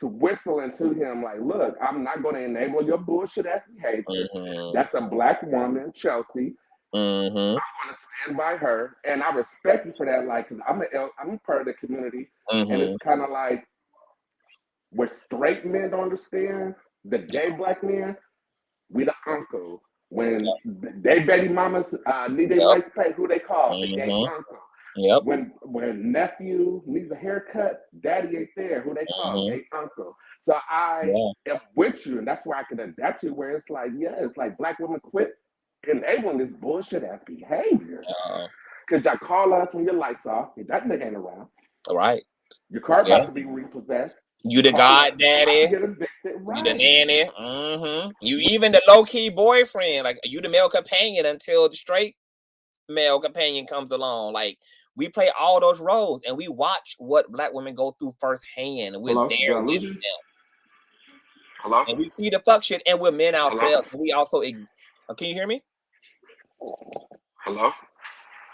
Speaker 7: whistling to him like, "Look, I'm not going to enable your bullshit ass behavior. That's a black woman, Chelsea. I'm going to stand by her, and I respect you for that. Like, cause I'm part of the community, and it's kind of like what straight men don't understand. The gay black men, we the uncle. When they baby mamas need their rights paid, who they call the gay uncle. When nephew needs a haircut, daddy ain't there. Who they call gay uncle. So I am with you, and that's where I can adapt to. Where it's like, it's like black women quit enabling this bullshit ass behavior. Because y'all call us when your lights off. If that nigga ain't around.
Speaker 1: All right.
Speaker 7: Your car about to be repossessed.
Speaker 1: You the goddaddy. You the nanny. You even the low-key boyfriend. Like you the male companion until the straight male companion comes along. Like we play all those roles, and we watch what black women go through firsthand. We're there with them.
Speaker 7: Hello?
Speaker 1: And we see the fuck shit, and we're men ourselves. And we also can you hear me?
Speaker 7: Hello?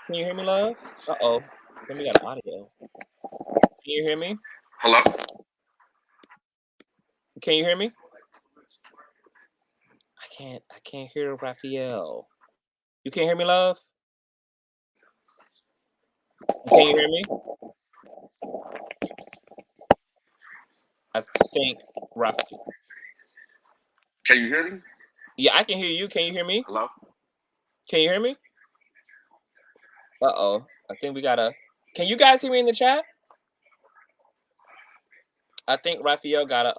Speaker 1: Can you hear me, love? Uh-oh. Then we got audio. Can you hear me?
Speaker 7: Hello?
Speaker 1: Can you hear me? I can't hear Raphael. You can't hear me, love? Can you hear me? I think Raphael.
Speaker 7: Can you hear me?
Speaker 1: Yeah, I can hear you. Can you hear me?
Speaker 7: Hello?
Speaker 1: Can you hear me? Uh-oh. I think we gotta. Can you guys hear me in the chat? I think Raphael got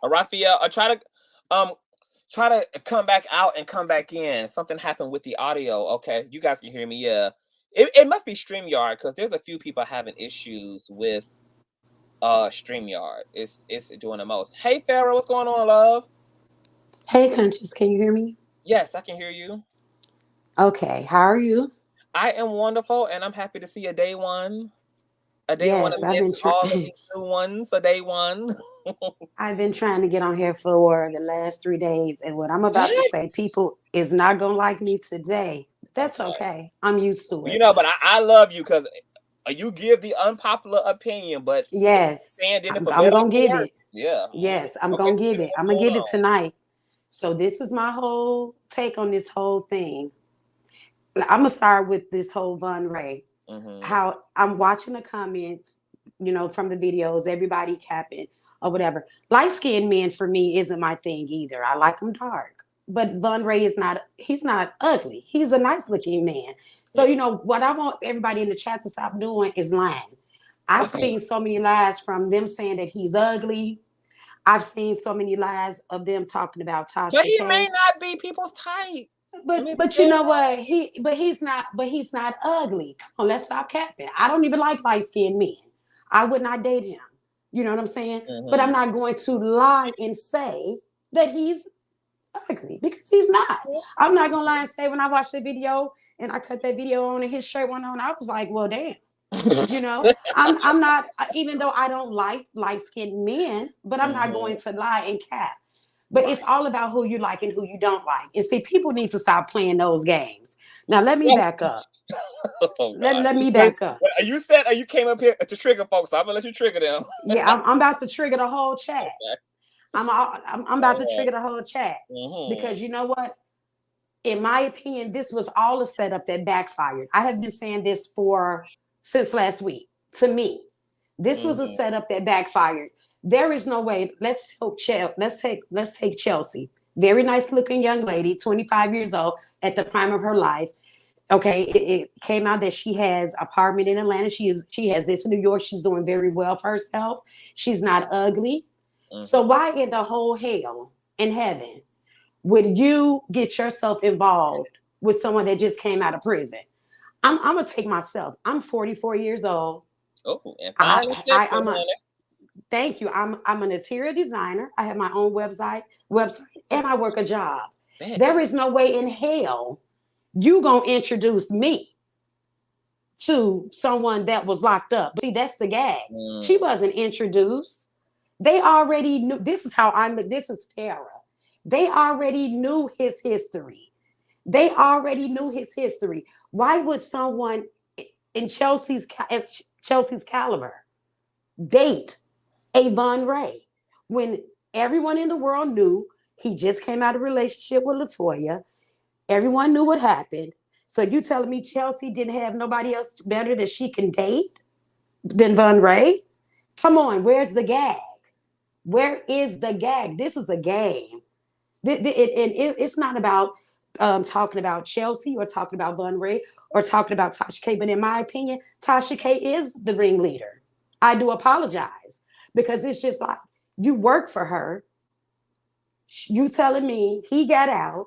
Speaker 1: Raphael, try to come back out and come back in. Something happened with the audio. Okay, you guys can hear me. Yeah, it must be StreamYard because there's a few people having issues with StreamYard. It's doing the most. Hey Farrah, what's going on, love?
Speaker 8: Hey Conscious, can you hear me?
Speaker 1: Yes, I can hear you.
Speaker 8: Okay, how are you?
Speaker 1: I am wonderful, and I'm happy to see a day one.
Speaker 8: Yes, I've been
Speaker 1: all of these new ones. A day one.
Speaker 8: I've been trying to get on here for the last 3 days, and what I'm about to say, people is not gonna like me today. That's okay. I'm used to it.
Speaker 1: You know, but I love you because you give the unpopular opinion, but
Speaker 8: yes, I'm gonna give it.
Speaker 1: Yeah.
Speaker 8: Yes, I'm gonna give it. I'm gonna give it tonight. So this is my whole take on this whole thing. I'm gonna start with this whole Vaughn Ray. How I'm watching the comments, you know, from the videos, everybody capping or whatever. Light-skinned men for me isn't my thing either. I like them dark. But Vaughn Ray he's not ugly. He's a nice looking man. So, you know, what I want everybody in the chat to stop doing is lying. I've seen so many lies from them saying that he's ugly. I've seen so many lies of them talking about Tasha K.
Speaker 1: But he may not be people's type.
Speaker 8: But you know what? He's not ugly. Come on, let's stop capping. I don't even like light-skinned men. I would not date him. You know what I'm saying? But I'm not going to lie and say that he's ugly because he's not. I'm not gonna lie and say when I watched the video and I cut that video on and his shirt went on, I was like, well, damn. You know, I'm not, even though I don't like light-skinned men, but I'm not going to lie and cap. But it's all about who you like and who you don't like. And see, people need to stop playing those games. Now, let me back up. Let me back up.
Speaker 1: You said you came up here to trigger folks. So I'm gonna let you trigger them.
Speaker 8: Yeah, I'm about to trigger the whole chat. I'm about to trigger the whole chat because you know what? In my opinion, this was all a setup that backfired. I have been saying this since last week. To me, this was a setup that backfired. There is no way. Let's take Chelsea. Very nice looking young lady, 25 years old, at the prime of her life. Okay, it came out that she has an apartment in Atlanta. She has this in New York. She's doing very well for herself. She's not ugly. So why in the whole hell in heaven would you get yourself involved with someone that just came out of prison? I'm gonna take myself. I'm 44 years old.
Speaker 1: Oh, and
Speaker 8: thank you. I'm an interior designer. I have my own website, and I work a job. Man. There is no way in hell you gonna introduce me to someone that was locked up. See, that's the gag. She wasn't introduced. They already knew. This is Tara. They already knew his history. Why would someone in Chelsea's caliber date a Vaughn Ray when everyone in the world knew he just came out of a relationship with LaToya? Everyone knew what happened. So you telling me Chelsea didn't have nobody else better that she can date than Vaughn Ray? Come on, where's the gag? Where is the gag? This is a game. It's not about talking about Chelsea or talking about Vaughn Ray or talking about Tasha K. But in my opinion, Tasha K is the ringleader. I do apologize because it's just like you work for her. You telling me he got out.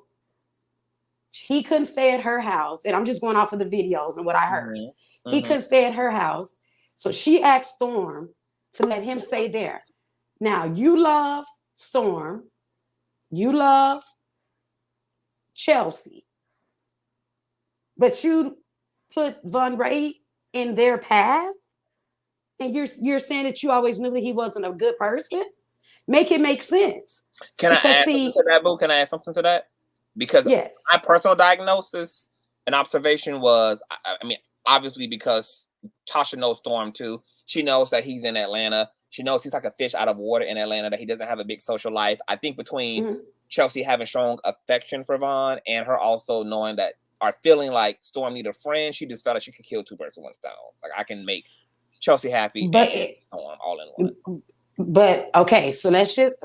Speaker 8: He couldn't stay at her house. And I'm just going off of the videos and what I heard. He couldn't stay at her house. So she asked Storm to let him stay there. Now, you love Storm. You love Chelsea. But you put Vaughn Ray in their path? And you're saying that you always knew that he wasn't a good person? Make it make sense.
Speaker 1: Can I add something to that, Boo? Can I add something to that? Because my personal diagnosis and observation was, I mean, obviously because Tasha knows Storm too. She knows that he's in Atlanta. She knows he's like a fish out of water in Atlanta, that he doesn't have a big social life. I think between Chelsea having strong affection for Vaughn and her also knowing that, or feeling like Storm need a friend, she just felt like she could kill two birds with one stone. Like, I can make Chelsea happy and Storm all in one.
Speaker 8: But okay, so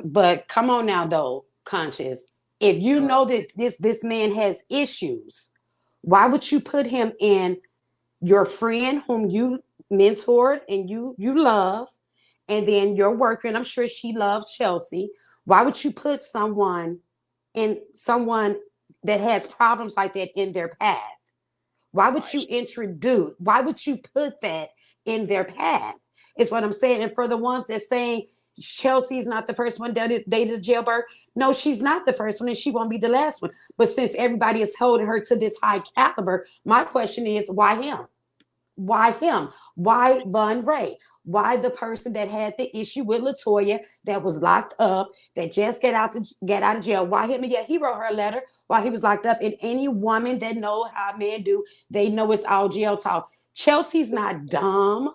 Speaker 8: but come on now though, Conscious. If you know that this man has issues, why would you put him in your friend whom you mentored and you love, and then your worker, and I'm sure she loves Chelsea. Why would you put someone that has problems like that in their path? Why would why would you put that in their path? Is what I'm saying. And for the ones that saying Chelsea's not the first one that dated a jailbird, no, she's not the first one, and she won't be the last one. But since everybody is holding her to this high caliber, my question is, why him? Why him? Why Vaughn Ray? Why the person that had the issue with LaToya, that was locked up, that just get out of jail? Why him? And yeah, he wrote her a letter while he was locked up. And any woman that know how men do, they know it's all jail talk. Chelsea's not dumb.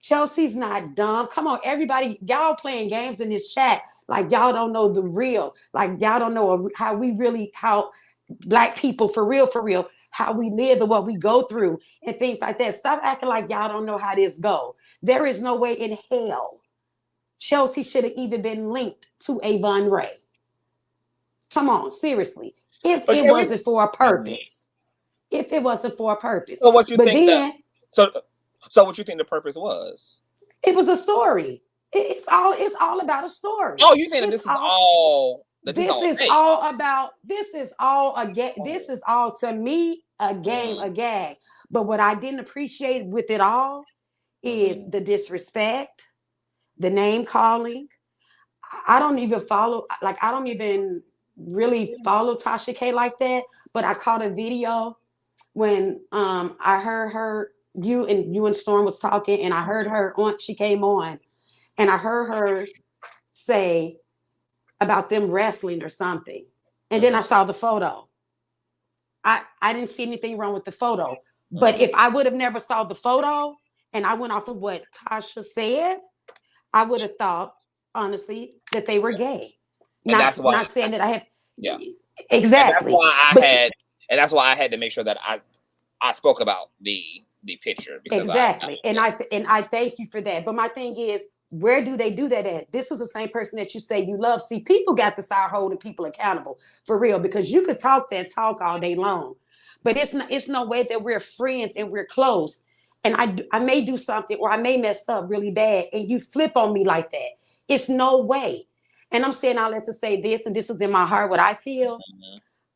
Speaker 8: Chelsea's not dumb. Come on, everybody, y'all playing games in this chat like y'all don't know the real. Like y'all don't know how Black people for real, how we live and what we go through and things like that. Stop acting like y'all don't know how this go. There is no way in hell Chelsea should have even been linked to a Vaughn Ray. Come on, seriously. If it wasn't for a purpose. If it wasn't for a purpose.
Speaker 1: So what you think So what you think the purpose was?
Speaker 8: It was a story. It's all about a story.
Speaker 1: Oh, you think this is all
Speaker 8: to me a game, a gag. But what I didn't appreciate with it all is the disrespect, the name calling. I don't even follow, like I don't even really follow Tasha K like that, but I caught a video when I heard you and Storm was talking, and I heard her on, she came on, and I heard her say about them wrestling or something. And then I saw the photo. I didn't see anything wrong with the photo. But if I would have never saw the photo and I went off of what Tasha said, I would have thought, honestly, that they were gay. Not saying that I have.
Speaker 1: Yeah.
Speaker 8: Exactly.
Speaker 1: And that's why I had to make sure that I spoke about the picture. Because
Speaker 8: exactly. And I thank you for that. But my thing is, where do they do that at? This is the same person that you say you love. See, people got to start holding people accountable for real, because you could talk that talk all day long, but it's no way that we're friends and we're close. And I may do something, or I may mess up really bad, and you flip on me like that. It's no way. And I'm saying all that to say this, and this is in my heart what I feel.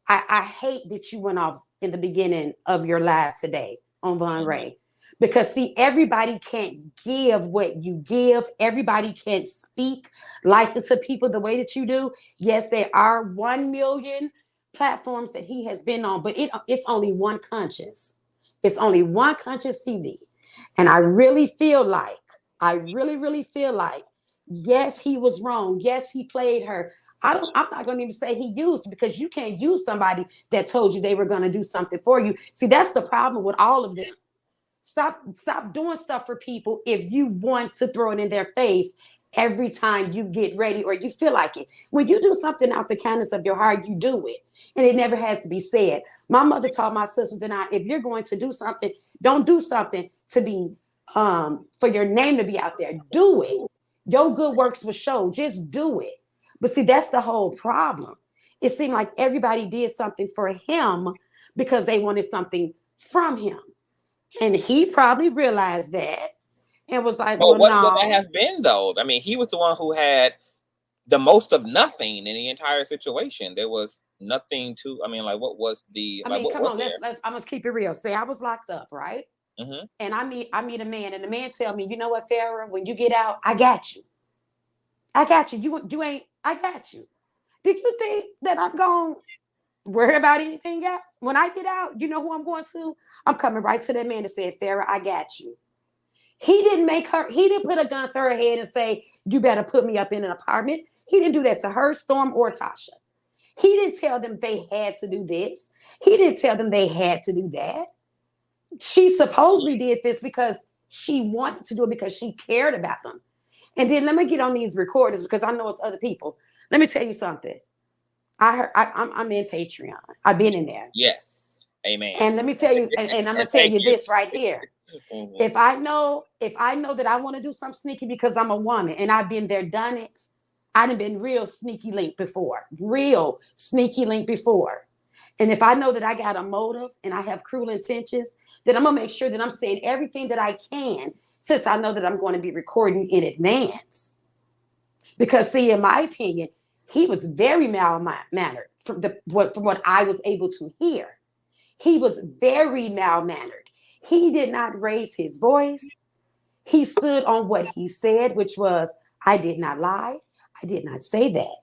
Speaker 8: I hate that you went off in the beginning of your live today on Vaughn Ray. Because see, everybody can't give what you give. Everybody can't speak life into people the way that you do. Yes, there are 1 million platforms that he has been on, but it's only one Conscious. It's only one Conscious TV. And I really feel like, really feel like, yes, he was wrong. Yes, he played her. I'm not going to even say he used, because you can't use somebody that told you they were going to do something for you. See, that's the problem with all of them. Stop doing stuff for people if you want to throw it in their face every time you get ready or you feel like it. When you do something out the kindness of your heart, you do it. And it never has to be said. My mother taught my sisters and I, if you're going to do something, don't do something to be for your name to be out there. Do it. Your good works will show. Just do it. But see, that's the whole problem. It seemed like everybody did something for him because they wanted something from him. And he probably realized that and was like, well,
Speaker 1: what
Speaker 8: no.
Speaker 1: would that have been, though? I mean, he was the one who had the most of nothing in the entire situation. There was nothing to, I mean, like, what was the,
Speaker 8: I mean, come on, I'm gonna keep it real. Say I was locked up, right? And I meet a man, and the man tell me, you know what, Farrah, when you get out, I got you. I got you. You ain't, I got you. Did you think that I'm going to worry about anything else? When I get out, you know who I'm going to? I'm coming right to that man and saying, Farrah, I got you. He didn't put a gun to her head and say, you better put me up in an apartment. He didn't do that to her, Storm, or Tasha. He didn't tell them they had to do this. He didn't tell them they had to do that. She supposedly did this because she wanted to do it because she cared about them. And then let me get on these recordings because I know it's other people. Let me tell you something. I'm in Patreon. I've been in there.
Speaker 1: Yes. Amen.
Speaker 8: And let me tell you, and I'm gonna tell you this right here. If I know that I want to do something sneaky because I'm a woman and I've been there, done it, I've been real sneaky link before. And if I know that I got a motive and I have cruel intentions, then I'm gonna make sure that I'm saying everything that I can, since I know that I'm going to be recording in advance. Because see, in my opinion, he was very mal-mannered from what I was able to hear. He was very mal-mannered. He did not raise his voice. He stood on what he said, which was, I did not lie. I did not say that.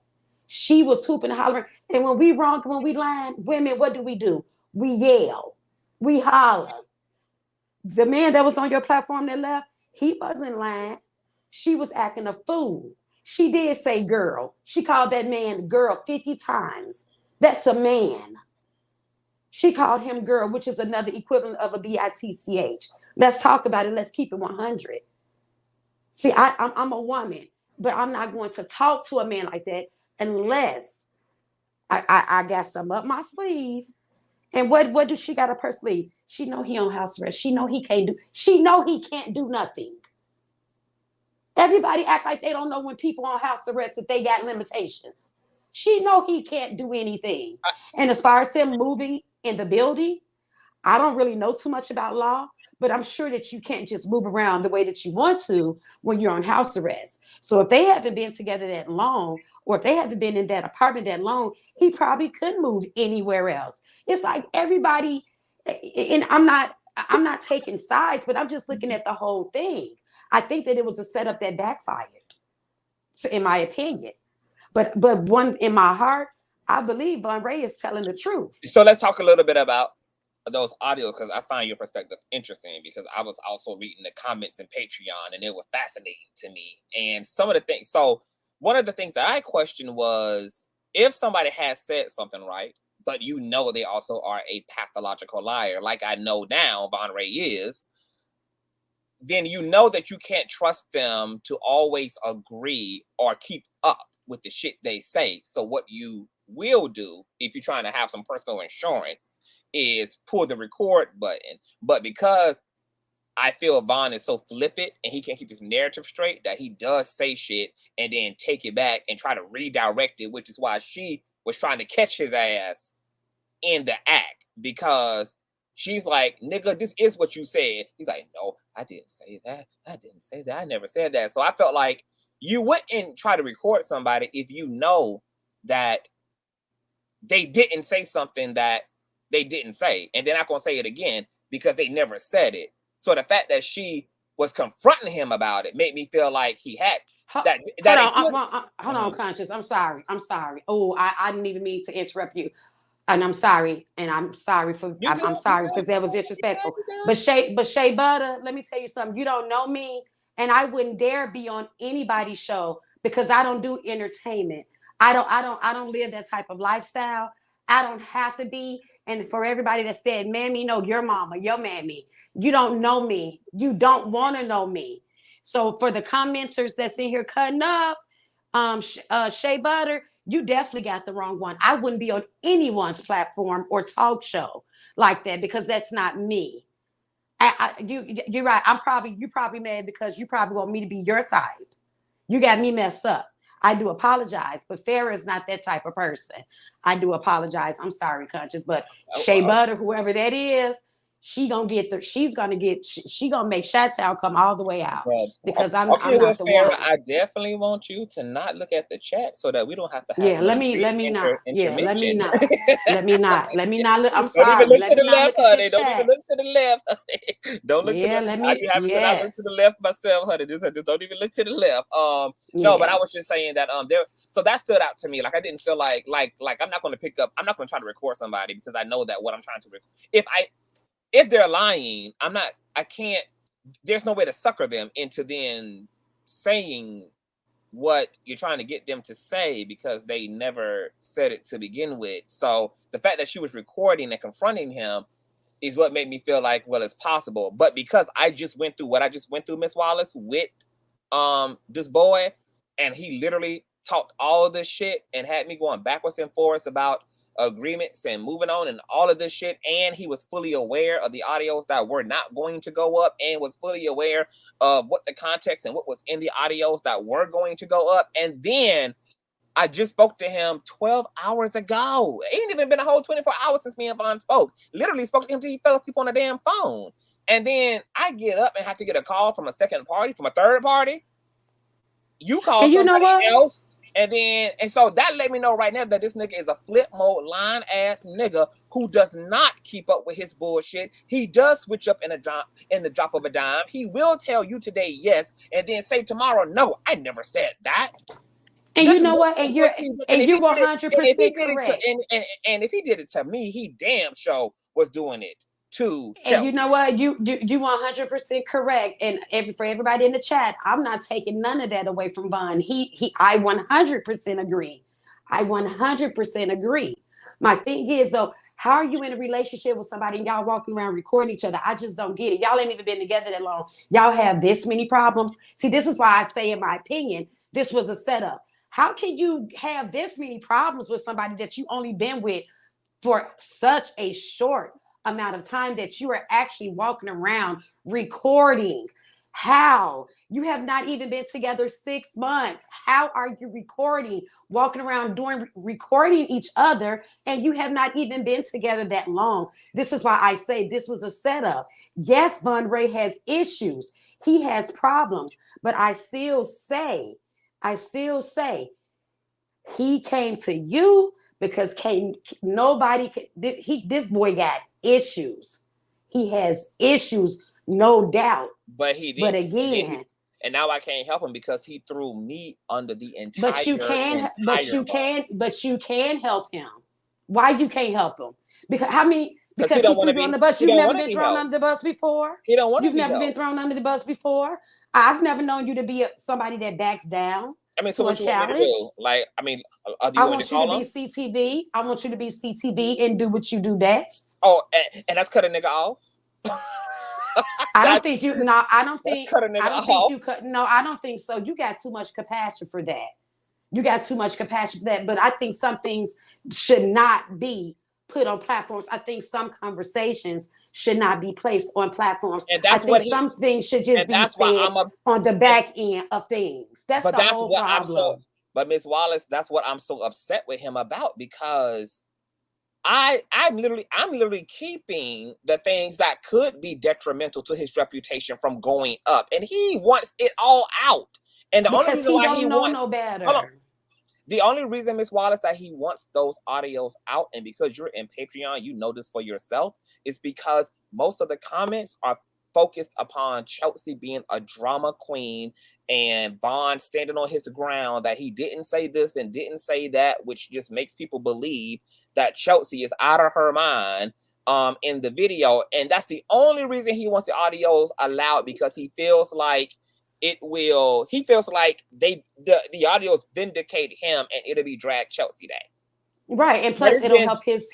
Speaker 8: She was hooping and hollering. And when we wrong, when we lying, women, what do? We yell. We holler. The man that was on your platform that left, he wasn't lying. She was acting a fool. She did say girl. She called that man girl 50 times. That's a man. She called him girl, which is another equivalent of a bitch. Let's talk about it. Let's keep it 100. See, I'm a woman, but I'm not going to talk to a man like that unless I got some up my sleeve. And what does she got up her sleeve? She know he on house arrest. She know he can't do nothing. Everybody act like they don't know when people on house arrest that they got limitations. She know he can't do anything. And as far as him moving in the building, I don't really know too much about law, but I'm sure that you can't just move around the way that you want to when you're on house arrest. So if they haven't been together that long, or if they haven't been in that apartment that long, he probably couldn't move anywhere else. It's like everybody, and I'm not taking sides, but I'm just looking at the whole thing. I think that it was a setup that backfired, in my opinion. But one in my heart, I believe Von Ray is telling the truth.
Speaker 1: So let's talk a little bit about those audio, because I find your perspective interesting, because I was also reading the comments in Patreon and it was fascinating to me. And some of the things, so one of the things that I questioned was, if somebody has said something right, but you know they also are a pathological liar, like I know now Von Ray is, then you know that you can't trust them to always agree or keep up with the shit they say. So what you will do, if you're trying to have some personal insurance, is pull the record button. But because I feel Vaughn is so flippant and he can't keep his narrative straight, that he does say shit and then take it back and try to redirect it, which is why she was trying to catch his ass in the act, because she's like, nigga, this is what you said. He's like, no, I didn't say that. I didn't say that. I never said that. So I felt like you wouldn't try to record somebody if you know that they didn't say something that they didn't say, and they're not going to say it again because they never said it. So the fact that she was confronting him about it made me feel like he had that.
Speaker 8: Hold on, Conscious. I'm sorry. Oh, I didn't even mean to interrupt you. And I'm sorry. And I'm sorry for, I'm sorry because that was disrespectful. But Shea Butter, let me tell you something. You don't know me, and I wouldn't dare be on anybody's show because I don't do entertainment. I don't live that type of lifestyle. I don't have to be. And for everybody that said, mammy, no, your mama, your mammy, you don't know me. You don't want to know me. So for the commenters that's in here cutting up, Shea Butter, you definitely got the wrong one. I wouldn't be on anyone's platform or talk show like that because that's not me. You're right. You probably mad because you probably want me to be your type. You got me messed up. I do apologize, but Farrah is not that type of person. I do apologize. I'm sorry, Conscious, but Shea Butter, whoever that is, she's gonna make Chi-Town come all the way out because I'm not the
Speaker 1: Farrah,
Speaker 8: one.
Speaker 1: I definitely want you to not look at the chat so that we don't have to have.
Speaker 8: Yeah, let me not. I'm sorry.
Speaker 1: Don't even look to the left, honey. Don't even look to the left. Don't look to the left. I look to the left myself, honey. Just don't even look to the left. No, but I was just saying that so that stood out to me. Like I didn't feel like I'm not going to pick up. I'm not going to try to record somebody because I know that what I'm trying to record. If they're lying, I can't, there's no way to sucker them into then saying what you're trying to get them to say because they never said it to begin with. So the fact that she was recording and confronting him is what made me feel like, well, it's possible. But because I just went through what I just went through, Miss Wallace, with this boy, and he literally talked all of this shit and had me going backwards and forwards about agreements and moving on and all of this shit, and he was fully aware of the audios that were not going to go up and was fully aware of what the context and what was in the audios that were going to go up. And then I just spoke to him 12 hours ago. It ain't even been a whole 24 hours since me and Vaughn spoke. Literally spoke to him till he fell asleep on the damn phone. And then I get up and have to get a call from a second party, from a third party. You call somebody else. And so that let me know right now that this nigga is a flip mode line ass nigga who does not keep up with his bullshit. He does switch up in the drop of a dime. He will tell you today yes, and then say tomorrow no. I never said that.
Speaker 8: And you know what? And you're 100% correct.
Speaker 1: And if he did it to me, he damn sure was doing it to Chelsea.
Speaker 8: And you know what? You 100% correct. And for everybody in the chat, I'm not taking none of that away from Vaughn. I 100% agree. I 100% agree. My thing is though, how are you in a relationship with somebody and y'all walking around recording each other? I just don't get it. Y'all ain't even been together that long. Y'all have this many problems. See, this is why I say, in my opinion, this was a setup. How can you have this many problems with somebody that you only been with for such a short amount of time that you are actually walking around recording? How? You have not even been together 6 months. How are you recording, walking around recording each other, and you have not even been together that long? This is why I say this was a setup. Yes, Von Ray has issues. He has problems, but I still say he came to you because this boy got issues. He has issues, no doubt.
Speaker 1: But he did.
Speaker 8: But again,
Speaker 1: And now I can't help him because he threw me under the entire.
Speaker 8: But you can help him. Why you can't help him? Because how many? Because he threw you on the bus. You've never been thrown under the bus before.
Speaker 1: He don't want to.
Speaker 8: You've never been thrown under the bus before. I've never known you to be somebody that backs down.
Speaker 1: I mean, so what you want me to do? Like, I mean,
Speaker 8: I want you to be CTV. I want you to be CTV and do what you do best.
Speaker 1: Oh, and that's cut a nigga off.
Speaker 8: I don't think you. No, I don't think. I don't think you cut. No, I don't think so. You got too much compassion for that. You got too much compassion for that. But I think some things should not be put on platforms. I think some conversations should not be placed on platforms. I think some things should just be said on the back end of things. That's the whole problem.
Speaker 1: But Ms. Wallace, that's what I'm so upset with him about, because I'm literally keeping the things that could be detrimental to his reputation from going up, and he wants it all out. And the only reason why he don't know no better. The only reason, Ms. Wallace, that he wants those audios out, and because you're in Patreon, you know this for yourself, is because most of the comments are focused upon Chelsea being a drama queen and Vaughn standing on his ground that he didn't say this and didn't say that, which just makes people believe that Chelsea is out of her mind in the video. And that's the only reason he wants the audios allowed, because he feels like the audios vindicate him and it'll be Drag Chelsea Day.
Speaker 8: Right. And plus it'll help his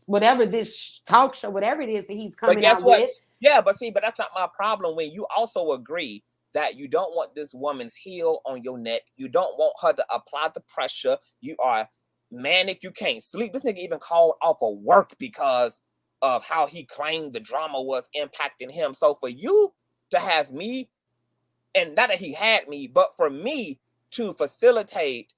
Speaker 8: whatever this talk show, whatever it is that he's coming out with.
Speaker 1: Yeah, but that's not my problem when you also agree that you don't want this woman's heel on your neck. You don't want her to apply the pressure. You are manic. You can't sleep. This nigga even called off of work because of how he claimed the drama was impacting him. So for you to have me, and not that he had me, but for me to facilitate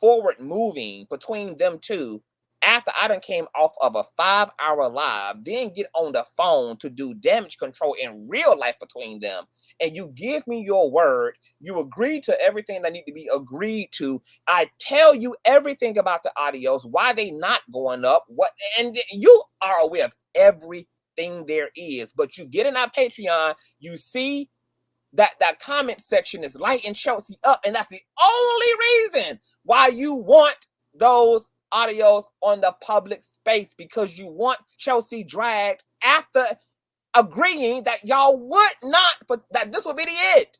Speaker 1: forward moving between them two, after I done came off of a 5-hour live, then get on the phone to do damage control in real life between them, and you give me your word, you agree to everything that need to be agreed to. I tell you everything about the audios, why they not going up, and you are aware of everything there is. But you get in our Patreon, you see that comment section is lighting Chelsea up, and that's the only reason why you want those audios on the public space, because you want Chelsea dragged after agreeing that y'all would not, but that this would be the it.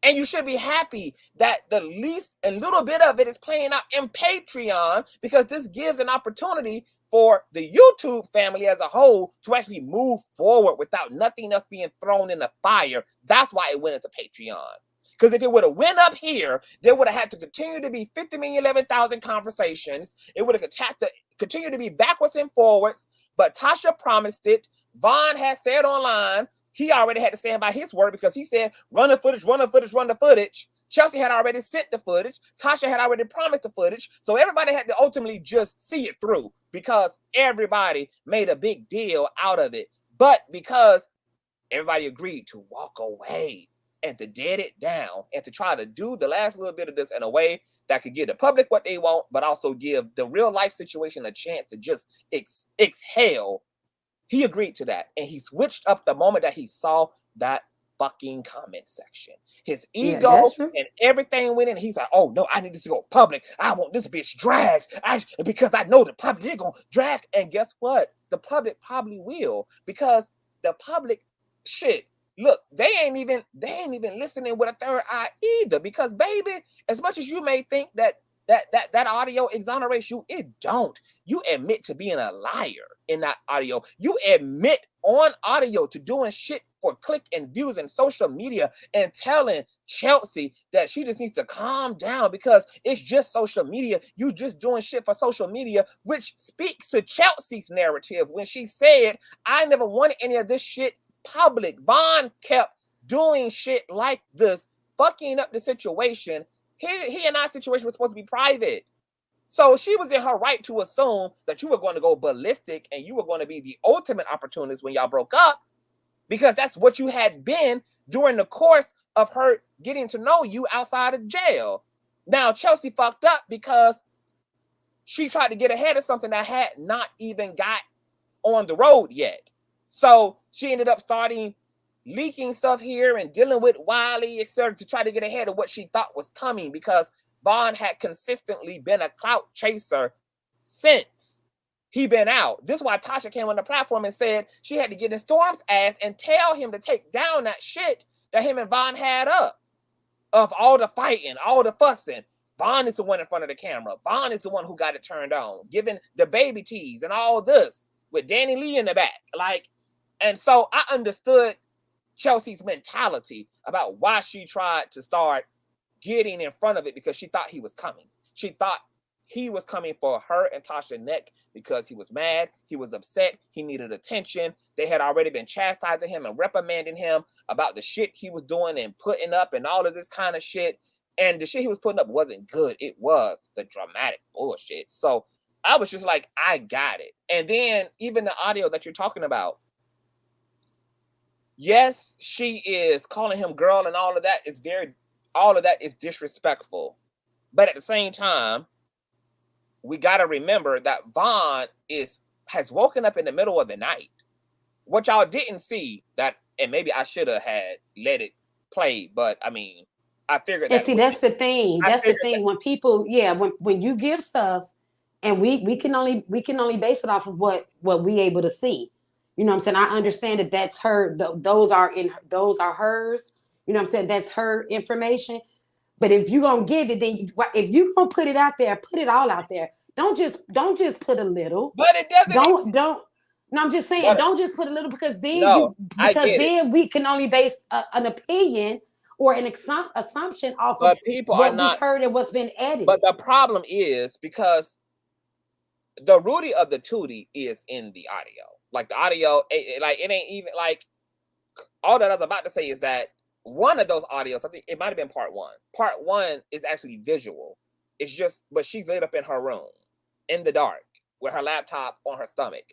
Speaker 1: And you should be happy that the least and little bit of it is playing out in Patreon, because this gives an opportunity for the YouTube family as a whole to actually move forward without nothing else being thrown in the fire. That's why it went into Patreon. Because if it would have went up here, there would have had to continue to be 50,011,000 conversations. It would have continued to be backwards and forwards. But Tasha promised it. Vaughn had said online, he already had to stand by his word, because he said, run the footage, run the footage, run the footage. Chelsea had already sent the footage. Tasha had already promised the footage. So everybody had to ultimately just see it through, because everybody made a big deal out of it. But because everybody agreed to walk away and to dead it down and to try to do the last little bit of this in a way that could give the public what they want, but also give the real life situation a chance to just exhale, he agreed to that. And he switched up the moment that he saw that fucking comment section. His ego and everything went in. He's like, oh no, I need this to go public. I want this bitch dragged. Because I know the public, they're gonna drag. And guess what? The public probably will, because the public, shit, look, they ain't even listening with a third eye either. Because baby, as much as you may think that audio exonerates you, it don't. You admit to being a liar in that audio. You admit on audio to doing shit for click and views and social media, and telling Chelsea that she just needs to calm down because it's just social media. You just doing shit for social media, which speaks to Chelsea's narrative when she said, I never wanted any of this shit public. Vaughn kept doing shit like this, fucking up the situation. He and our situation was supposed to be private. So she was in her right to assume that you were going to go ballistic and you were going to be the ultimate opportunist when y'all broke up, because that's what you had been during the course of her getting to know you outside of jail. Now, Chelsea fucked up because she tried to get ahead of something that had not even got on the road yet. So she ended up starting leaking stuff here and dealing with Wiley, etc., to try to get ahead of what she thought was coming, because Vaughn had consistently been a clout chaser since he been out. This is why Tasha came on the platform and said she had to get in Storm's ass and tell him to take down that shit that him and Vaughn had up, of all the fighting, all the fussing. Vaughn is the one in front of the camera. Vaughn is the one who got it turned on, giving the baby tease and all this with Danny Lee in the back. Like, and so I understood Chelsea's mentality about why she tried to start getting in front of it, because she thought he was coming. She thought he was coming for her and Tasha neck because he was mad, he was upset, he needed attention. They had already been chastising him and reprimanding him about the shit he was doing and putting up and all of this kind of shit. And the shit he was putting up wasn't good. It was the dramatic bullshit. So I was just like, I got it. And then even the audio that you're talking about, yes, she is calling him girl and all of that is disrespectful. But at the same time, we got to remember that Vaughn has woken up in the middle of the night. What y'all didn't see, that, and maybe I should have had let it play, but I mean, I figured that.
Speaker 8: And see, that's the thing. That's the thing. When people, when you give stuff, and we can only base it off of what we able to see. You know what I'm saying? I understand that that's her. Those are hers. You know what I'm saying? That's her information. But if you're gonna give it, then if you're gonna put it out there, put it all out there. Don't just put a little.
Speaker 1: But it doesn't.
Speaker 8: Don't. No, I'm just saying. Don't just put a little, because then we can only base an opinion or an assumption off of what we've heard and what's been edited.
Speaker 1: But the problem is, because the Rudy of the Tootie is in the audio. Like the audio, it ain't even like, all that I was about to say is that one of those audios, I think it might have been part one. Part one is actually visual. It's just, but she's laid up in her room in the dark with her laptop on her stomach.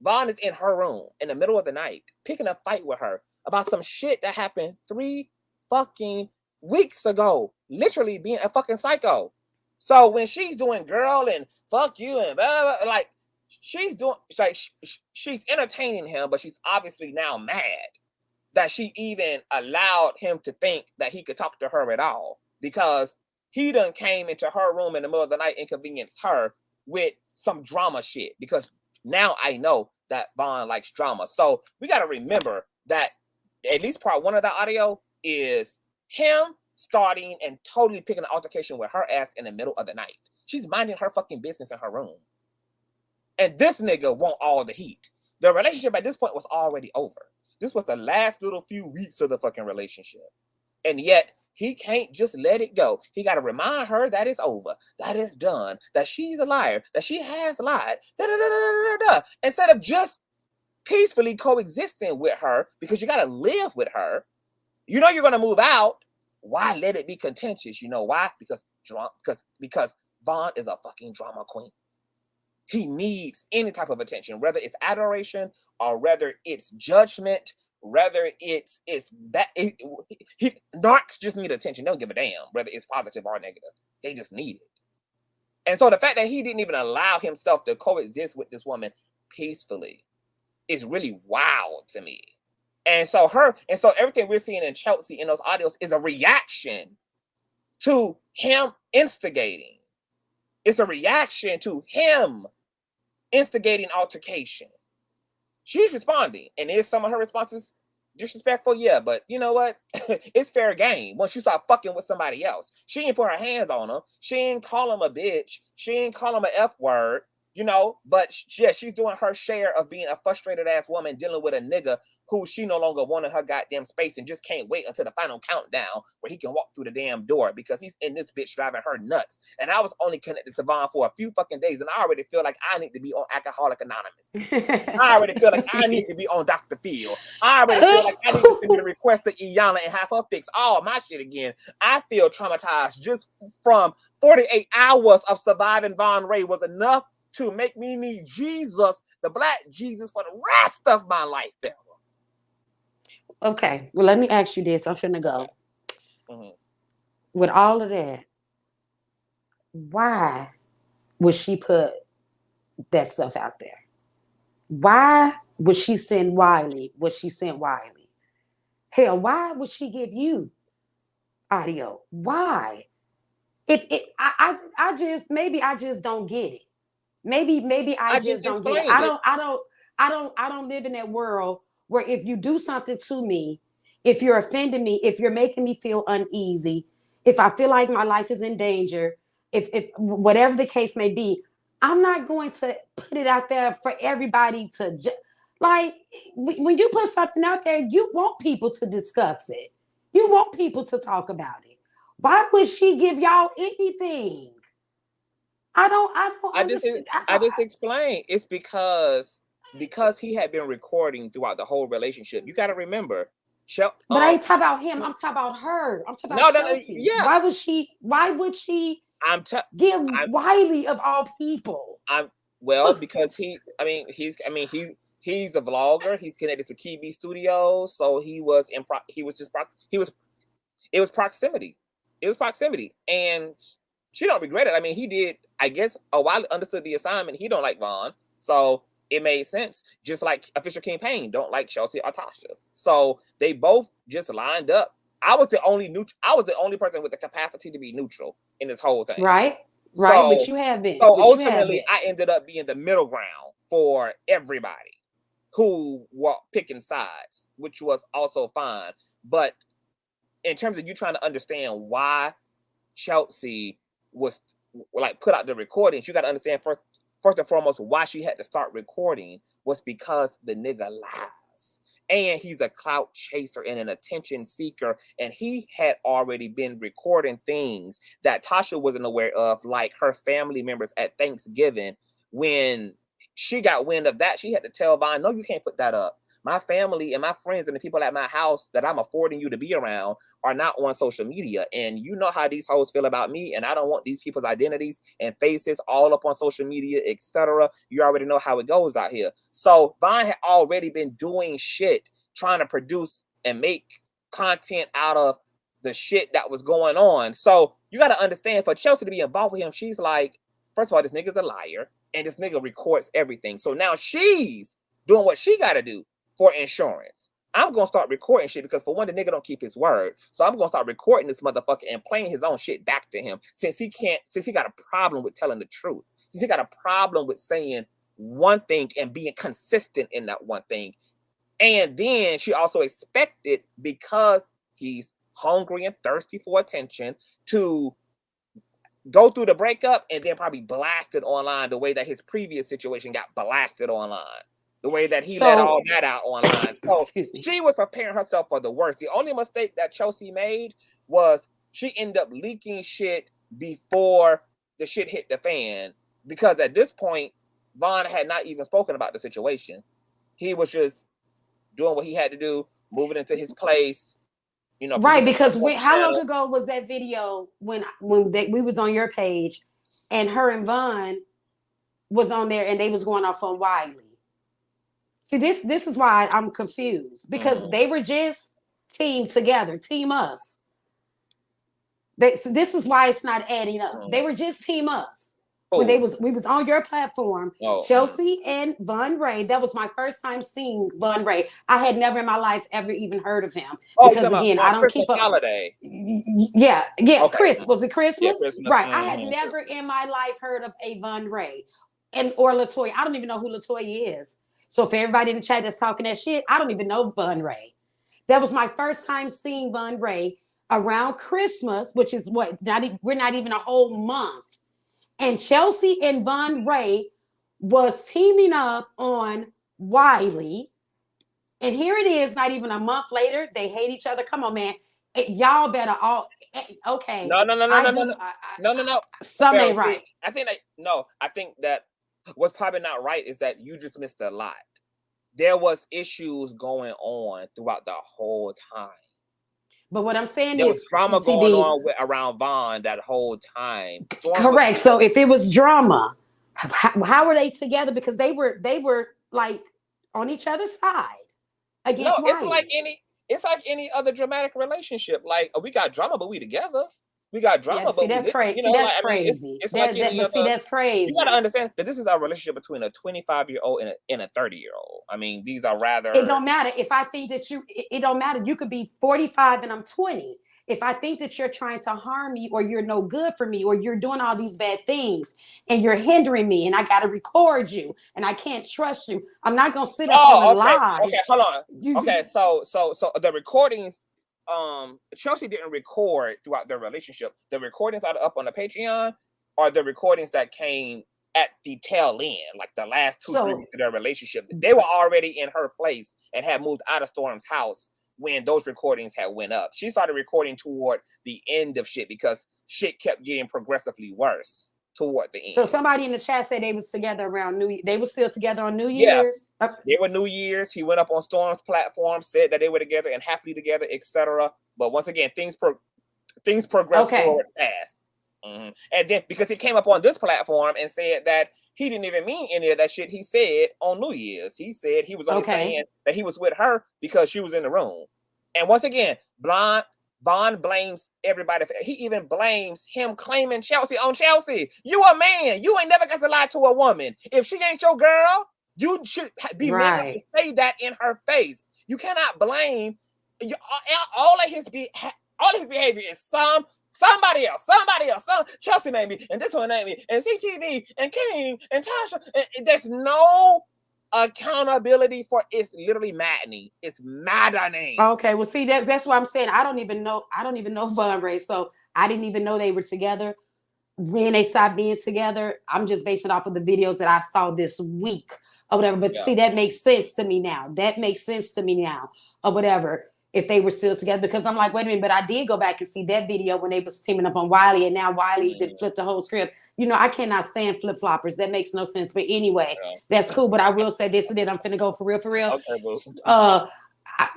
Speaker 1: Vaughn is in her room in the middle of the night, picking a fight with her about some shit that happened 3 fucking weeks ago, literally being a fucking psycho. So when she's doing girl and fuck you and blah, blah, like, she's entertaining him, but she's obviously now mad that she even allowed him to think that he could talk to her at all, because he done came into her room in the middle of the night, inconvenienced her with some drama shit, because now I know that Vaughn likes drama. So we got to remember that at least part one of the audio is him starting and totally picking an altercation with her ass in the middle of the night. She's minding her fucking business in her room. And this nigga want all the heat. The relationship at this point was already over. This was the last little few weeks of the fucking relationship. And yet, he can't just let it go. He got to remind her that it's over, that it's done, that she's a liar, that she has lied, instead of just peacefully coexisting with her, because you got to live with her. You know you're going to move out. Why let it be contentious? You know why? Because Vaughn is a fucking drama queen. He needs any type of attention, whether it's adoration or whether it's judgment, whether it's that narcs just need attention. They don't give a damn whether it's positive or negative. They just need it. And so the fact that he didn't even allow himself to coexist with this woman peacefully is really wild to me. And so everything we're seeing in Chelsea in those audios is a reaction to him instigating. It's a reaction to him instigating altercation. She's responding, and is some of her responses disrespectful? Yeah, but you know what? It's fair game once you start fucking with somebody else. She ain't put her hands on him. She ain't call him a bitch. She ain't call him an F word. You know, but yeah, she's doing her share of being a frustrated ass woman dealing with a nigga who she no longer wanted her goddamn space and just can't wait until the final countdown where he can walk through the damn door, because he's in this bitch driving her nuts. And I was only connected to Vaughn for a few fucking days, and I already feel like I need to be on Alcoholic Anonymous. I already feel like I need to be on Dr. Phil. I already feel like I need to send me the request to Iyanla and have her fix all my shit again. I feel traumatized just from 48 hours of surviving Vaughn Ray was enough to make me need Jesus, the black Jesus, for the rest of my life.
Speaker 8: Okay, well, let me ask you this. I'm finna go. Mm-hmm. With all of that, why would she put that stuff out there? Why would she send Wiley what she sent Wiley? Hell, why would she give you audio? Why? I just don't get it. Maybe I just don't get it. I don't live in that world where if you do something to me, if you're offending me, if you're making me feel uneasy, if I feel like my life is in danger, if whatever the case may be, I'm not going to put it out there for everybody to like. When you put something out there, you want people to discuss it. You want people to talk about it. Why would she give y'all anything?
Speaker 1: I just explained. It's because he had been recording throughout the whole relationship. You got to remember.
Speaker 8: But I ain't talking about him. I'm talking about her. I'm talking about Chelsea.
Speaker 1: Yeah.
Speaker 8: Why would she give Wiley of all people?
Speaker 1: Because he's a vlogger. He's connected to KB Studios, so it was proximity. It was proximity, and she don't regret it. I mean, he did. I guess Wiley understood the assignment. He don't like Vaughn, so it made sense. Just like Official King Payne don't like Chelsea or Tasha, so they both just lined up. I was the only person with the capacity to be neutral in this whole thing.
Speaker 8: Right. But you have been.
Speaker 1: So ultimately, I ended up being the middle ground for everybody who were picking sides, which was also fine. But in terms of you trying to understand why Chelsea was like put out the recordings, you got to understand first and foremost why she had to start recording was because the nigga lies. And he's a clout chaser and an attention seeker. And he had already been recording things that Tasha wasn't aware of, like her family members at Thanksgiving. When she got wind of that, she had to tell Vaughn, no, you can't put that up. My family and my friends and the people at my house that I'm affording you to be around are not on social media. And you know how these hoes feel about me. And I don't want these people's identities and faces all up on social media, etc. You already know how it goes out here. So Vaughn had already been doing shit, trying to produce and make content out of the shit that was going on. So you got to understand, for Chelsea to be involved with him, she's like, first of all, this nigga's a liar. And this nigga records everything. So now she's doing what she got to do for insurance. I'm going to start recording shit because, for one, the nigga don't keep his word. So I'm going to start recording this motherfucker and playing his own shit back to him since he got a problem with telling the truth. Since he got a problem with saying one thing and being consistent in that one thing. And then she also expected, because he's hungry and thirsty for attention, to go through the breakup and then probably blast it online the way that his previous situation got blasted online. The way that he let all that out online. So she was preparing herself for the worst. The only mistake that Chelsea made was she ended up leaking shit before the shit hit the fan. Because at this point, Vaughn had not even spoken about the situation. He was just doing what he had to do, moving into his place. You know,
Speaker 8: right? Because how long ago was that video when we was on your page, and her and Vaughn was on there, and they was going off on Wiley? See, this is why I'm confused, because they were just team together, team us. This is why it's not adding up. They were just team us. When we was on your platform, Chelsea and Vaughn Ray. That was my first time seeing Vaughn Ray. I had never in my life ever even heard of him, because again, I don't keep up.
Speaker 1: Holiday.
Speaker 8: Yeah. Okay. Chris, was it Christmas?
Speaker 1: Yeah, Christmas.
Speaker 8: Right. I had never in my life heard of a Vaughn Ray or LaToya. I don't even know who LaToya is. So for everybody in the chat that's talking that shit, I don't even know Vaughn Ray. That was my first time seeing Vaughn Ray around Christmas, which is we're not even a whole month. And Chelsea and Vaughn Ray was teaming up on Wiley. And here it is, not even a month later, they hate each other. Come on, man. Y'all better all okay.
Speaker 1: No.
Speaker 8: Some ain't right.
Speaker 1: I think that what's probably not right is that you just missed a lot. There was issues going on throughout the whole time.
Speaker 8: But what I'm saying
Speaker 1: there
Speaker 8: is
Speaker 1: was drama going on around Vaughn that whole time.
Speaker 8: Correct. So if it was drama, how were they together? Because they were like on each other's side against Wiley.
Speaker 1: It's like any other dramatic relationship. Like, we got drama, but we together. We got drama,
Speaker 8: but that's crazy. You know, that's crazy. That's crazy.
Speaker 1: You got to understand that this is our relationship between a 25-year-old and a 30-year-old. I mean, these are rather.
Speaker 8: It don't matter if I think that it don't matter. You could be 45 and I'm 20. If I think that you're trying to harm me or you're no good for me or you're doing all these bad things and you're hindering me and I got to record you and I can't trust you, I'm not going to sit up here and lie.
Speaker 1: Okay, hold on. Okay, so the recordings, Chelsea didn't record throughout their relationship. The recordings are up on the Patreon are the recordings that came at the tail end, like the last 2-3 weeks of their relationship. They were already in her place and had moved out of Storm's house when those recordings had went up. She started recording toward the end of shit because shit kept getting progressively worse toward the end.
Speaker 8: So somebody in the chat said they was together around they were still together on New Year's?
Speaker 1: Yeah, they were New Year's. He went up on Storm's platform, said that they were together and happily together, etc. But once again, things progressed forward fast. And then because he came up on this platform and said that he didn't even mean any of that shit he said on New Year's. He said he was only saying that he was with her because she was in the room. And once again, Vaughn blames everybody. He even blames him claiming Chelsea on Chelsea. You a man. You ain't never got to lie to a woman. If she ain't your girl, you should be mad to say that in her face. You cannot blame all of his behavior is somebody else, some Chelsea made me, and this one made me, and CTV, and King, and Tasha. And there's no accountability for it's literally maddening. It's maddening.
Speaker 8: Okay, well, see, that's what I'm saying. I don't even know Vaughn Ray, so I didn't even know they were together. When they stopped being together, I'm just basing it off of the videos that I saw this week or whatever. But see, that makes sense to me now. Or whatever. If they were still together, because I'm like, wait a minute, but I did go back and see that video when they was teaming up on Wiley, and now Wiley did flip the whole script. You know, I cannot stand flip-floppers. That makes no sense. But anyway, that's cool. But I will say this, and then I'm finna go for real. Okay,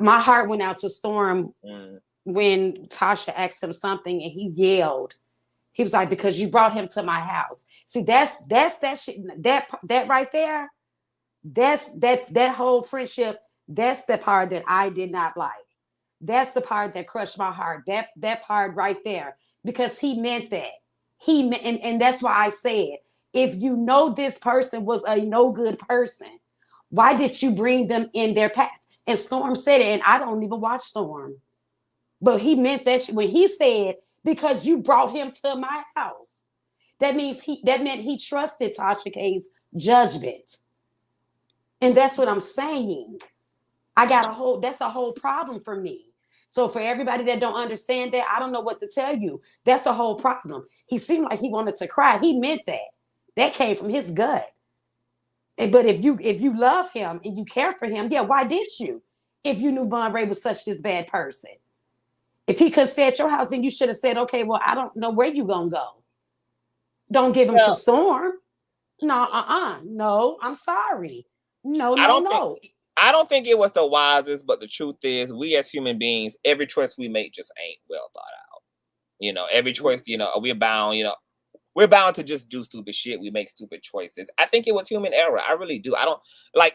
Speaker 8: my heart went out to Storm when Tasha asked him something and he yelled. He was like, because you brought him to my house. See, that's that shit, that right there, that whole friendship, that's the part that I did not like. That's the part that crushed my heart. That part right there, because he meant that. And that's why I said, if you know this person was a no good person, why did you bring them in their path? And Storm said it, and I don't even watch Storm, but he meant that when he said, because you brought him to my house. That meant he trusted Tasha K's judgment, and that's what I'm saying. That's a whole problem for me. So for everybody that don't understand that, I don't know what to tell you. That's a whole problem. He seemed like he wanted to cry. He meant that. That came from his gut. But if you love him and you care for him, why did you? If you knew Vaughn Ray was such this bad person. If he could stay at your house, then you should have said, okay, well, I don't know where you gonna go. Don't give him to Storm. No, no, I'm sorry. No.
Speaker 1: I don't think it was the wisest, but the truth is, we as human beings, every choice we make just ain't well thought out. You know, every choice, we're bound to just do stupid shit. We make stupid choices. I think it was human error. I really do. I don't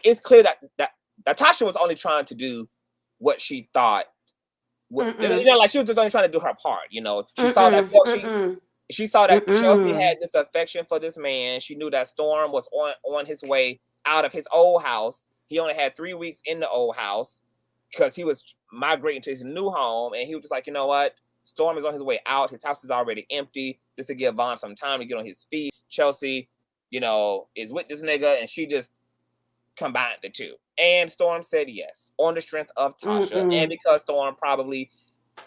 Speaker 1: it's clear that Tasha was only trying to do what she thought. Like she was just only trying to do her part. She saw that Chelsea had this affection for this man. She knew that Storm was on his way out of his old house. He only had 3 weeks in the old house because he was migrating to his new home. And he was just like, you know what? Storm is on his way out. His house is already empty. Just to give Vaughn some time to get on his feet. Chelsea, is with this nigga. And she just combined the two. And Storm said yes on the strength of Tasha. And because Storm probably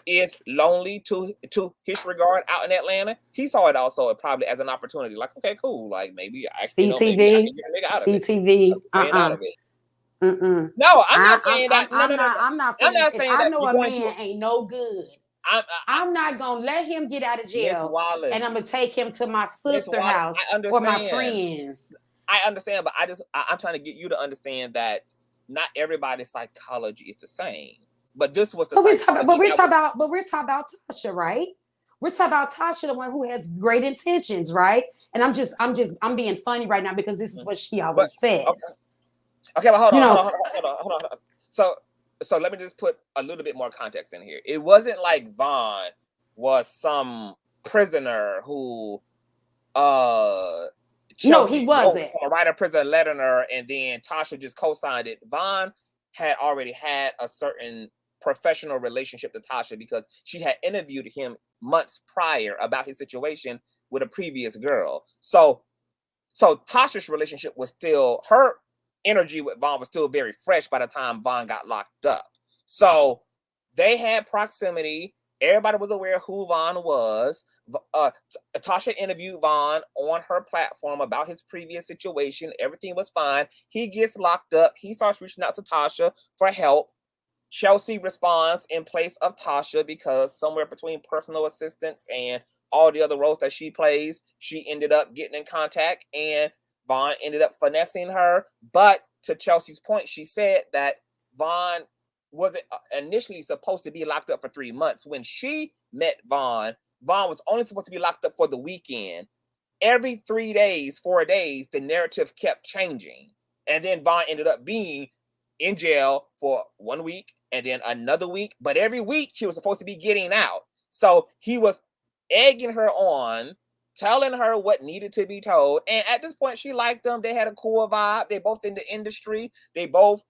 Speaker 1: is lonely to his regard out in Atlanta, he saw it also probably as an opportunity. Like, okay, cool. Like maybe I can get a nigga out of it.
Speaker 8: CTV.
Speaker 1: No, I'm not saying that.
Speaker 8: I'm not saying I know a man ain't no good. I'm not gonna let him get out of jail, and I'm gonna take him to my sister's house or my friends.
Speaker 1: I understand, but I'm trying to get you to understand that not everybody's psychology is the same. But this was the. But
Speaker 8: we're talking about Tasha, right? We're talking about Tasha, the one who has great intentions, right? And I'm being funny right now because this is what she always says.
Speaker 1: Okay, but hold on. So let me just put a little bit more context in here. It wasn't like Vaughn was some prisoner who
Speaker 5: No, he wasn't.
Speaker 1: A writer prison letting her, and then Tasha just co-signed it. Vaughn had already had a certain professional relationship to Tasha because she had interviewed him months prior about his situation with a previous girl. So Tasha's relationship was still, her energy with Vaughn was still very fresh by the time Vaughn got locked up. So they had proximity. Everybody was aware of who Vaughn was. Tasha interviewed Vaughn on her platform about his previous situation. Everything was fine. He gets locked up. He starts reaching out to Tasha for help. Chelsea responds in place of Tasha because somewhere between personal assistance and all the other roles that she plays, she ended up getting in contact, and Vaughn ended up finessing her. But to Chelsea's point, she said that Vaughn wasn't initially supposed to be locked up for 3 months. When she met Vaughn was only supposed to be locked up for the weekend. Every 3 days, 4 days, the narrative kept changing. And then Vaughn ended up being in jail for 1 week and then another week. But every week he was supposed to be getting out. So he was egging her on, telling her what needed to be told. And at this point, she liked them. They had a cool vibe. They both in the industry. They both,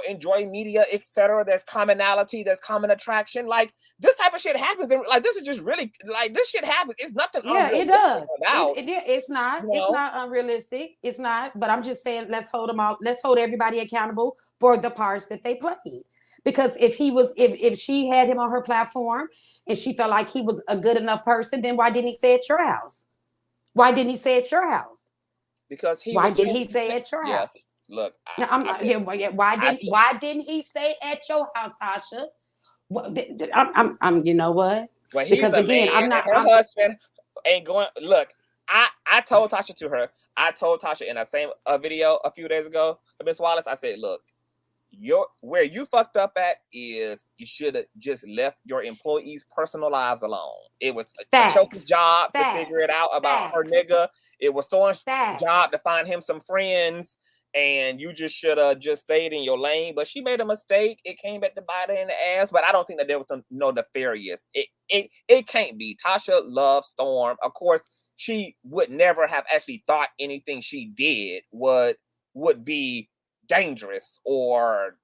Speaker 1: enjoy media, etc. There's commonality, there's common attraction. Like, this type of shit happens. And like, this is just really, like, this shit happens. It's nothing.
Speaker 8: Yeah, it does.
Speaker 1: About,
Speaker 8: it's not. It's not unrealistic. It's not. But I'm just saying, let's hold them out. Let's hold everybody accountable for the parts that they played. Because if she had him on her platform and she felt like he was a good enough person, then why didn't he say at your house? Why didn't he say at your house?
Speaker 1: Because
Speaker 8: why didn't he say at your house?
Speaker 1: Look,
Speaker 8: why didn't he stay at your house, Tasha? I'm you know what?
Speaker 1: Well, because again, her husband ain't going. Look, I told Tasha to her. I told Tasha in that same video a few days ago, Miss Wallace. I said, look, where you fucked up at is you should have just left your employees' personal lives alone. It was Choke's job to figure it out about her nigga. It was Thorne's job to find him some friends, and you just should have just stayed in your lane. But she made a mistake. It came back to bite her in the ass. But I don't think that there was no nefarious. It can't be. Tasha loves Storm. Of course, she would never have actually thought anything she did would be dangerous or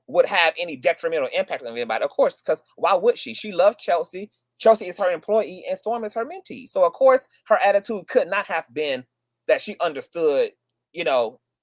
Speaker 1: would have any detrimental impact on anybody. Of course, because why would she? She loved Chelsea. Chelsea is her employee and Storm is her mentee. So of course her attitude could not have been that she understood,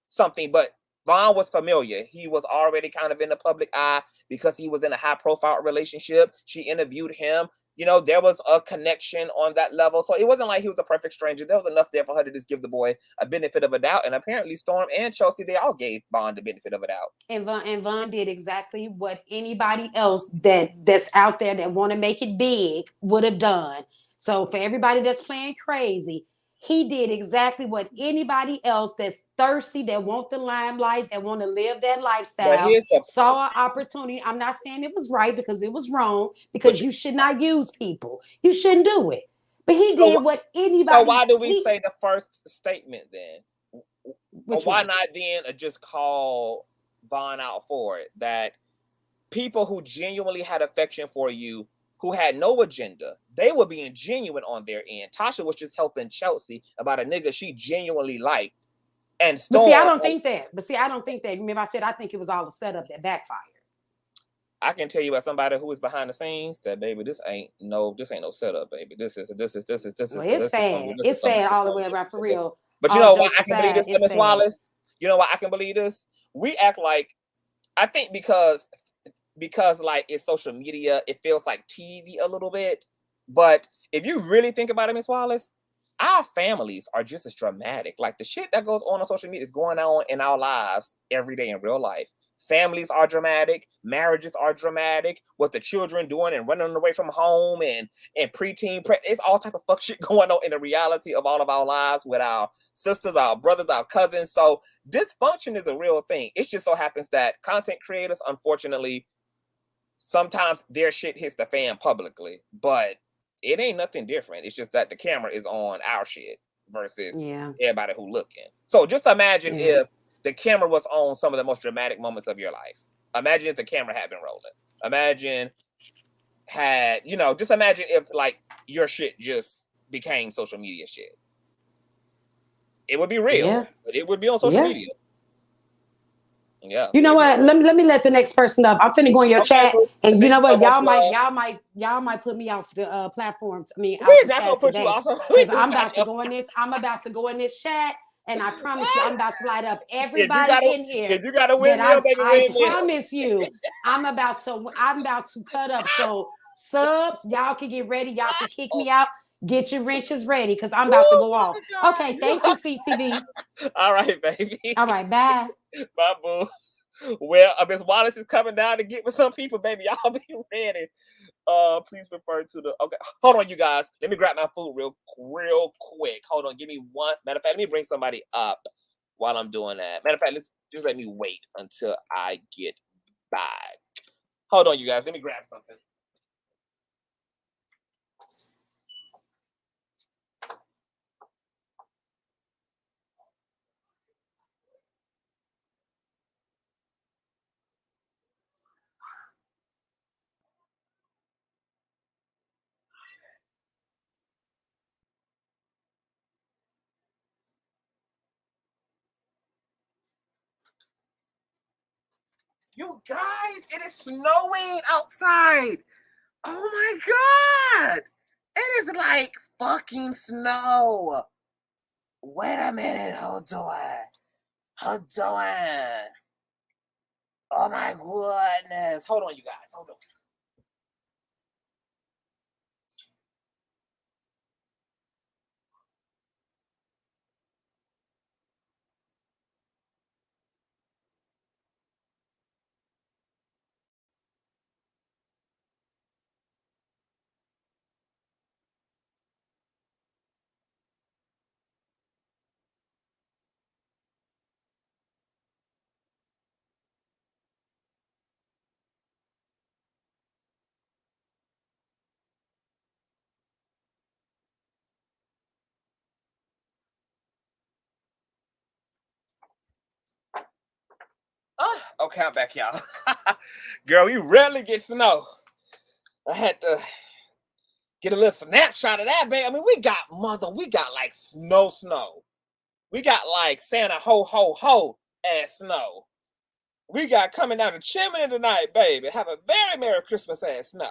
Speaker 1: something. But Vaughn was familiar. He was already kind of in the public eye because he was in a high profile relationship. She interviewed him. There was a connection on that level. So it wasn't like he was a perfect stranger. There was enough there for her to just give the boy a benefit of a doubt. And apparently Storm and Chelsea, they all gave Vaughn the benefit of a doubt.
Speaker 8: And Vaughn did exactly what anybody else that's out there that want to make it big would have done. So for everybody that's playing crazy, he did exactly what anybody else that's thirsty, that want the limelight, that want to live that lifestyle, saw an opportunity. I'm not saying it was right because it was wrong, because you should not use people. You shouldn't do it. But he did what anybody...
Speaker 1: So why do we say the first statement then? Why not then just call Vaughn out for it? That people who genuinely had affection for you, who had no agenda, they were being genuine on their end. Tasha was just helping Chelsea about a nigga she genuinely liked. And Storm,
Speaker 8: but see, I don't think that. Remember I said I think it was all a setup that backfired.
Speaker 1: I can tell you as somebody who is behind the scenes that, baby, this ain't no setup, baby. This is.
Speaker 8: Well, it's sad. It's sad all the way around, for real.
Speaker 1: But you know why I can believe this, Miss Wallace? You know why I can believe this? We act like, I think because like it's social media, it feels like TV a little bit. But if you really think about it, Miss Wallace, our families are just as dramatic. Like the shit that goes on social media is going on in our lives every day in real life. Families are dramatic, marriages are dramatic, what the children doing and running away from home and preteen, it's all type of fuck shit going on in the reality of all of our lives with our sisters, our brothers, our cousins. So dysfunction is a real thing. It just so happens that content creators, unfortunately, sometimes their shit hits the fan publicly, but it ain't nothing different. It's just that the camera is on our shit versus everybody who looking. So just imagine if the camera was on some of the most dramatic moments of your life. Imagine if the camera had been rolling. Imagine just imagine if like your shit just became social media shit. it would be real.
Speaker 8: Yeah.
Speaker 1: But it would be on social
Speaker 8: Yeah.
Speaker 1: media. Yeah.
Speaker 8: You know what? Let me let the next person up. I'm finna go in your chat,
Speaker 1: boo.
Speaker 8: and you know what?
Speaker 1: Next one,
Speaker 8: Y'all might put me off the platforms. I mean, out
Speaker 1: we're
Speaker 8: the
Speaker 1: not gonna
Speaker 8: chat
Speaker 1: put you
Speaker 8: today,
Speaker 1: off.
Speaker 8: because I'm about to go in this. I'm about to go in this chat, and I promise you, I'm about to light up everybody in here.
Speaker 1: If you got a
Speaker 8: That
Speaker 1: windmill, baby,
Speaker 8: I
Speaker 1: windmill.
Speaker 8: promise you, I'm about to cut up. So subs, y'all can get ready. Y'all can kick me out. Get your wrenches ready, because I'm about to go off. Okay, thank you, CTV.
Speaker 1: All right, baby.
Speaker 8: All right, bye.
Speaker 1: Bye, boo. Well, Miss Wallace is coming down to get with some people, baby. Y'all be ready. Please refer to the. Okay, hold on, you guys. Let me grab my food real quick. Hold on, give me one. Matter of fact, let me bring somebody up while I'm doing that. Matter of fact, just let me wait until I get back. Hold on, you guys. Let me grab something. You guys, it is snowing outside. Oh my God. It is like fucking snow. Wait a minute. Hold on. Oh my goodness. Hold on, you guys. Hold on. Okay, I'm back, y'all. Girl, we rarely get snow. I had to get a little snapshot of that, baby. I mean, we got like snow. We got like Santa ho ass snow. We got coming down the chimney tonight, baby. Have a very Merry Christmas ass snow.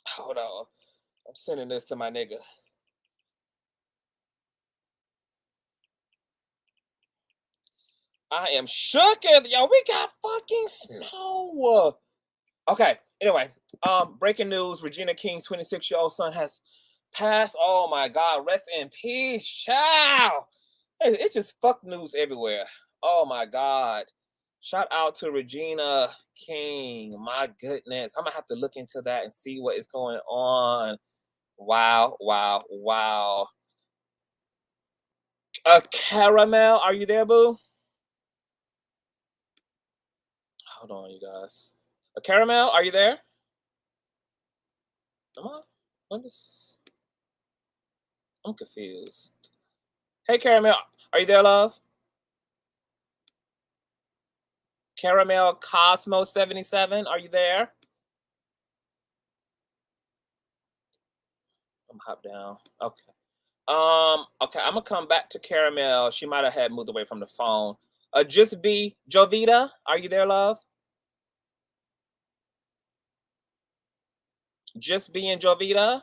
Speaker 1: Hold on. I'm sending this to my nigga. I am shook at y'all. We got fucking snow. Okay. Anyway, breaking news: Regina King's 26-year-old son has passed. Oh my God! Rest in peace, child. It's just fuck news everywhere. Oh my God! Shout out to Regina King. My goodness, I'm gonna have to look into that and see what is going on. Wow. Caramel, are you there, boo? Hold on, you guys. Caramel, are you there? Come on. I'm confused. Hey, Caramel, are you there, love? Caramel Cosmo 77, are you there? I'm hop down. Okay. Okay, I'm gonna come back to Caramel. She might have had moved away from the phone. Just be Jovita, are you there, love? Just being Jovita.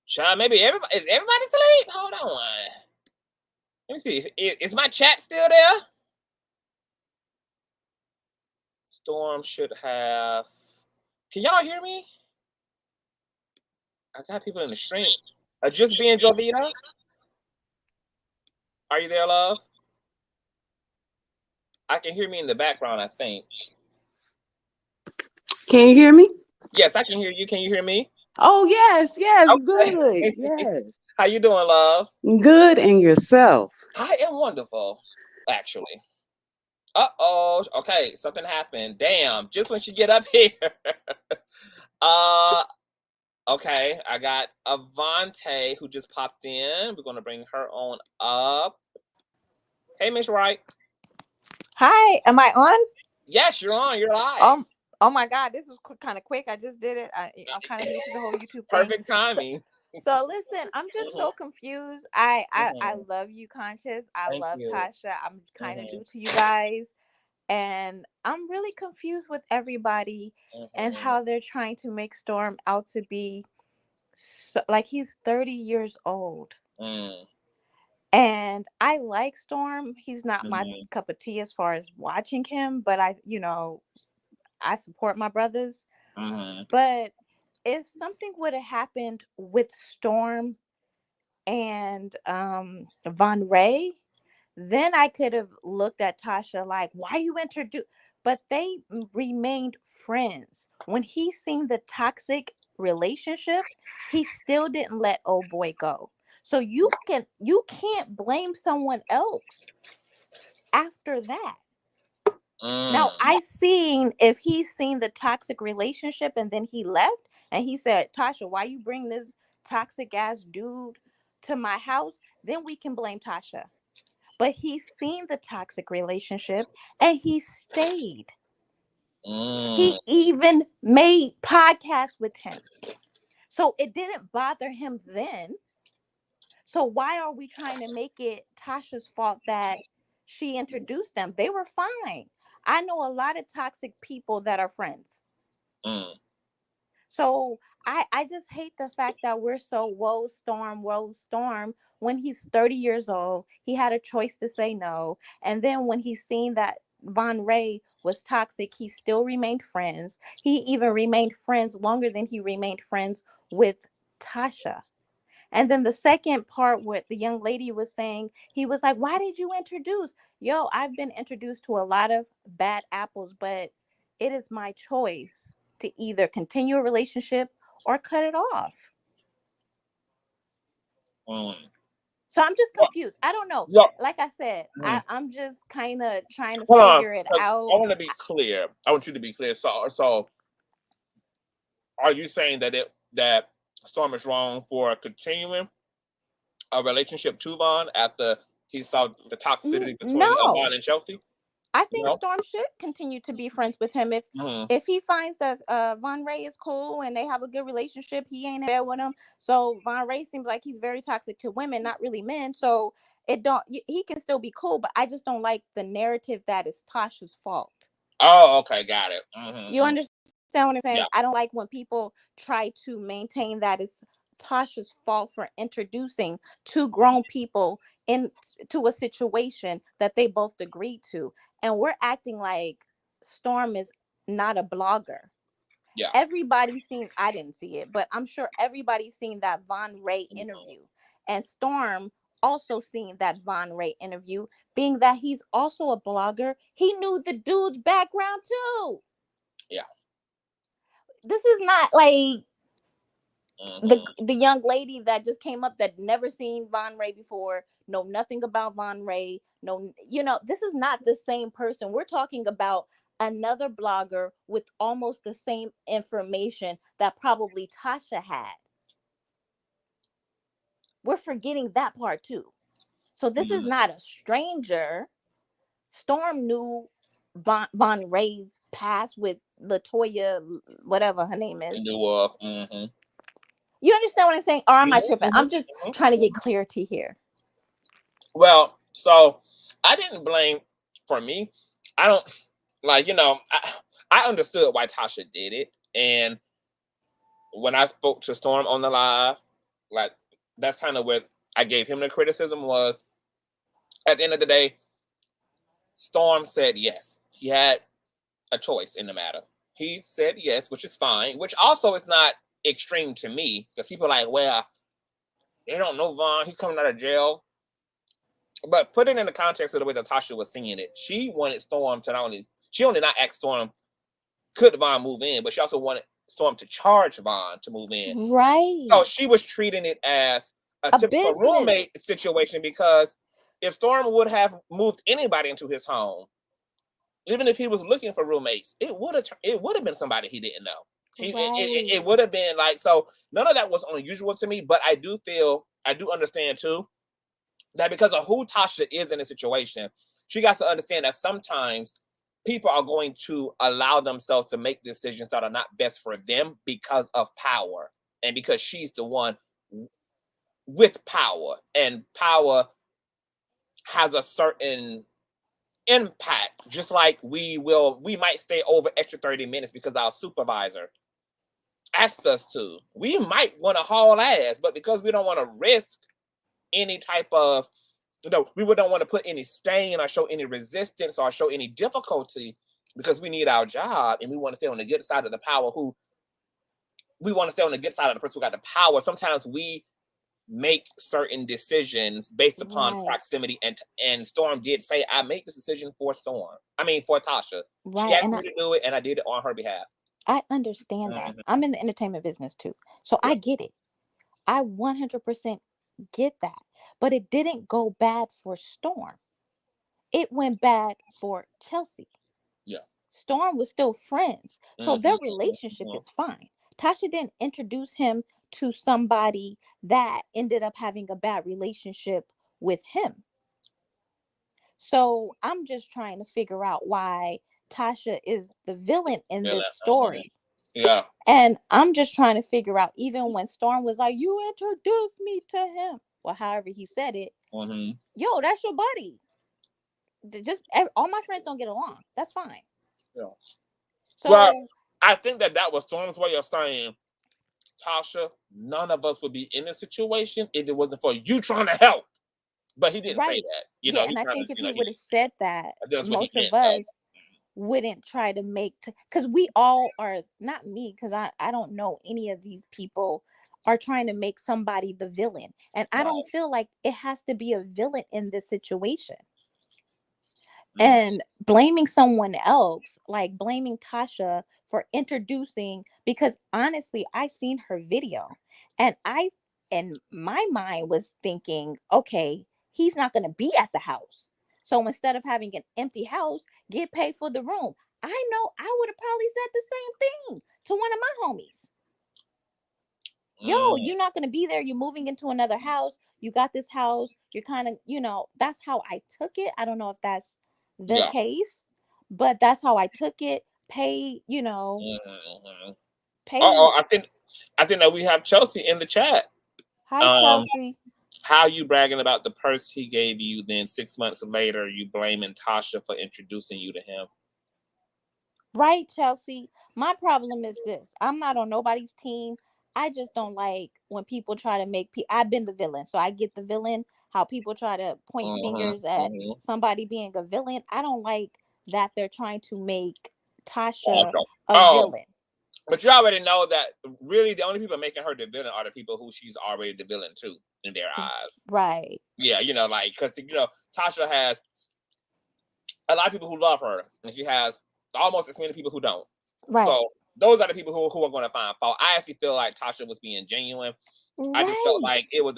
Speaker 1: Child, maybe is everybody asleep? Hold on. Let me see. Is my chat still there? Storm should have. Can y'all hear me? I got people in the stream. Just being Jovita. Are you there, love? I can hear me in the background, I think.
Speaker 9: Can you hear me?
Speaker 1: Yes, I can hear you. Can you hear me?
Speaker 9: Oh, yes,
Speaker 1: Okay.
Speaker 9: good. Yes.
Speaker 1: How you doing, love?
Speaker 9: Good, and yourself?
Speaker 1: I am wonderful, actually. Uh-oh. Okay, something happened. Damn, just when she get up here. Okay, I got Avante who just popped in. We're going to bring her on up. Hey, Miss Wright.
Speaker 10: Hi, am I on?
Speaker 1: Yes, you're on. You're live.
Speaker 10: Oh my God, this was kind of quick. I just did it. I'm kind of new to the whole YouTube thing.
Speaker 1: Perfect timing.
Speaker 10: So listen, I'm just so confused. I love you, Conscious. I
Speaker 1: Thank
Speaker 10: love
Speaker 1: you.
Speaker 10: Tasha. I'm kind of new to you guys, and I'm really confused with everybody and how they're trying to make Storm out to be like he's 30 years old. And I like Storm. He's not my cup of tea as far as watching him, but I support my brothers. But if something would have happened with Storm and Von Ray, then I could have looked at Tasha like, why you introduced? But they remained friends. When he seen the toxic relationship, he still didn't let old boy go. So you can't blame someone else after that. Now I seen if he's seen the toxic relationship and then he left and he said, Tasha, why you bring this toxic ass dude to my house? Then we can blame Tasha. But he's seen the toxic relationship and he stayed. He even made podcasts with him. So it didn't bother him then. So why are we trying to make it Tasha's fault that she introduced them? They were fine. I know a lot of toxic people that are friends. So I just hate the fact that we're so woe storm, when he's 30 years old. He had a choice to say no. And then when he's seen that Von Ray was toxic, he still remained friends. He even remained friends longer than he remained friends with Tasha. And then the second part, what the young lady was saying, he was like, why did you introduce? Yo, I've been introduced to a lot of bad apples, but it is my choice to either continue a relationship or cut it off. So I'm just confused. I don't know. Like I said, I'm just kind of trying to figure it out.
Speaker 1: I want to be clear. I want you to be clear. So are you saying that Storm is wrong for continuing a relationship to Vaughn after he saw the toxicity between Vaughn and Chelsea?
Speaker 10: I think Storm should continue to be friends with him if he finds that Von Ray is cool and they have a good relationship. He ain't there with him. So Von Ray seems like he's very toxic to women, not really men. So he can still be cool, but I just don't like the narrative that it's Tasha's fault.
Speaker 1: Oh, okay, got it.
Speaker 10: You understand what I'm saying? Yeah. I don't like when people try to maintain that it's Tasha's fault for introducing two grown people into a situation that they both agreed to. And we're acting like Storm is not a blogger.
Speaker 1: Yeah.
Speaker 10: Everybody's seen, I didn't see it, but I'm sure everybody's seen that Von Ray interview. And Storm also seen that Von Ray interview, being that he's also a blogger. He knew the dude's background too.
Speaker 1: Yeah.
Speaker 10: This is not like the young lady that just came up that never seen Von Ray before, know nothing about Von Ray. No, this is not the same person. We're talking about another blogger with almost the same information that probably Tasha had. We're forgetting that part too. So this is not a stranger. Storm knew Von Ray's past with Latoya, whatever her name is. You understand what I'm saying? Or am I tripping? I'm just trying to get clarity here.
Speaker 1: Well, so I didn't blame, for me, I don't, I understood why Tasha did it. And when I spoke to Storm on the live, that's kind of where I gave him the criticism was, at the end of the day, Storm said yes. He had a choice in the matter. He said yes, which is fine, which also is not extreme to me, because people are like, well, they don't know Vaughn, he's coming out of jail. But put it in the context of the way that Tasha was seeing it, she wanted Storm to she only not asked Storm, could Vaughn move in, but she also wanted Storm to charge Vaughn to move in.
Speaker 10: Right.
Speaker 1: So she was treating it as a typical roommate situation, because if Storm would have moved anybody into his home, even if he was looking for roommates, it would have been somebody he didn't know. It would have been so none of that was unusual to me, but I do understand too that because of who Tasha is in a situation, she got to understand that sometimes people are going to allow themselves to make decisions that are not best for them because of power and because she's the one with power, and power has a certain impact. Just like we might stay over extra 30 minutes because our supervisor asked us to. We might want to haul ass, but because we don't want to risk any type of, we don't want to put any stain or show any resistance or show any difficulty, because we need our job and we want to stay on the good side of the power. We want to stay on the good side of the person who got the power. Sometimes we make certain decisions based upon proximity, and Storm did say, I make this decision for Tasha. She asked me to do it, and I did it on her behalf.
Speaker 10: I understand that. I'm in the entertainment business too, so I get it. I 100% get that. But it didn't go bad for Storm. It went bad for Chelsea.
Speaker 1: Yeah.
Speaker 10: Storm was still friends, so their relationship is fine. Tasha didn't introduce him to somebody that ended up having a bad relationship with him. So I'm just trying to figure out why Tasha is the villain in this story.
Speaker 1: Yeah.
Speaker 10: And I'm just trying to figure out, even when Storm was like, you introduced me to him. Well, however he said it. Yo, that's your buddy. All my friends don't get along. That's fine.
Speaker 1: Yeah.
Speaker 10: So,
Speaker 1: well, I think that was Storm's way of saying, Tasha, none of us would be in this situation if it wasn't for you trying to help. But he didn't say that.
Speaker 10: And I think if he would have said that, most of us wouldn't try to make, because we all are, not me, because I don't know any of these people are trying to make somebody the villain. And I don't feel like it has to be a villain in this situation. And blaming someone else, like blaming Tasha for introducing, because honestly, I seen her video and in my mind was thinking, okay, he's not going to be at the house. So instead of having an empty house, get paid for the room. I know I would have probably said the same thing to one of my homies. Yo, you're not going to be there. You're moving into another house. You got this house. You're kind of, that's how I took it. I don't know if that's the case, but that's how I took it. Pay, pay.
Speaker 1: I think that we have Chelsea in the chat.
Speaker 10: Hi, Chelsea.
Speaker 1: How you bragging about the purse he gave you, then 6 months later you blaming Tasha for introducing you to him?
Speaker 10: Right, Chelsea. My problem is this. I'm not on nobody's team. I just don't like when people try to make I've been the villain, so I get the villain. How people try to point fingers at somebody being a villain. I don't like that they're trying to make Tasha a villain.
Speaker 1: But you already know that really the only people making her the villain are the people who she's already the villain to in their eyes.
Speaker 10: Right.
Speaker 1: Yeah, because Tasha has a lot of people who love her, and she has almost as many people who don't.
Speaker 10: Right.
Speaker 1: So those are the people who are going to find fault. I actually feel like Tasha was being genuine. Right. I just felt like it was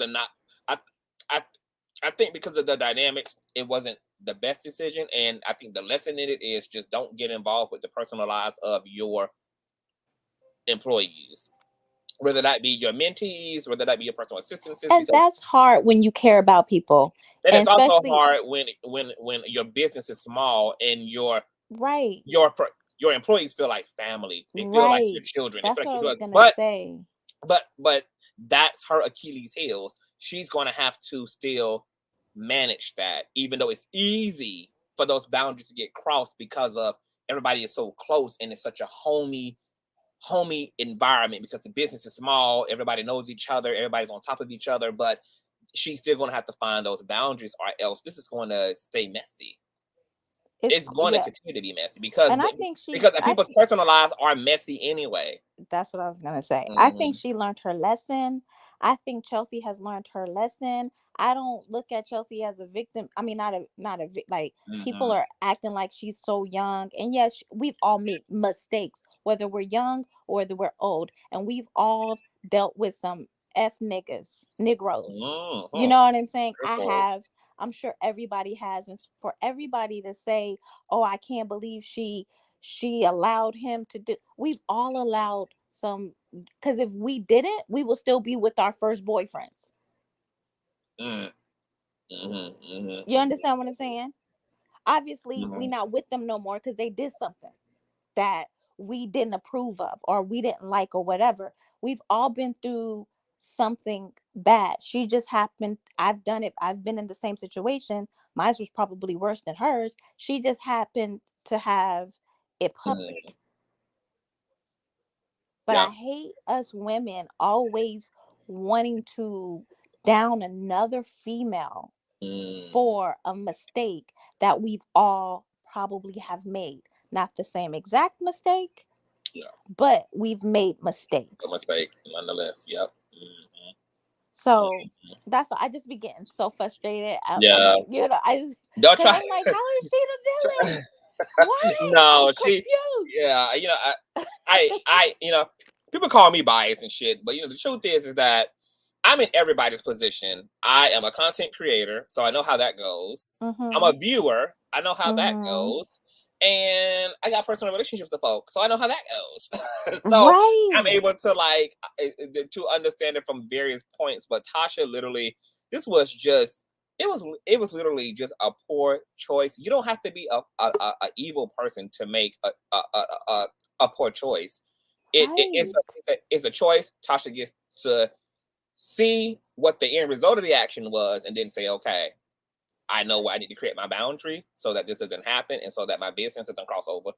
Speaker 1: I think because of the dynamics, it wasn't the best decision. And I think the lesson in it is just don't get involved with the personal lives of your employees, whether that be your mentees, whether that be your personal assistants.
Speaker 10: And that's hard when you care about people.
Speaker 1: And it's also hard when your business is small and your employees feel like family. They feel like your children.
Speaker 10: That's
Speaker 1: what
Speaker 10: I was gonna say.
Speaker 1: But that's her Achilles heels. She's going to have to still manage that, even though it's easy for those boundaries to get crossed because of everybody is so close and it's such a homey environment because the business is small. Everybody knows each other. Everybody's on top of each other. But she's still going to have to find those boundaries, or else this is going to stay messy. It's going to continue to be messy because people's personal lives are messy anyway.
Speaker 10: That's what I was going to say. I think she learned her lesson. I think Chelsea has learned her lesson. I don't look at Chelsea as a victim. I mean, people are acting like she's so young. And yes, we've all made mistakes, whether we're young or whether we're old. And we've all dealt with some Negroes. You know what I'm saying? I have. I'm sure everybody has. And for everybody to say, oh, I can't believe she allowed him to do. We've all allowed some, because if we didn't, we will still be with our first boyfriends. You understand what I'm saying? Obviously, we're not with them no more because they did something that we didn't approve of or we didn't like or whatever. We've all been through something bad. She just happened, I've done it, I've been in the same situation. Mine was probably worse than hers. She just happened to have it public. But I hate us women always wanting to down another female for a mistake that we've all probably have made. Not the same exact mistake, but we've made mistakes.
Speaker 1: A mistake, nonetheless. Yep.
Speaker 10: So that's why I just be getting so frustrated.
Speaker 1: Yeah.
Speaker 10: You know, I just
Speaker 1: don't try.
Speaker 10: I'm like, how is she the villain? Why?
Speaker 1: No,
Speaker 10: I'm
Speaker 1: she.
Speaker 10: confused.
Speaker 1: Yeah, you know, I, you know, people call me biased and shit, but you know, the truth is that I'm in everybody's position. I am a content creator, so I know how that goes. I'm a viewer. I know how that goes. And I got personal relationships with folks, so I know how that goes. So I'm able to like to understand it from various points. But Tasha, literally, this was just it was literally just a poor choice. You don't have to be a evil person to make a poor choice. It's a choice. Tasha gets to see what the end result of the action was, and then say, okay, I know where I need to create my boundary so that this doesn't happen, and so that my business doesn't cross over.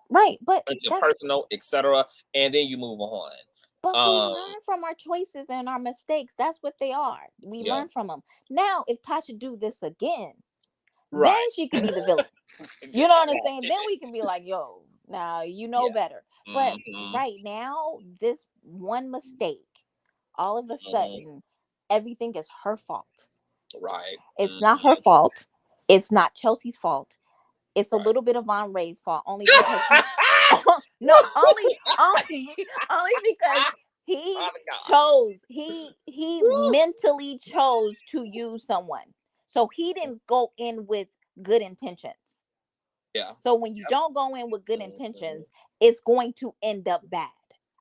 Speaker 10: Right, but
Speaker 1: into personal, etc., and then you move on.
Speaker 10: But we learn from our choices and our mistakes. That's what they are. We learn from them. Now, if Tasha do this again, then she could be the villain. You know what I'm saying? Then we can be like, yo, now you know better. But right now, this one mistake, all of a sudden, everything is her fault.
Speaker 1: Right.
Speaker 10: It's not her fault. It's not Chelsea's fault. It's a little bit of Von Ray's fault, only because only because he mentally chose to use someone. So he didn't go in with good intentions.
Speaker 1: Yeah.
Speaker 10: So when you don't go in with good intentions, it's going to end up bad.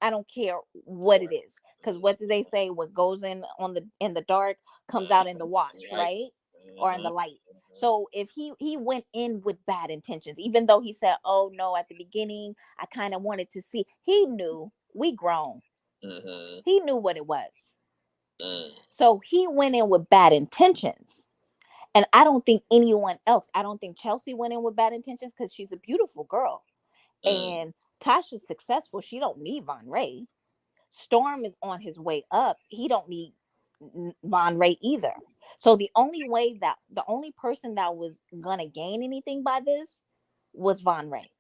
Speaker 10: I don't care what it is. Because what do they say? What goes in the dark comes out in the wash, right? Or in the light. So if he went in with bad intentions, even though he said, oh no, at the beginning, I kind of wanted to see, he knew we grown. He knew what it was. So he went in with bad intentions. And I don't think anyone else, I don't think Chelsea went in with bad intentions because she's a beautiful girl. And Tasha's successful. She don't need Von Ray. Storm is on his way up. He don't need Von Ray either. So the only person that was gonna gain anything by this was Von Ray.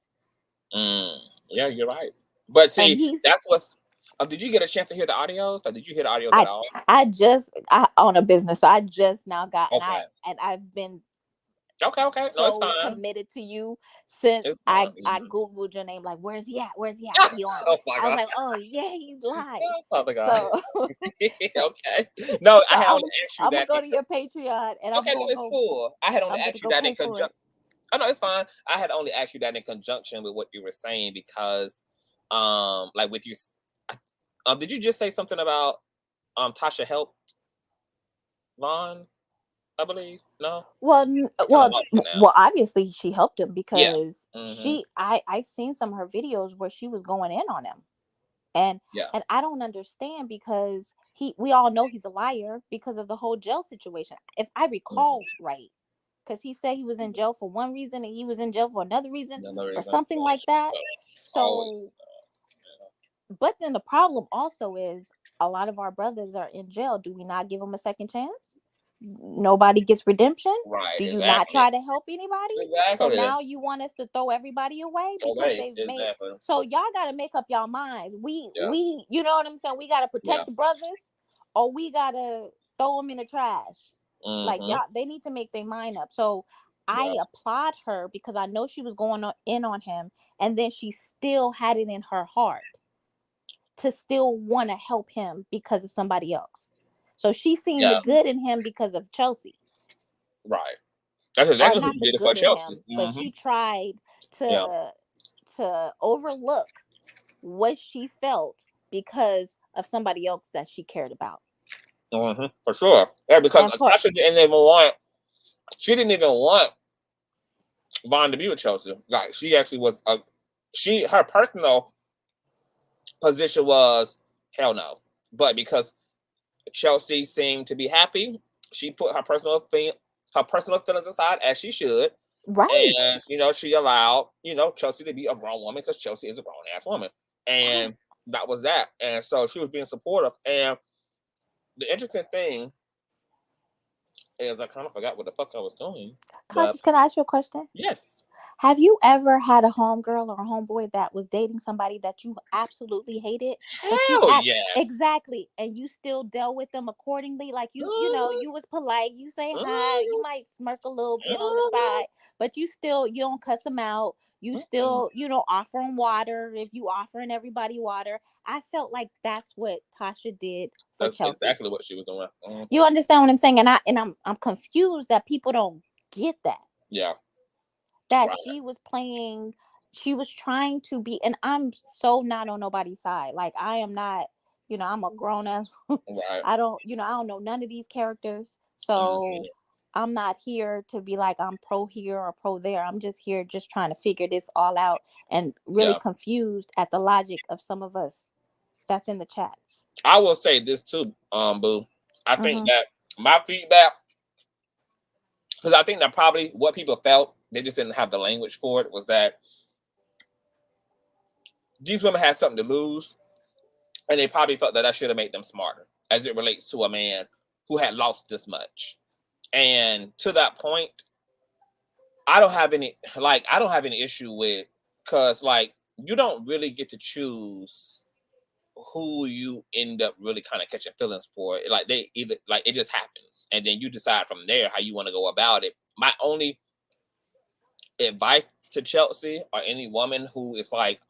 Speaker 1: Yeah, you're right. But see, that's what's. Did you get a chance to hear the audios? Or did you hear the audios at all?
Speaker 10: I own a business, so I just now got and I've been
Speaker 1: okay. No, it's fine.
Speaker 10: Committed to you since I googled your name. Like, where's he at? He on?
Speaker 1: Oh my God.
Speaker 10: I was like, oh yeah, he's live.
Speaker 1: Oh my God.
Speaker 10: So,
Speaker 1: okay. No, I had only asked you
Speaker 10: I'm
Speaker 1: that.
Speaker 10: I'm gonna go to your Patreon and
Speaker 1: okay, no, it's cool. I had only asked you that in conjunction. Oh no, it's fine. I had only asked you that in conjunction with what you were saying because, like with you, did you just say something about Tasha helped Vaughn? I believe no.
Speaker 10: Well, obviously she helped him because I seen some of her videos where she was going in on him, and I don't understand because we all know he's a liar because of the whole jail situation. If I recall right, because he said he was in jail for one reason and he was in jail for another reason or something like that. So, but then the problem also is a lot of our brothers are in jail. Do we not give them a second chance? Nobody gets redemption.
Speaker 1: Right.
Speaker 10: Do you not try to help anybody?
Speaker 1: Exactly.
Speaker 10: So now you want us to throw everybody away because they've made. So y'all got to make up y'all mind. We you know what I'm saying? We got to protect the brothers, or we got to throw them in the trash. Like y'all, they need to make their mind up. So I applaud her because I know she was going in on him, and then she still had it in her heart to still want to help him because of somebody else. So she seen the good in him because of Chelsea.
Speaker 1: Right. That's exactly what she did for Chelsea.
Speaker 10: But she tried to overlook what she felt because of somebody else that she cared about.
Speaker 1: For sure. Yeah, because Tasha she didn't even want Vaughn to be with Chelsea. Like she actually was her personal position was hell no. But because Chelsea seemed to be happy. She put her personal feelings aside, as she should.
Speaker 5: Right.
Speaker 1: And, you know, she allowed, you know, Chelsea to be a grown woman because Chelsea is a grown ass woman. And that was that. And so she was being supportive. And the interesting thing is I kind of forgot what the fuck I was doing.
Speaker 10: Conscious, can I ask you a question?
Speaker 1: Yes.
Speaker 10: Have you ever had a homegirl or a homeboy that was dating somebody that you absolutely hated?
Speaker 1: Hell yes.
Speaker 10: Exactly. And you still dealt with them accordingly. Like you know, you was polite. You say hi. You might smirk a little bit on the side, but you don't cuss them out. You still, offer them water if you offering everybody water. I felt like that's what Tasha did for
Speaker 1: That's
Speaker 10: Chelsea.
Speaker 1: exactly what she was doing.
Speaker 10: You understand what I'm saying? And I'm confused that people don't get that.
Speaker 1: Yeah.
Speaker 10: That she was playing, she was trying to be, and I'm so not on nobody's side. Like I am not, I'm a grown ass.
Speaker 1: Right.
Speaker 10: I don't know none of these characters. So I'm not here to be like I'm pro here or pro there. I'm just here just trying to figure this all out and really confused at the logic of some of us that's in the chats.
Speaker 1: I will say this too, Boo. I think that my feedback, because I think that probably what people felt, they just didn't have the language for it, was that these women had something to lose, and they probably felt that I should have made them smarter as it relates to a man who had lost this much. And to that point, I don't have any issue with, because like you don't really get to choose who you end up really kind of catching feelings for. Like it just happens, and then you decide from there how you want to go about it. My only advice to Chelsea or any woman who is like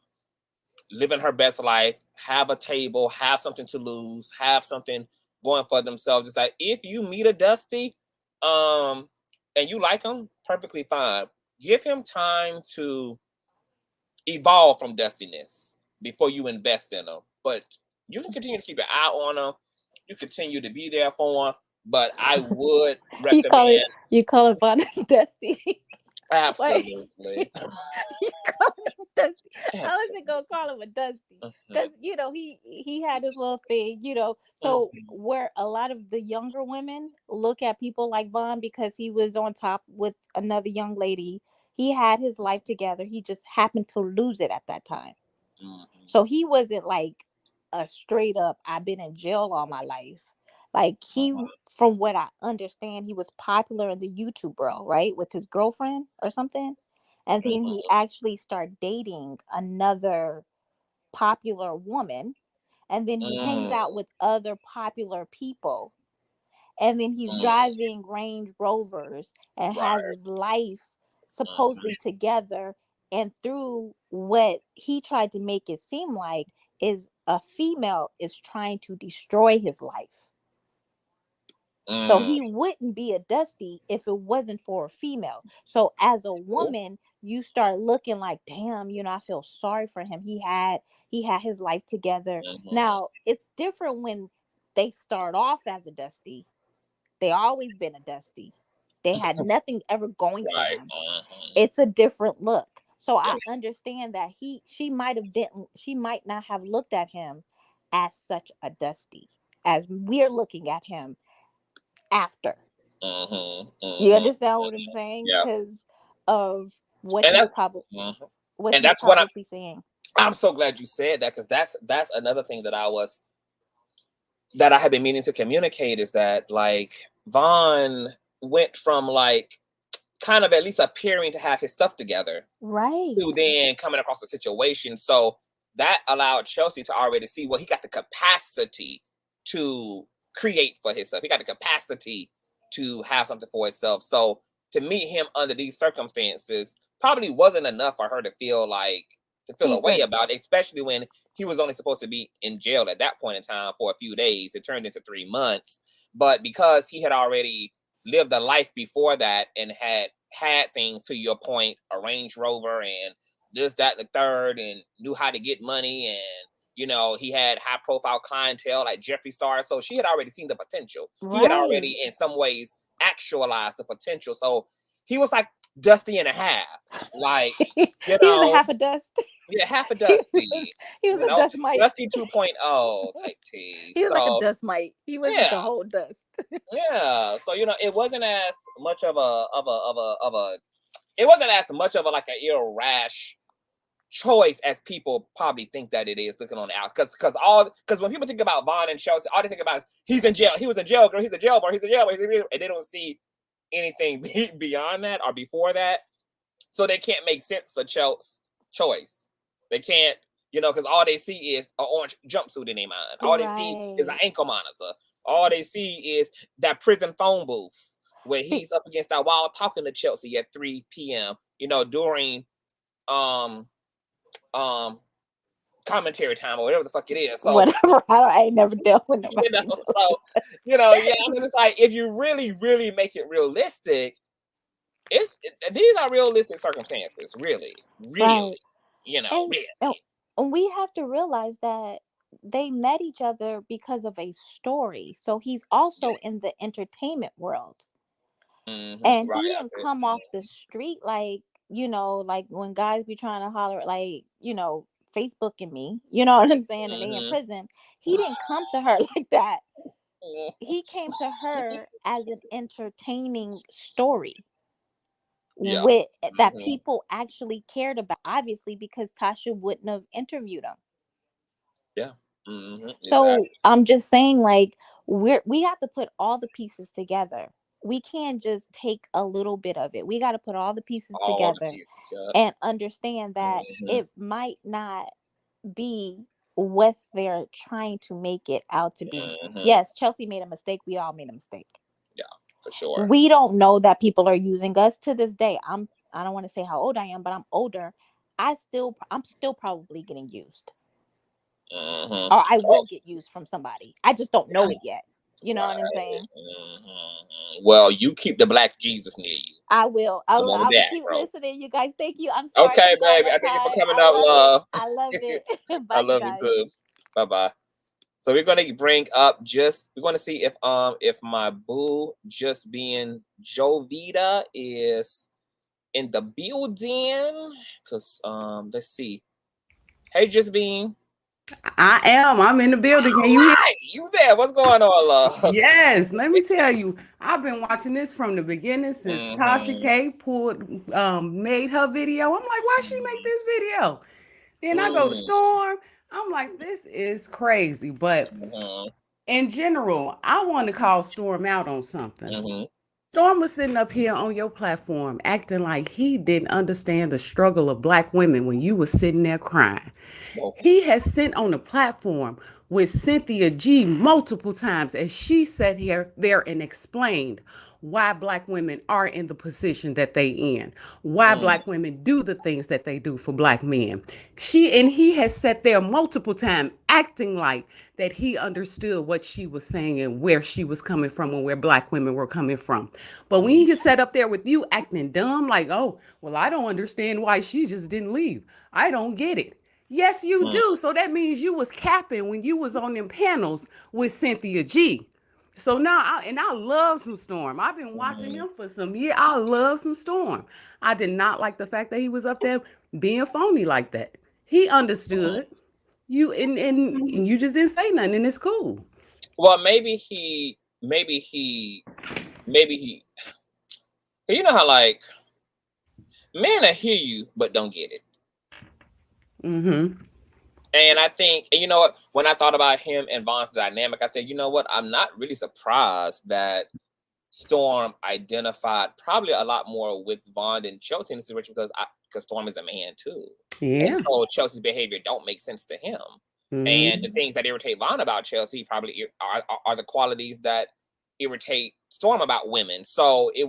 Speaker 1: living her best life, have a table, have something to lose, have something going for themselves, is like, if you meet a Dusty, and you like him, perfectly fine. Give him time to evolve from dustiness before you invest in him. But you can continue to keep an eye on him. You continue to be there for him. But I would recommend.
Speaker 10: You call it Vaughn Dusty.
Speaker 1: Absolutely.
Speaker 10: You call him Dusty. I wasn't gonna call him a Dusty because he had his little thing, So where a lot of the younger women look at people like Vaughn because he was on top with another young lady, he had his life together. He just happened to lose it at that time. So he wasn't like a straight up, I've been in jail all my life. Like from what I understand, he was popular in the YouTube world, right? With his girlfriend or something. And then he actually started dating another popular woman. And then he hangs out with other popular people. And then he's driving Range Rovers and has his life supposedly together. And through what he tried to make it seem like is a female is trying to destroy his life. So he wouldn't be a Dusty if it wasn't for a female. So as a woman, you start looking like, damn, I feel sorry for him. He had his life together. Now it's different when they start off as a Dusty. They always been a Dusty. They had nothing ever going for them. It's a different look. So I understand that she might not have looked at him as such a Dusty as we're looking at him after. You understand what I'm saying? Because of what he's probably saying.
Speaker 1: I'm so glad you said that, because that's another thing that I have been meaning to communicate, is that like Vaughn went from like kind of at least appearing to have his stuff together,
Speaker 10: right,
Speaker 1: to then coming across the situation. So that allowed Chelsea to already see, well, he got the capacity to create for himself. He got the capacity to have something for himself. So to meet him under these circumstances probably wasn't enough for her to feel a way about it, especially when he was only supposed to be in jail at that point in time for a few days. It turned into 3 months. But because he had already lived a life before that and had things, to your point, a Range Rover and this, that, and the third, and knew how to get money, and he had high profile clientele like Jeffree Star. So she had already seen the potential. Right. He had already in some ways actualized the potential. So he was like Dusty and a half. Like,
Speaker 10: he was a half a Dust.
Speaker 1: Yeah, half a dusty.
Speaker 10: He was a dust mite.
Speaker 1: Dusty 2.0 type T.
Speaker 10: He was like a dust mite. He wasn't the whole dust.
Speaker 1: Yeah. So it wasn't as much of a it wasn't as much of a like an irrash choice as people probably think that it is looking on the outside. Because when people think about Vaughn and Chelsea, all they think about is he's in jail. He was in jail, girl. He's a jailbird. He's a jailbird. And they don't see anything beyond that or before that. So they can't make sense of Chelsea's choice. They can't, because all they see is an orange jumpsuit in their mind. All they see is an ankle monitor. All they see is that prison phone booth where he's up against that wall talking to Chelsea at 3 p.m. During commentary time or whatever the fuck it is. So
Speaker 10: whatever. I ain't never dealt with them.
Speaker 1: It's like if you really, really make it realistic, these are realistic circumstances, really.
Speaker 10: Right.
Speaker 1: Really.
Speaker 10: And we have to realize that they met each other because of a story. So he's also in the entertainment world.
Speaker 1: Mm-hmm.
Speaker 10: And he didn't come off the street like when guys be trying to holler, like, Facebooking me, you know what I'm saying? And they in prison. He didn't come to her like that. He came to her as an entertaining story. With that people actually cared about, obviously, because Tasha wouldn't have interviewed him.
Speaker 1: Yeah. Mm-hmm.
Speaker 10: So exactly. I'm just saying, like, we have to put all the pieces together. We can't just take a little bit of it. We got to put all the pieces together and understand that it might not be what they're trying to make it out to be. Yes, Chelsea made a mistake. We all made a mistake.
Speaker 1: Yeah. For sure.
Speaker 10: We don't know that people are using us to this day. I don't want to say how old I am, but I'm older. I'm still probably getting used. Or I will get used from somebody. I just don't know it yet. You know what I'm saying?
Speaker 1: Well, you keep the Black Jesus near you.
Speaker 10: I will. I will keep listening, you guys. Thank you. I'm sorry.
Speaker 1: Okay, baby. I thank you for coming up, love.
Speaker 10: I love it. Bye,
Speaker 1: I love you too. Bye-bye. So we're gonna bring up we're gonna see if my boo just being Jovita is in the building. Cause let's see. Hey, just being.
Speaker 9: I am. I'm in the building. Can you hear?
Speaker 1: You there? What's going on, love?
Speaker 9: Yes. Let me tell you, I've been watching this from the beginning since Tasha K made her video. I'm like, why she make this video? Then I go to Storm. I'm like, this is crazy. But in general, I want to call Storm out on something. Storm was sitting up here on your platform acting like he didn't understand the struggle of Black women when you were sitting there crying. He has sat on the platform with Cynthia G multiple times as she sat there and explained why Black women are in the position that they in, why Black women do the things that they do for Black men. He has sat there multiple times acting like that he understood what she was saying and where she was coming from and where Black women were coming from. But when he just sat up there with you acting dumb, like, oh, well, I don't understand why she just didn't leave. I don't get it. Yes, you do. So that means you was capping when you was on them panels with Cynthia G. So now, I love some Storm. I've been watching him for some years. I love some Storm. I did not like the fact that he was up there being phony like that. He understood you, and you just didn't say nothing, and it's cool.
Speaker 1: Well, maybe he, you know how like men I hear you but don't get it. And I think, and you know what, when I thought about him and Vaughn's dynamic, I think, you know what, I'm not really surprised that Storm identified probably a lot more with Vaughn than Chelsea in this situation because Storm is a man too.
Speaker 9: Yeah.
Speaker 1: And so Chelsea's behavior don't make sense to him. And the things that irritate Vaughn about Chelsea probably are the qualities that irritate Storm about women. So it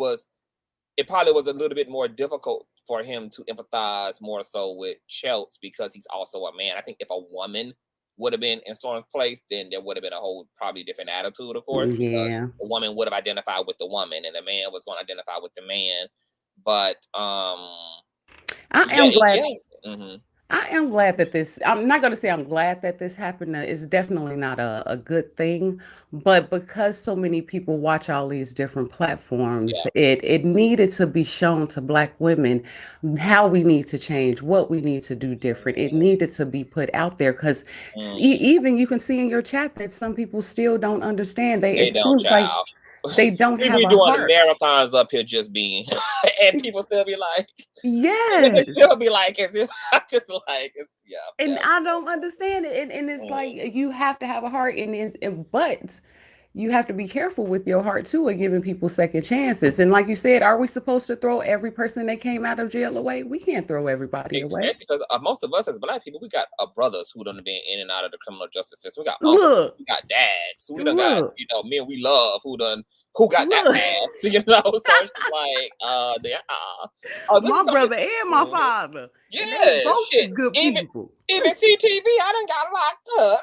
Speaker 1: probably was a little bit more difficult for him to empathize more so with Chelsea because he's also a man. I think if a woman would have been in Storm's place, then there would have been a whole probably different attitude, of course.
Speaker 9: Yeah.
Speaker 1: The woman would have identified with the woman and the man was going to identify with the man. But
Speaker 9: I am glad. I am glad that this, I'm not going to say I'm glad that this happened. It's definitely not a good thing, but because so many people watch all these different platforms, it needed to be shown to Black women how we need to change, what we need to do different. It needed to be put out there because even you can see in your chat that some people still don't understand.
Speaker 1: They
Speaker 9: It
Speaker 1: don't,
Speaker 9: seems like
Speaker 1: child.
Speaker 9: they don't
Speaker 1: We
Speaker 9: have
Speaker 1: be
Speaker 9: a
Speaker 1: doing
Speaker 9: heart.
Speaker 1: marathons up here just being, and people still be like,
Speaker 9: yes,
Speaker 1: they still be like, it's just like, it's,
Speaker 9: and I don't understand it. And it's like you have to have a heart, but you have to be careful with your heart too, and giving people second chances. And like you said, are we supposed to throw every person that came out of jail away? We can't throw everybody away.
Speaker 1: Because most of us as Black people, we got brothers who done been in and out of the criminal justice system. We got uncles, we got dads, who we done got, men we love who got that past, So it's like,
Speaker 9: my brother and my father.
Speaker 1: Yeah,
Speaker 9: and they both
Speaker 1: shit.
Speaker 9: Good people.
Speaker 1: Even CTV, I done got locked up.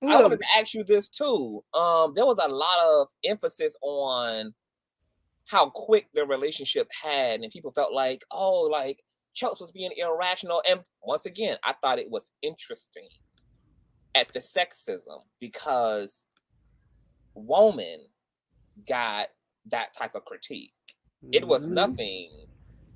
Speaker 1: I wanted to ask you this too. There was a lot of emphasis on how quick the relationship had, and people felt like, Chelsea was being irrational. And once again, I thought it was interesting at the sexism because woman got that type of critique. It was nothing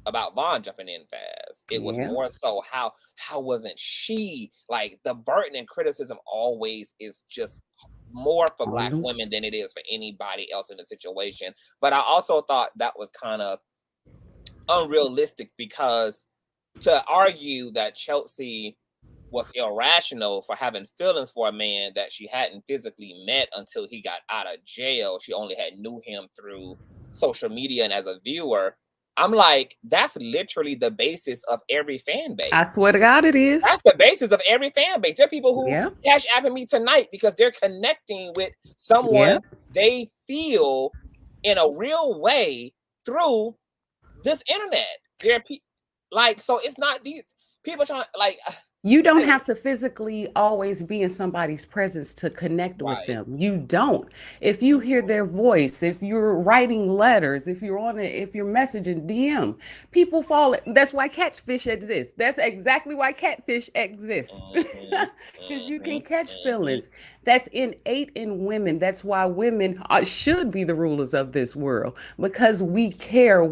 Speaker 1: about Vaughn jumping in fast. It was more so how wasn't she, like, the burden and criticism always is just more for Black women than it is for anybody else in the situation. But I also thought that was kind of unrealistic because to argue that Chelsea was irrational for having feelings for a man that she hadn't physically met until he got out of jail, she only had knew him through social media and as a viewer. I'm like, that's literally the basis of every fan base.
Speaker 9: I swear to God, it is.
Speaker 1: That's the basis of every fan base. There are people who cash apping me tonight because they're connecting with someone they feel in a real way through this internet. There are people like, so it's not these people trying to like.
Speaker 9: You don't have to physically always be in somebody's presence to connect with them. You don't. If you hear their voice, if you're writing letters, if you're messaging DM, people fall. That's why catfish exists. That's exactly why catfish exists. Because you can catch feelings. That's innate in women. That's why women should be the rulers of this world, because we care.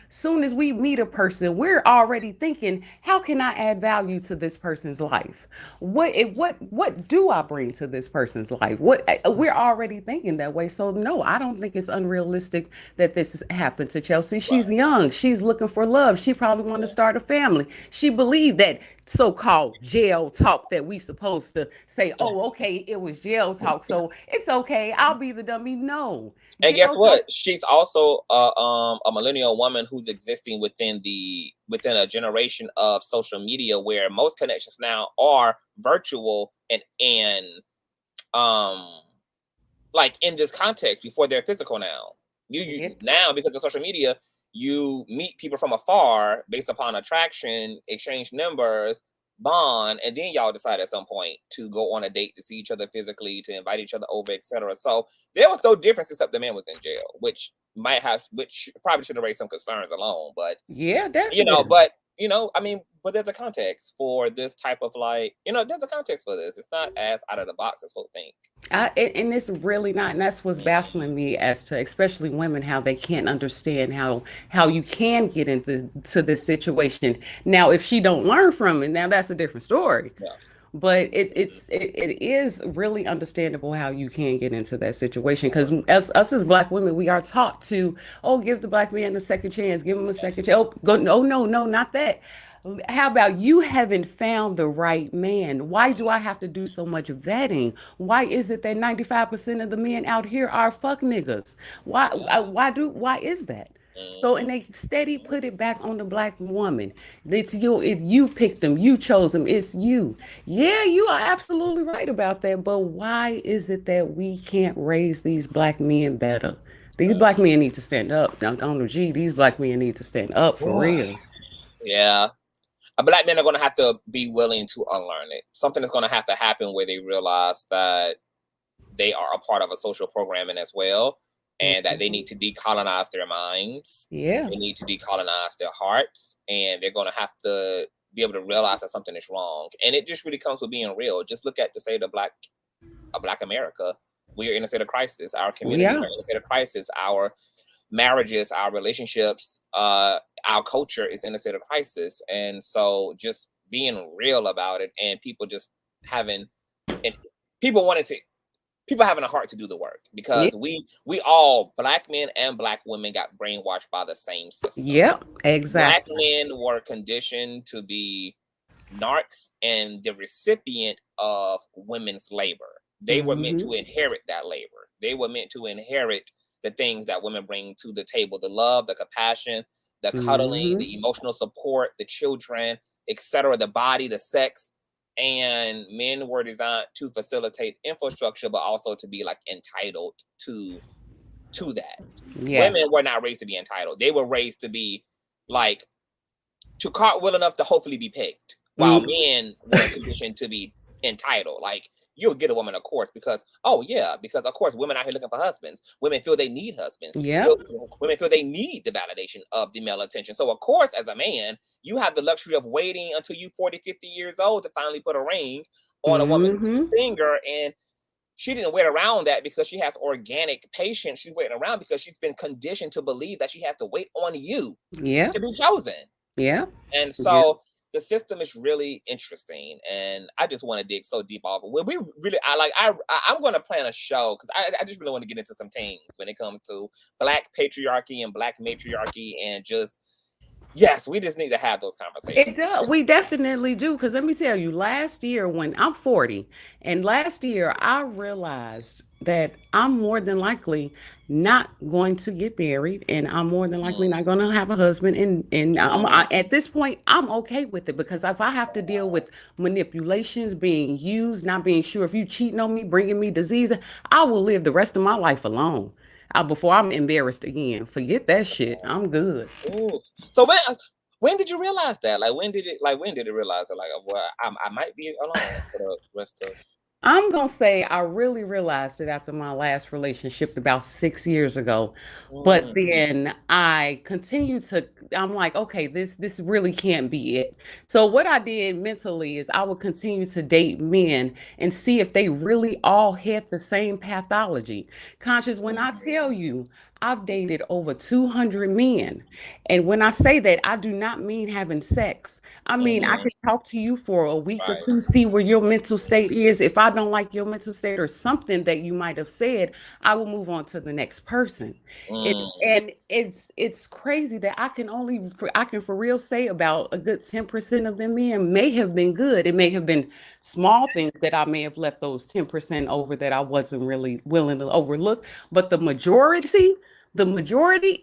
Speaker 9: Soon as we meet a person, we're already thinking, how can I add value to this person's life? What do I bring to this person's life? We're already thinking that way. So no, I don't think it's unrealistic that this happened to Chelsea. She's young. She's looking for love. She probably wanted to start a family. She believed that so-called jail talk that we supposed to say, oh, okay, it was jail talk, so it's okay, I'll be the dummy. No.
Speaker 1: And guess what? She's also a millennial woman who's existing within a generation of social media where most connections now are virtual and like in this context before they're physical now. You now, because of social media, you meet people from afar based upon attraction, exchange numbers, bond, and then y'all decide at some point to go on a date, to see each other physically, to invite each other over, etc. So there was no difference except the man was in jail, which probably should have raised some concerns alone. But definitely. But there's a context for this type of there's a context for this. It's not as out of the box as folks think.
Speaker 9: And it's really not. And that's what's baffling me as to especially women, how they can't understand how you can get into this situation. Now, if she don't learn from it, now that's a different story. Yeah. But it is really understandable how you can get into that situation, because us as Black women, we are taught to, give the Black man a second chance, give him a second chance. No, not that. How about you haven't found the right man? Why do I have to do so much vetting? Why is it that 95% of the men out here are fuck niggas? Why is that? So, and they steady put it back on the Black woman. It's you picked them, you chose them, it's you. Yeah, you are absolutely right about that. But why is it that we can't raise these Black men better? These Black men need to stand up. These Black men need to stand up for real.
Speaker 1: Yeah. Black men are going to have to be willing to unlearn it. Something is going to have to happen where they realize that they are a part of a social programming as well. and that they need to decolonize their minds.
Speaker 9: Yeah.
Speaker 1: They need to decolonize their hearts, and they're going to have to be able to realize that something is wrong. And it just really comes with being real. Just look at the state of Black America. We are in a state of crisis. Our communities are in a state of crisis. Our marriages, our relationships, our culture is in a state of crisis. And so just being real about it, and people just having, and people having a heart to do the work, because we all, Black men and Black women, got brainwashed by the same system.
Speaker 9: Yep, exactly.
Speaker 1: Black men were conditioned to be narcs and the recipient of women's labor. They were meant to inherit that labor. They were meant to inherit the things that women bring to the table: the love, the compassion, the cuddling, the emotional support, the children, etc., the body, the sex. And men were designed to facilitate infrastructure, but also to be like entitled to that. Women were not raised to be entitled. They were raised to be like, to cartwheel enough to hopefully be picked, while men were conditioned to be entitled. Like, you'll get a woman, of course, because of course women out here looking for husbands. Women feel they need husbands. Women feel they need the validation of the male attention. So of course, as a man, you have the luxury of waiting until you 40, 50 years old to finally put a ring on a woman's finger. And she didn't wait around that because she has organic patience. She's waiting around because she's been conditioned to believe that she has to wait on you to be chosen. And so the system is really interesting, and I just want to dig so deep off. I'm going to plan a show, because I just really want to get into some things when it comes to Black patriarchy and Black matriarchy, and just, yes, we just need to have those conversations.
Speaker 9: It does. We definitely do. Because let me tell you, last year, when I'm 40, and last year I realized that I'm more than likely not going to get married, and I'm more than likely not going to have a husband. And at this point, I'm okay with it, because if I have to deal with manipulations, being used, not being sure if you cheating on me, bringing me disease, I will live the rest of my life alone. Before I'm embarrassed again. Forget that shit. I'm good.
Speaker 1: Ooh. So when did you realize that? When did it realize that, well, I might be alone for the rest of...
Speaker 9: I'm going to say I really realized it after my last relationship about 6 years ago. But then I continued to, I'm like, okay, this really can't be it. So what I did mentally is I would continue to date men and see if they really all had the same pathology. Conscious, when I tell you, I've dated over 200 men. And when I say that, I do not mean having sex. I mean, I could talk to you for a week or two, see where your mental state is. If I don't like your mental state or something that you might have said, I will move on to the next person. And it's crazy that I can for real say about a good 10% of them men may have been good. It may have been small things that I may have left those 10% over that I wasn't really willing to overlook. But the majority,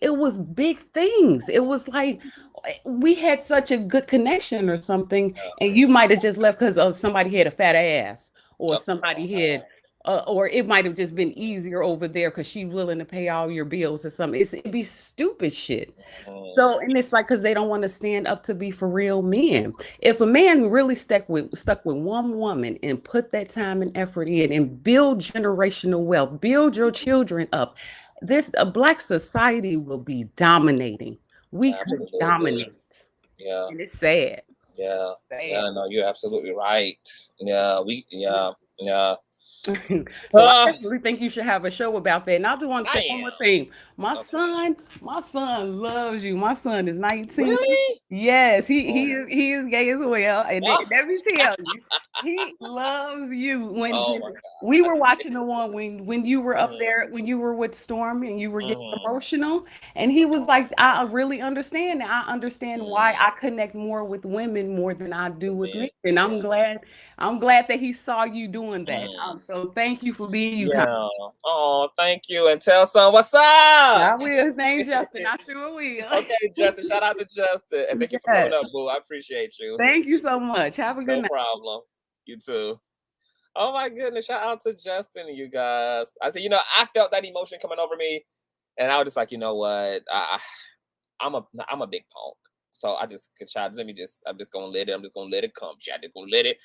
Speaker 9: it was big things. It was like we had such a good connection or something, and you might have just left because somebody had a fat ass, or somebody had, or it might have just been easier over there because she's willing to pay all your bills or something. It'd be stupid shit. So, and it's like, because they don't want to stand up to be for real men. If a man really stuck with one woman and put that time and effort in and build generational wealth, build your children up, a Black society will be dominating. We could dominate.
Speaker 1: Yeah.
Speaker 9: And it's sad.
Speaker 1: Yeah. Yeah, no, you're absolutely right. Yeah,
Speaker 9: So I really think you should have a show about that. And I do want to say one more thing. My son loves you. My son is 19.
Speaker 1: Really?
Speaker 9: Yes, he is gay as well. And let me tell you, he loves you. When we were watching the one when you were up there, when you were with Storm and you were getting emotional, and he was like, I really understand. I understand why I connect more with women more than I do with men. And I'm glad that he saw you doing that. So thank you for being you.
Speaker 1: Oh, thank you. And tell son what's up.
Speaker 9: I will. His name Justin. I sure will.
Speaker 1: Okay, Justin. Shout out to Justin. And thank you for coming up, boo. I appreciate you.
Speaker 9: Thank you so much. Have a good night.
Speaker 1: No problem. You too. Oh my goodness. Shout out to Justin, you guys. I said, I felt that emotion coming over me. And I was just like, you know what? I'm a big punk. So I just could try. I'm just gonna let it come. Chat. Just gonna let it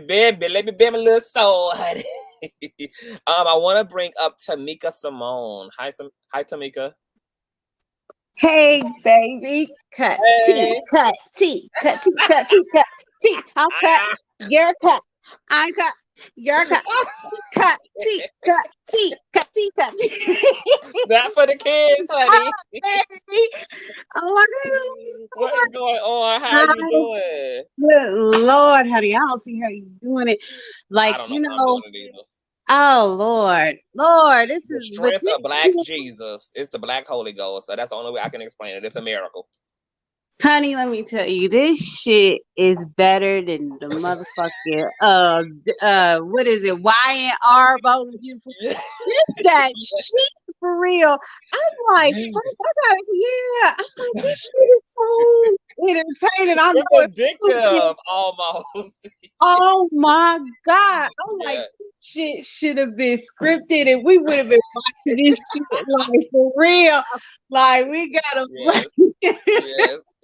Speaker 1: be. Let me be my little soul, honey. I want to bring up Tamika Simone. Hi, Tamika.
Speaker 11: Hey, baby, cut
Speaker 1: Hey.
Speaker 11: cut T, cut T, cut T, cut T. I'm cut, you're cut, I'm cut, you're cut, cut T, cut T, cut T, cut T.
Speaker 1: Not for the kids, honey.
Speaker 11: Oh my God.
Speaker 1: What is going on? How are you doing?
Speaker 11: Good Lord, honey, I don't see how you doing it. Like,
Speaker 1: I don't know if I'm doing it either.
Speaker 11: Oh Lord, this
Speaker 1: The
Speaker 11: is
Speaker 1: strength of Black Jesus. It's the Black Holy Ghost. So that's the only way I can explain it. It's a miracle.
Speaker 11: Honey, let me tell you, this shit is better than the motherfucking what is it? Y&R Bold and Beautiful. This that shit for real. I'm like,
Speaker 1: Yes.
Speaker 11: I'm like, this shit is so entertaining. I know
Speaker 1: It's addictive almost.
Speaker 11: Oh my God. I'm like, this shit should have been scripted and we would have been watching this shit like for real. Like we gotta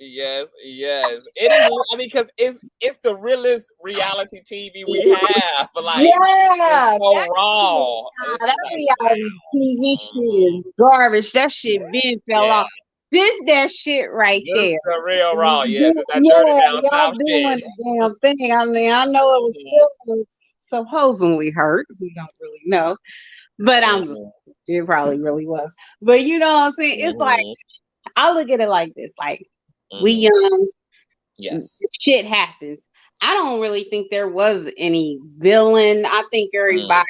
Speaker 1: Yes. It is. I mean, because it's the realest reality TV we have. But like,
Speaker 11: yeah,
Speaker 1: it's so raw.
Speaker 11: That reality TV shit is garbage. That shit been fell off. This that shit right
Speaker 1: This
Speaker 11: there.
Speaker 1: is the real raw. Yes, it's that
Speaker 11: Yeah,
Speaker 1: dirty down
Speaker 11: y'all
Speaker 1: south
Speaker 11: doing
Speaker 1: shit.
Speaker 11: the damn thing. I mean, I know it was supposedly hurt. We don't really know, but it probably really was. But you know what I'm saying? It's like I look at it like this: like we young,
Speaker 1: yes,
Speaker 11: shit happens. I don't really think there was any villain. I think everybody's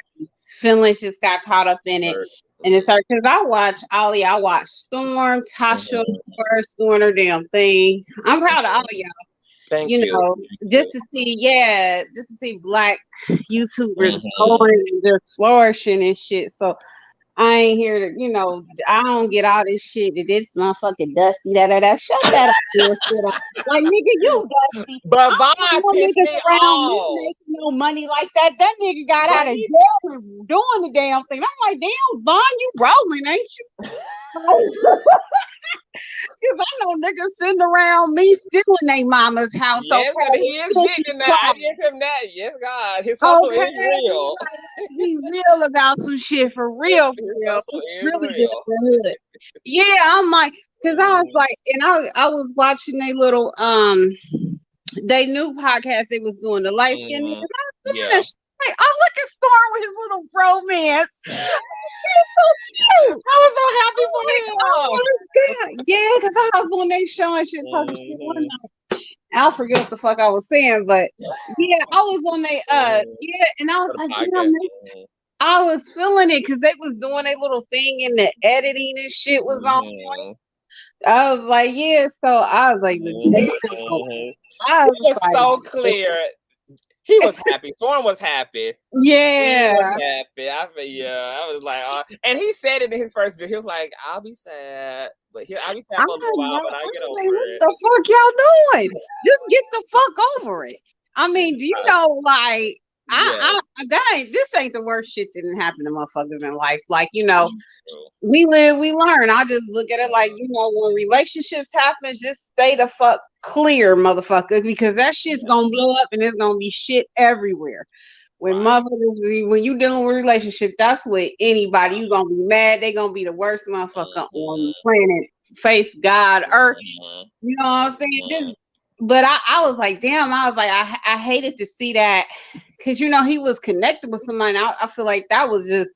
Speaker 11: feelings just got caught up in it. And it's hard because I watched Storm, Tasha first doing her damn thing. I'm proud of all y'all.
Speaker 1: Thank you.
Speaker 11: Know, just to see Black YouTubers going and just flourishing and shit. So I ain't here to, I don't get all this shit that this motherfucking Dusty, Shut that up. Like, nigga, you Dusty.
Speaker 1: But Vaughn pissed me off.
Speaker 11: Making no money like that. That nigga got out of jail and doing the damn thing. I'm like, damn, Vaughn, you rolling, ain't you? Because I know niggas sitting around me stealing their mama's house.
Speaker 1: Yes,
Speaker 11: okay?
Speaker 1: He is getting that. I give him that. Yes, God. His hustle is real.
Speaker 11: He real about some shit for real.
Speaker 1: His hustle is
Speaker 11: really
Speaker 1: real.
Speaker 11: good. Yeah, I'm like, because I was like, and I was watching they little they new podcast they was doing, the light skin niggas. I was doing that shit. Like, oh, look at Storm with his little bromance. He's so cute.
Speaker 1: I was so happy for him.
Speaker 11: Oh my God. Yeah, because I was on their show and shit talking shit one night. I forget what the fuck I was saying, but yeah, I was on their and I was like, damn, I was feeling it because they was doing a little thing and the editing and shit was on point. I was like, yeah, so I was like,
Speaker 1: it was like, so clear. He was happy. Storm was happy.
Speaker 11: Yeah.
Speaker 1: He was happy. I was like, and he said it in his first video. He was like, I'll be sad. But I'll be sad for a little while, but I get over it.
Speaker 11: What the fuck y'all doing? Just get the fuck over it. I mean, do you know, like, this ain't the worst shit that didn't happen to motherfuckers in life. Like, we live, we learn. I just look at it like, when relationships happen, just stay the fuck clear, motherfucker, because that shit's gonna blow up and there's gonna be shit everywhere. When when you dealing with a relationship, that's with anybody. You gonna be mad. They gonna be the worst motherfucker on the planet. Face God, earth. You know what I'm saying? But I was like, damn. I was like, I hated to see that because he was connected with somebody. I feel like that was just,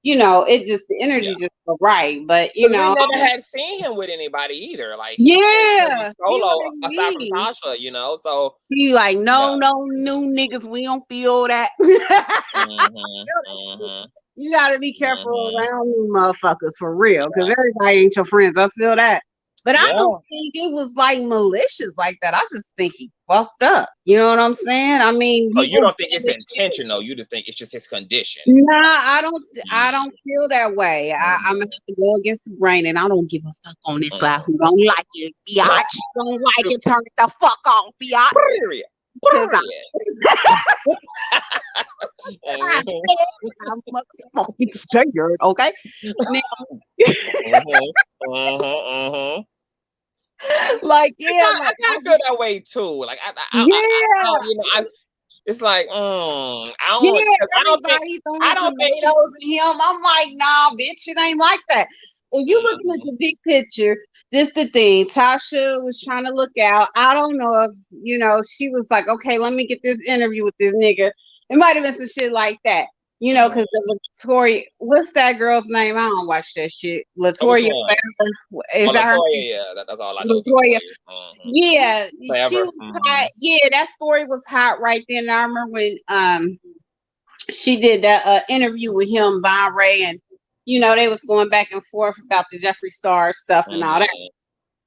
Speaker 11: the energy just was right. But
Speaker 1: we never had seen him with anybody either. Like solo aside from Tasha, so
Speaker 11: he like no new niggas. We don't feel that. You gotta be careful around new motherfuckers for real, because everybody ain't your friends. I feel that. But I don't think it was like malicious like that. I just think he fucked up. You know what I'm saying? I mean,
Speaker 1: you don't think it's intentional? You just think it's just his condition?
Speaker 11: Nah, I don't feel that way. I'm gonna have to go against the grain, and I don't give a fuck on this side who don't like it. Biatch, don't like it, turn it the fuck off, biatch. I'm fucking scared, okay? Like, yeah,
Speaker 1: I
Speaker 11: like
Speaker 1: kind of feel that way too. Like,
Speaker 11: yeah.
Speaker 1: It's like, I
Speaker 11: Yeah,
Speaker 1: don't think,
Speaker 11: everybody throwing
Speaker 1: he's.
Speaker 11: tomatoes at him. I'm like, nah, bitch, it ain't like that. If you looking at the big picture, this the thing. Tasha was trying to look out. I don't know if she was like, okay, let me get this interview with this nigga. It might have been some shit like that. Because Latoya, what's that girl's name? I don't watch that shit. Latoya, is that her?
Speaker 1: Yeah, that's all I know.
Speaker 11: Latoya. Yeah,
Speaker 1: Forever.
Speaker 11: she was hot. Yeah, that story was hot right then. I remember when she did that interview with him, Vaughn Ray, and they was going back and forth about the Jeffree Star stuff and all that.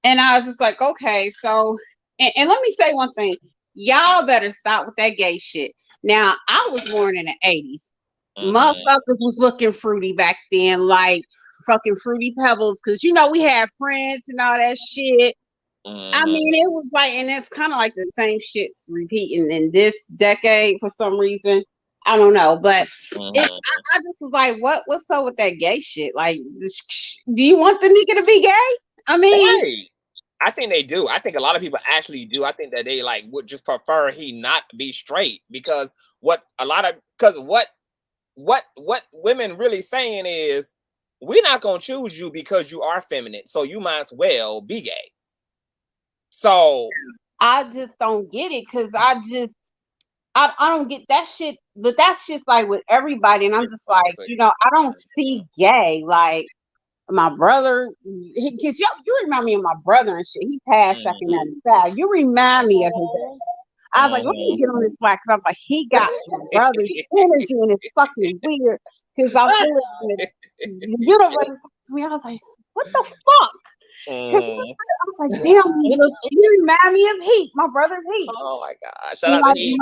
Speaker 11: And I was just like, okay, so and let me say one thing. Y'all better stop with that gay shit. Now, I was born in the 80s. Motherfuckers was looking fruity back then, like fucking Fruity Pebbles, because we had Prince and all that shit. I mean, it was like, and it's kind of like the same shit repeating in this decade for some reason. I don't know, but I just was like, what's up with that gay shit? Like, do you want the nigga to be gay? I mean,
Speaker 1: I think they do. I think a lot of people actually do. I think that they would just prefer he not be straight, because what women really saying is, we're not gonna choose you because you are feminine, so you might as well be gay. So
Speaker 11: I just don't get it, because I don't get that shit. But that's just like with everybody, and I'm just like, I don't see gay like my brother, because you remind me of my brother and shit. He passed back in '95. You remind me of him. I was like, let me get on this flag, because I was like, he got my brother's energy, and it's fucking weird, because I feel it in the universe to me. I was like, what the fuck? I was like, damn, you remind me of Heat, my brother's Heat.
Speaker 1: Oh my gosh. Shout out to Heat.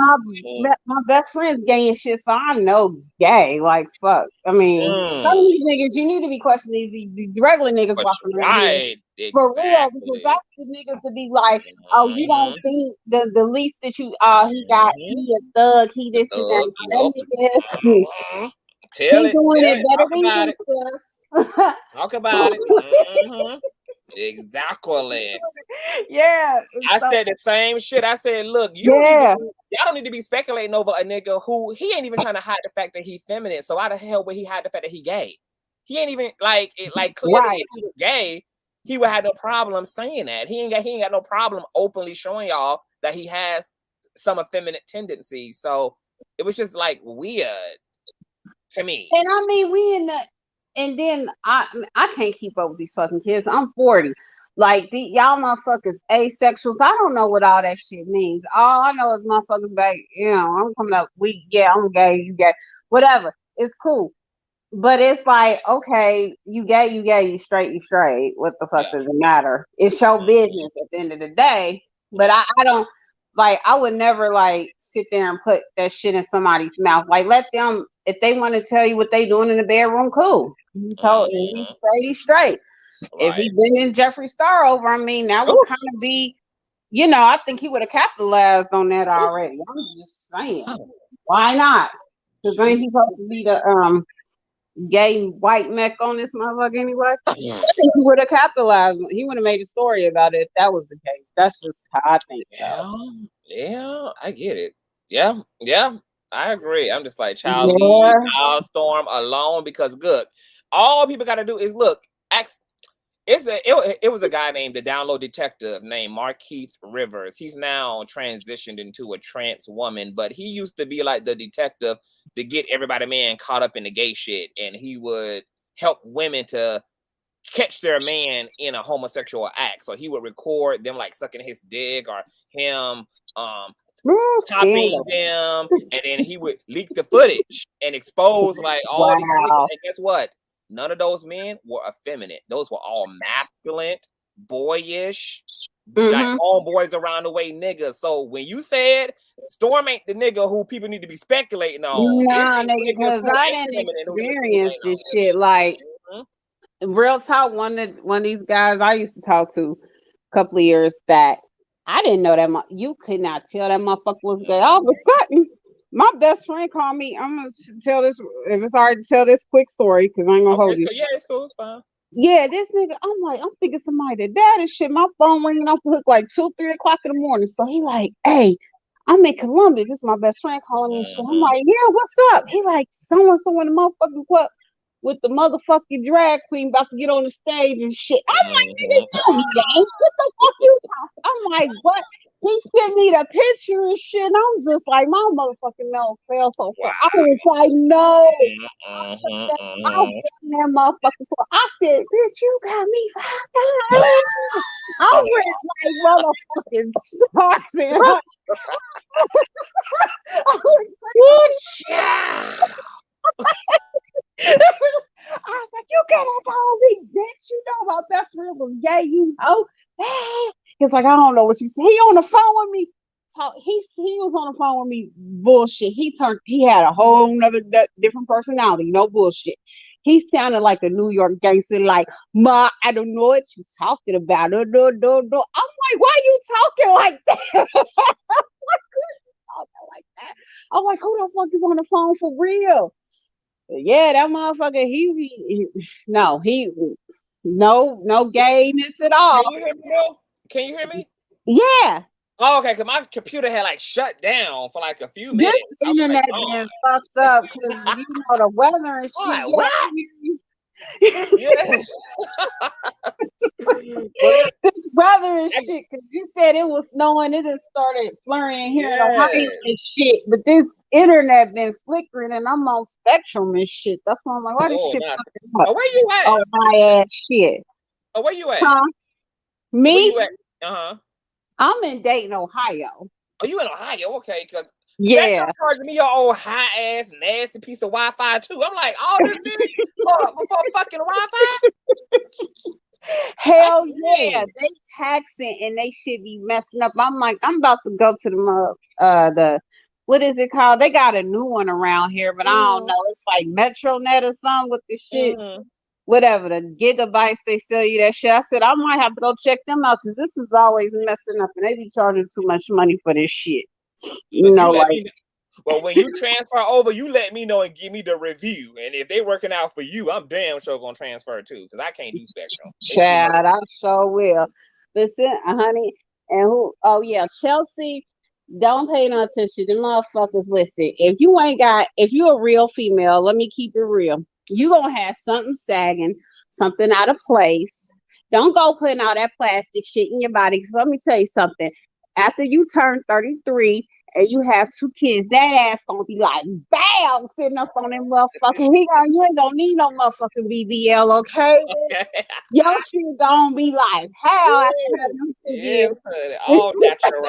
Speaker 11: My best friend's gay and shit, so I know gay. Like, fuck. I mean, some of these niggas, you need to be questioning these regular niggas walking around here.
Speaker 1: Exactly.
Speaker 11: For real, because that's the niggas to be like, oh, you don't think the least that he a thug, he this and that.
Speaker 1: Tell it.
Speaker 11: Doing it better
Speaker 1: Talk
Speaker 11: than
Speaker 1: about
Speaker 11: you.
Speaker 1: it. Talk about it. Exactly.
Speaker 11: Yeah.
Speaker 1: I said the same shit. I said, look, y'all don't need to be speculating over a nigga who he ain't even trying to hide the fact that he feminine. So why the hell would he hide the fact that he gay? He ain't even clearly if he was gay, he would have no problem saying that. He ain't got no problem openly showing y'all that he has some effeminate tendencies. So it was just weird to me.
Speaker 11: And I mean, and then I can't keep up with these fucking kids. I'm 40. Like, y'all motherfuckers asexuals. I don't know what all that shit means. All I know is motherfuckers back, I'm coming up I'm gay, you gay, whatever. It's cool. But it's like, okay, you gay, you straight, you straight. What the fuck does it matter? It's your business at the end of the day. But I don't, I would never sit there and put that shit in somebody's mouth. Like, let them, if they want to tell you what they doing in the bedroom, cool. So he's straight. If he been in Jeffree Star over, I mean, that would kind of be, I think he would have capitalized on that already. I'm just saying, why not? Because ain't he supposed to be the gay white mech on this motherfucker anyway? I think he would have capitalized. He would have made a story about it if that was the case. That's just how I think.
Speaker 1: Yeah, I get it. Yeah, I agree. I'm just like, child Storm alone, because good. All people got to do is look. It was a guy named the Download Detective named Markeith Rivers. He's now transitioned into a trans woman, but he used to be like the detective to get everybody caught up in the gay shit, and he would help women to catch their man in a homosexual act. So he would record them sucking his dick or him topping them, and then he would leak the footage and expose all these niggas. And guess what? None of those men were effeminate. Those were all masculine, boyish, homeboys around the way niggas. So when you said Storm ain't the nigga who people need to be speculating on,
Speaker 11: nah, nigga, because I didn't experience this shit. Real talk, one of these guys I used to talk to a couple of years back, I didn't know that you could not tell that motherfucker was gay. All of a sudden, my best friend called me. I'm gonna tell this, if it's hard to tell this quick story, because I ain't gonna hold you.
Speaker 1: Yeah, it's cool, it's fine.
Speaker 11: Yeah, this nigga, I'm thinking somebody that and shit. My phone ringing off the hook like 2, 3 o'clock in the morning. So he like, hey, I'm in Columbus. This is my best friend calling me shit. I'm like, yeah, what's up? He like, someone in the motherfucking club with the motherfucking drag queen about to get on the stage and shit. I'm like, nigga, you gang. What the fuck you talking? I'm like, what? He sent me the picture and shit. And I'm just like, my motherfucking mouth fell so far. I was like, no. I was in that motherfucking floor. I said, bitch, you got me fucked up. I went like motherfucking saucing. I was like, you could have told me, bitch. You know my best friend was gay, you know. He's like, I don't know what you said. He on the phone with me. He was on the phone with me. Bullshit. He had a whole nother different personality. No bullshit. He sounded like a New York gangster, like, Ma, I don't know what you talking about. No. I'm like, why you talking like that? Why could you talking like that? I'm like, who the fuck is on the phone for real? Yeah, that motherfucker, no gayness at all.
Speaker 1: Can you hear me, bro? Can you hear me?
Speaker 11: Yeah.
Speaker 1: Oh, okay, because my computer had like shut down for like a few minutes.
Speaker 11: This internet been fucked up because you know the weather and shit.
Speaker 1: What? Yeah.
Speaker 11: This weather and shit, because you said it was snowing, it just started flurrying here in Ohio and shit. But this internet been flickering and I'm on Spectrum and shit. That's why I'm like, why this shit fucking up?
Speaker 1: Oh, where you at?
Speaker 11: Oh, my ass shit.
Speaker 1: Oh, where you at?
Speaker 11: Huh? Me?
Speaker 1: Where you at? Uh-huh.
Speaker 11: I'm in Dayton, Ohio.
Speaker 1: Oh, you in Ohio? Okay, because
Speaker 11: yeah,
Speaker 1: charging me your old high ass nasty piece of Wi-Fi too. I'm like, all this nigga for fucking Wi-Fi?
Speaker 11: Hell yeah, they taxing and they should be messing up. I'm like, I'm about to go to the what is it called? They got a new one around here, but I don't know. It's like MetroNet or something with the shit. Whatever, the gigabytes they sell you that shit. I said I might have to go check them out because this is always messing up and they be charging too much money for this shit. You know, like
Speaker 1: well, when you transfer over, you let me know and give me the review. And if they working out for you, I'm damn sure gonna transfer too, because I can't do Spectrum.
Speaker 11: Chad, I sure will. Listen, honey, and who? Oh yeah, Chelsea. Don't pay no attention. The motherfuckers, listen. If you're a real female, let me keep it real. You gonna have something sagging, something out of place. Don't go putting all that plastic shit in your body. Because let me tell you something. After you turn 33 and you have 2 kids, that ass gonna be like, bam, sitting up on that motherfucking. You ain't gonna need no motherfucking BBL, okay? Your shit gonna be like, how after having them 2 years.
Speaker 1: All natural.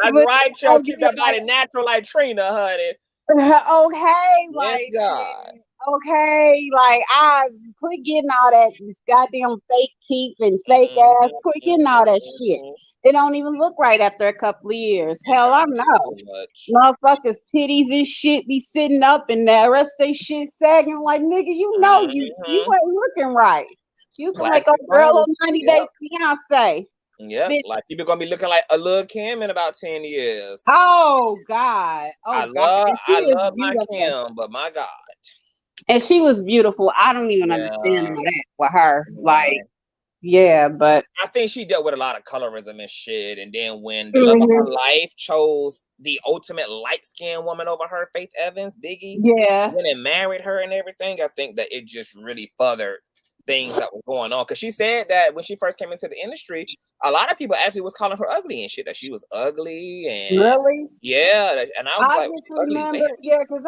Speaker 1: That's right, y'all. Keep that body natural like Trina, honey.
Speaker 11: Okay, like
Speaker 1: God.
Speaker 11: Okay, like I quit getting all that goddamn fake teeth and fake ass. Quit getting all that shit. It don't even look right after a couple of years. Hell, I know. Motherfuckers' titties and shit be sitting up and the rest of they shit sagging. Like, nigga, you know you ain't looking right. You can make a girl a 90-day fiance.
Speaker 1: Yep, like people gonna be looking like a little Kim in about 10 years.
Speaker 11: Oh God!
Speaker 1: I love my Kim, but my God.
Speaker 11: And she was beautiful. I don't even understand all that with her. Like, yeah, but
Speaker 1: I think she dealt with a lot of colorism and shit. And then when the love of her life chose the ultimate light-skinned woman over her, Faith Evans, Biggie, when it married her and everything, I think that it just really furthered things that were going on. Because she said that when she first came into the industry, a lot of people actually was calling her ugly and shit, that she was ugly. And
Speaker 11: really?
Speaker 1: Yeah. And I was like,
Speaker 11: just remember, because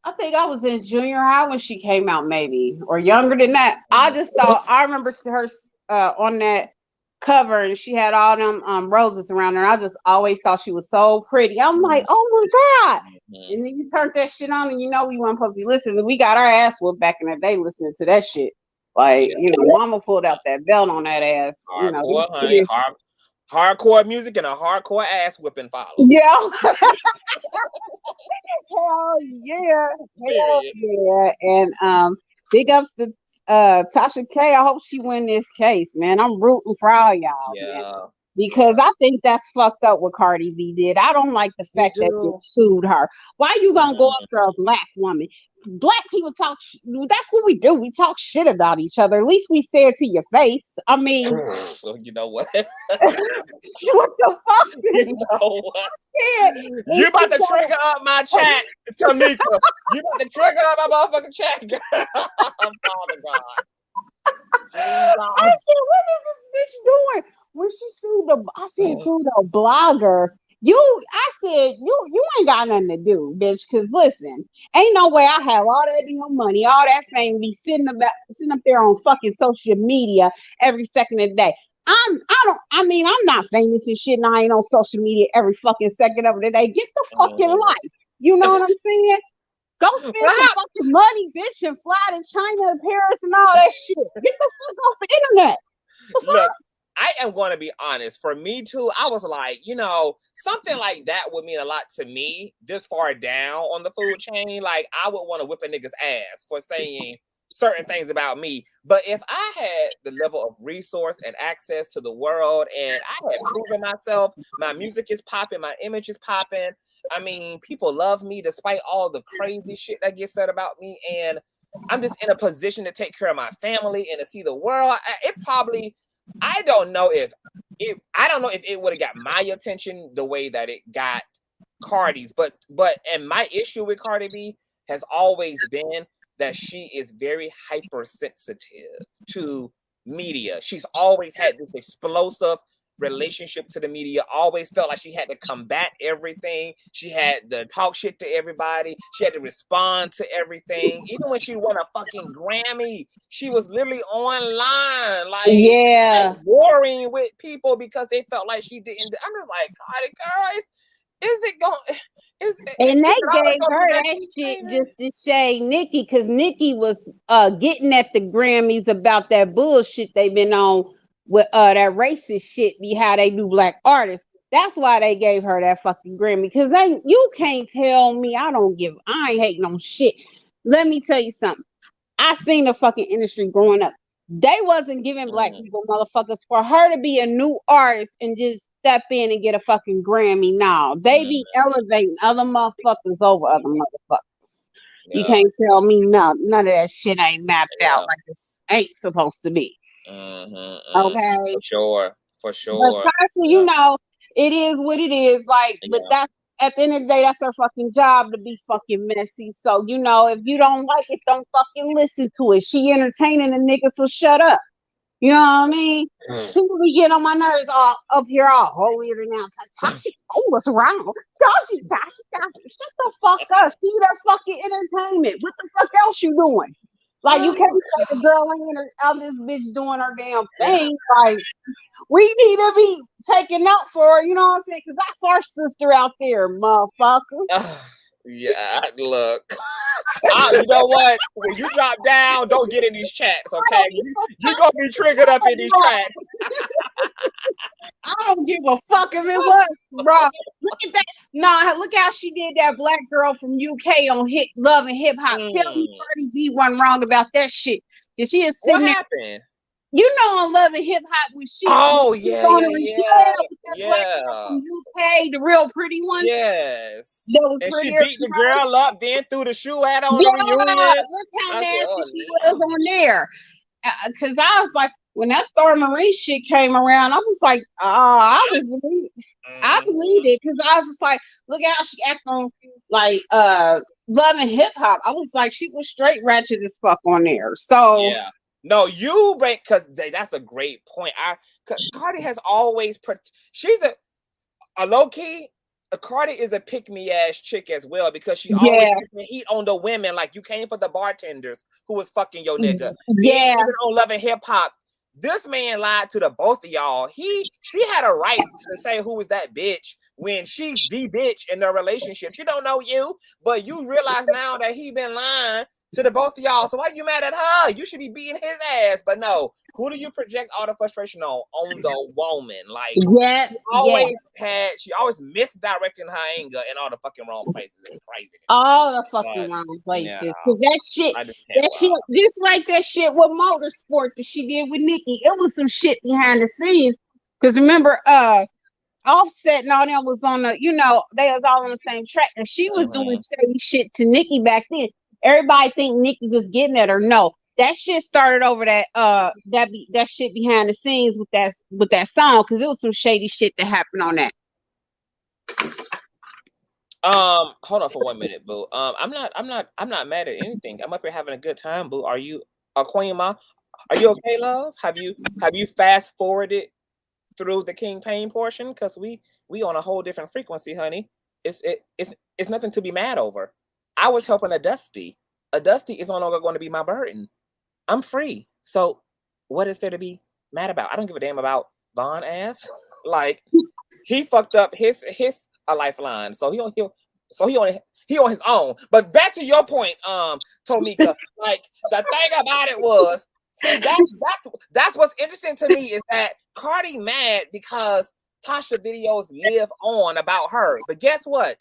Speaker 11: I think I was in junior high when she came out, maybe, or younger than that. I just thought, I remember her on that cover and she had all them roses around her. I just always thought she was so pretty. I'm like, oh my God. And then you turned that shit on and you know we weren't supposed to be listening. We got our ass whooped back in the day listening to that shit. Like, you know, mama pulled out that belt on that ass.
Speaker 1: Hardcore, honey. Hardcore music and a hardcore ass whipping follow.
Speaker 11: Yeah. Hell yeah. Hell yeah. And big ups to Tasha K. I hope she win this case, man. I'm rooting for all y'all.
Speaker 1: Yeah.
Speaker 11: Man. because I think that's fucked up what Cardi B did. I don't like the fact that they sued her. Why you gonna go after a black woman? Black people talk. That's what we do. We talk shit about each other. At least we say it to your face. I mean,
Speaker 1: so you know what?
Speaker 11: what the fuck?
Speaker 1: You know what? You about to trigger up my chat, Tamika. You about to trigger up my motherfucking chat, girl. Father God.
Speaker 11: I said, what is this bitch doing? When she sued the blogger. I said, you ain't got nothing to do, bitch. Cause listen, ain't no way I have all that damn money, all that fame, be sitting up there on fucking social media every second of the day. I'm not famous and shit, and I ain't on social media every fucking second of the day. Get the fucking life. You know what I'm saying? Go spend some fucking money, bitch, and fly to China and Paris and all that shit. Get the fuck off the internet.
Speaker 1: Look, I am going to be honest. For me too, I was like, something like that would mean a lot to me this far down on the food chain. Like, I would want to whip a nigga's ass for saying certain things about me. But if I had the level of resource and access to the world, and I had proven myself, my music is popping, my image is popping. I mean, people love me despite all the crazy shit that gets said about me, and I'm just in a position to take care of my family and to see the world. I don't know if it would have got my attention the way that it got Cardi's, and my issue with Cardi B has always been that she is very hypersensitive to media. She's always had this explosive relationship to the media, always felt like she had to combat everything. She had to talk shit to everybody. She had to respond to everything. Even when she won a fucking Grammy, she was literally online, like warring with people because they felt like she didn't. I'm just like, Cardi, girl,
Speaker 11: and they gave her that shit just to shade Nicki, because Nicki was getting at the Grammys about that bullshit they been on with that racist shit be how they do black artists. That's why they gave her that fucking Grammy. Because you can't tell me I ain't hating on shit. Let me tell you something. I seen the fucking industry growing up. They wasn't giving black people motherfuckers. For her to be a new artist and just step in and get a fucking Grammy now. They be elevating other motherfuckers over other motherfuckers. You can't tell me none of that shit ain't mapped out like this ain't supposed to be. Okay.
Speaker 1: For sure.
Speaker 11: But Tasha, it is what it is. Like, but that's at the end of the day, that's her fucking job to be fucking messy. So, if you don't like it, don't fucking listen to it. She entertaining a nigga, so shut up. You know what I mean? People be getting on my nerves all up here, all holier than now. Tasha K, what's wrong? Tasha, shut the fuck up. See that fucking entertainment. What the fuck else you doing? Like, you can't say the girl ain't this bitch doing her damn thing. Like, we need to be taking out for her, you know what I'm saying? Because that's our sister out there, motherfucker.
Speaker 1: Yeah, look. You know what? When you drop down, don't get in these chats, okay? You're going to be triggered up in these chats.
Speaker 11: I don't give a fuck if it was, bro. Look at that. Nah, look how she did that black girl from UK on Love and Hip Hop. Tell me Cardi B wasn't wrong about that shit. Cause she is sitting
Speaker 1: What happened?
Speaker 11: On Love and Hip Hop when she black girl from UK, the real pretty one.
Speaker 1: Yes.
Speaker 11: And
Speaker 1: she beat the girl up, then threw the shoe at her on the reunion.
Speaker 11: Look how nasty she was on there. Cause I was like, when that Star Marie shit came around, I was like, I believed it, because I was just like, look how she acted on like Love and Hip Hop. I was like, she was straight ratchet as fuck on there. So
Speaker 1: no, you break, because that's a great point. Cardi has always she's a low key. Cardi is a pick me ass chick as well, because she always heat on the women. Like, you came for the bartenders who was fucking your nigga. Even on Love and Hip Hop, this man lied to the both of y'all. She had a right to say who was that bitch when she's the bitch in their relationship. She don't know you, but you realize now that he been lying to the both of y'all. So why you mad at her? You should be beating his ass. But no, who do you project all the frustration on? On the woman. Like, she always misdirecting her anger in all the fucking wrong places. It's crazy.
Speaker 11: All the fucking wrong places. Because that shit, just like that shit with Motorsport that she did with Nicki. It was some shit behind the scenes. Because remember, Offset and all them was on the, they was all on the same track, and she was doing shady shit to Nikki back then. Everybody think Nikki just getting at her. No, that shit started over that shit behind the scenes with that song, because it was some shady shit that happened on that.
Speaker 1: Hold on for 1 minute, boo. I'm not mad at anything. I'm up here having a good time, boo. Are you, Queen Ma? Are you okay, love? Have you fast forwarded through the King Pain portion? Because we on a whole different frequency, honey. It's nothing to be mad over. I was helping a Dusty. A Dusty is no longer going to be my burden. I'm free. So what is there to be mad about? I don't give a damn about Vaughn ass. Like, he fucked up his a lifeline. So he on his own. But back to your point, Tomika, like, the thing about it was, see, that's what's interesting to me, is that Cardi mad because Tasha videos live on about her. But guess what?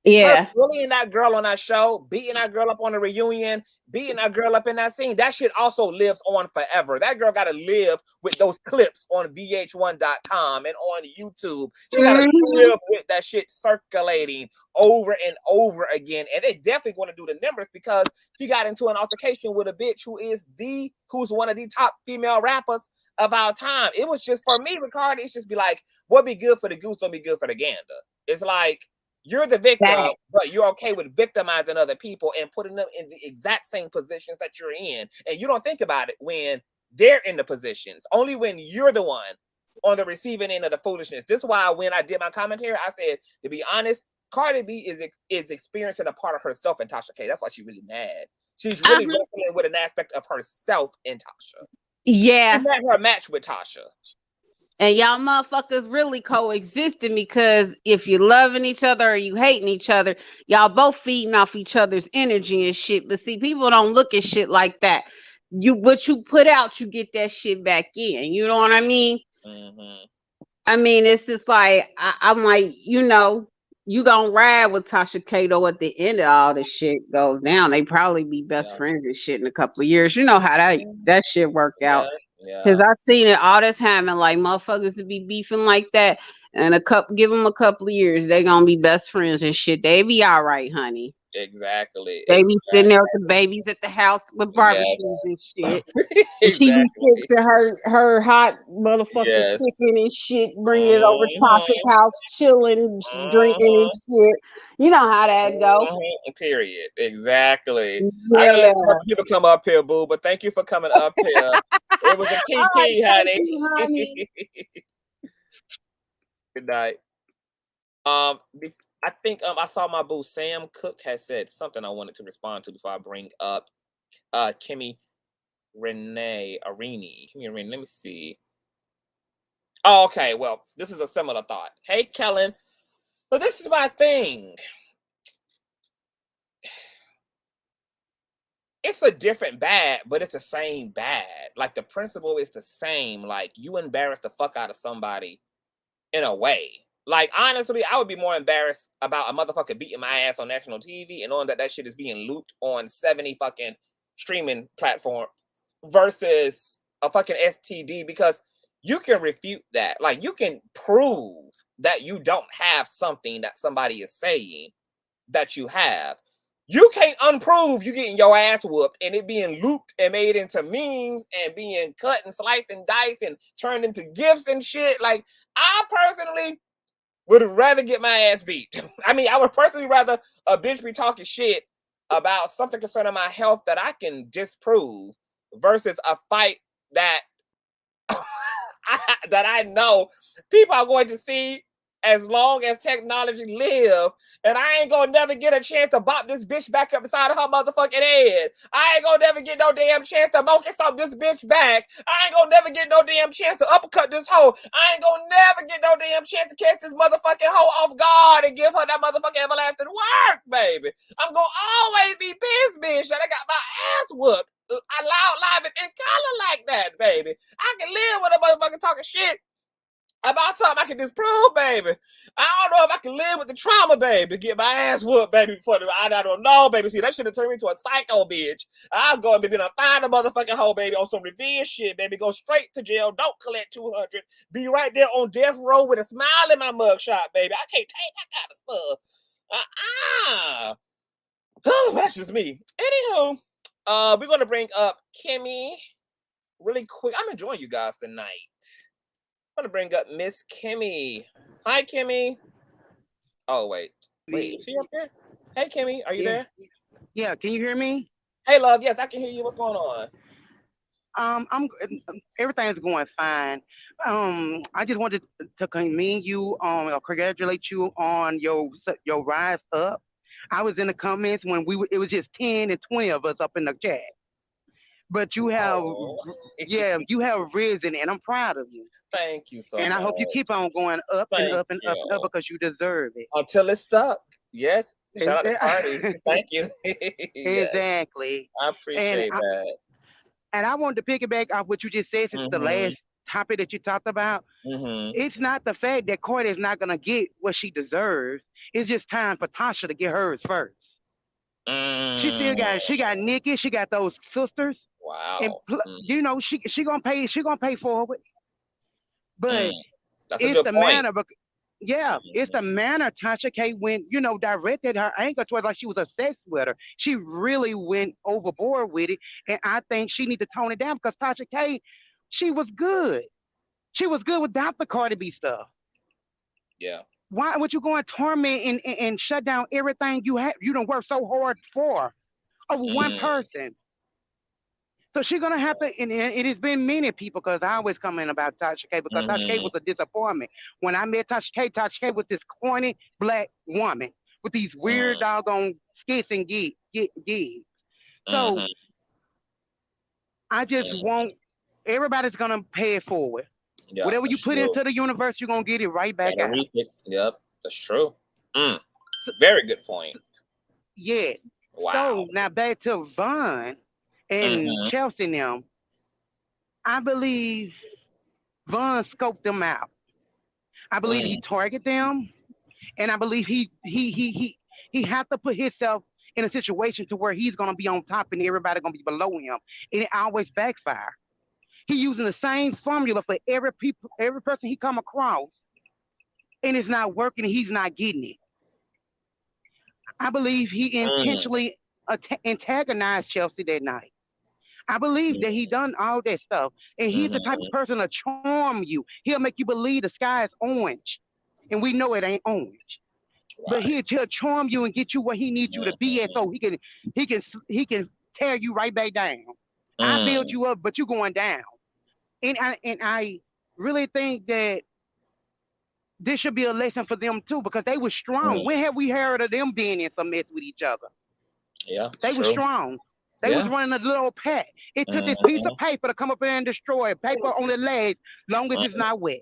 Speaker 11: Yeah.
Speaker 1: Her bullying that girl on that show, beating that girl up on the reunion, beating that girl up in that scene, that shit also lives on forever. That girl got to live with those clips on VH1.com and on YouTube. She got to live with that shit circulating over and over again. And they definitely want to do the numbers, because she got into an altercation with a bitch who's one of the top female rappers of our time. It was just, for me, Ricardo, it's just be like, what be good for the goose don't be good for the gander. It's like, you're the victim, but you're okay with victimizing other people and putting them in the exact same positions that you're in. And you don't think about it when they're in the positions, only when you're the one on the receiving end of the foolishness. This is why when I did my commentary, I said, to be honest, Cardi B is experiencing a part of herself in Tasha K. That's why she's really mad. She's really wrestling with an aspect of herself in Tasha.
Speaker 11: Yeah.
Speaker 1: She met her match with Tasha.
Speaker 11: And y'all motherfuckers really coexisting, because if you're loving each other or you hating each other, y'all both feeding off each other's energy and shit. But see, people don't look at shit like that. What you put out, you get that shit back in. You know what I mean? I mean, it's just like, I'm like, you gonna ride with Tasha K though at the end of all this shit goes down. They probably be best friends and shit in a couple of years. You know how that shit worked out. Because I've seen it all the time, and like, motherfuckers to be beefing like that, and give them a couple of years, they gonna be best friends and shit. They be all right, honey.
Speaker 1: Exactly.
Speaker 11: They be sitting there with the babies at the house with barbecues and shit. And she be fixing her hot motherfucking chicken and shit, bringing it over to Tasha's house, chilling, drinking and shit. You know how that go.
Speaker 1: Period. Exactly.
Speaker 11: Yeah.
Speaker 1: I gotta let some people come up here, boo. But thank you for coming up here. It was a key, honey. Good night. I think I saw my boo Sam Cook has said something I wanted to respond to before I bring up Kimmy Renee Arini. Kimmy Renee, let me see. Oh, okay, well, this is a similar thought. Hey, Kellen. So this is my thing. It's a different bad, but it's the same bad. Like, the principle is the same. Like, you embarrass the fuck out of somebody in a way. Like, honestly, I would be more embarrassed about a motherfucker beating my ass on national TV and knowing that shit is being looped on 70 fucking streaming platforms versus a fucking STD, because you can refute that. Like, you can prove that you don't have something that somebody is saying that you have. You can't unprove you getting your ass whooped and it being looped and made into memes and being cut and sliced and diced and turned into gifts and shit. Like, I personally would rather get my ass beat. I mean, I would personally rather a bitch be talking shit about something concerning my health that I can disprove versus a fight that that I know people are going to see as long as technology live, and I ain't gonna never get a chance to bop this bitch back up inside of her motherfucking head. I ain't gonna never get no damn chance to monkey stomp this bitch back. I ain't gonna never get no damn chance to uppercut this hoe. I ain't gonna never get no damn chance to catch this motherfucking hoe off guard and give her that motherfucking everlasting work, baby. I'm gonna always be pissed, bitch, that I got my ass whooped. I loud, live, and in color like that, baby. I can live with a motherfucker talking shit about something I can disprove, baby. I don't know if I can live with the trauma, baby. Get my ass whooped, baby. I don't know, baby. See, that should have turned me into a psycho bitch. I'll go and be gonna find a motherfucking hoe, baby, on some revenge shit, baby. Go straight to jail. Don't collect 200. Be right there on death row with a smile in my mugshot, baby. I can't take that kind of stuff. Oh, that's just me. Anywho, we're gonna bring up Kimmy really quick. I'm enjoying you guys tonight. I'm gonna bring up Miss Kimmy. Hi, Kimmy. Oh, wait, is she up there? Hey, Kimmy, are you there?
Speaker 12: Yeah, can you hear me?
Speaker 1: Hey, love. Yes, I can hear you. What's going on?
Speaker 12: Everything's going fine. I just wanted to commend you or congratulate you on your rise up. I was in the comments when it was just 10 and 20 of us up in the chat. But you have, you have risen, and I'm proud of you.
Speaker 1: Thank you so
Speaker 12: much. And I hope you keep on going up and up and up and up because you deserve it.
Speaker 1: Until it's stuck. Yes. Shout out to Cardi. Thank you.
Speaker 12: Exactly.
Speaker 1: I appreciate that.
Speaker 12: And I wanted to piggyback off what you just said since the last topic that you talked about. It's not the fact that Cardi is not going to get what she deserves. It's just time for Tasha to get hers first. She still got Nikki. She got those sisters.
Speaker 1: Wow.
Speaker 12: And you know she gonna pay for it. But it's the manner. It's the manner Tasha K went, directed her anger towards like she was obsessed with her. She really went overboard with it, and I think she need to tone it down because Tasha K, she was good. She was good without the Cardi B stuff.
Speaker 1: Yeah.
Speaker 12: Why would you go and torment and shut down everything you don't work so hard for over one person? So she's gonna have to, and it has been many people because I always comment about Tasha K because Tasha K was a disappointment. When I met Tasha K was this corny black woman with these weird doggone skits and gigs. So I just want everybody's gonna pay it forward. Yep, whatever you put into the universe, you're gonna get it right back out.
Speaker 1: Yep, that's true. Very good point.
Speaker 12: Yeah.
Speaker 1: Wow.
Speaker 12: So now back to Vaughn and Chelsea now. I believe Vaughn scoped them out. I believe he targeted them, and I believe he had to put himself in a situation to where he's gonna be on top and everybody gonna be below him, and it always backfire. He using the same formula for every person he come across, and it's not working. And he's not getting it. I believe he intentionally antagonized Chelsea that night. I believe that he done all that stuff, and he's the type of person to charm you. He'll make you believe the sky is orange, and we know it ain't orange. Right. But he'll charm you and get you where he needs you to be at, so he can tear you right back down. I build you up, but you're going down. And I really think that this should be a lesson for them too, because they were strong. When have we heard of them being in some mess with each other?
Speaker 1: Yeah,
Speaker 12: they were strong. They was running a little pack. It took this piece of paper to come up and destroy it. Paper on the legs, long as it's not wet.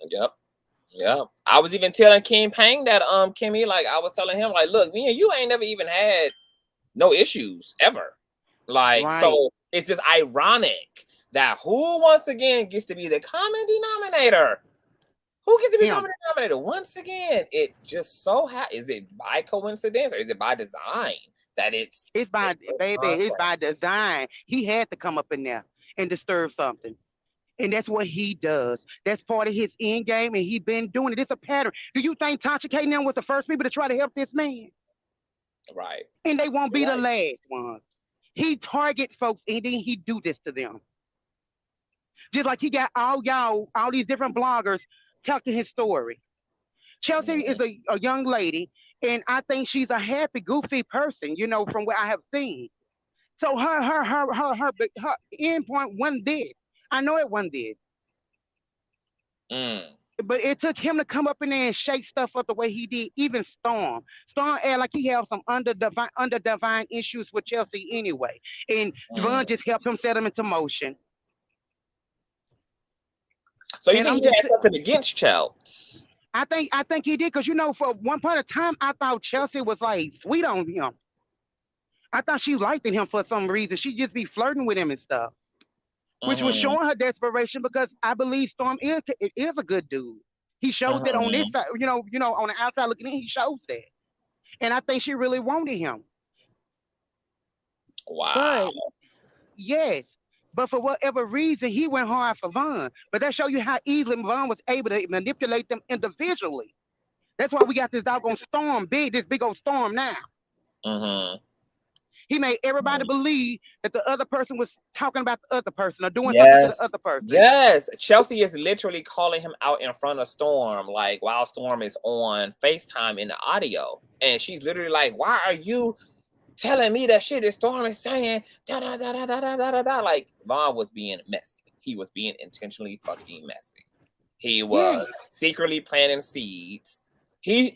Speaker 1: Yep. Yeah. I was even telling King Pang that Kimmy, like I was telling him, like, look, me and you ain't never even had no issues ever. Like, so it's just ironic that who once again gets to be the common denominator. Who gets to be common denominator? Once again, it just so is it by coincidence or is it by design that it's
Speaker 12: by design. He had to come up in there and disturb something. And that's what he does. That's part of his end game, and he's been doing it. It's a pattern. Do you think Tasha K now was the first people to try to help this man?
Speaker 1: Right.
Speaker 12: And they won't be the last ones. He target folks, and then he do this to them. Just like he got all these different bloggers telling his story. Chelsea is a young lady, and I think she's a happy, goofy person, from what I have seen. So her end point wasn't this. I know it wasn't this. But it took him to come up in there and shake stuff up the way he did. Even Storm act like he had some under divine issues with Chelsea anyway, and Vaughn just helped him set him into motion.
Speaker 1: So you think he had something against Chelsea?
Speaker 12: I think he did, because for one point of time I thought Chelsea was like sweet on him. I thought she liked him for some reason. She just be flirting with him and stuff. which was showing her desperation because I believe Storm is a good dude. He shows that on this side, you know, on the outside looking in, he shows that, and I think she really wanted him.
Speaker 1: Wow.
Speaker 12: But yes, but for whatever reason, he went hard for Vaughn. But that show you how easily Vaughn was able to manipulate them individually. That's why we got this doggone storm, this big old storm now. He made everybody believe that the other person was talking about the other person or doing something to the other person.
Speaker 1: Yes, Chelsea is literally calling him out in front of Storm, like while Storm is on FaceTime in the audio, and she's literally like, "Why are you telling me that shit that Storm is saying?" Da da da da da da da da. Like Vaughn was being messy. He was being intentionally fucking messy. He was secretly planting seeds. This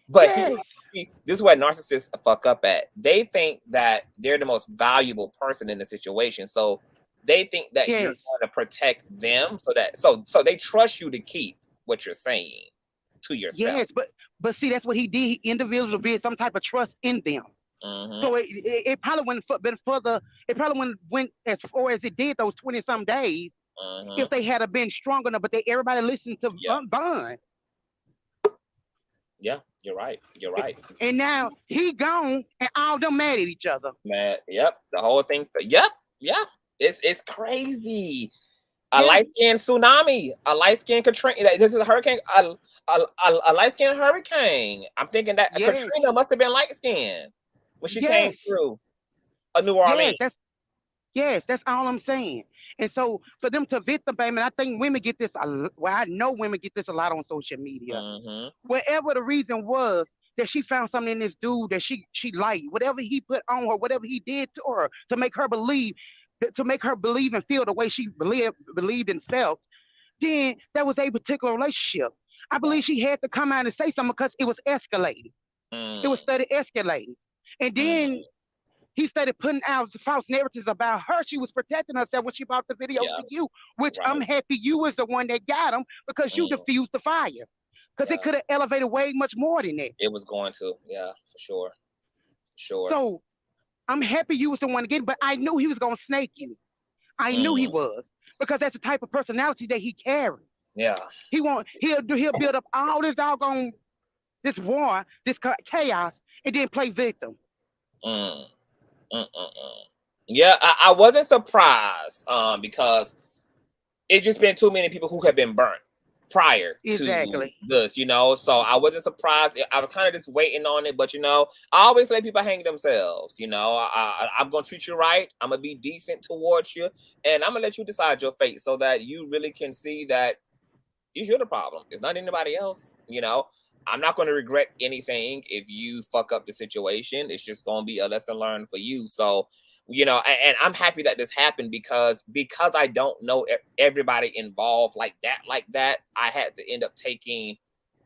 Speaker 1: is what narcissists fuck up at. They think that they're the most valuable person in the situation, so they think that you're going to protect them, so they trust you to keep what you're saying to yourself.
Speaker 12: Yes, but see, that's what he did. He individually built some type of trust in them. So it probably went further. It probably went as far as it did those 20-some days. If they had been strong enough, but everybody listened to Vaughn.
Speaker 1: Yeah, you're right. You're right.
Speaker 12: And now he gone, and all them mad at each other.
Speaker 1: Mad. Yep. The whole thing. Yep. Yeah. It's crazy. A light-skinned tsunami. A light-skinned Katrina. This is a hurricane. A light-skinned hurricane. I'm thinking that Katrina must have been light-skinned when she came through New Orleans.
Speaker 12: That's all I'm saying. And so for them to victim blame, and I think women get this. Well, I know women get this a lot on social media. Whatever the reason was that she found something in this dude that she liked, whatever he put on her, whatever he did to her to make her believe and feel the way she believed and felt, then that was a particular relationship. I believe she had to come out and say something because it was escalating. It was started escalating, and then he started putting out false narratives about her. She was protecting herself when she brought the video to you, which I'm happy you was the one that got him because you diffused the fire. Because it could have elevated way much more than that.
Speaker 1: It was going to, for sure.
Speaker 12: So I'm happy you was the one to get him, but I knew he was going to snake you. I knew he was, because that's the type of personality that he carries.
Speaker 1: Yeah.
Speaker 12: He'll build up all this doggone, this war, this chaos, and then play victim.
Speaker 1: Yeah, I wasn't surprised because it just been too many people who have been burnt prior to this, so I wasn't surprised. I was kind of just waiting on it, but I always let people hang themselves. I'm gonna treat you right, I'm gonna be decent towards you, and I'm gonna let you decide your fate so that you really can see that you're the problem. It's not anybody else. I'm not going to regret anything if you fuck up the situation. It's just going to be a lesson learned for you. So, and I'm happy that this happened because I don't know everybody involved like that. I had to end up taking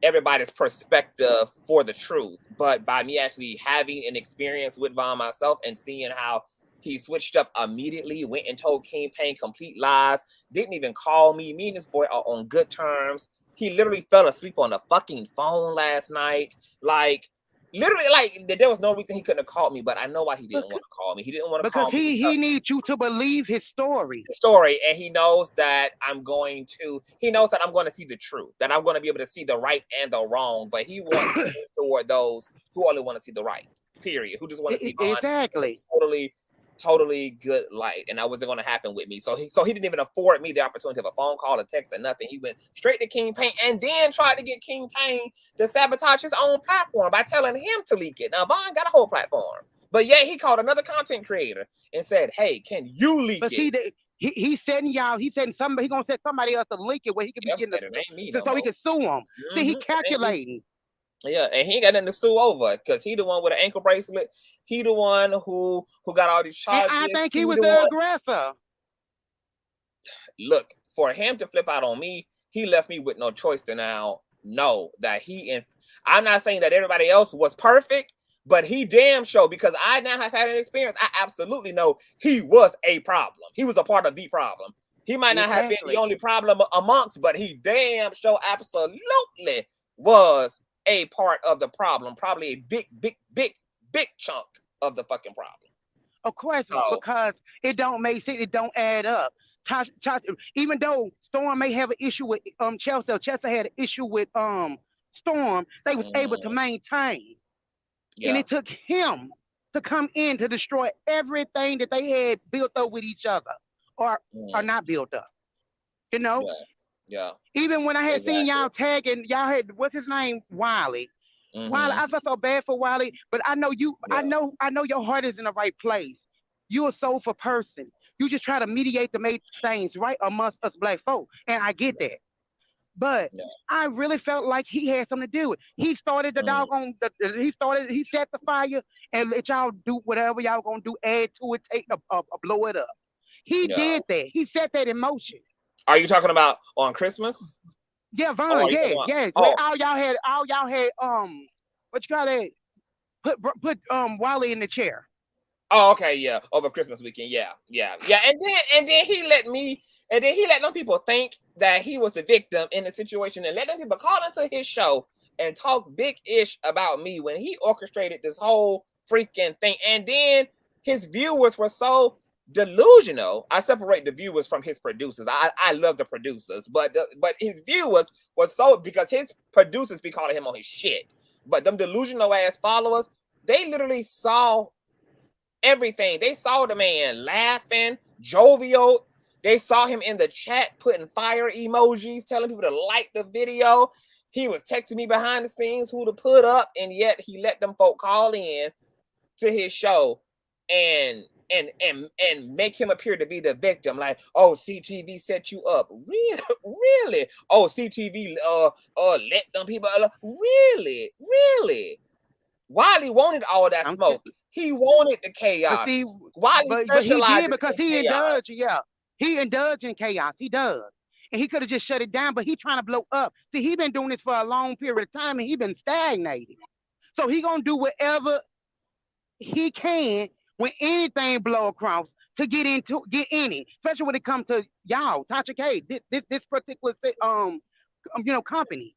Speaker 1: everybody's perspective for the truth. But by me actually having an experience with Vaughn myself and seeing how he switched up immediately, went and told King Pain complete lies, didn't even call me. Me and this boy are on good terms. He literally fell asleep on the fucking phone last night. Like, literally, there was no reason he couldn't have called me, but I know why he didn't want to call me. He didn't want to call me.
Speaker 12: Because he needs you to believe his story.
Speaker 1: And he knows that I'm going to see the truth, that I'm going to be able to see the right and the wrong, but he wants toward those who only want to see the right, period, who just want to see totally good light, and that wasn't going to happen with me. So he didn't even afford me the opportunity of a phone call, a text, or nothing. He went straight to King Pain and then tried to get King Pain to sabotage his own platform by telling him to leak it. Now Vaughn got a whole platform, but he called another content creator and said, "Hey, can you leak it?"
Speaker 12: See, he's setting y'all. He's setting somebody. He's gonna set somebody else to leak it where he can be getting so he can sue him. See, he calculating.
Speaker 1: Yeah, and he ain't got nothing to sue over because he the one with an ankle bracelet. He the one who got all these charges.
Speaker 12: And I think he was the aggressor.
Speaker 1: Look, for him to flip out on me, he left me with no choice to now know that I'm not saying that everybody else was perfect, but he damn sure, because I now have had an experience, I absolutely know he was a problem. He was a part of the problem. He might not have been the only problem amongst, but he damn sure absolutely was a part of the problem, probably a big chunk of the fucking problem.
Speaker 12: Of course, because it don't make sense. It don't add up. even though Storm may have an issue with Chelsea, or Chelsea had an issue with Storm, they was able to maintain. And it took him to come in to destroy everything that they had built up with each other, or not built up. You know?
Speaker 1: Yeah.
Speaker 12: Even when I had seen y'all tagging, y'all had, what's his name? Wiley. Wiley, I felt so bad for Wiley, but I know you, I know your heart is in the right place. You're a soulful person. You just try to mediate to make things right amongst us black folk. And I get that. But I really felt like he had something to do with it. He started the doggone, he set the fire and let y'all do whatever y'all gonna do, add to it, take blow it up. He did that. He set that in motion.
Speaker 1: Are you talking about on Christmas?
Speaker 12: Yeah, Vaughn, yeah. Where all y'all had, what you call it? Put Wally in the chair.
Speaker 1: Oh, okay, yeah. Over Christmas weekend, yeah. And then he let them people think that he was the victim in the situation, and let them people call into his show and talk big-ish about me when he orchestrated this whole freaking thing. And then his viewers were so delusional. I separate the viewers from his producers. I love the producers, but his viewers were so, because his producers be calling him on his shit. But them delusional ass followers, they literally saw everything. They saw the man laughing, jovial. They saw him in the chat putting fire emojis, telling people to like the video. He was texting me behind the scenes who to put up, and yet he let them folk call in to his show and make him appear to be the victim. Like, oh, CTV set you up. Really? Oh, CTV let them people really? Wiley wanted all that smoke. He wanted the chaos. Wiley specializes
Speaker 12: because he indulged, he indulged in chaos. He does. And he could have just shut it down, but he trying to blow up. See, he been doing this for a long period of time, and he been stagnated. So he gonna do whatever he can when anything blow across to get in it, especially when it comes to y'all, Tasha K, this particular company.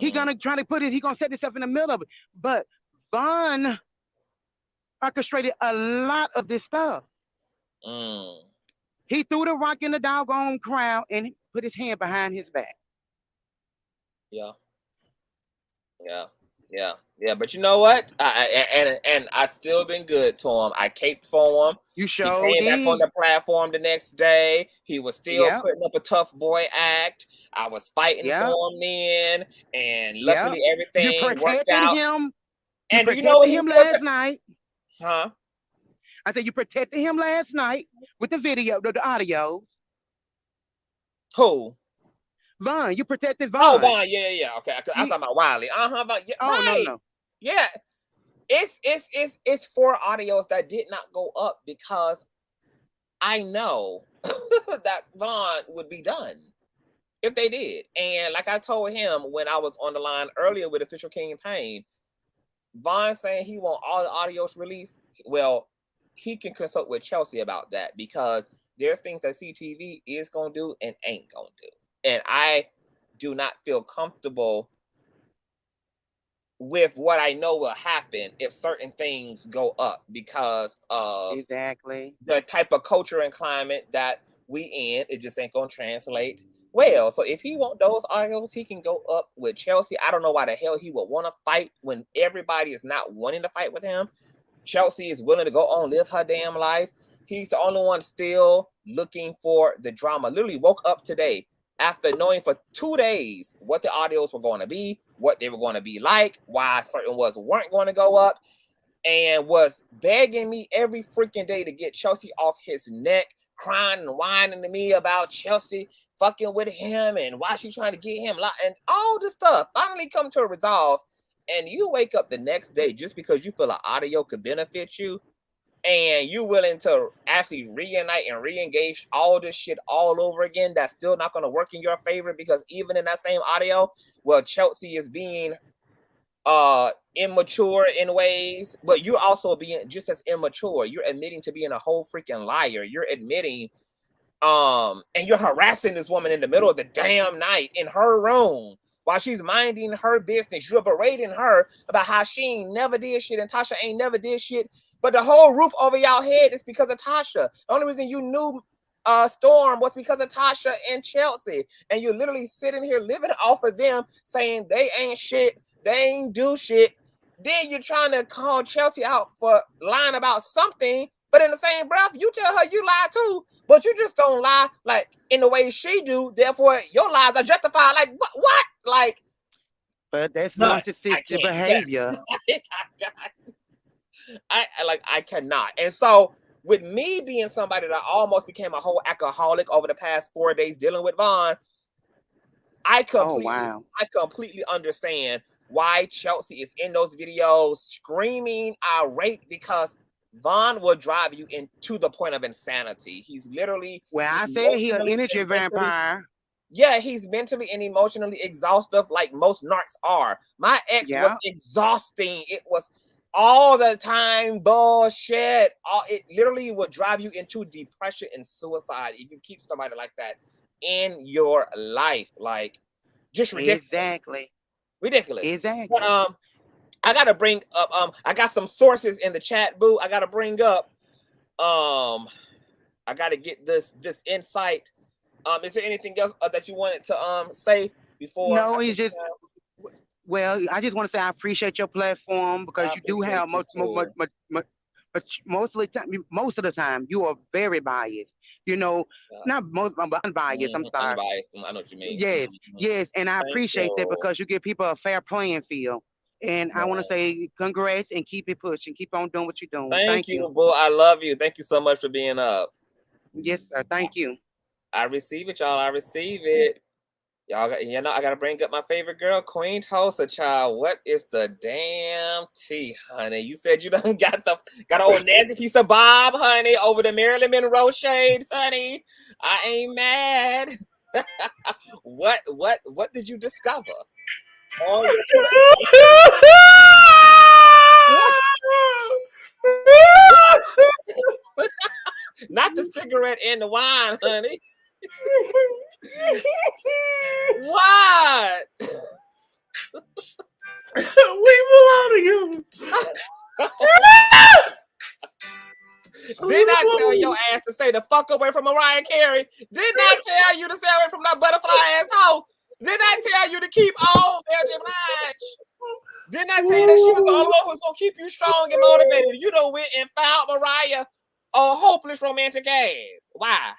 Speaker 12: He gonna try to put it. He gonna set himself in the middle of it. But Vaughn orchestrated a lot of this stuff. He threw the rock in the doggone crowd and put his hand behind his back.
Speaker 1: Yeah. But you know what? I still been good to him. I caped for him.
Speaker 12: You
Speaker 1: He came back on the platform the next day. He was still putting up a tough boy act. I was fighting for him then, and luckily everything worked out.
Speaker 12: Him.
Speaker 1: And
Speaker 12: you
Speaker 1: know what?
Speaker 12: Him last night.
Speaker 1: Huh?
Speaker 12: I said you protected him last night with the video, the audio.
Speaker 1: Who?
Speaker 12: Vaughn, you protected Vaughn.
Speaker 1: Oh, Vaughn, yeah. Okay, I'm talking about Wiley. Vaughn, yeah, right. No. Yeah, it's 4 audios that did not go up because I know that Vaughn would be done if they did. And like I told him when I was on the line earlier with Official King Pain, Vaughn saying he want all the audios released. Well, he can consult with Chelsea about that because there's things that CTV is gonna do and ain't gonna do. And I do not feel comfortable with what I know will happen if certain things go up because of the type of culture and climate that we in. It just ain't gonna translate well. So if he want those audios, he can go up with Chelsea. I don't know why the hell he would want to fight when everybody is not wanting to fight with him. Chelsea is willing to go on, live her damn life. He's the only one still looking for the drama. Literally woke up today after knowing for 2 days what the audios were going to be, what they were going to be like, why certain ones weren't going to go up, and was begging me every freaking day to get Chelsea off his neck, crying and whining to me about Chelsea fucking with him and why she trying to get him and all this stuff. Finally come to a resolve, and you wake up the next day just because you feel an audio could benefit you, and you willing to actually reunite and re-engage all this shit all over again, that's still not going to work in your favor because even in that same audio, well, Chelsea is being immature in ways, but you're also being just as immature. You're admitting to being a whole freaking liar. You're admitting, and you're harassing this woman in the middle of the damn night in her room while she's minding her business. You're berating her about how she ain't never did shit and Tasha ain't never did shit. But the whole roof over y'all head is because of Tasha. The only reason you knew storm was because of Tasha and Chelsea. And you're literally sitting here living off of them, saying they ain't shit, they ain't do shit. Then you're trying to call Chelsea out for lying about something, but in the same breath, you tell her you lie too, but you just don't lie like in the way she do. Therefore, your lies are justified. Like what? Like,
Speaker 12: but that's narcissistic behavior.
Speaker 1: I cannot. And so with me being somebody that almost became a whole alcoholic over the past 4 days dealing with Vaughn, I completely understand why Chelsea is in those videos screaming irate, because Vaughn will drive you into the point of insanity. He's literally
Speaker 12: I said he an energy vampire.
Speaker 1: Yeah, he's mentally and emotionally exhaustive, like most narcs are. My ex was exhausting. It was all the time bullshit. It literally will drive you into depression and suicide if you keep somebody like that in your life. Like, just ridiculous.
Speaker 12: Ridiculous.
Speaker 1: But I gotta bring up I got some sources in the chat, boo. I gotta bring up I gotta get this insight. Is there anything else that you wanted to say before?
Speaker 12: No, it's just well, I just want to say I appreciate your platform, because you do have most of the time you are very biased. You know, not most, but unbiased. I'm sorry.
Speaker 1: Unbiased. I know what you mean.
Speaker 12: Yes, and I appreciate that, because you give people a fair playing field. And I want to say congrats and keep it pushing. Keep on doing what you're doing.
Speaker 1: Thank you, boo. I love you. Thank you so much for being up.
Speaker 12: Yes, sir. Thank you.
Speaker 1: I receive it, y'all. I receive it. Y'all got, I gotta bring up my favorite girl, Queen Tulsa, child. What is the damn tea, honey? You said you done got an old nasty piece of Bob, honey, over the Marilyn Monroe shades, honey. I ain't mad. What did you discover? Not the cigarette and the wine, honey. What?
Speaker 6: We belong together.
Speaker 1: Did I tell your ass to stay the fuck away from Mariah Carey? Did I tell you to stay away from that butterfly asshole? Did I tell you to keep on Belgian Blanche? Didn't I tell you that she was the only one who's gonna keep you strong and motivated? You done went and found Mariah a hopeless romantic ass. Why?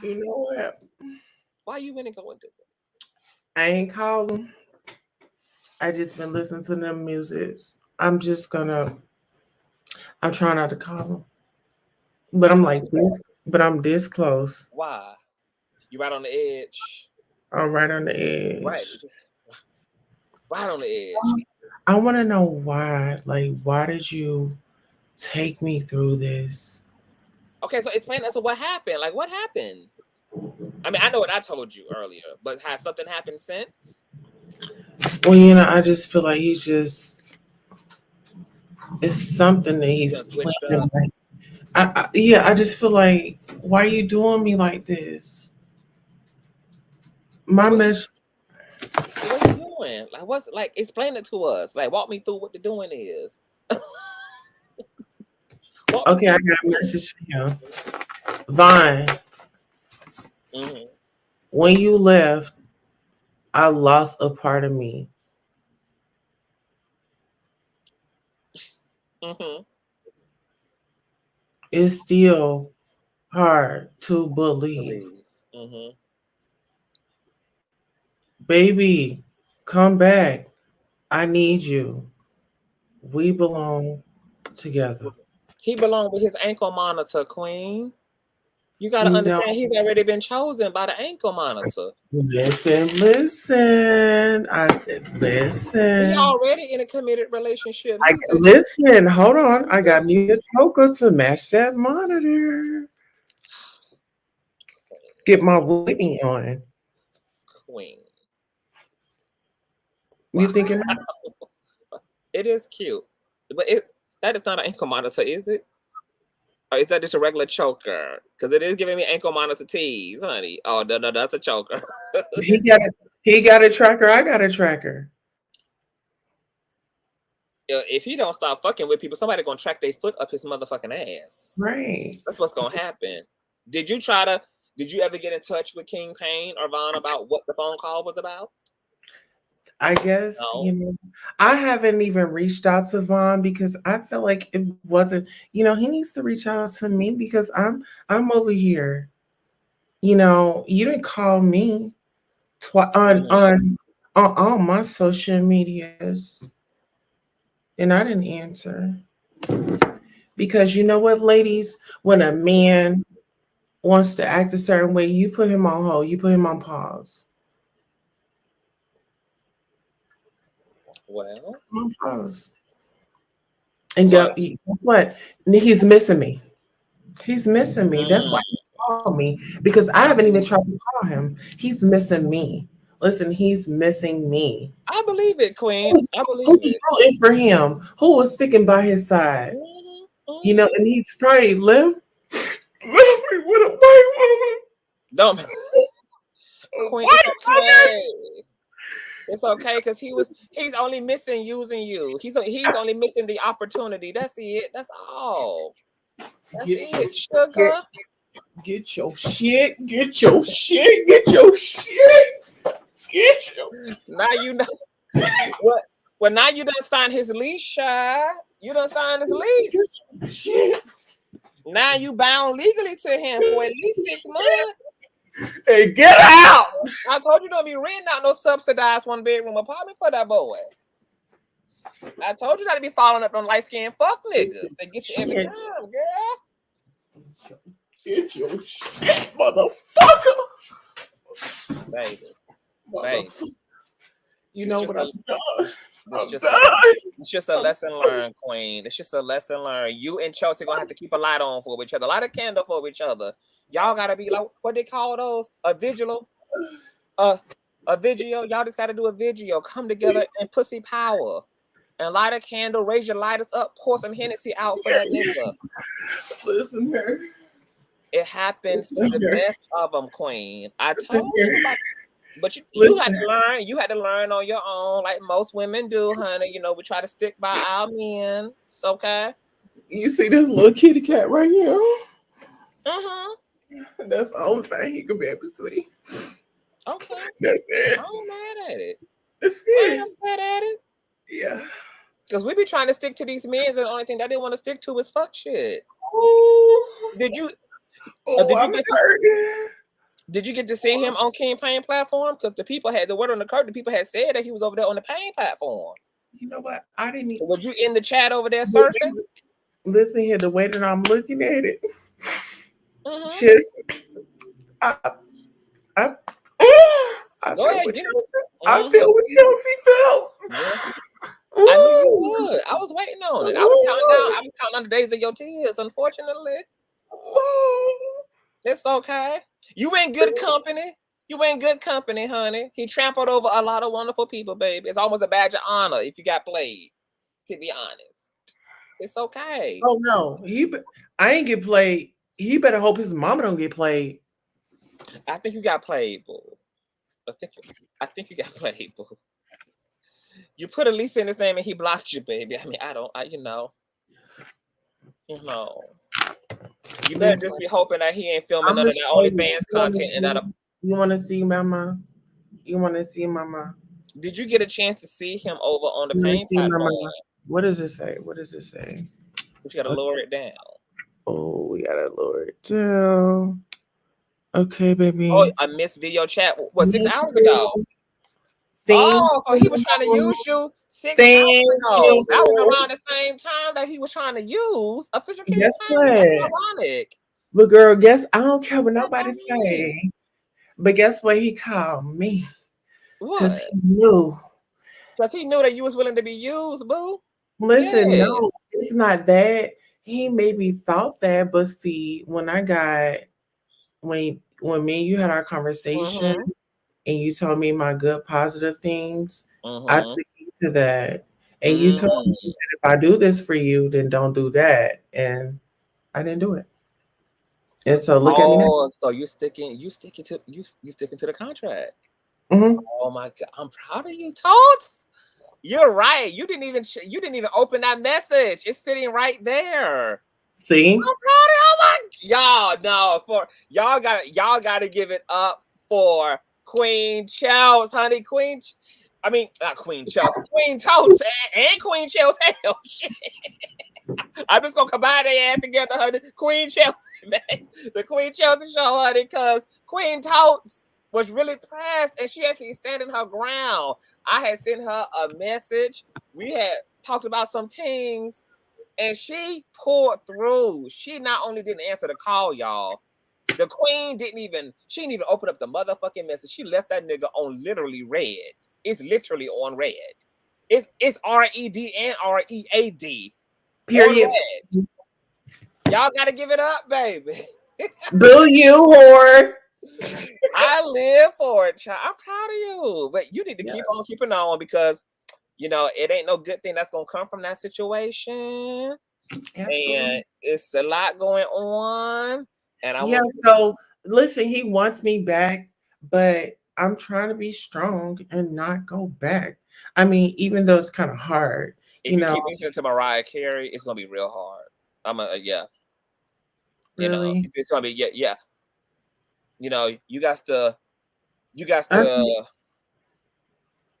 Speaker 6: You know what?
Speaker 1: Why you went and go into it?
Speaker 6: I ain't called them. I just been listening to them musics. I'm trying not to call them. But I'm like this, but I'm this close.
Speaker 1: Why? You right on the edge.
Speaker 6: I'm right on the edge.
Speaker 1: Right on the edge.
Speaker 6: I want to know why. Like, why did you take me through this?
Speaker 1: Okay, so explain that. So what happened? Like, what happened? I mean, I know what I told you earlier, but has something happened since?
Speaker 6: Well, I just feel like it's something that he's playing. I just feel like, why are you doing me like this? My message.
Speaker 1: What are you doing? Like, what's like? Explain it to us. Like, walk me through what the doing is.
Speaker 6: Okay, I got a message for you, Vaughn. When you left, I lost a part of me. It's still hard to believe. Baby, come back. I need you. We belong together.
Speaker 1: He belonged with his ankle monitor, Queen. You gotta understand, he's already been chosen by the ankle monitor.
Speaker 6: Listen. I said, listen.
Speaker 1: He already in a committed relationship.
Speaker 6: Listen, hold on. I got me a choker to match that monitor. Get my Whitney on.
Speaker 1: Queen.
Speaker 6: You thinking?
Speaker 1: It is cute, but that is not an ankle monitor, is it? Or is that just a regular choker? Because it is giving me ankle monitor tease, honey. Oh no, that's a choker.
Speaker 6: He got a tracker. I got a tracker.
Speaker 1: if he don't stop fucking with people, somebody gonna track their foot up his motherfucking ass.
Speaker 6: Right.
Speaker 1: That's what's gonna happen. Did you ever get in touch with King Payne or Vaughn about what the phone call was about?
Speaker 6: I guess,
Speaker 1: No.
Speaker 6: I haven't even reached out to Vaughn because I feel like it wasn't, he needs to reach out to me because I'm over here. You didn't call me on all my social medias and I didn't answer. Because you know what, ladies, when a man wants to act a certain way, you put him on hold, you put him on pause.
Speaker 1: Well,
Speaker 6: on pause. And guess what? He's missing me. He's missing me. That's why he called me, because I haven't even tried to call him. He's missing me. Listen, he's missing me.
Speaker 1: I believe it, Queen. I believe
Speaker 6: who was rooting for him? Who was sticking by his side? And he's probably lived with a white woman.
Speaker 1: Don't, Queen. It's okay. It's okay because he's only missing using you. He's only missing the opportunity. That's it. That's all. That's it, sugar.
Speaker 6: Get your shit. Get your shit. Get your shit. Get your.
Speaker 1: Now you know what? Well, now you done signed his lease, Shy. You done signed his lease.
Speaker 6: Shit.
Speaker 1: Now you bound legally to him for at least 6 months.
Speaker 6: Hey, get out!
Speaker 1: I told you don't be renting out no subsidized 1-bedroom apartment for that boy. I told you not to be following up on light-skinned fuck niggas. They get you every time, girl.
Speaker 6: Get your shit, motherfucker.
Speaker 1: Baby.
Speaker 6: You know what I've done.
Speaker 1: It's just a lesson learned, Queen. It's just a lesson learned. You and Chelsea gonna have to keep a light on for each other, a light of candle for each other. Y'all gotta be like, what they call those? A vigil. A vigil. Y'all just gotta do a vigil. Come together and pussy power. And light a candle, raise your lighters up, pour some Hennessy out for that nigga.
Speaker 6: Listen here.
Speaker 1: It happens to the best of them, Queen. I told you about. But you had to learn. You had to learn on your own, like most women do, honey. We try to stick by our men. It's okay.
Speaker 6: You see this little kitty cat right here?
Speaker 1: Mm-hmm.
Speaker 6: That's the only thing he could be able to see.
Speaker 1: Okay.
Speaker 6: That's it.
Speaker 1: I'm mad at it.
Speaker 6: That's it.
Speaker 1: I'm mad at it.
Speaker 6: Yeah.
Speaker 1: Because we be trying to stick to these men, and the only thing that they want to stick to is fuck shit.
Speaker 6: Ooh.
Speaker 1: Did you? Did you get to see him on King Payne platform? Because the word on the curtain, the people had said that he was over there on the Payne platform.
Speaker 6: You know what? I didn't even.
Speaker 1: Was you in the chat over there surfing?
Speaker 6: Listen here, the way that I'm looking at it, just I feel what Chelsea felt.
Speaker 1: Yeah. I knew you would. I was waiting on it. I was counting down the days of your tears, unfortunately. It's okay. You in good company. You in good company, honey. He trampled over a lot of wonderful people, baby. It's almost a badge of honor if you got played, to be honest. It's okay.
Speaker 6: Oh, no. I ain't get played. He better hope his mama don't get played.
Speaker 1: I think you got played, boo. I think you got played, boo. You put Elisa in his name and he blocked you, baby. I mean, You better just be hoping that he ain't filming none of that OnlyFans content.
Speaker 6: You want to see Mama? You want to see Mama?
Speaker 1: Did you get a chance to see him over on the Payne platform?
Speaker 6: What does it say? What does it say?
Speaker 1: We gotta lower it down.
Speaker 6: Oh, we gotta lower it down. Okay, baby.
Speaker 1: Oh, I missed video chat. What, 6 hours ago? So he was trying to use you 6 hours ago. That was around the same time that he was trying to use official campaign. That's ironic.
Speaker 6: But girl, I don't care what nobody say. But guess what? He called me.
Speaker 1: What?
Speaker 6: Because he knew.
Speaker 1: Because he knew that you was willing to be used, boo.
Speaker 6: Listen, no, it's not that. He maybe thought that, but see, when me and you had our conversation and you told me my good positive things, I took you to that. And you told me, if I do this for you, then don't do that. And I didn't do it. And so look at me now.
Speaker 1: So you sticking to the contract. Oh my God, I'm proud of you, Totes. You're right. You didn't even open that message. It's sitting right there.
Speaker 6: See?
Speaker 1: I'm proud of oh my y'all. No, for y'all gotta give it up for Queen Chelsea, honey. Not Queen Chelsea, Queen Totes and Queen Chelsea. Hell shit. I'm just gonna combine their ass together, honey. Queen Chelsea, man. The Queen Chelsea show, honey, because Queen Totes was really pressed and she actually standing her ground. I had sent her a message. We had talked about some things and she pulled through. She not only didn't answer the call, y'all. The queen didn't even open up the motherfucking message. She left that nigga on literally red. It's literally on red. It's R-E-D and R-E-A-D.
Speaker 6: Period.
Speaker 1: Y'all gotta give it up, baby.
Speaker 6: Boo you, whore.
Speaker 1: I live for it, child. I'm proud of you. But you need to keep on keeping on because it ain't no good thing that's gonna come from that situation. Absolutely. And it's a lot going on. And
Speaker 6: so listen, he wants me back, but I'm trying to be strong and not go back. I mean, even though it's kind of hard.
Speaker 1: If you keep listening to Mariah Carey, it's gonna be real hard.
Speaker 6: Really?
Speaker 1: It's gonna be yeah. You got to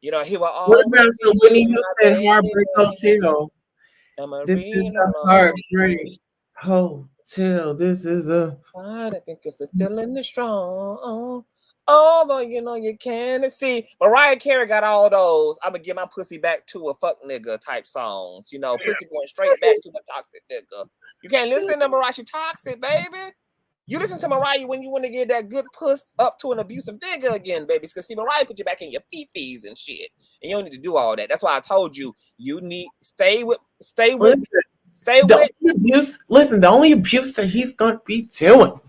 Speaker 1: hear what all.
Speaker 6: What about so Whitney Houston Heartbreak Hotel? This is a heartbreak hotel. This is a.
Speaker 1: I think it's the feeling is strong. Oh, but you can't see. Mariah Carey got all those. I'm gonna get my pussy back to a fuck nigga type songs. Pussy going straight back to the toxic nigga. You can't listen to Mariah. She toxic, baby. You listen to Mariah when you want to get that good puss up to an abusive nigga again, baby. Because see, Mariah put you back in your fee-fees and shit. And you don't need to do all that. That's why I told you need stay with
Speaker 6: abuse. Listen, the only abuse that he's gonna be doing.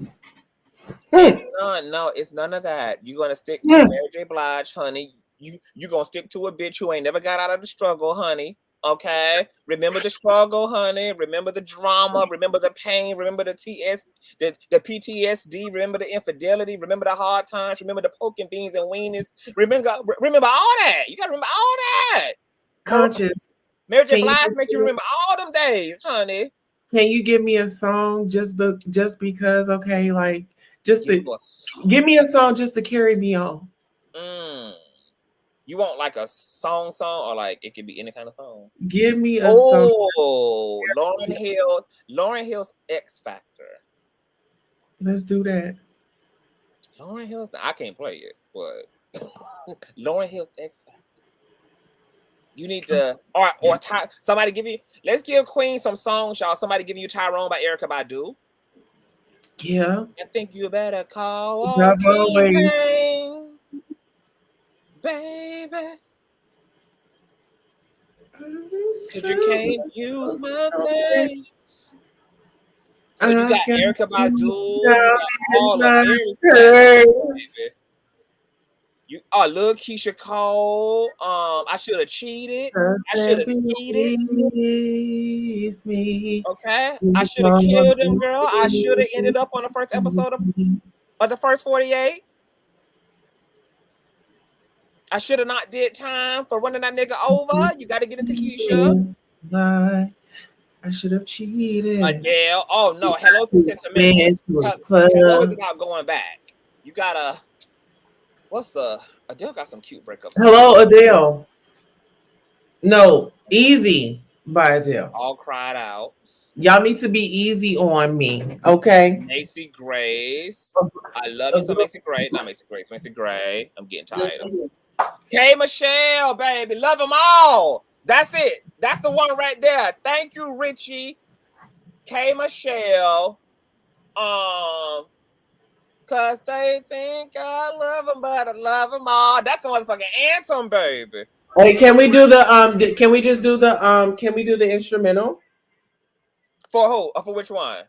Speaker 1: It's none of that. You're gonna stick to Mary J. Blige, honey. You gonna stick to a bitch who ain't never got out of the struggle, honey. Okay, remember the struggle, honey. Remember the drama. Remember the pain. Remember the PTSD. Remember the infidelity. Remember the hard times. Remember the poking beans and weenies. Remember all that. You gotta remember all that.
Speaker 6: Conscious.
Speaker 1: Mary J. Blige make you remember all them days, honey.
Speaker 6: Can you give me a song just because? Okay, like give me a song just to carry me on.
Speaker 1: You want like a song or like it could be any kind of song?
Speaker 6: Give me a song.
Speaker 1: Oh, Lauryn Hill's X Factor.
Speaker 6: Let's do that.
Speaker 1: Lauryn Hill's, I can't play it, but Lauryn Hill's X Factor. You need to, or somebody let's give Queen some songs, y'all. Somebody give you Tyrone by Erykah Badu.
Speaker 6: Yeah.
Speaker 1: I think you better call baby. Cause you can't use my name. So you got Erykah Badu, you got all of baby. Lil Keisha Cole. I should have cheated. Okay. I should have killed him, girl. I should have ended up on the first episode of the first 48. I should have not did time for running that nigga over. You got to get into Keisha.
Speaker 6: I should have cheated.
Speaker 1: Adele. Oh no. Hello to Sentimental. Hello is about going back. You gotta. Adele got some cute breakups.
Speaker 6: Hello, Adele. No, Easy by Adele.
Speaker 1: All cried out.
Speaker 6: Y'all need to be easy on me, okay?
Speaker 1: Macy Grace. I love you so Macy Gray. Not Macy Grace. Macy Gray. I'm getting tired. K. Michelle, baby. Love them all. That's it. That's the one right there. Thank you, Richie. K. Michelle. Cause they think I love them, but I love them all. That's the motherfucking anthem, baby.
Speaker 6: Hey, can we do the can we just do the can we do the instrumental?
Speaker 1: For who? For which one?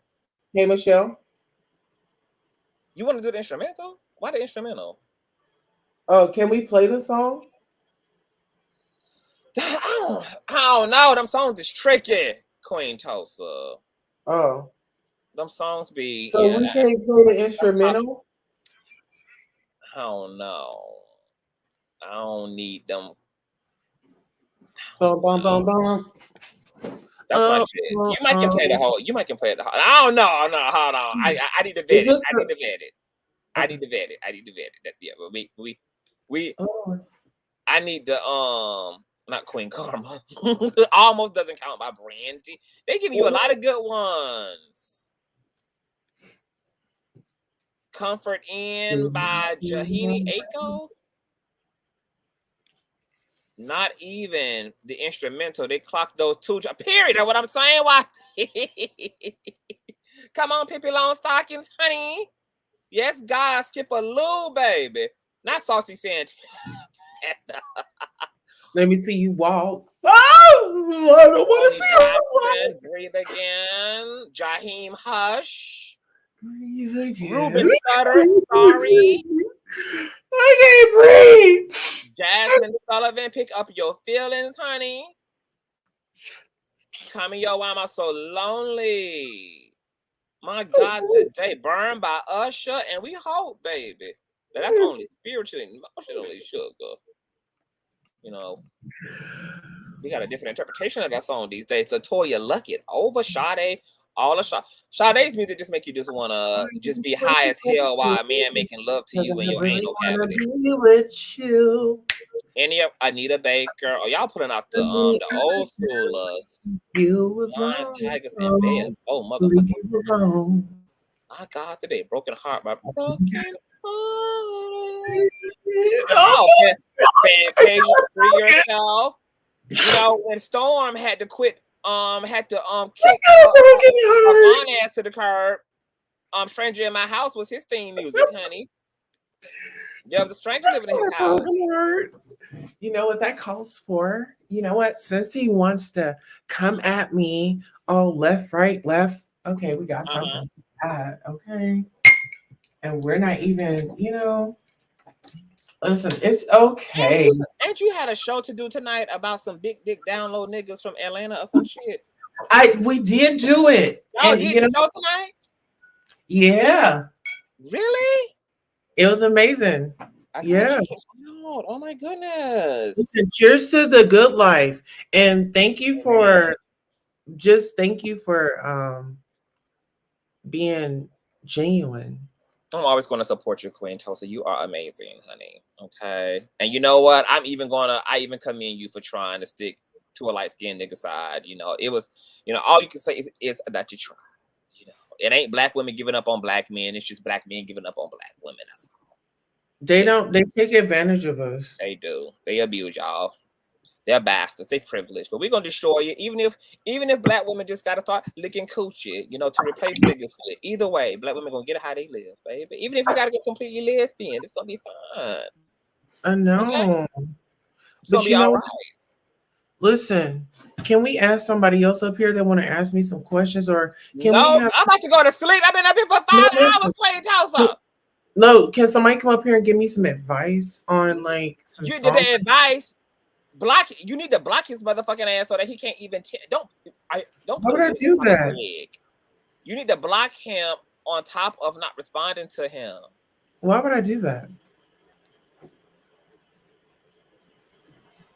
Speaker 6: Hey, Michelle.
Speaker 1: You want to do the instrumental? Why the instrumental?
Speaker 6: Oh, can we play the song?
Speaker 1: I don't know. Them songs is tricky, Queen Tulsa.
Speaker 6: Oh.
Speaker 1: Them songs be.
Speaker 6: So we can't play the instrumental?
Speaker 1: I don't know. I don't need them.
Speaker 6: Boom, boom, boom, boom.
Speaker 1: That's my shit. You might can play the whole. You might can play the whole. I don't know. No, hold on. I need to vet it. I need to vet it. I need to vet it. I need to vet it. That, yeah, but we. I need to not Queen Karma. Almost doesn't count by Brandy. They give you a lot of good ones. Comfort In by Jahini Aiko. Not even the instrumental. They clocked those two. Period. That's what I'm saying. Why? Come on, Pippi Longstockings, honey. Yes, God, skip a little, baby. Not Saucy Santana.
Speaker 6: Let me see you walk. Oh, I don't want to see
Speaker 1: you. Breathe Again. Jaheim Hush.
Speaker 6: Breathe again.
Speaker 1: Ruben Sutter. Sorry.
Speaker 6: I can't breathe.
Speaker 1: Jasmine Sullivan, Pick Up Your Feelings, honey. Cameo, Why Am I So Lonely? My God, Today, Burned by Usher, and we hope, baby, that that's only spiritual and emotionally sugar. You know, we got a different interpretation of that song these days. Latoya Lucky, Over, Sade, all the Sade's music just make you just wanna just be high as hell while a man making love to you in your anal cavity.
Speaker 6: Be with you.
Speaker 1: Any of Anita Baker, or y'all putting out the old schoolers. Lions, Tigers, and Bears. Oh, motherfucking. My God, Today, Broken Heart by Broken Heart. Oh, Fan Cage, Free Yourself. You know, when Storm had to quit, kick Vaughn ass to the curb. Stranger in My House was his theme music, honey. Yeah, the stranger living in his house.
Speaker 6: You know what that calls for? You know what? Since he wants to come at me, left, right, left. Okay, we got something. Okay. And we're not even, listen, it's okay.
Speaker 1: Ain't you had a show to do tonight about some big dick download niggas from Atlanta or some shit?
Speaker 6: We did do it.
Speaker 1: Oh, did you know tonight?
Speaker 6: Yeah.
Speaker 1: Really?
Speaker 6: It was amazing. Yeah.
Speaker 1: Oh my goodness.
Speaker 6: Listen, cheers to the good life. And thank you for being genuine.
Speaker 1: I'm always going to support you, Queen Tulsa. You are amazing, honey. Okay. And you know what? I even commend you for trying to stick to a light-skinned nigga side. It was, all you can say is that you tried. It ain't black women giving up on black men. It's just black men giving up on black women. That's all.
Speaker 6: They take advantage of us.
Speaker 1: They do. They abuse y'all. They're bastards. They privileged. But we're gonna destroy you. Even if black women just gotta start licking coochie, to replace niggas with. Either way, black women gonna get it how they live, baby. Even if you gotta get completely lesbian, it's gonna be fine.
Speaker 6: I know.
Speaker 1: Okay? It's gonna be all right.
Speaker 6: Listen, can we ask somebody else up here that want to ask me some questions, or can we?
Speaker 1: I'm about to go to sleep. I've been up here for 5 hours playing Tulsa.
Speaker 6: No, can somebody come up here and give me some advice on some
Speaker 1: you
Speaker 6: songs?
Speaker 1: Did the advice. You need to block his motherfucking ass so that he can't even don't. Why
Speaker 6: would I do that?
Speaker 1: You need to block him on top of not responding to him.
Speaker 6: Why would I do that?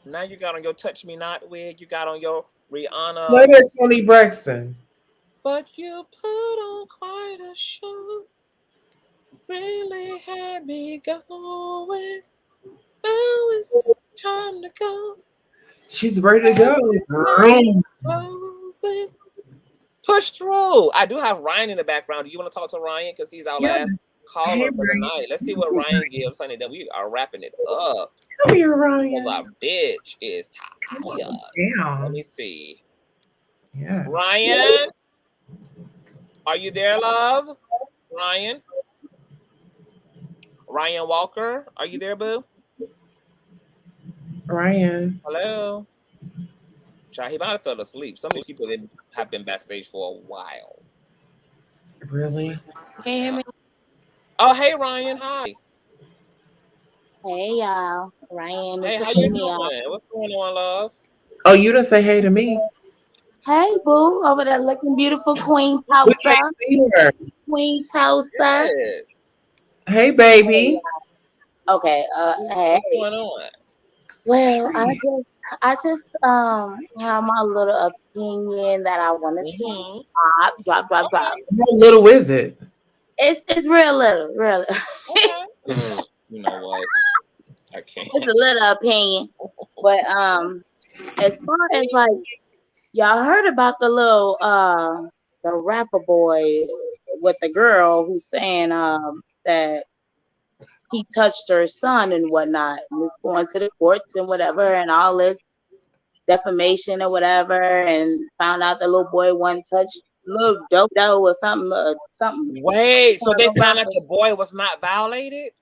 Speaker 1: Now you got on your Touch Me Not wig. You got on your Rihanna.
Speaker 6: Play that Tony Braxton.
Speaker 1: But you put on quite a show. Really had me going. Now it's time to go.
Speaker 6: She's ready to
Speaker 1: go. Push through. I do have Ryan in the background. Do you want to talk to Ryan? Because he's our last caller for the night. Let's see what Ryan gives, honey. Then we are wrapping it up.
Speaker 6: Come here, Ryan.
Speaker 1: Our bitch is tired. Let me see.
Speaker 6: Yeah.
Speaker 1: Ryan, are you there, love? Ryan Walker, are you there, boo?
Speaker 6: Ryan.
Speaker 1: Hello. Child, he might have fell asleep. Some of these people have been backstage for a while.
Speaker 6: Really?
Speaker 13: Can you hear me?
Speaker 1: Oh, hey, Ryan. Hi.
Speaker 13: Hey, y'all. Ryan.
Speaker 1: Hey, how you doing? What's going on, love?
Speaker 6: Oh, you didn't say hey to me.
Speaker 13: Hey, boo. Over there looking beautiful, Queen Tulsa. Queen Tulsa.
Speaker 1: Yes.
Speaker 6: Hey, baby.
Speaker 13: Okay. Hey.
Speaker 1: What's going on?
Speaker 13: Well, I just I just have my little opinion that I want to see drop.
Speaker 6: How little is it?
Speaker 13: It's real little, real.
Speaker 1: You know what? I can't.
Speaker 13: It's a little opinion, but as far as like y'all heard about the little the rapper boy with the girl who's saying that he touched her son and whatnot, and it's going to the courts and whatever, and all this defamation or whatever, and found out the little boy wasn't touched, little dodo or something.
Speaker 1: Wait, so they found out the boy was not violated?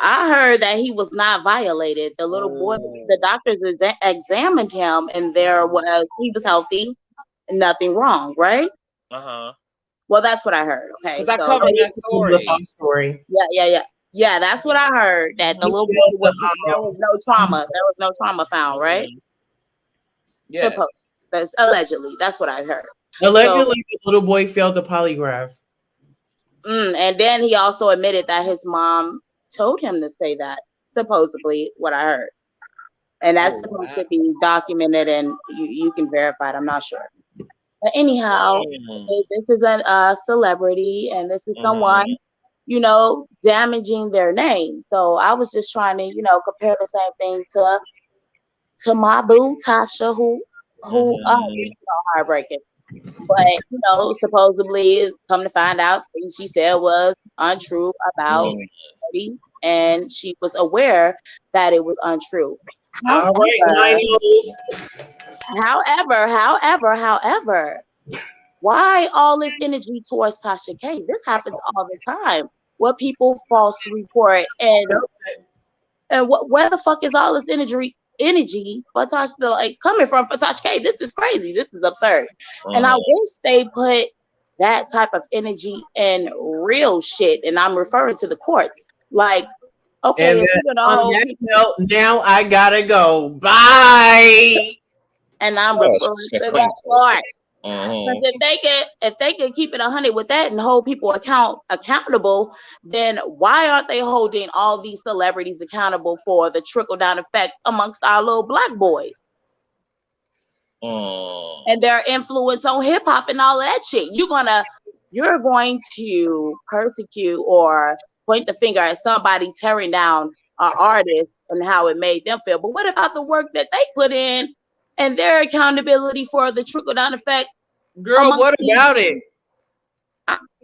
Speaker 13: I heard that he was not violated. The little boy, the doctors examined him, and he was healthy, nothing wrong, right? Well, that's what I heard. Okay,
Speaker 1: so I covered that
Speaker 13: story. Yeah. That's what I heard. That the little boy there was no trauma. There was no trauma found, right?
Speaker 1: Yeah.
Speaker 13: That's allegedly. That's what I heard.
Speaker 6: Allegedly, the little boy failed the polygraph.
Speaker 13: And then he also admitted that his mom told him to say that. Supposedly, what I heard, and that's supposed to be documented, and you can verify it. I'm not sure. But anyhow, this is a celebrity, and this is someone, damaging their name. So I was just trying to, compare the same thing to my boo Tasha, who heartbreaking. But supposedly, come to find out, things she said was untrue about Eddie, and she was aware that it was untrue. However, why all this energy towards Tasha K? This happens all the time. What people false report and where the fuck is all this energy for Tasha coming from for Tasha K? This is crazy. This is absurd. And I wish they put that type of energy in real shit. And I'm referring to the courts. Like, okay,
Speaker 6: now I gotta go. Bye.
Speaker 13: And I'm referring to that court. If they could keep it 100 with that and hold people accountable, then why aren't they holding all these celebrities accountable for the trickle down effect amongst our little black boys and their influence on hip hop and all of that shit? You're going to persecute or point the finger at somebody tearing down an artist and how it made them feel, but what about the work that they put in and their accountability for the trickle down effect?
Speaker 6: Girl, what about it?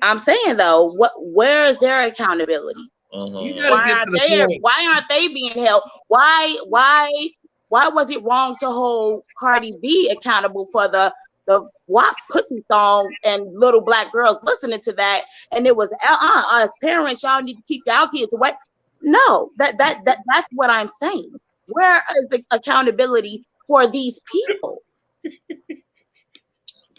Speaker 13: I'm saying though, where is their accountability? Why aren't they being held? Why was it wrong to hold Cardi B accountable for the WAP pussy song and little black girls listening to that? And it was as parents, y'all need to keep y'all kids away. No, that's what I'm saying. Where is the accountability for these people?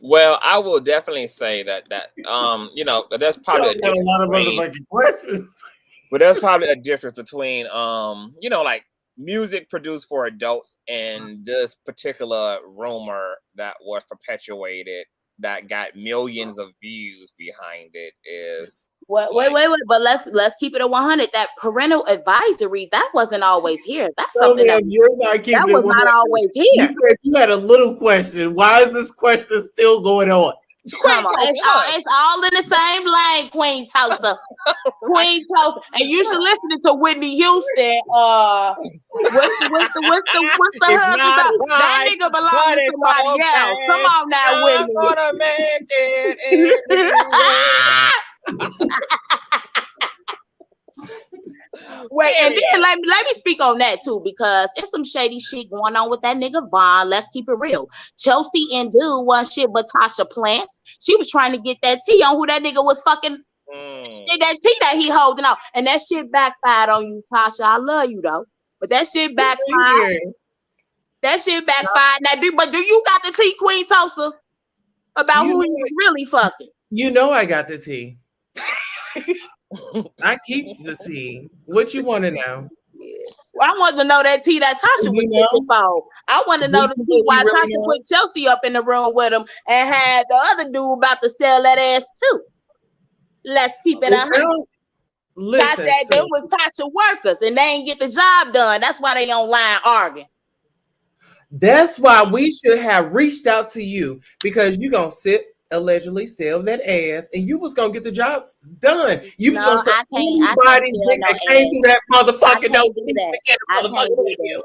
Speaker 1: Well, I will definitely say that there's probably a lot of motherfucking questions. But there's probably a difference between like music produced for adults and this particular rumor that was perpetuated that got millions of views behind it is
Speaker 13: wait, but let's keep it at 100. That parental advisory, that wasn't always here. That's something that was not always here.
Speaker 6: You said you had a little question. Why is this question still going on?
Speaker 13: Come on, it's all in the same lane, Queen Tulsa. Queen Tulsa, and you should listen to Whitney Houston. What's the husband? That nigga belongs to somebody else. Come on now, Whitney. I'm gonna make it. Wait, and then let me speak on that too, because it's some shady shit going on with that nigga Vaughn. Let's keep it real. Chelsea and dude wasn't shit but Tasha Plants. She was trying to get that tea on who that nigga was fucking that tea that he holding on. And that shit backfired on you, Tasha. I love you though. But that shit backfired. That shit backfired. Now, do you got the tea, Queen Tulsa? About who he was really fucking?
Speaker 6: You know I got the tea. I keep the tea. What you want to know?
Speaker 13: Well, I want to know that tea that Tasha was looking for. I want to know the tea why Tasha put Chelsea up in the room with him and had the other dude about to sell that ass too. Let's keep it 100. Tasha said them was Tasha workers and they ain't get the job done. That's why they online arguing.
Speaker 6: That's why we should have reached out to you, because you gonna allegedly sell that ass, and you was gonna get the jobs done. You was gonna say anybody that came through that motherfucking door.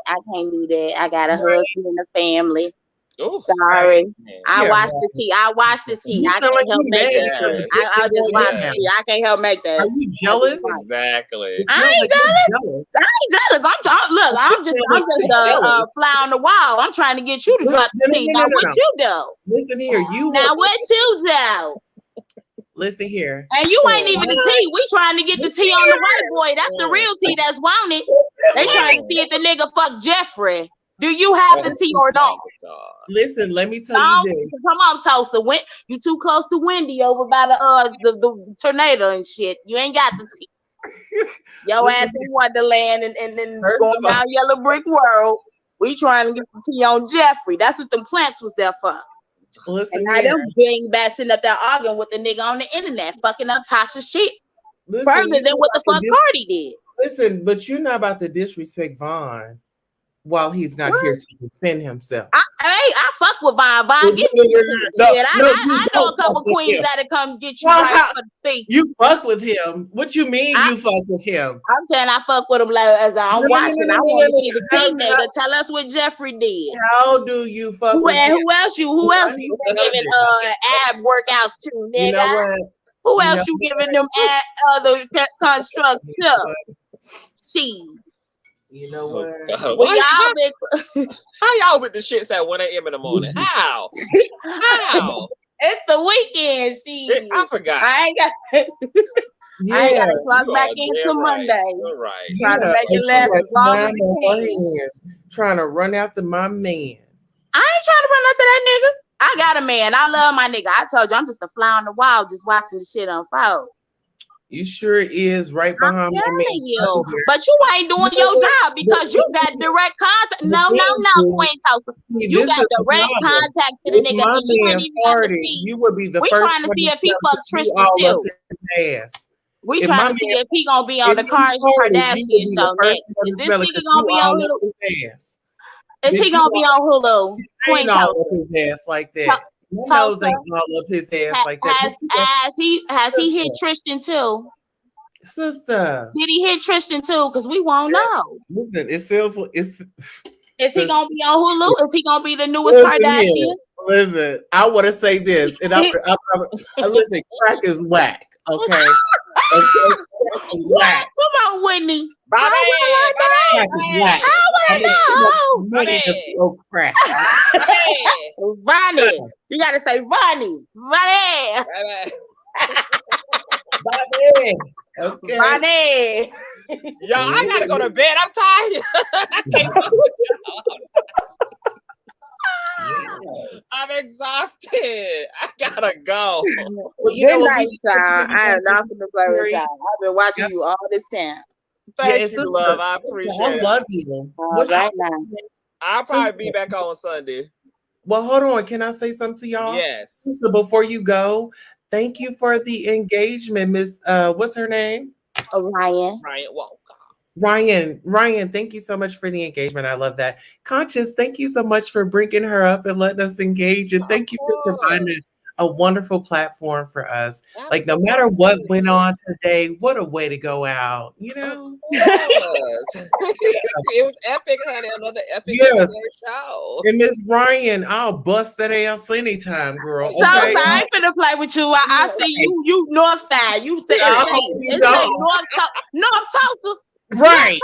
Speaker 13: I can't do that. I got a husband and a family. Sorry. I watched the tea. I can't help make that. I just watched the tea. I can't help make that.
Speaker 6: Are you jealous?
Speaker 1: Exactly.
Speaker 13: I ain't jealous. I'm just a fly on the wall. I'm trying to get you to drop the tea. Now what you do?
Speaker 6: Listen here,
Speaker 13: what you do?
Speaker 6: Listen here.
Speaker 13: And you ain't even the tea. We trying to get the tea on the white boy. That's the real tea that's wanted. They trying to see if the nigga fuck Jeffrey. Do you have the tea or not?
Speaker 6: Listen, let me tell you this.
Speaker 13: Come on, Tulsa. You too close to Wendy over by the tornado and shit. You ain't got the tea. Your ass in Wonderland and then going down Yellow Brick Road. We trying to get the tea on Jeffrey. That's what them plants was there for.
Speaker 6: Listen,
Speaker 13: and now them bring back sitting up there arguing with the nigga on the internet, fucking up Tasha shit. Further than what the fuck Cardi did.
Speaker 6: Listen, but you're not about to disrespect Vaughn while he's not here to defend himself.
Speaker 13: I fuck with Vaughn. Vaughn, get me shit. I know a couple queens that'll come get you right for the feet.
Speaker 6: You fuck with him. What you mean you fuck with him?
Speaker 13: I'm saying I fuck with him like as I'm watching. I want to see the team nigga. Tell us what Jeffrey did.
Speaker 6: How do you fuck with him?
Speaker 13: Who else you giving ab workouts to, nigga?
Speaker 6: You know what?
Speaker 13: Who else you giving them other constructs to? She.
Speaker 6: You know what?
Speaker 1: How y'all with the shits at 1 a.m. in the morning? How?
Speaker 13: It's the weekend,
Speaker 1: I forgot.
Speaker 13: I ain't got I ain't got to clock back into Monday.
Speaker 1: You're right.
Speaker 13: Trying to make it last as long as it can.
Speaker 6: Trying to run after my man.
Speaker 13: I ain't trying to run after that nigga. I got a man. I love my nigga. I told you I'm just a fly on the wall just watching the shit unfold.
Speaker 6: You sure is right behind my man.
Speaker 13: But you ain't doing your job because you got direct contact. No, Queen Tulsa. You got direct contact to the nigga. And you ain't even got to see.
Speaker 6: You would be the
Speaker 13: we
Speaker 6: first
Speaker 13: trying to see if he fuck Tristan too. We trying to see if he gonna be on the Kardashian show next. Is this nigga gonna be on Hulu? Is he gonna be on Hulu?
Speaker 6: Queen Tulsa. His ass like that. Nose ain't all up his ass like that.
Speaker 13: Has he hit Tristan too?
Speaker 6: Sister.
Speaker 13: Did he hit Tristan too? Because we won't know.
Speaker 6: Listen, it feels like it's.
Speaker 13: Is he gonna be on Hulu? Is he gonna be the newest Kardashian?
Speaker 6: Listen, I want to say this, and listen, crack is whack. Okay.
Speaker 13: Whack. Come on, Whitney.
Speaker 6: Crack is whack. Money to smoke crack.
Speaker 13: Vonnie. You gotta say Vonnie. Vonnie.
Speaker 6: Vonnie. Okay.
Speaker 13: Vonnie.
Speaker 1: Y'all, I gotta go to bed. I'm tired. I can't fuck with y'all. I'm exhausted. I gotta go.
Speaker 13: Well, good night, child. I am not gonna play with y'all. I've been watching you all this time.
Speaker 1: Thank you, love. I appreciate it.
Speaker 6: I love you.
Speaker 13: Right now.
Speaker 1: I'll probably be back on Sunday.
Speaker 6: Well, hold on. Can I say something to y'all?
Speaker 1: Yes.
Speaker 6: So before you go, thank you for the engagement, Miss. What's her name?
Speaker 13: Ryan.
Speaker 6: Ryan, thank you so much for the engagement. I love that. Conscious, thank you so much for bringing her up and letting us engage. And thank you for providing a wonderful platform for us. Absolutely. Like, no matter what went on today, what a way to go out, you know?
Speaker 1: It was epic, honey. Another epic show.
Speaker 6: And Miss Ryan, I'll bust that ass anytime, girl. Okay?
Speaker 13: So I ain't finna play with you. I see you north side. You say it's like North Tulsa.
Speaker 6: Right.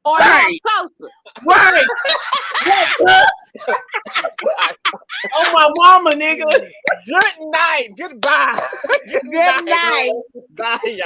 Speaker 13: Or
Speaker 6: right. Right. Oh, my mama, nigga.
Speaker 1: Good night. Goodbye.
Speaker 13: Good night.
Speaker 1: Bye, y'all.